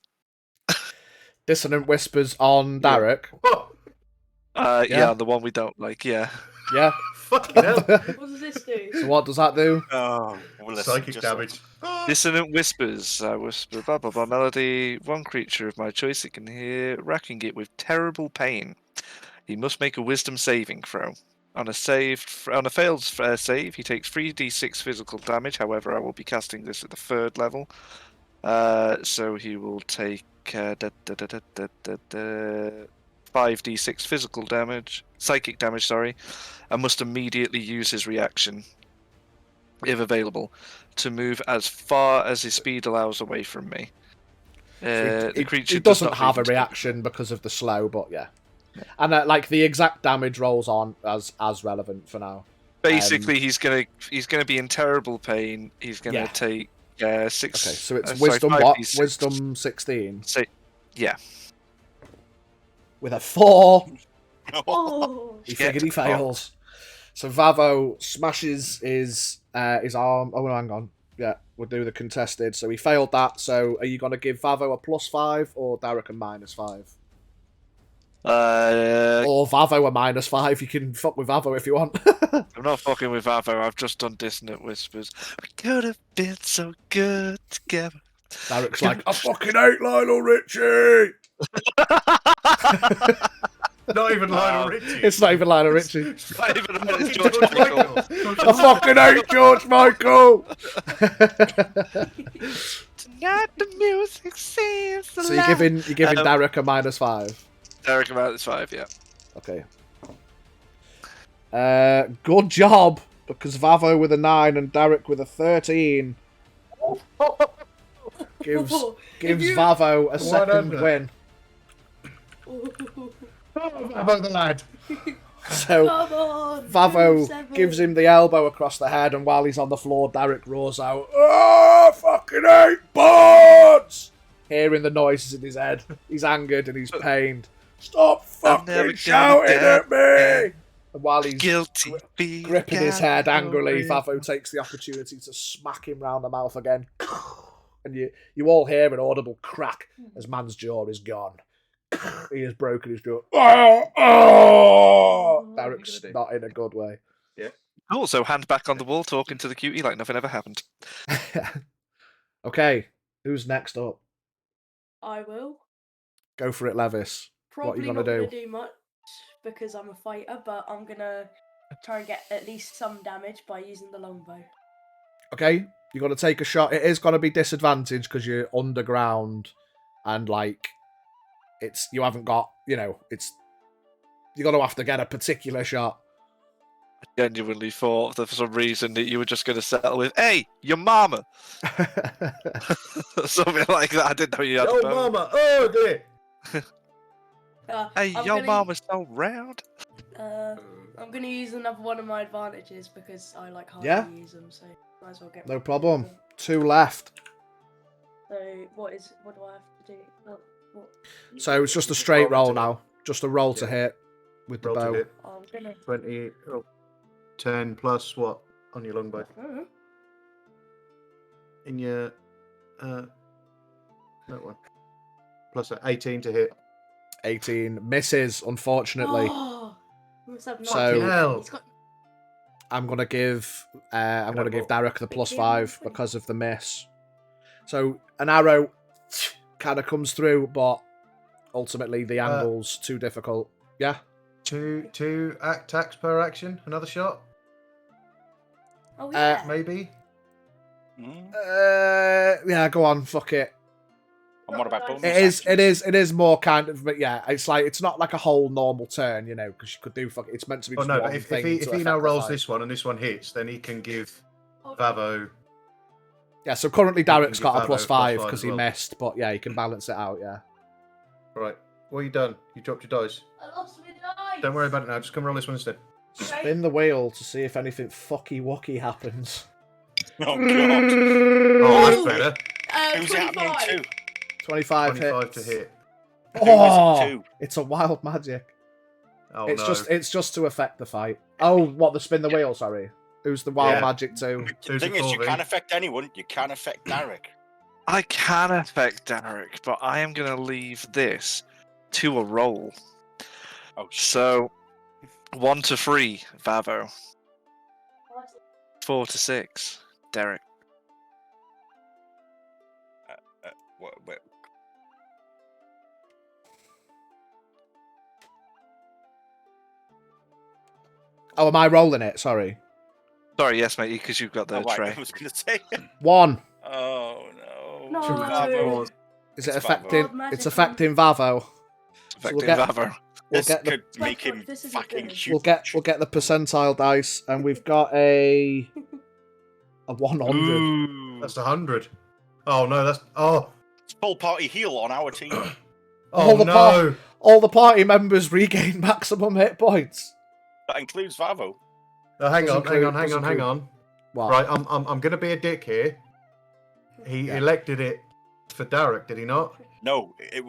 Dissonant whispers on Derek. Oh, Yeah, the one we don't like, yeah. Yeah. fucking hell. What does this do? So what does that do? Oh, well, listen, Psychic just damage. Dissonant Whispers. I whisper blah blah blah melody. One creature of my choice it can hear, racking it with terrible pain. He must make a Wisdom saving throw. On a failed save, he takes 3d6 physical damage. However, I will be casting this at the 3rd level, so he will take 5d6 physical damage, psychic damage, sorry, and must immediately use his reaction, if available, to move as far as his speed allows away from me. The creature It doesn't not have a leave his- reaction because of the slow, but yeah. And like the exact damage rolls on as relevant for now. Basically, he's gonna be in terrible pain. He's gonna Yeah. take 6. Okay, so it's sorry, wisdom 5d6. what? Wisdom 16 Yeah. with a 4. Oh. He Get figured he off. fails. So Vavo smashes his his arm. Oh, no, hang on. Yeah, we'll do the contested. So he failed that. So are you going to give Vavo a +5 or Derek a -5? Or Vavo a -5. You can fuck with Vavo if you want. I'm not fucking with Vavo. I've just done Dissonant Whispers. We could have been so good together. Derek's like, I fucking hate Lionel Richie. Not even Lionel Richie. It's not even Lionel Richie. It's not even it's It's George George Michael. I fucking hate George Michael. Tonight the music seems to So you're giving Derek a -5. Derek about this 5, yeah. Okay. Good job, because Vavo with a 9 and Derek with a 13 gives Vavo a second win. About the lad. So Come on, Vavo 7. gives him the elbow across the head, and while he's on the floor, Derek roars out, "Oh, fucking hate boards!" Hearing the noises in his head, he's angered and he's pained. Stop fucking shouting at me! And while he's Guilty gripping his head angrily, Vavo takes the opportunity to smack him round the mouth again. And you all hear an audible crack as man's jaw is gone. He has broken his jaw. Derek's not in a good way. Also, hand back on the wall, talking to the cutie like nothing ever happened. Okay, who's next up? I will. Go for it, Levis. Probably what are you not gonna gonna do? do much because I'm a fighter, but I'm gonna try and get at least some damage by using the longbow. Okay, you got to take a shot. It is going to be disadvantage because you're underground, and like, you haven't got, you're going to have to get a particular shot. I genuinely thought that for some reason that you were just going to settle with, "Hey, your mama," something like that. I didn't know you had. Yo, mama, oh dear. Hey, your mama's so round. I'm gonna use another one of my advantages because I like hardly Yeah. use them, so might as well get. No one. problem. 2 left. So what do I have to do? What? So it's just a straight roll now. Just a roll to hit with the Roll to bow. hit. I'm gonna. 20, 10 plus what on your longbow? Mhm. In your that one. Plus 18 to hit. 18 misses, unfortunately. Oh, must have So- nineteen. Hell. He's got- I'm gonna give Derek the +5 because of the miss. So an arrow kind of comes through, but ultimately the angle's too difficult. Yeah. Two attacks per action. Another shot, Oh yeah. maybe. Yeah. Go on. Fuck it. And what about bonus It actions? is more kind of, but yeah, it's not like a whole normal turn, because you could do it's meant to be Oh just no! one But if thing. he to now affect the rolls fight. this one and this one hits, then he can give Oh, Vavo. Yeah, so currently Derek's give got a Vavo +5 +5 because as he well. missed, but yeah, he can balance it out. Yeah. Right. What have you done? You dropped your dice. I lost my dice. Don't worry about it now. Just come roll this one instead. Spin the wheel to see if anything fucky wucky happens. Oh god. Oh, that's better. Who's it happening 25. to? 25 25 hits. to hit. Who is Oh, it to? it's a wild magic. Oh it's no. just to affect the fight. Oh, what, the spin the wheel? Sorry. Who's the wild Yeah. magic to? The thing is, you can't affect anyone. You can't affect Derek. I can affect Derek, but I am going to leave this to a roll. Oh shit. So, 1 to 3, Vavo. 4 to 6, Derek. What? Oh, am I rolling it? Sorry. Sorry, yes, mate, because you've got the Oh, right, tray. I was going to say. 1. Oh no. No. Vavo. Is it It's affecting? Vavo. It's affecting Vavo. Affecting we'll get- Vavo. We'll This get the could make him This isn't fucking good. huge. we'll get the percentile dice, and we've got a 100. Ooh. That's 100. Oh no, that's It's full party heal on our team. All oh the no. All the party members regain maximum hit points. That includes Vavo. No, hang Doesn't on. include- Hang on. What? Right, I'm gonna be a dick here. He Yeah. elected it for Derek, did he not? No, he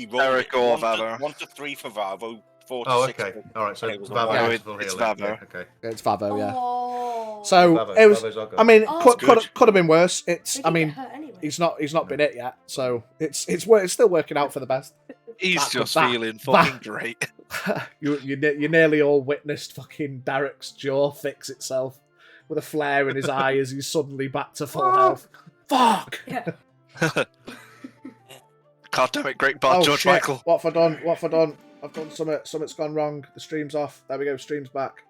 rolled Derek it. or 1 to, Vavo. 1 to 3 for Vavo, 4 to Oh, 6. okay. All right. So and it was a Vavo one. has It's full healing. Vavo. Yeah, okay. It's Vavo, yeah. Oh. So Vavo. it was. Vavo's Ogre. I mean, Oh, could good. have been worse. It's. They I didn't mean, get hurt anyway. he's not been it yet, so it's still working out for the best. He's That- just that- feeling that- fucking great. you nearly all witnessed fucking Derek's jaw fix itself with a flare in his eye as he's suddenly back to full health. Fuck! Yeah. God damn it, great bot, Oh George shit! Michael. What have I done? What have I done? I've done something. Something's gone wrong. The stream's off. There we go. Stream's back.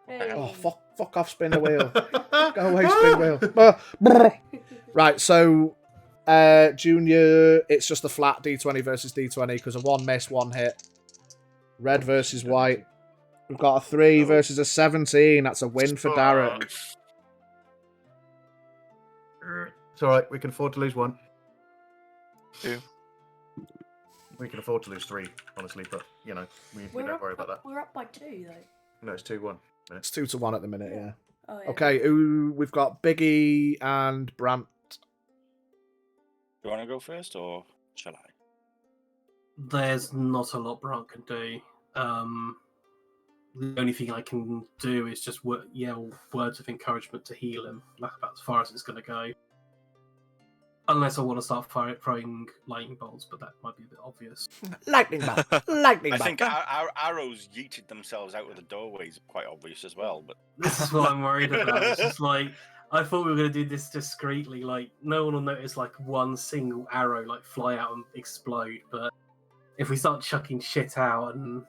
Hey. Oh fuck off! Spin the wheel. Go away, spin wheel. Right. So, Junior, it's just a flat D20 versus D20 because a 1 miss, 1 hit. Red versus white. We've got a 3 versus a 17. That's a win for Derek. It's all right. We can afford to lose 1. 2. We can afford to lose 3, honestly, but you know, we don't worry about that. We're up by 2 though. No, it's 2-1. It's 2-1 at the minute. Yeah. Oh, yeah. Okay. We've got Biggie and Brant. Do you want to go first, or shall I? There's not a lot Brant can do. The only thing I can do is just yell words of encouragement to heal him. That's about as far as it's going to go. Unless I want to start throwing lightning bolts, but that might be a bit obvious. Lightning bolt. Lightning I bolt. think our arrows yeeted themselves out of the doorways quite obvious as well, but This is what I'm worried about. It's just like, I thought we were going to do this discreetly. Like, no one will notice like one single arrow like fly out and explode. But if we start chucking shit out and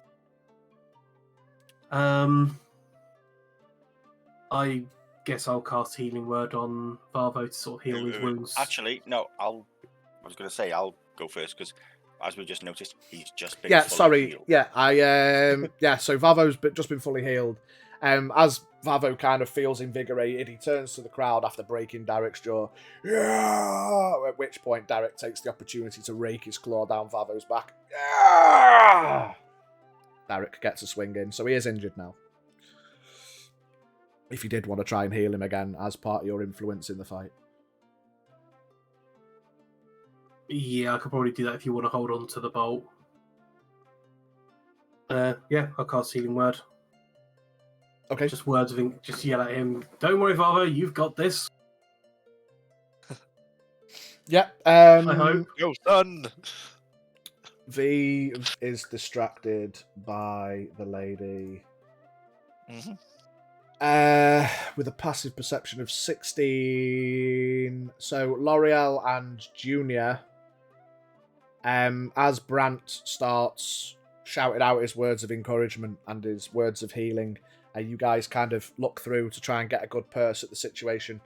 I guess I'll cast Healing Word on Varvo to sort of heal his wounds. actually, no, I was going to say I'll go first because, as we just noticed, he's just been Yeah, fully sorry. healed. Yeah, so Vavo's just been fully healed. As Vavo kind of feels invigorated, he turns to the crowd after breaking Derek's jaw. Yeah! At which point, Derek takes the opportunity to rake his claw down Vavo's back. Yeah! Derek gets a swing in, so he is injured now. If you did want to try and heal him again as part of your influence in the fight. Yeah, I could probably do that if you want to hold on to the bolt. Yeah, I'll cast Healing Word. Okay. Just words of just yell at him. Don't worry, Varvo, you've got this. Yeah. I hope. Go, son! V is distracted by the lady. Mhm. With a passive perception of 16. So L'Oreal and Junior, as Brant starts shouting out his words of encouragement and his words of healing, you guys kind of look through to try and get a good purse at the situation.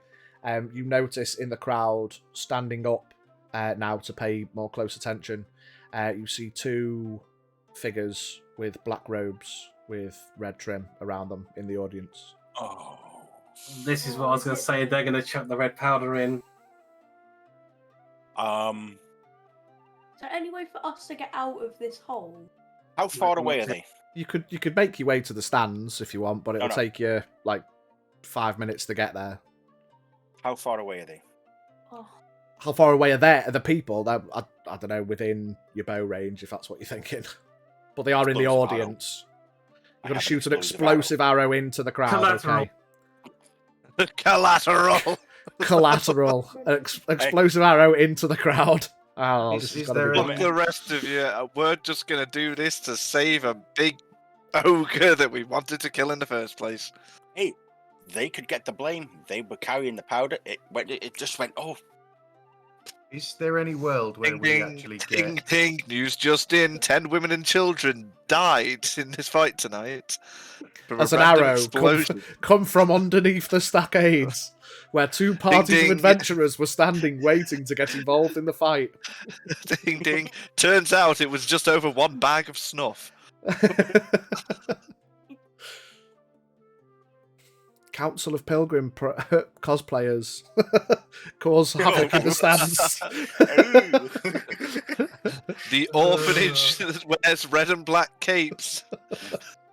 You notice in the crowd, standing up now to pay more close attention, you see 2 figures with black robes with red trim around them in the audience. Oh. This is what I was going to say. They're going to chuck the red powder in. Is there any way for us to get out of this hole? How far away are they? You could make your way to the stands if you want, but it'll no. take you like 5 minutes to get there. How far away are they? Oh, How far away are the people? They're, I don't know, within your bow range, if that's what you're thinking. But they are in the Explosive arrow. audience. I You've got to have shoot an explosive explosive arrow into the crowd, Collateral. okay? Collateral! Collateral. Explosive arrow into the crowd. Oh, Is this is there gonna any- be... Look, the rest of you, we're just going to do this to save a big ogre that we wanted to kill in the first place. Hey, they could get the blame. They were carrying the powder. It just went, oh, Is there any world where Ding, we ding, actually ding, get... ding. News just in. 10 women and children died in this fight tonight. From a As an random arrow explosion. come from underneath the stockades, where 2 parties ding. of adventurers were standing waiting to get involved in the fight. Ding, ding. Turns out it was just over 1 bag of snuff. Council of Pilgrim cosplayers cause havoc in the stands. The orphanage that wears red and black capes.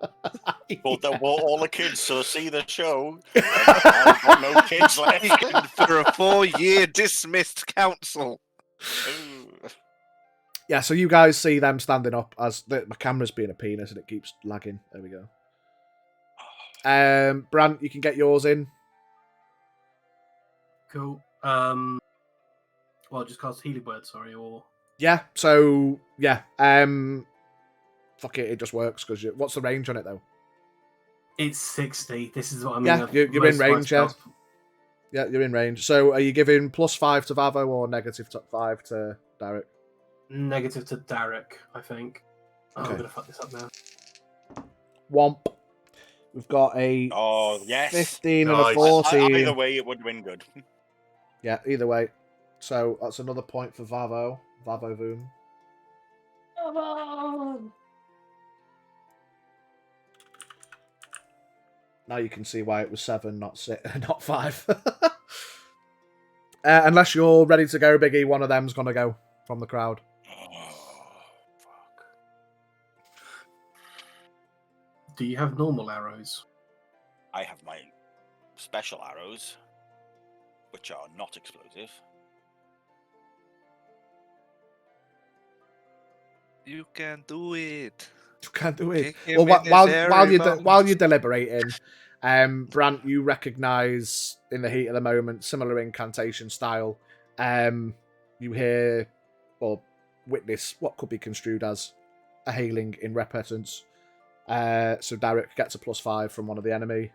but they were all the kids, so see the show. I've got no kids left. Taken for a 4-year dismissed council. Ooh. Yeah, so you guys see them standing up as my camera's being a penis and it keeps lagging. There we go. Brant, you can get yours in. Cool. Well, just cast healing word, sorry, or Yeah, so yeah. Fuck it, it just works because what's the range on it though? it's 60. This is what I mean. Yeah, you're in range, yeah. Yeah, you're in range. So are you giving +5 to Vavo or -5 to Derek? Negative to Derek, I think. Oh, Okay. I'm gonna fuck this up now. Womp. We've got a Oh, yes. 15 and a Nice. 14. Either way, it would have been good. Yeah, either way. So that's another point for Vavo. Vavo Voom. Come on! Now you can see why it was 7, not 6, not 5. Unless you're ready to go, Biggie, one of them's gonna go from the crowd. Oh, fuck. Do you have normal arrows? I have my special arrows, which are not explosive. You can do it. You can't do it. Kick him Well, in his while hairy you're deliberating, Brant, you recognise in the heat of the moment, similar incantation style. You hear or witness what could be construed as a hailing in repentance. So Derek gets a +5 from one of the enemy.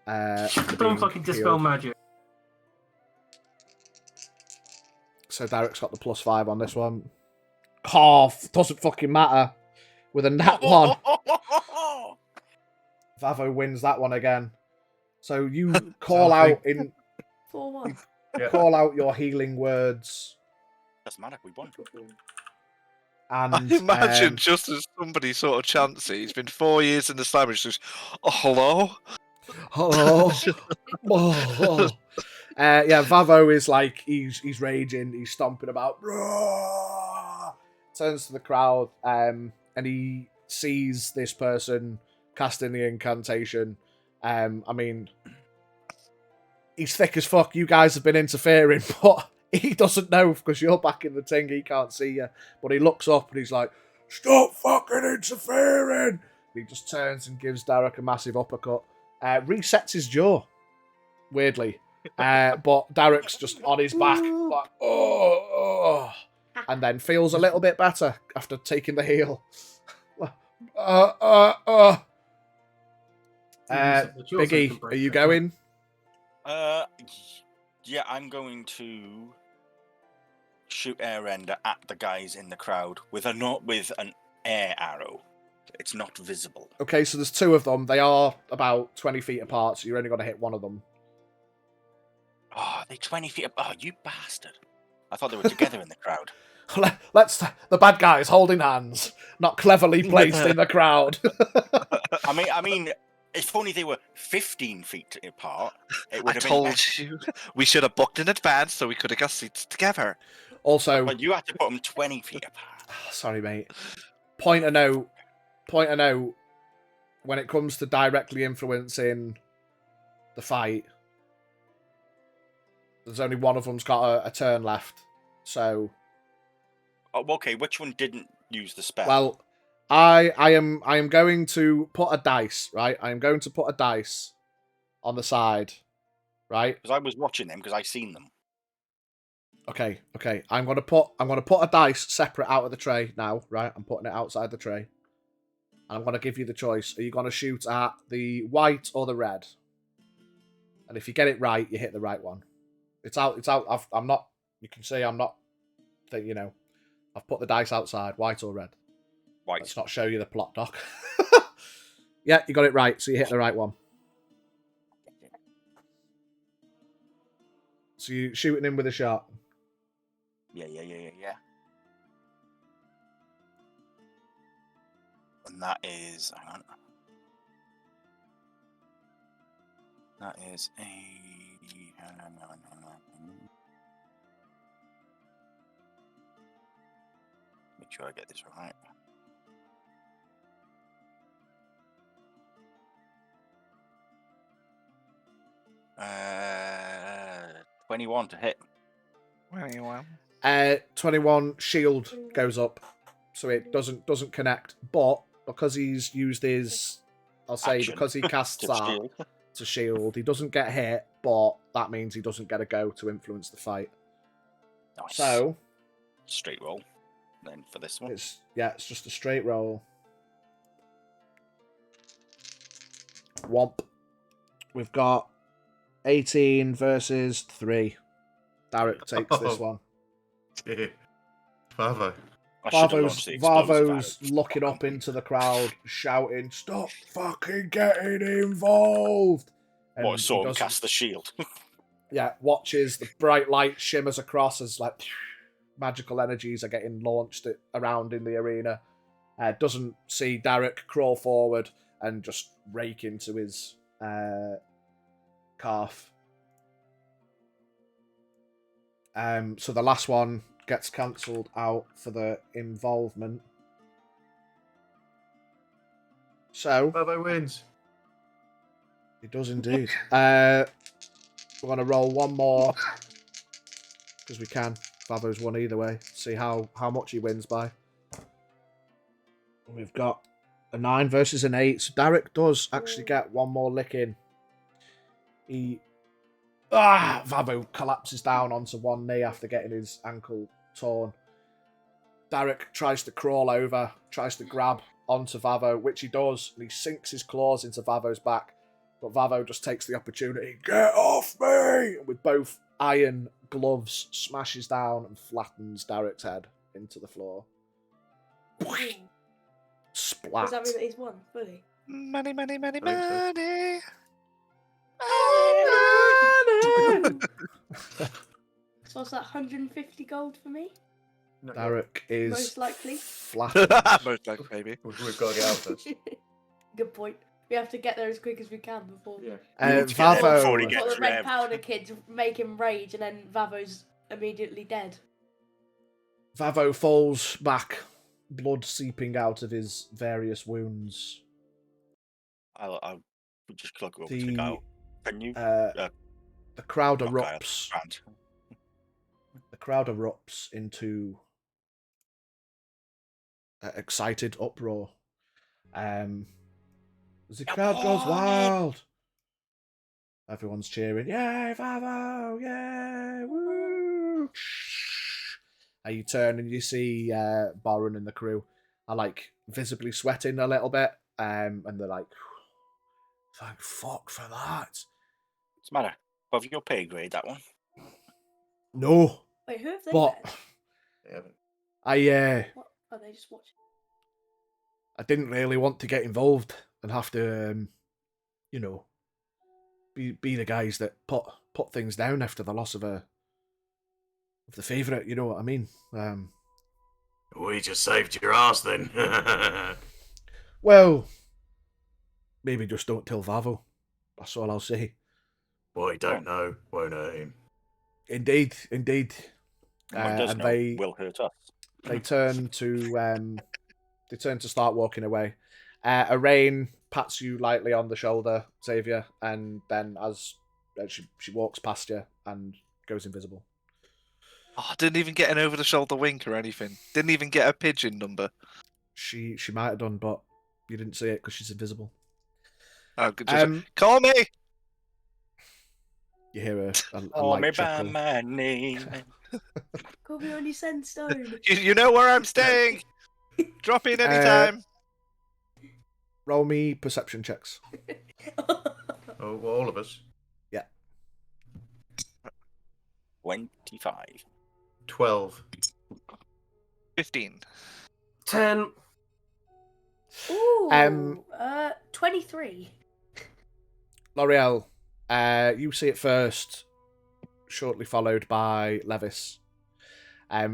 for Don't being fucking dispel healed. magic. So Derek's got the +5 on this one. Doesn't fucking matter. With a nat 1, Vavo wins that one again. So you call out in 4-1. Yeah. call out your healing words, Doesn't matter, we won. and I imagine just as somebody sort of chants it, he's been 4 years in the slam, and just, oh, hello? hello. Oh. Yeah, Vavo is like he's raging, he's stomping about. Turns to the crowd, and he sees this person casting the incantation. I mean, he's thick as fuck. You guys have been interfering, but he doesn't know because you're back in the ting. He can't see you, but he looks up and he's like, "Stop fucking interfering!" He just turns and gives Derek a massive uppercut. Resets his jaw, weirdly. But Derek's just on his back, like, oh, and then feels a little bit better after taking the heal. Biggie, are you going? Yeah, I'm going to shoot air render at the guys in the crowd with an air arrow. It's not visible. Okay, so there's 2 of them. They are about 20 feet apart, so you're only going to hit one of them. Oh, they 20 feet. Oh, you bastard! I thought they were together in the crowd. The bad guys holding hands, not cleverly placed in the crowd. I mean, if only they were 15 feet apart, it would I have been told better. you. We should have booked in advance so we could have got seats together. Also, But you had to put them 20 feet apart. sorry, mate. Point a note. When it comes to directly influencing the fight, there's only one of them's got a turn left. So, Oh, okay, which one didn't use the spell? well, I am going to put a dice, right? I am going to put a dice on the side, right? Because I was watching them because I seen them. Okay. I'm gonna put a dice separate out of the tray now, right? I'm putting it outside the tray. And I'm gonna give you the choice. Are you gonna shoot at the white or the red? And if you get it right, you hit the right one. It's out. I'm not. You can see I'm not. I've put the dice outside, white or red. White. Let's not show you the plot, Doc. Yeah, you got it right. So you hit the right one. So you shooting him with a shot. Yeah. And that is, hang on. That is a. Make sure I get this right. 21 to hit. 21. 21 shield goes up, so it doesn't connect. But because he's used his, I'll say, Action. because he casts To that shield. to shield, he doesn't get hit, but that means he doesn't get a go to influence the fight. Nice. So Straight roll. Then for this one. it's just a straight roll. Womp. We've got 18 versus 3. Derek takes this one. Dear. Favo. I should have launched the explosive Varvo's arrow. looking up into the crowd, shouting, "Stop fucking getting involved!" And What, he saw him doesn't- cast the shield. Yeah, watches the bright light shimmers across as like magical energies are getting launched around in the arena. Doesn't see Derek crawl forward and just rake into his calf. So the last one gets cancelled out for the involvement. So Favo wins. he does indeed. We're gonna roll one more because we can. Favo's won either way. See how much he wins by. We've got a 9 versus an 8. So Derek does actually get one more lick in. Vavo collapses down onto one knee after getting his ankle torn. Derek tries to crawl over, tries to grab onto Vavo, which he does, and he sinks his claws into Vavo's back. But Vavo just takes the opportunity, "Get off me!" And with both iron gloves, smashes down and flattens Derek's head into the floor. Splat. Does that mean that he's won fully? Money, money, money, I think so. money. So what's that, 150 gold for me? Not yet. Derek is Most likely. flattened. Most likely, maybe. We've got to get out first. Good point. We have to get there as quick as we can before Yeah. need to get there before he Vavo, gets- before the red revved. powder kids make him rage and then Vavo's immediately dead. Vavo falls back, blood seeping out of his various wounds. I'll just clog over to The- the guy. Can you? The crowd Not Kyle, erupts. Grant. The crowd erupts into excited uproar. As the crowd goes boy! wild. Everyone's cheering, "Yay, Vavo! Yay! Woo!" And you turn and you see Baron and the crew are like visibly sweating a little bit, and they're like, "Thank fuck for that." What's the matter? Above your pay grade, that one. No, Wait, who have they but met? They haven't. What? Are they just watching? I didn't really want to get involved and have to, be the guys that put things down after the loss of the favourite. You know what I mean? We just saved your ass then. Well, maybe just don't tell Vavo. That's all I'll say. What he don't know won't hurt him. Indeed. And what does And know will hurt us. they turn to start walking away. Arain pats you lightly on the shoulder, Xavier, and then as she walks past you and goes invisible. Oh, didn't even get an over-the-shoulder wink or anything. Didn't even get a pigeon number. She might have done, but you didn't see it because she's invisible. Oh, good. Just Um, call me. you hear a Call me light by chuckle. my name. Call me on your sandstone. You know where I'm staying. Drop in anytime. Roll me perception checks. Oh, well, all of us. 25. 12. 15. 10. Ooh, 23. L'Oreal, you see it first, shortly followed by Levis.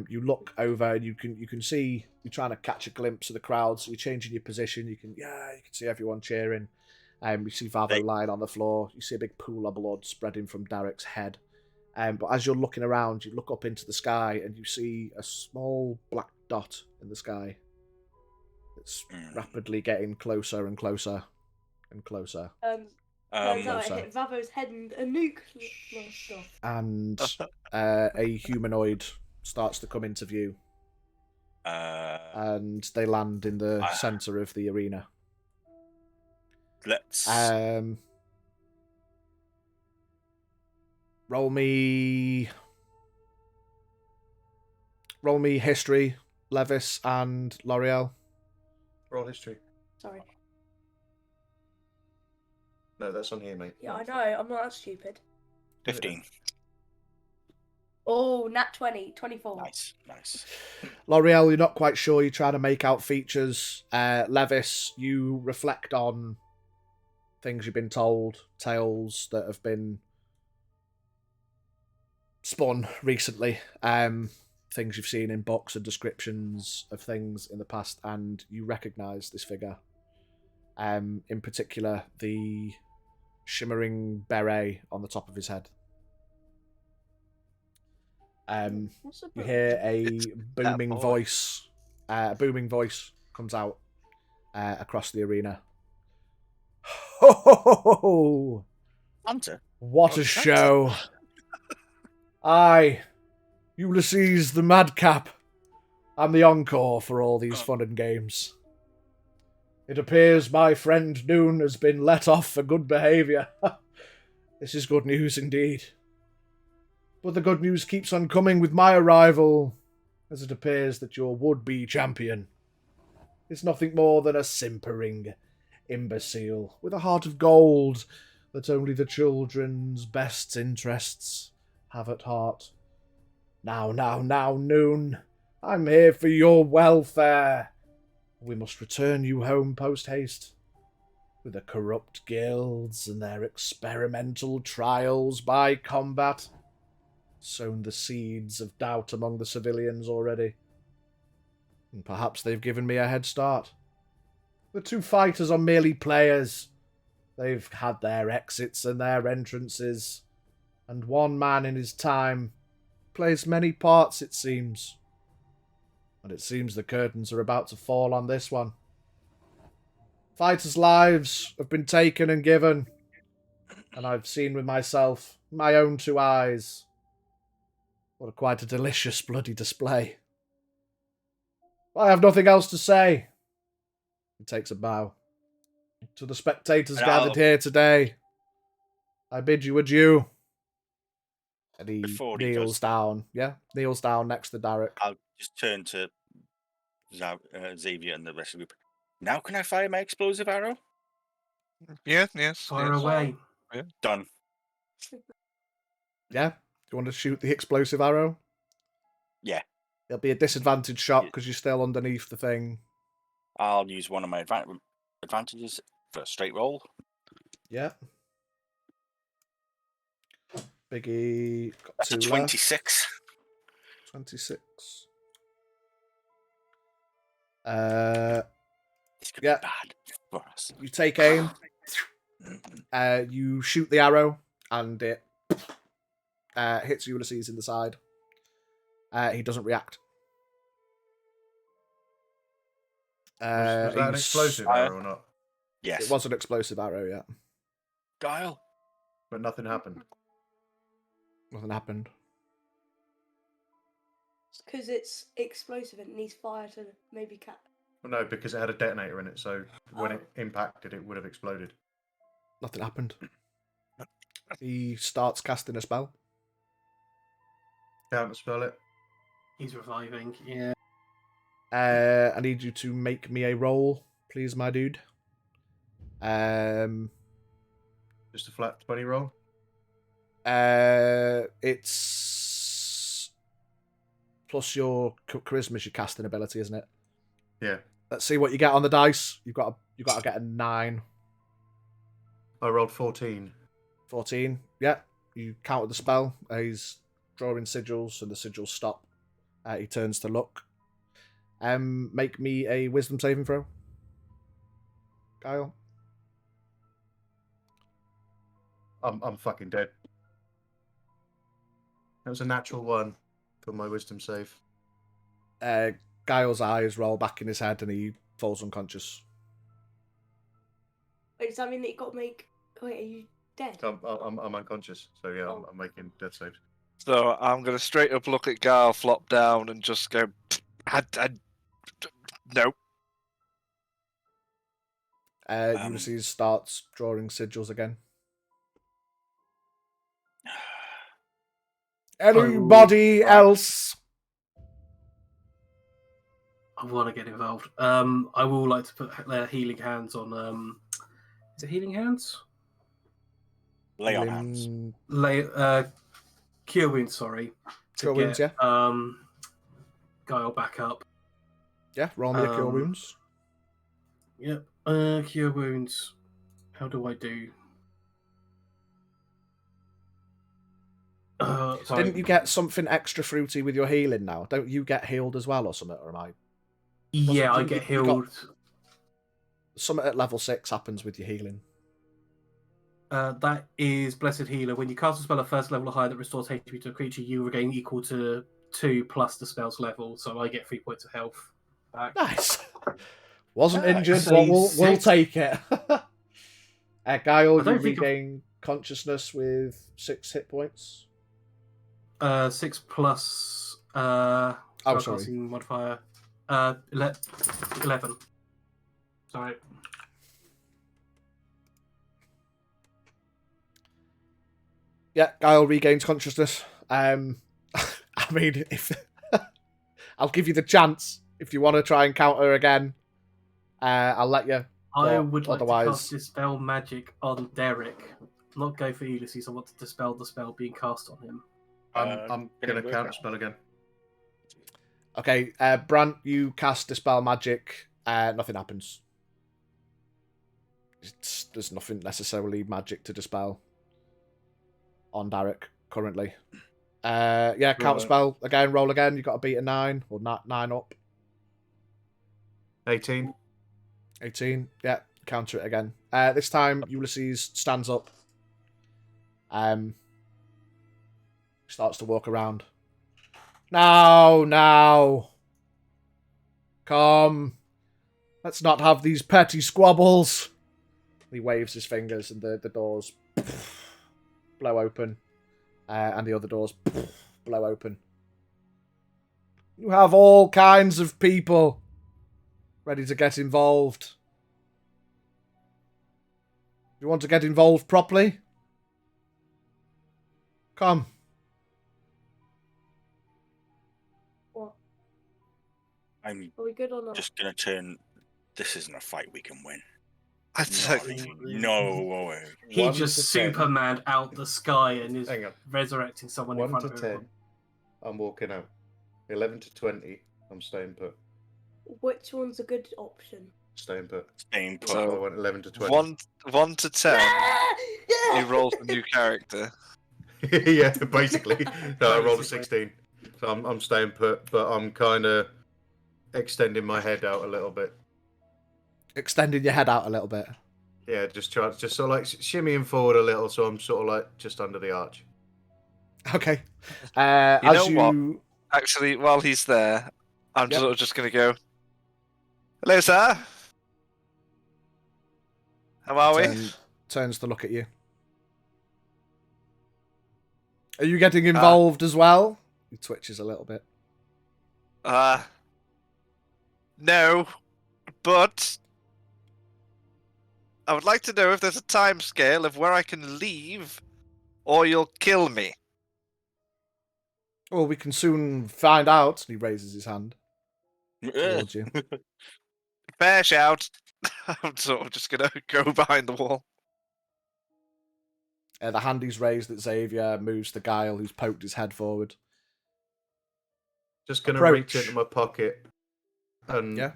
You look over and you can see you're trying to catch a glimpse of the crowd, so you're changing your position. You can see everyone cheering. You see Vavo lying on the floor. You see a big pool of blood spreading from Derek's head. But as you're looking around, you look up into the sky and you see a small black dot in the sky. It's rapidly getting closer and closer and closer. Turns out it closer. hit Vavo's head and a nuke lost off. And a humanoid starts to come into view, Uh, and they land in the Ah. center of the arena. let's. Roll me history, Levis and L'Oreal. Roll history. Sorry. No, that's on here, mate. Yeah, No, I fuck. know. I'm not that stupid. 15. Oh, nat 20, 24. Nice. L'Oreal, you're not quite sure. You're trying to make out features. Levis, you reflect on things you've been told, tales that have been spun recently, things you've seen in books and descriptions of things in the past, and you recognise this figure. In particular, the shimmering beret on the top of his head. What's the You book? hear a booming boy. voice. A booming voice comes out across the arena. Ho ho ho ho ho! Hunter. What a show! Aye, Ulysses the Madcap, and the encore for all these fun and games. It appears my friend Noon has been let off for good behaviour. This is good news indeed. But the good news keeps on coming with my arrival, as it appears that your would-be champion is nothing more than a simpering imbecile with a heart of gold that only the children's best interests have at heart. Now, Noon. I'm here for your welfare. We must return you home post-haste. With the corrupt guilds and their experimental trials by combat sown the seeds of doubt among the civilians already. And perhaps they've given me a head start. The two fighters are merely players. They've had their exits and their entrances, and one man in his time plays many parts, it seems. And it seems the curtains are about to fall on this one. Fighters' lives have been taken and given, and I've seen with myself, my own two eyes, what quite a delicious bloody display. I have nothing else to say. He takes a bow. To the spectators And gathered here today, I bid you adieu. And he Before he kneels does, down. Yeah, kneels down next to Derek. I'll just turn to Xavier and the rest of the group. Now can I fire my explosive arrow? Yes. Fire away. Done. Yeah? Do you want to shoot the explosive arrow? Yeah. It'll be a disadvantage shot Yeah. because you're still underneath the thing. I'll use one of my advantages for a straight roll. Yeah. Biggie got That's a 2 26. left. 26. This could Yeah. be bad for us. You take aim. You shoot the arrow, and it hits Ulysses in the side. He doesn't react. Was that an he's- explosive arrow or not? Yes. It was an explosive arrow, yeah. Guile. But nothing happened. Nothing happened. Because it's explosive and it needs fire to maybe cap. Well, no, because it had a detonator in it, so when Oh. it impacted, it would have exploded. Nothing happened. He starts casting a spell. Counterspell it. He's reviving. Yeah. I need you to make me a roll, please, my dude. Just a flat 20 roll. It's plus your charisma's your casting ability, isn't it? Yeah. Let's see what you get on the dice. You've got to get a 9. I rolled 14. 14. Yeah. You counter the spell. He's drawing sigils, and the sigils stop. He turns to look. Make me a wisdom saving throw. Kyle. I'm fucking dead. That was a natural 1 for my wisdom save. Giles' eyes roll back in his head and he falls unconscious. Wait, does that mean that you got to make? Wait, are you dead? I'm unconscious, so yeah, Oh. I'm making death saves. So I'm gonna straight up look at Garl, flop down, and just go. No. Ulysses starts drawing sigils again. Anybody Right. else? I want to get involved. I will like to put healing hands on. Is it healing hands? Lay on hands. Cure wounds. Sorry. Cure wounds, yeah. Guile back up. Yeah, roll me a cure wounds. Yep. Cure wounds. How do I do? Sorry. Didn't you get something extra fruity with your healing now? Don't you get healed as well or something? Or am I? Yeah, I you- get you got- healed. Something at level 6 happens with your healing. That is Blessed Healer. When you cast a spell at first level or higher that restores HP to a creature, you regain equal to 2 plus the spell's level. So I get 3 points of health back. Nice. Wasn't Nice. injured, So but we'll six. take it. Guile, I don't you think regain consciousness with 6 hit points. 6 plus Oh, sorry. spellcasting modifier. 11. Sorry. Yeah, Guile regains consciousness. I mean, if I'll give you the chance if you want to try and counter again. I'll let you. I But would like otherwise- to cast Dispel Magic on Derek. Not go for Ulysses. I want to dispel the spell being cast on him. I'm gonna going to work counter out. spell again. Okay, Brant, you cast Dispel Magic. Nothing happens. There's nothing necessarily magic to dispel on Derek currently. Yeah, counter spell again. Roll again. You got to beat a 9 or 9 up. 18. 18. Yeah, counter it again. This time Ulysses stands up. Starts to walk around. Now. Come. Let's not have these petty squabbles. He waves his fingers and the doors blow open. And the other doors blow open. You have all kinds of people ready to get involved. You want to get involved properly? Come. What? I'm Are we good or not? just gonna turn. This isn't a fight we can win. I Not don't- even- No way. He 1 just to 10. Superman out the sky and is Hang on. resurrecting someone in 1 front to of 10. him. I'm walking out. 11 to 20. I'm staying put. Which one's a good option? Staying put. Staying put. So I So, went 11 to 20. 1 to 10. He rolls a new character. Yeah, basically. No, I rolled a 16. So I'm staying put, but I'm kind of extending my head out a little bit. Extending your head out a little bit. Yeah, just sort of like shimmying forward a little, so I'm sort of like just under the arch. Okay. You As know you... what? Actually, while he's there, I'm Yep. sort of just going to go, hello, sir. How are we? Turns to look at you. Are you getting involved as well? He twitches a little bit. No, but I would like to know if there's a time scale of where I can leave, or you'll kill me. Well, we can soon find out. He raises his hand towards you. Fair shout. I'm sort of just gonna go behind the wall. The hand he's raised at Xavier moves to Guile, who's poked his head forward. Just going to Approach. reach into my pocket and Yeah.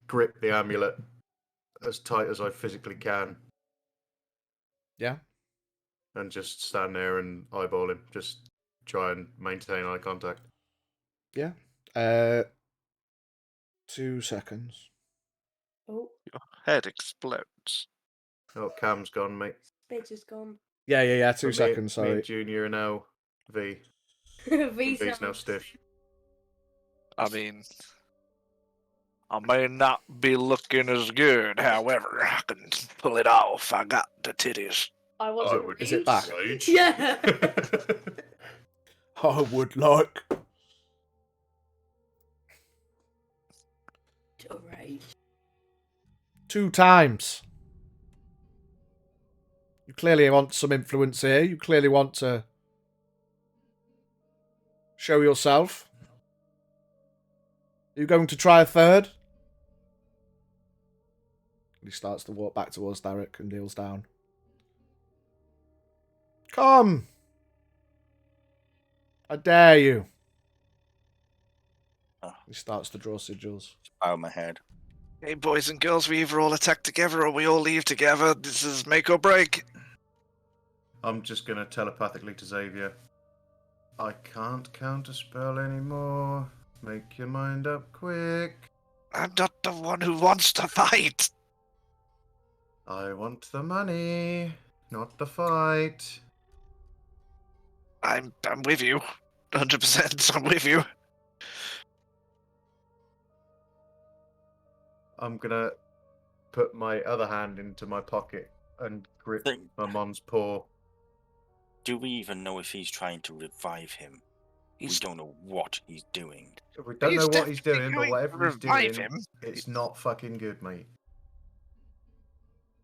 grip the amulet as tight as I physically can. Yeah. And just stand there and eyeball him. Just try and maintain eye contact. Yeah. 2 seconds. Oh, Your head explodes. Oh, Cam's gone, mate. bitch is gone. Yeah. 2 Me- seconds, Me sorry. and Junior are now V. V's V's now stiff. I mean, I may not be looking as good, however, I can pull it off. I got the titties. I was I a would Is it V. back? Yeah. I would like. Alright. 2 times. You clearly want some influence here. You clearly want to show yourself. Are you going to try a third? He starts to walk back towards Derek and kneels down. Come! I dare you. He starts to draw sigils. Bow my head. Hey, boys and girls, we either all attack together or we all leave together. This is make or break. I'm just going to telepathically to Xavier. I can't counterspell anymore. Make your mind up quick. I'm not the one who wants to fight. I want the money, not the fight. I'm with you. 100%, I'm with you. I'm gonna put my other hand into my pocket and grip Mamon's paw. Do we even know if he's trying to revive him? We don't know what he's doing. We don't know what he's doing, but going whatever to he's doing, revive him. it's not fucking good, mate.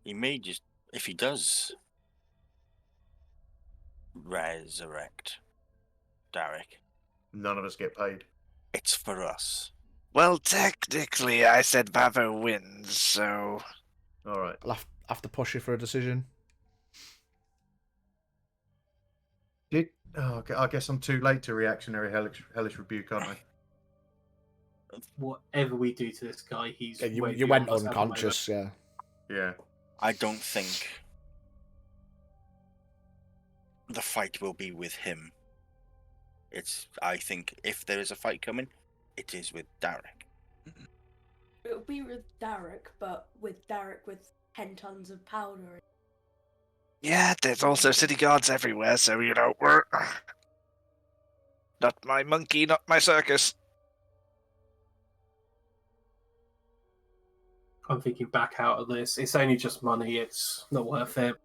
He may just, if he does resurrect Derek, None of us get paid. it's for us. Well, technically, I said Bavo wins, so... Alright. I'll have to push you for a decision. Okay, I guess I'm too late to reactionary hellish rebuke, aren't I? Whatever we do to this guy, he's Yeah, way you went beyond us at the moment. unconscious, yeah. Yeah. I don't think the fight will be with him. I think if there is a fight coming, it is with Derek. It'll be with Derek, but with Derek with 10 tons of powder. Yeah, there's also city guards everywhere, so, we're... Not my monkey, not my circus. I'm thinking back out of this. It's only just money. It's not worth it.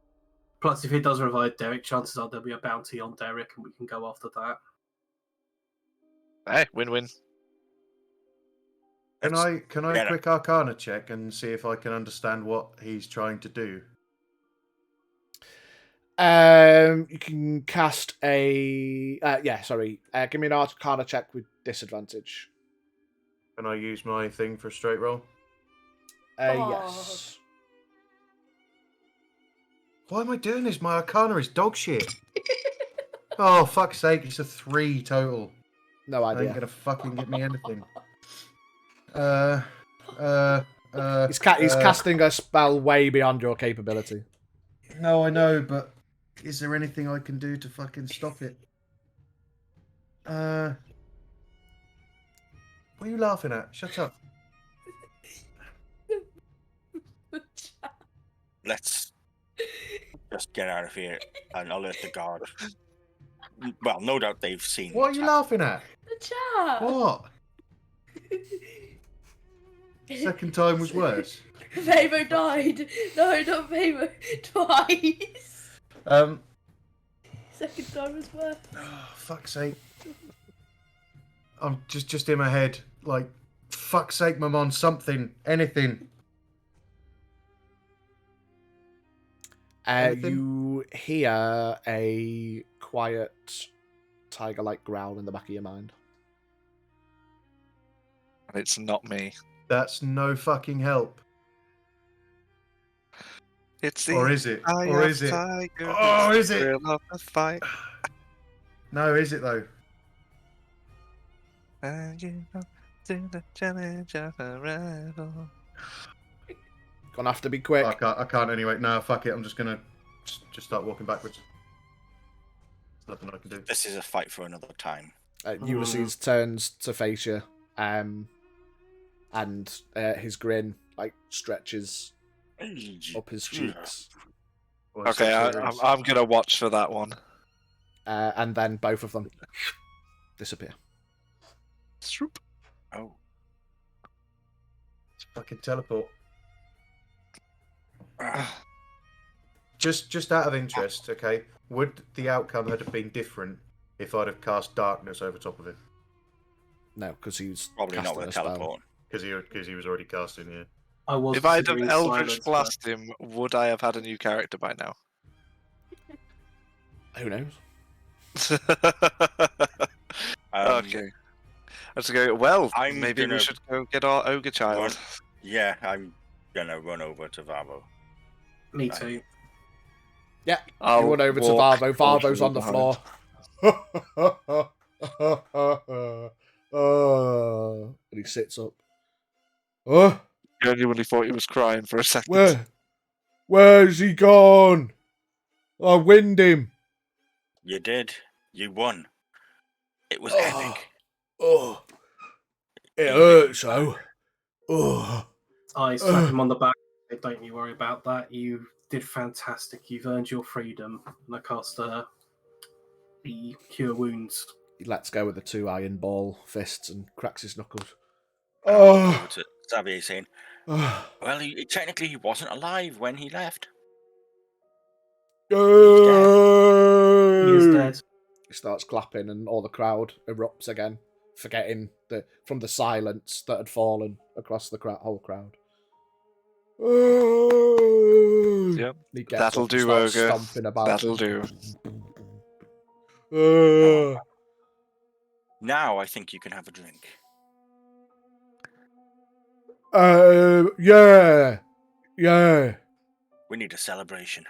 Plus, if it does revive Derek, chances are there'll be a bounty on Derek, and we can go after that. Hey, win-win. Can I Yeah. quick Arcana check and see if I can understand what he's trying to do? You can cast a... give me an Arcana check with disadvantage. Can I use my thing for a straight roll? Yes. Why am I doing this? My Arcana is dog shit. Oh, fuck's sake, it's a 3 total. No Ain't idea. gonna fucking get me anything. He's casting a spell way beyond your capability. No, I know, but is there anything I can do to fucking stop it? What are you laughing at? Shut up. Let's just get out of here and alert the guard. Well, no doubt they've seen. What are you laughing at? The chat! What? Second time was worse. Favo died! No, not Favo. Twice! Second time was worse. Oh, fuck's sake. I'm just in my head. Like, fuck's sake, Mamon, something, anything. Anything? You hear a quiet tiger-like growl in the back of your mind. It's not me. That's no fucking help. It's the Or is it? eye Or of is it? tiger, Oh, it's is the it? thrill of the fight. No, is it though? And you know, to the challenge of a rival. Gonna have to be quick. I can't anyway. No, fuck it. I'm just gonna just start walking backwards. There's nothing I can do. This is a fight for another time. Ulysses turns to face you, and his grin stretches up his cheeks, Well, Okay, so I'm gonna watch for that one. and then both of them disappear. Swoop. Oh, fucking teleport. Just out of interest, okay? Would the outcome have been different if I'd have cast darkness over top of it. No, because he was Probably not casting with a a spell. teleport. Because he was already casting, yeah. I was If I'd have considering Eldritch silence, Blast him, would I have had a new character by now? Who knows? Okay. Let's go. Well, I'm maybe we gonna should go get our ogre child. Run. Yeah, I'm gonna run over to Vavo. Me too. Yeah, I'll you run over to walk Varvo. Varvo's on the behind. floor. And he sits up. Oh, Genuinely thought he was crying for a second. where's he gone? I wind him. You did. You won. It was Oh. epic. Oh, it You hurts, made me though. Oh, I slap him on the back. Don't you worry about that. You did fantastic. You've earned your freedom. And I cast the Cure Wounds. he lets go of the 2 iron ball fists and cracks his knuckles. And I walk over to Xavier saying, Oh. well, technically he wasn't alive when he left. He is dead. He starts clapping, and all the crowd erupts again, forgetting from the silence that had fallen across the whole crowd. Yep. He gets That'll up and do, starts ogre. stomping about. That'll do. Now I think you can have a drink. Yeah. We need a celebration.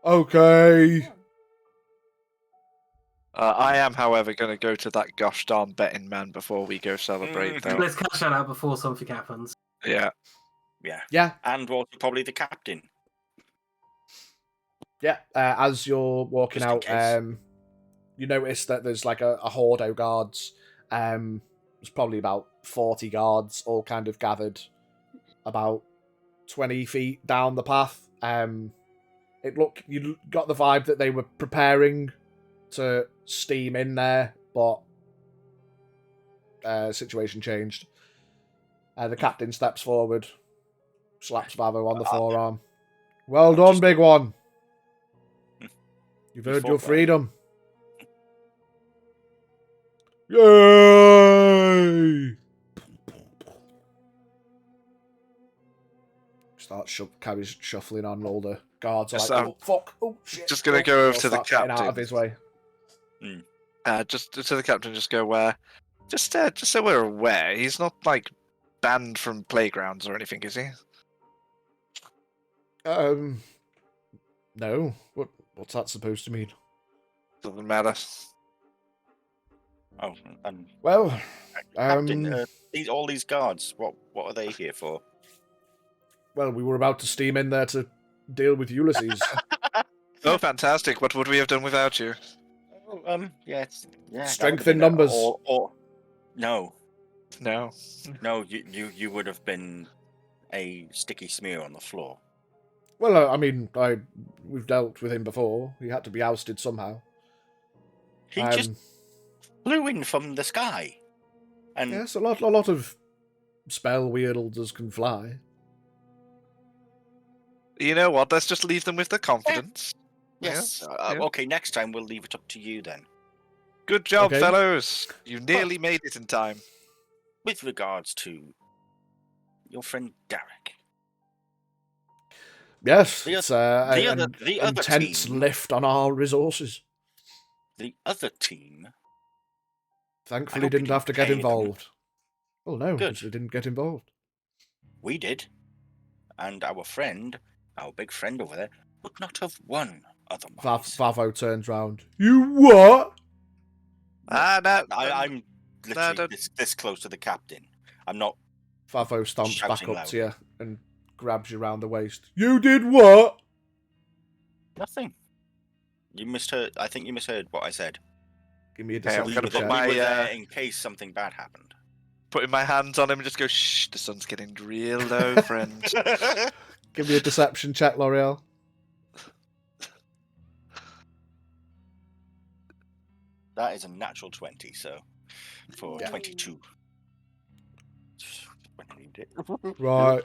Okay. I am, however, going to go to that gosh darn betting man before we go celebrate, though. Let's cash that out before something happens. Yeah. Yeah. And also probably the captain. Yeah. As you're walking Just in out, case. you notice that there's like a horde of guards. There's probably about 40 guards, all kind of gathered about 20 feet down the path. You got the vibe that they were preparing to steam in there, but situation changed. The captain steps forward, slaps Vavo on the forearm. Well done, big one. You've earned your freedom. Yay! Starts carries shuffling on. All the guards are Yes, like, oh, fuck, oh shit. Just gonna go over to the getting captain. out of his way. Just to the captain, just go just so we're aware, he's not like banned from playgrounds or anything, is he? No. What's that supposed to mean? Doesn't matter. Oh, and Well, Captain, all these guards, what are they here for? Well, we were about to steam in there to deal with Ulysses. Oh, fantastic! What would we have done without you? Yeah. Strength in numbers. No, you would have been a sticky smear on the floor. Well, I mean, we've dealt with him before. He had to be ousted somehow. He just flew in from the sky. And yes, a lot of spell wielders can fly. You know what? Let's just leave them with the confidence. Yes. Yeah. Okay, next time we'll leave it up to you then. Good job, fellows. You nearly made it in time. With regards to your friend Derek. Yes, it's the an other intense team, lift on our resources. The other team, thankfully, didn't have to get involved. Oh no, because they didn't get involved. We did, and our big friend over there, would not have won otherwise. Vavo turns round. You what? No, I'm literally this close to the captain. I'm not. Vavo stomps back up loud. to you and grabs you round the waist. You did what? Nothing. You misheard. I think you misheard what I said. Give me a deception check. We were there in case something bad happened. Putting my hands on him and just go, shh, the sun's getting real low, friend. Give me a deception check, L'Oreal. That is a natural 20, so for 22. Right.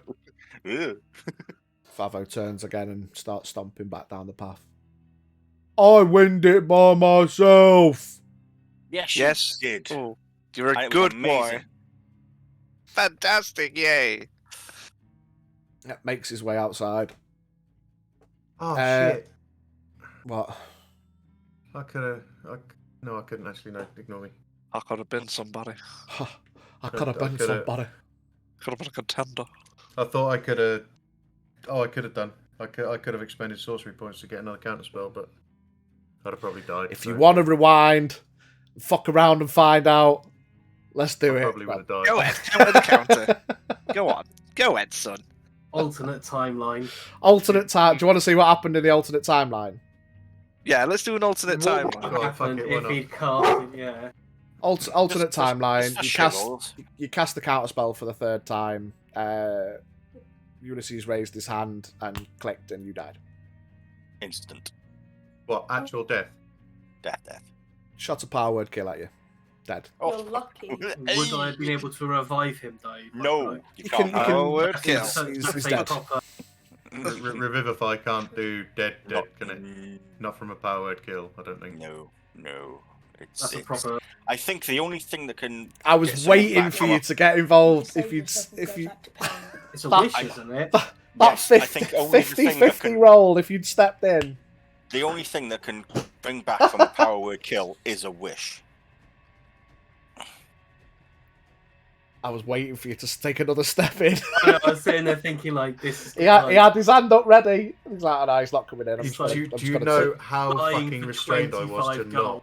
Vavo turns again and starts stomping back down the path. I winged it by myself. Yes, Yes. you did. Oh, you're a And it was good amazing. boy. Fantastic! Yay! That makes his way outside. Oh Uh, shit! What? I could have. No, I couldn't actually. No, ignore me. I could have been somebody. I could have I been coulda- somebody. Could have been a contender. I thought I could have. Oh, I could have done. I could have expended sorcery points to get another counter spell, but I'd have probably died. If so you want to rewind, fuck around and find out, let's do I it. probably would have died. Go ahead. Come with the counter. Go on. Go ahead, son. Alternate timeline. Alternate time. Do you want to see what happened in the alternate timeline? Yeah, let's do an alternate What would timeline. Go on, have fuck happened it, why if not? he'd casted? Yeah. Alternate timeline. Just You for cast. shiggles. You cast the counter spell for the third time. Ulysses raised his hand and clicked, and you died. Instant. What actual death? Death. Shot a power word kill at you. Dead. You're lucky. Would I have been able to revive him though? No, Like, you You can't. can- Oh, word kill. that's He's a dead. proper- Revivify can't do dead, Not- can it? Not from a power word kill, I don't think. No. It's That's a it's- proper. I think the only thing that can. I get was someone waiting back for from you a- to get involved. Save If you'd, yourself and if go you, back to pain. It's a that- wish, isn't it? that Yes, I 50, think only the thing that 50 can- roll, if you'd stepped in. The only thing that can bring back from a power word kill is a wish. I was waiting for you to take another step in. I was sitting there thinking like this. he had his hand up ready. He's like, oh, no, he's not coming in. I'm Do just gonna, you, I'm do just you gonna know sit." how Flying fucking for restrained I was to 25 not? gold.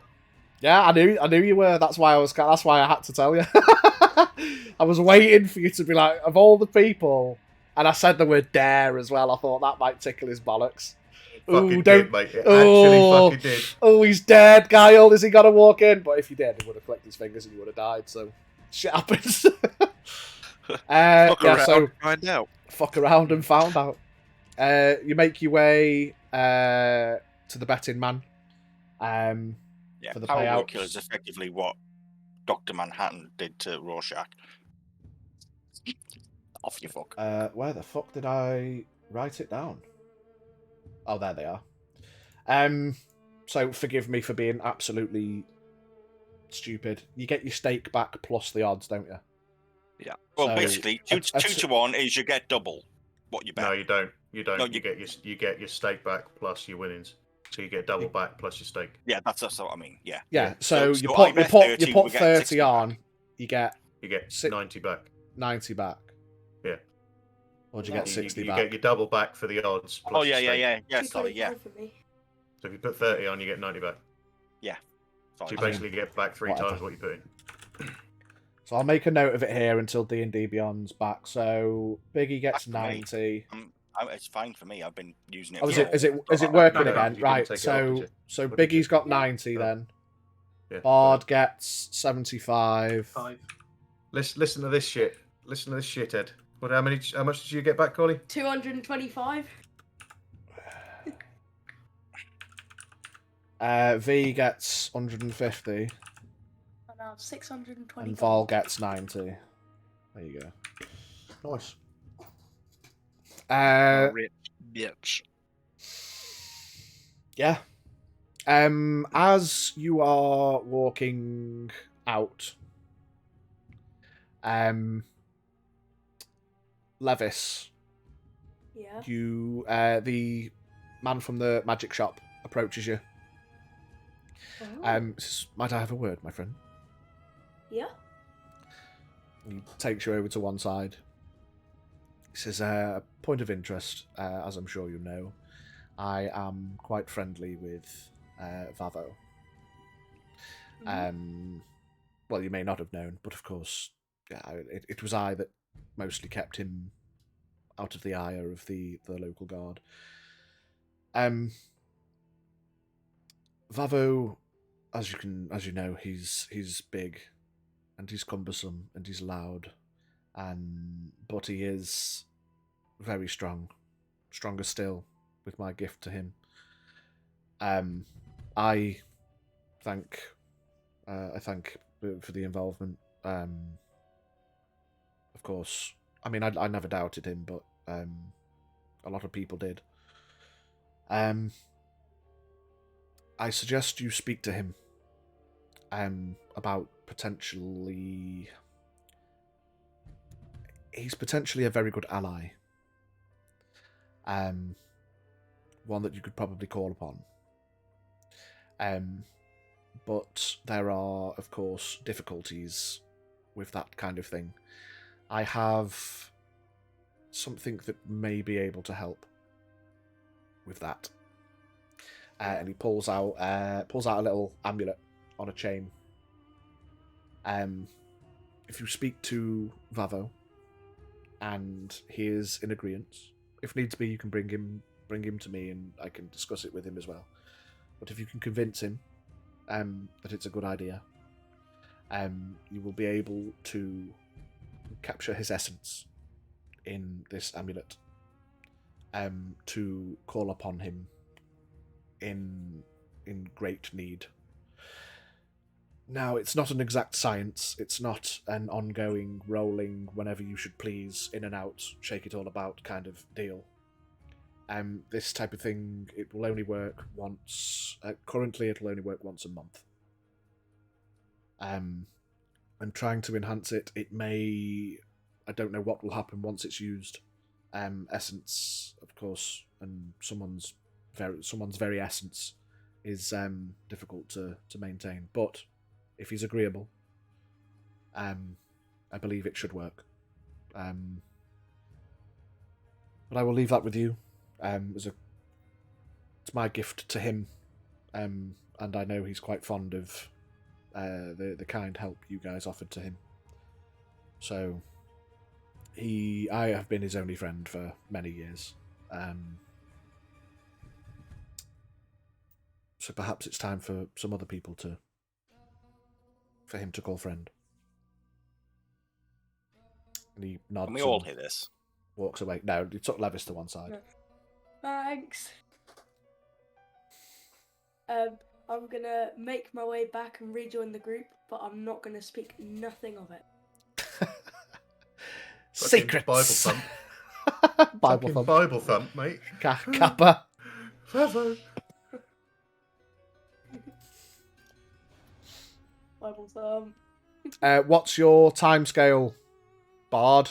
Yeah, I knew you were. That's why That's why I had to tell you. I was waiting for you to be like, of all the people, and I said the word dare as well. I thought that might tickle his bollocks. Fucking Ooh, did, mate. It Oh. actually fucking did. Oh, he's dead, Guile. Is he gonna walk in? But if he did, he would have clicked his fingers and you would have died. So shit happens. Fuck yeah, around, so find out. fuck around and found out. You make your way to the betting man. Yeah, For the power payouts. word kill is effectively what Dr. Manhattan did to Rorschach. Off you fuck. Where the fuck did I write it down? Oh, there they are. So forgive me for being absolutely stupid. You get your stake back plus the odds, don't you? Yeah. Well, So, basically, two to one is you get double what you bet. No, you don't. You don't. No, you get your stake back plus your winnings. So you get double back plus your stake. Yeah, that's what I mean. Yeah. Yeah. So you I put bet 30, you we put get 30 60 back. on, you get You get Si- 90 back. 90 back. Yeah. Or do you Yeah. get 60 you back? get your double back for the odds. Plus Oh your yeah, stake. yeah. Sorry, yeah. 225 for me. So if you put 30 on, you get 90 back. So Sorry. you basically get back three Whatever. times what you put in. So I'll make a note of it here until D&D Beyond's back. So Biggie gets That's great. 90. It's fine for me. I've been using it. Oh, is for- it is it No, working no, again? you didn't Right. take it off, did you? So What did you- Biggie's got Yeah. 90 then. Yeah. Bard gets 75. 5. Listen to this shit. Listen to this shit, Ed. How much did you get back, Collie? 225. V gets 150 And now 620. and Vol gets 90. There you go. Nice. Rich bitch. Yeah. As you are walking out, Levis, Yeah. you the man from the magic shop approaches you. Oh. Says, might I have a word, my friend? Yeah. He takes you over to one side. He says, point of interest, as I'm sure you know, I am quite friendly with Vavo. Well, you may not have known, but of course, yeah, it was I that mostly kept him out of the ire of the local guard. Vavo, as you know, he's big, and he's cumbersome, and he's loud, but he is very strong, stronger still with my gift to him. I thank for the involvement. Of course, I mean I never doubted him, but a lot of people did. I suggest you speak to him about potentially... He's potentially a very good ally. One that you could probably call upon. But there are, of course, difficulties with that kind of thing. I have something that may be able to help with that. And he pulls out a little amulet on a chain. If you speak to Vavo, and he is in agreement, if needs be, you can bring him to me, and I can discuss it with him as well. But if you can convince him that it's a good idea, you will be able to capture his essence in this amulet, to call upon him in great need. Now, it's not an exact science. It's not an ongoing, rolling, whenever you should please, in and out, shake it all about kind of deal. This type of thing, it will only work once. Currently, it'll only work once a month. I'm trying to enhance it. It may... I don't know what will happen once it's used. Essence, of course, and someone's very essence is difficult to maintain. But if he's agreeable, I believe it should work. But I will leave that with you. It's my gift to him, and I know he's quite fond of the kind help you guys offered to him. So I have been his only friend for many years. So perhaps it's time for some other people for him to call friend. And he nods. Can we all hear this? Walks away. No, he took Levis to one side. No. Thanks. I'm gonna make my way back and rejoin the group, but I'm not gonna speak nothing of it. Secrets. Bible thump. Bible thump. Bible thump, mate. Kappa. Bravo. Bible thump. What's your timescale, Bard?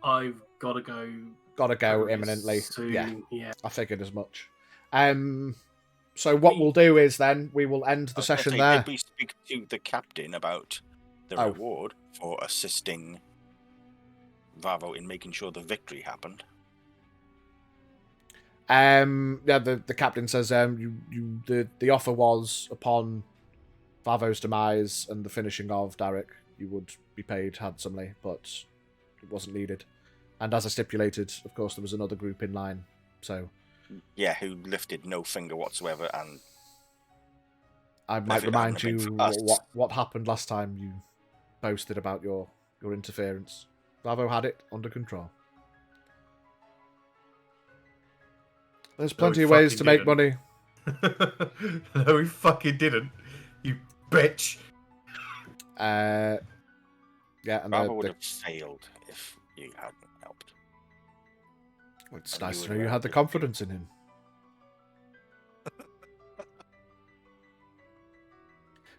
I've got to go. Gotta go very imminently. soon. Yeah, I figured as much. So what we'll do is then we will end the session there. Did we speak to the captain about the reward for assisting Vavo in making sure the victory happened? Yeah, the captain says the offer was upon Vavo's demise and the finishing of Derek, you would be paid handsomely, but it wasn't needed. And as I stipulated, of course, there was another group in line. So yeah, who lifted no finger whatsoever, and I might remind you what happened last time you boasted about your interference. Vavo had it under control. There's plenty of ways to make money. No, he fucking didn't. You bitch. Yeah, and Vavo would have failed if you hadn't helped. It's And nice you to know would you had the confidence in him.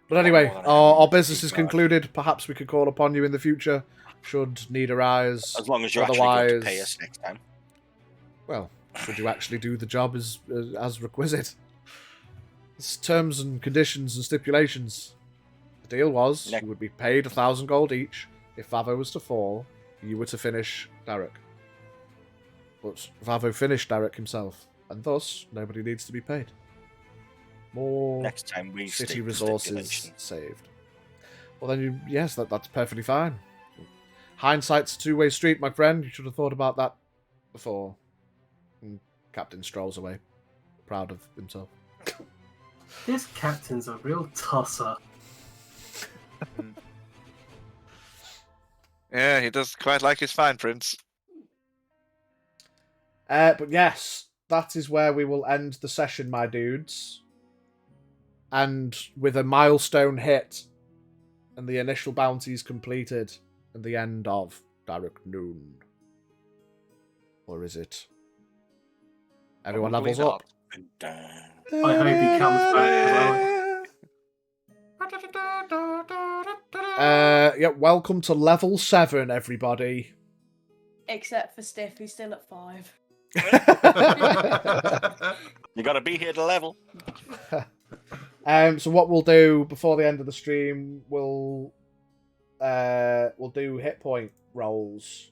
But anyway, our business is concluded. Perhaps we could call upon you in the future, should need arise. As long as you're Otherwise, actually going to pay us next time. Well, should you actually do the job as requisite? It's terms and conditions and stipulations. The deal was you would be paid 1,000 gold each. If Vavo was to fall, you were to finish Derek. But Vavo finished Derek himself, and thus nobody needs to be paid. More Next time we city state the resources stipulations. saved. Well then, yes, that's perfectly fine. Hindsight's a two-way street, my friend. You should have thought about that before. And Captain strolls away, proud of himself. This captain's a real tosser. Yeah, he does quite like his fine prints. But yes, that is where we will end the session, my dudes. And with a milestone hit, and the initial bounties completed, and the end of Direct Noon. Or is it? Everyone Probably levels up. not. I hope he comes back Yeah, welcome to level 7, everybody. Except for Stiff, who's still at 5. You got to be here to level. So what we'll do before the end of the stream, we'll do hit point rolls.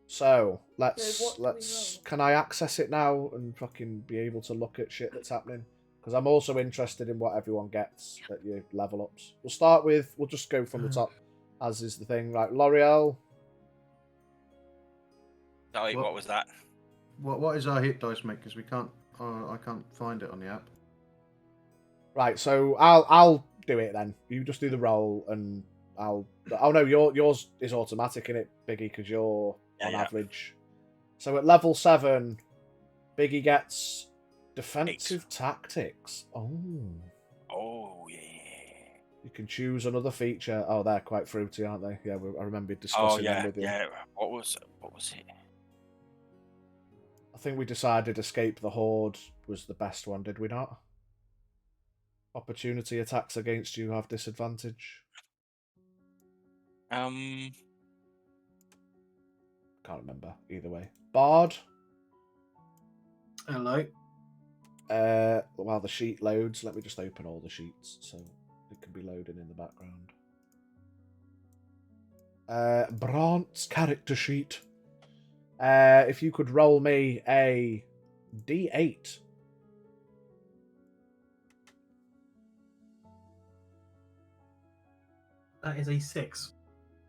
So what do we roll? can I access it now and fucking be able to look at shit that's happening? Because I'm also interested in what everyone gets at your level ups. We'll just go from the top, as is the thing. Right, L'Oreal. Sorry, what was that? What is our hit dice, mate? Because we can't. I can't find it on the app. Right, so I'll do it then. You just do the roll, and I'll. Oh no, yours is automatic in it, Biggie, because you're on average. So at level 7, Biggie gets defensive tactics. Oh yeah. You can choose another feature. Oh, they're quite fruity, aren't they? Yeah, I remember discussing them with you. Yeah. What was it? I think we decided Escape the Horde was the best one, did we not? Opportunity attacks against you have disadvantage. Um. Can't remember. Either way. Bard. Hello. While the sheet loads, let me just open all the sheets so it can be loading in the background. Brant's character sheet. If you could roll me a D8. That is a 6.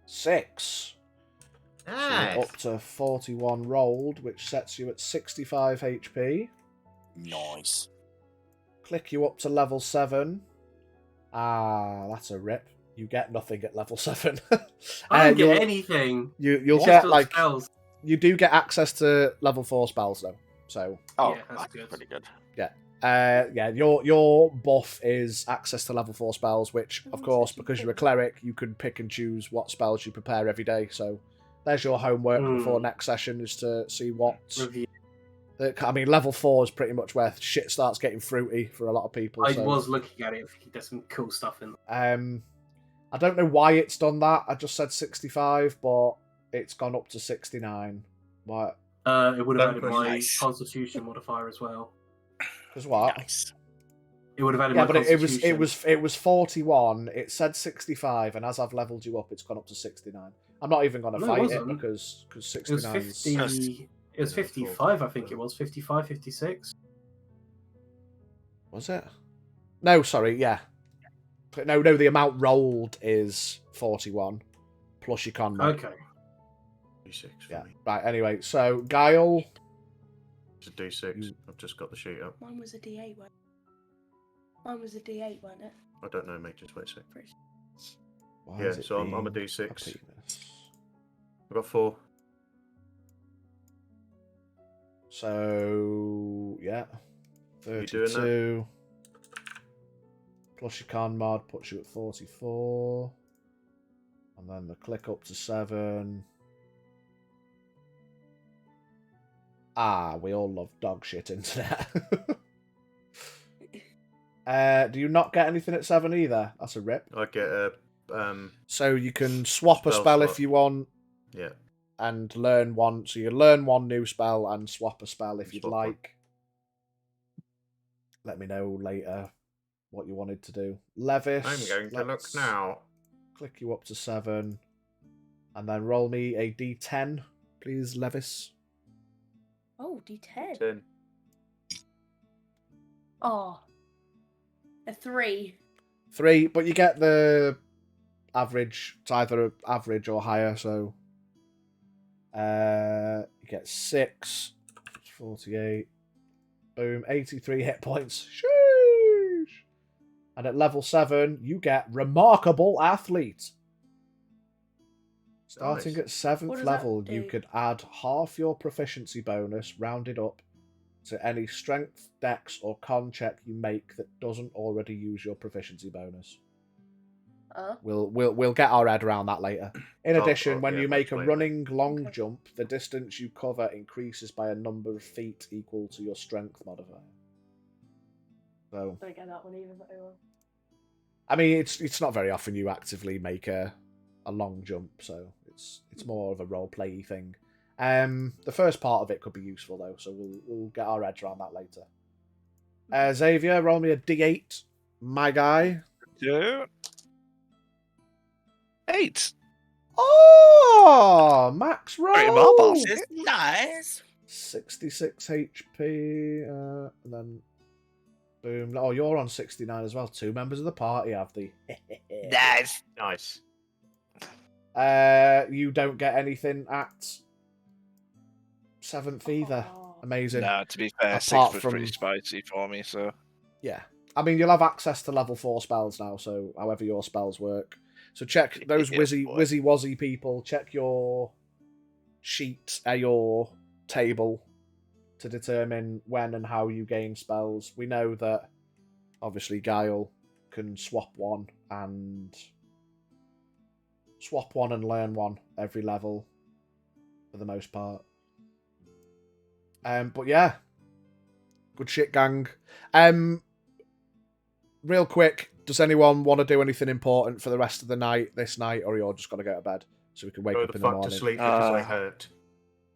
6. Nice. So up to 41 rolled, which sets you at 65 HP. Nice. Click you up to level 7. Ah, that's a rip. You get nothing at level 7. I don't get anything. You'll It's get just like spells. you do get access to level 4 spells though. So Oh, Yeah, that's good. pretty good. your buff is access to level 4 spells, which of course, because you're a cleric, you can pick and choose what spells you prepare every day. So there's your homework before next session, is to see what. Review. I mean, level 4 is pretty much where shit starts getting fruity for a lot of people. I so. was looking at it. There's some cool stuff in there. I don't know why it's done that. I just said 65, but it's gone up to 69. What? It would have Don't added push. my Nice. Constitution modifier as well. Because what? Nice. It would have added Yeah, my but Constitution. it was 41. It said 65, and as I've leveled you up, it's gone up to 69. I'm not even going to No, it fight it wasn't. because It was 69 is... 50. It was 55, I think it was. 55, 56. Was it? No, sorry, yeah. No, the amount rolled is 41, plus your con mod. Okay. D6 for Yeah, me. right, anyway, so Guile... It's a D6. I've just got the sheet up. Mine was a D8, wasn't it? Mine was a D8, wasn't it? I don't know, mate. Just wait a sec. Why Yeah, is it so I'm a being D6. penis? I've got 4. So, yeah. You doing 32. Plus your con mod puts you at 44. And then the click up to 7. Ah, we all love dog shit internet. Do you not get anything at 7 either? That's a rip. I get a So you can swap a Spell spell slot. if you want yeah. and learn one. So you learn one new spell and swap a spell if you'd Swap one. like. Let me know later what you wanted to do. Levis. I'm going to look let's now. Click you up to 7. And then roll me a d10, please, Levis. Oh, D10. 10. Oh. A 3. 3, but you get the average. It's either average or higher, so you get 6, 48, boom, 83 hit points. Sheesh! And at level 7, you get Remarkable Athlete. Starting Nice. at 7th What does level, that you do? could add half your proficiency bonus rounded up to any strength, dex, or con check you make that doesn't already use your proficiency bonus. We'll get our head around that later. In addition, when yeah, you make a later. running long Okay. jump, the distance you cover increases by a number of feet equal to your strength modifier. So, Don't get that one either, but oh well. I mean, it's not very often you actively make a long jump, so it's more of a role play thing. The first part of it could be useful though, so we'll get our heads around that later. Xavier, roll me a d8, my guy. 8. Oh, max roll. Three more bosses. Nice. 66 HP, and then boom. Oh, you're on 69 as well. 2 members of the party have the. Nice. Nice. You don't get anything at 7th either. Oh. Amazing. No, to be fair, 6 Apart was from- pretty spicy for me, so. Yeah. I mean, you'll have access to level 4 spells now, so however your spells work. So check those Yeah, whizzy boy. wazzy people. Check your sheet, your table, to determine when and how you gain spells. We know that obviously Guile can swap one and learn one every level for the most part. But yeah, good shit, gang. Real quick, does anyone want to do anything important for the rest of the night, this night, or you're just gonna go to bed so we can wake Go up the in the fuck to morning? sleep because I hurt.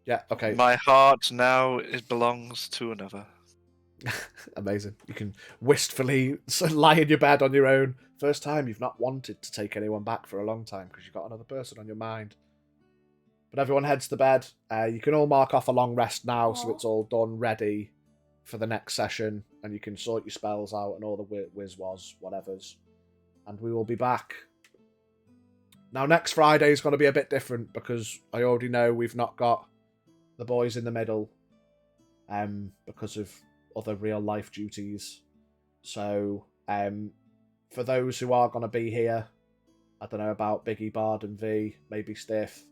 Yeah, okay. My heart now it belongs to another. Amazing. You can wistfully lie in your bed on your own. First time you've not wanted to take anyone back for a long time because you've got another person on your mind. But everyone heads to bed. You can all mark off a long rest now, so it's all done, ready for the next session, and you can sort your spells out and all the whiz-was, whatevers. And we will be back. Now, next Friday is going to be a bit different because I already know we've not got the boys in the middle because of other real-life duties. So, for those who are going to be here, I don't know about Biggie, Bard and V, maybe Stiff.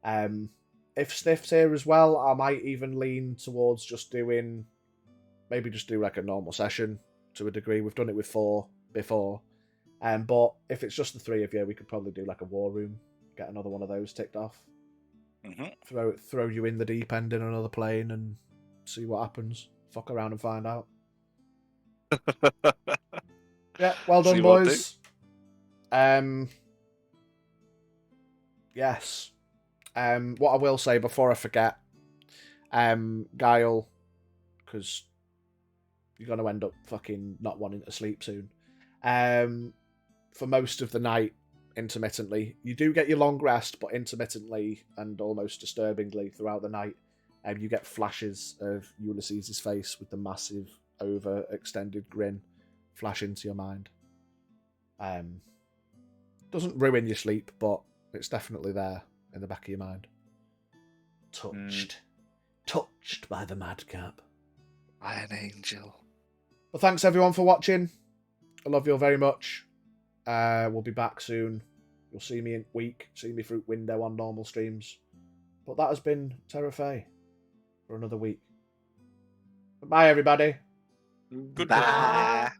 If Stiff's here as well, I might even lean towards just do like a normal session to a degree. We've done it with 4 before. But if it's just the 3 of you, we could probably do like a war room, get another one of those ticked off. Mm-hmm. Throw you in the deep end in another plane and see what happens. Fuck around and find out. Yeah, well done, See what boys. Yes. What I will say before I forget, Guile, because you're going to end up fucking not wanting to sleep soon. For most of the night, intermittently, you do get your long rest, but intermittently and almost disturbingly throughout the night, you get flashes of Ulysses' face with the massive, overextended grin flash into your mind. Doesn't ruin your sleep, but it's definitely there in the back of your mind. Touched by the madcap. By an angel. Well, thanks everyone for watching. I love you all very much. We'll be back soon. You'll see me in week, see me through window on normal streams. But that has been Terrafae for another week. Bye, everybody. Goodbye. Bye.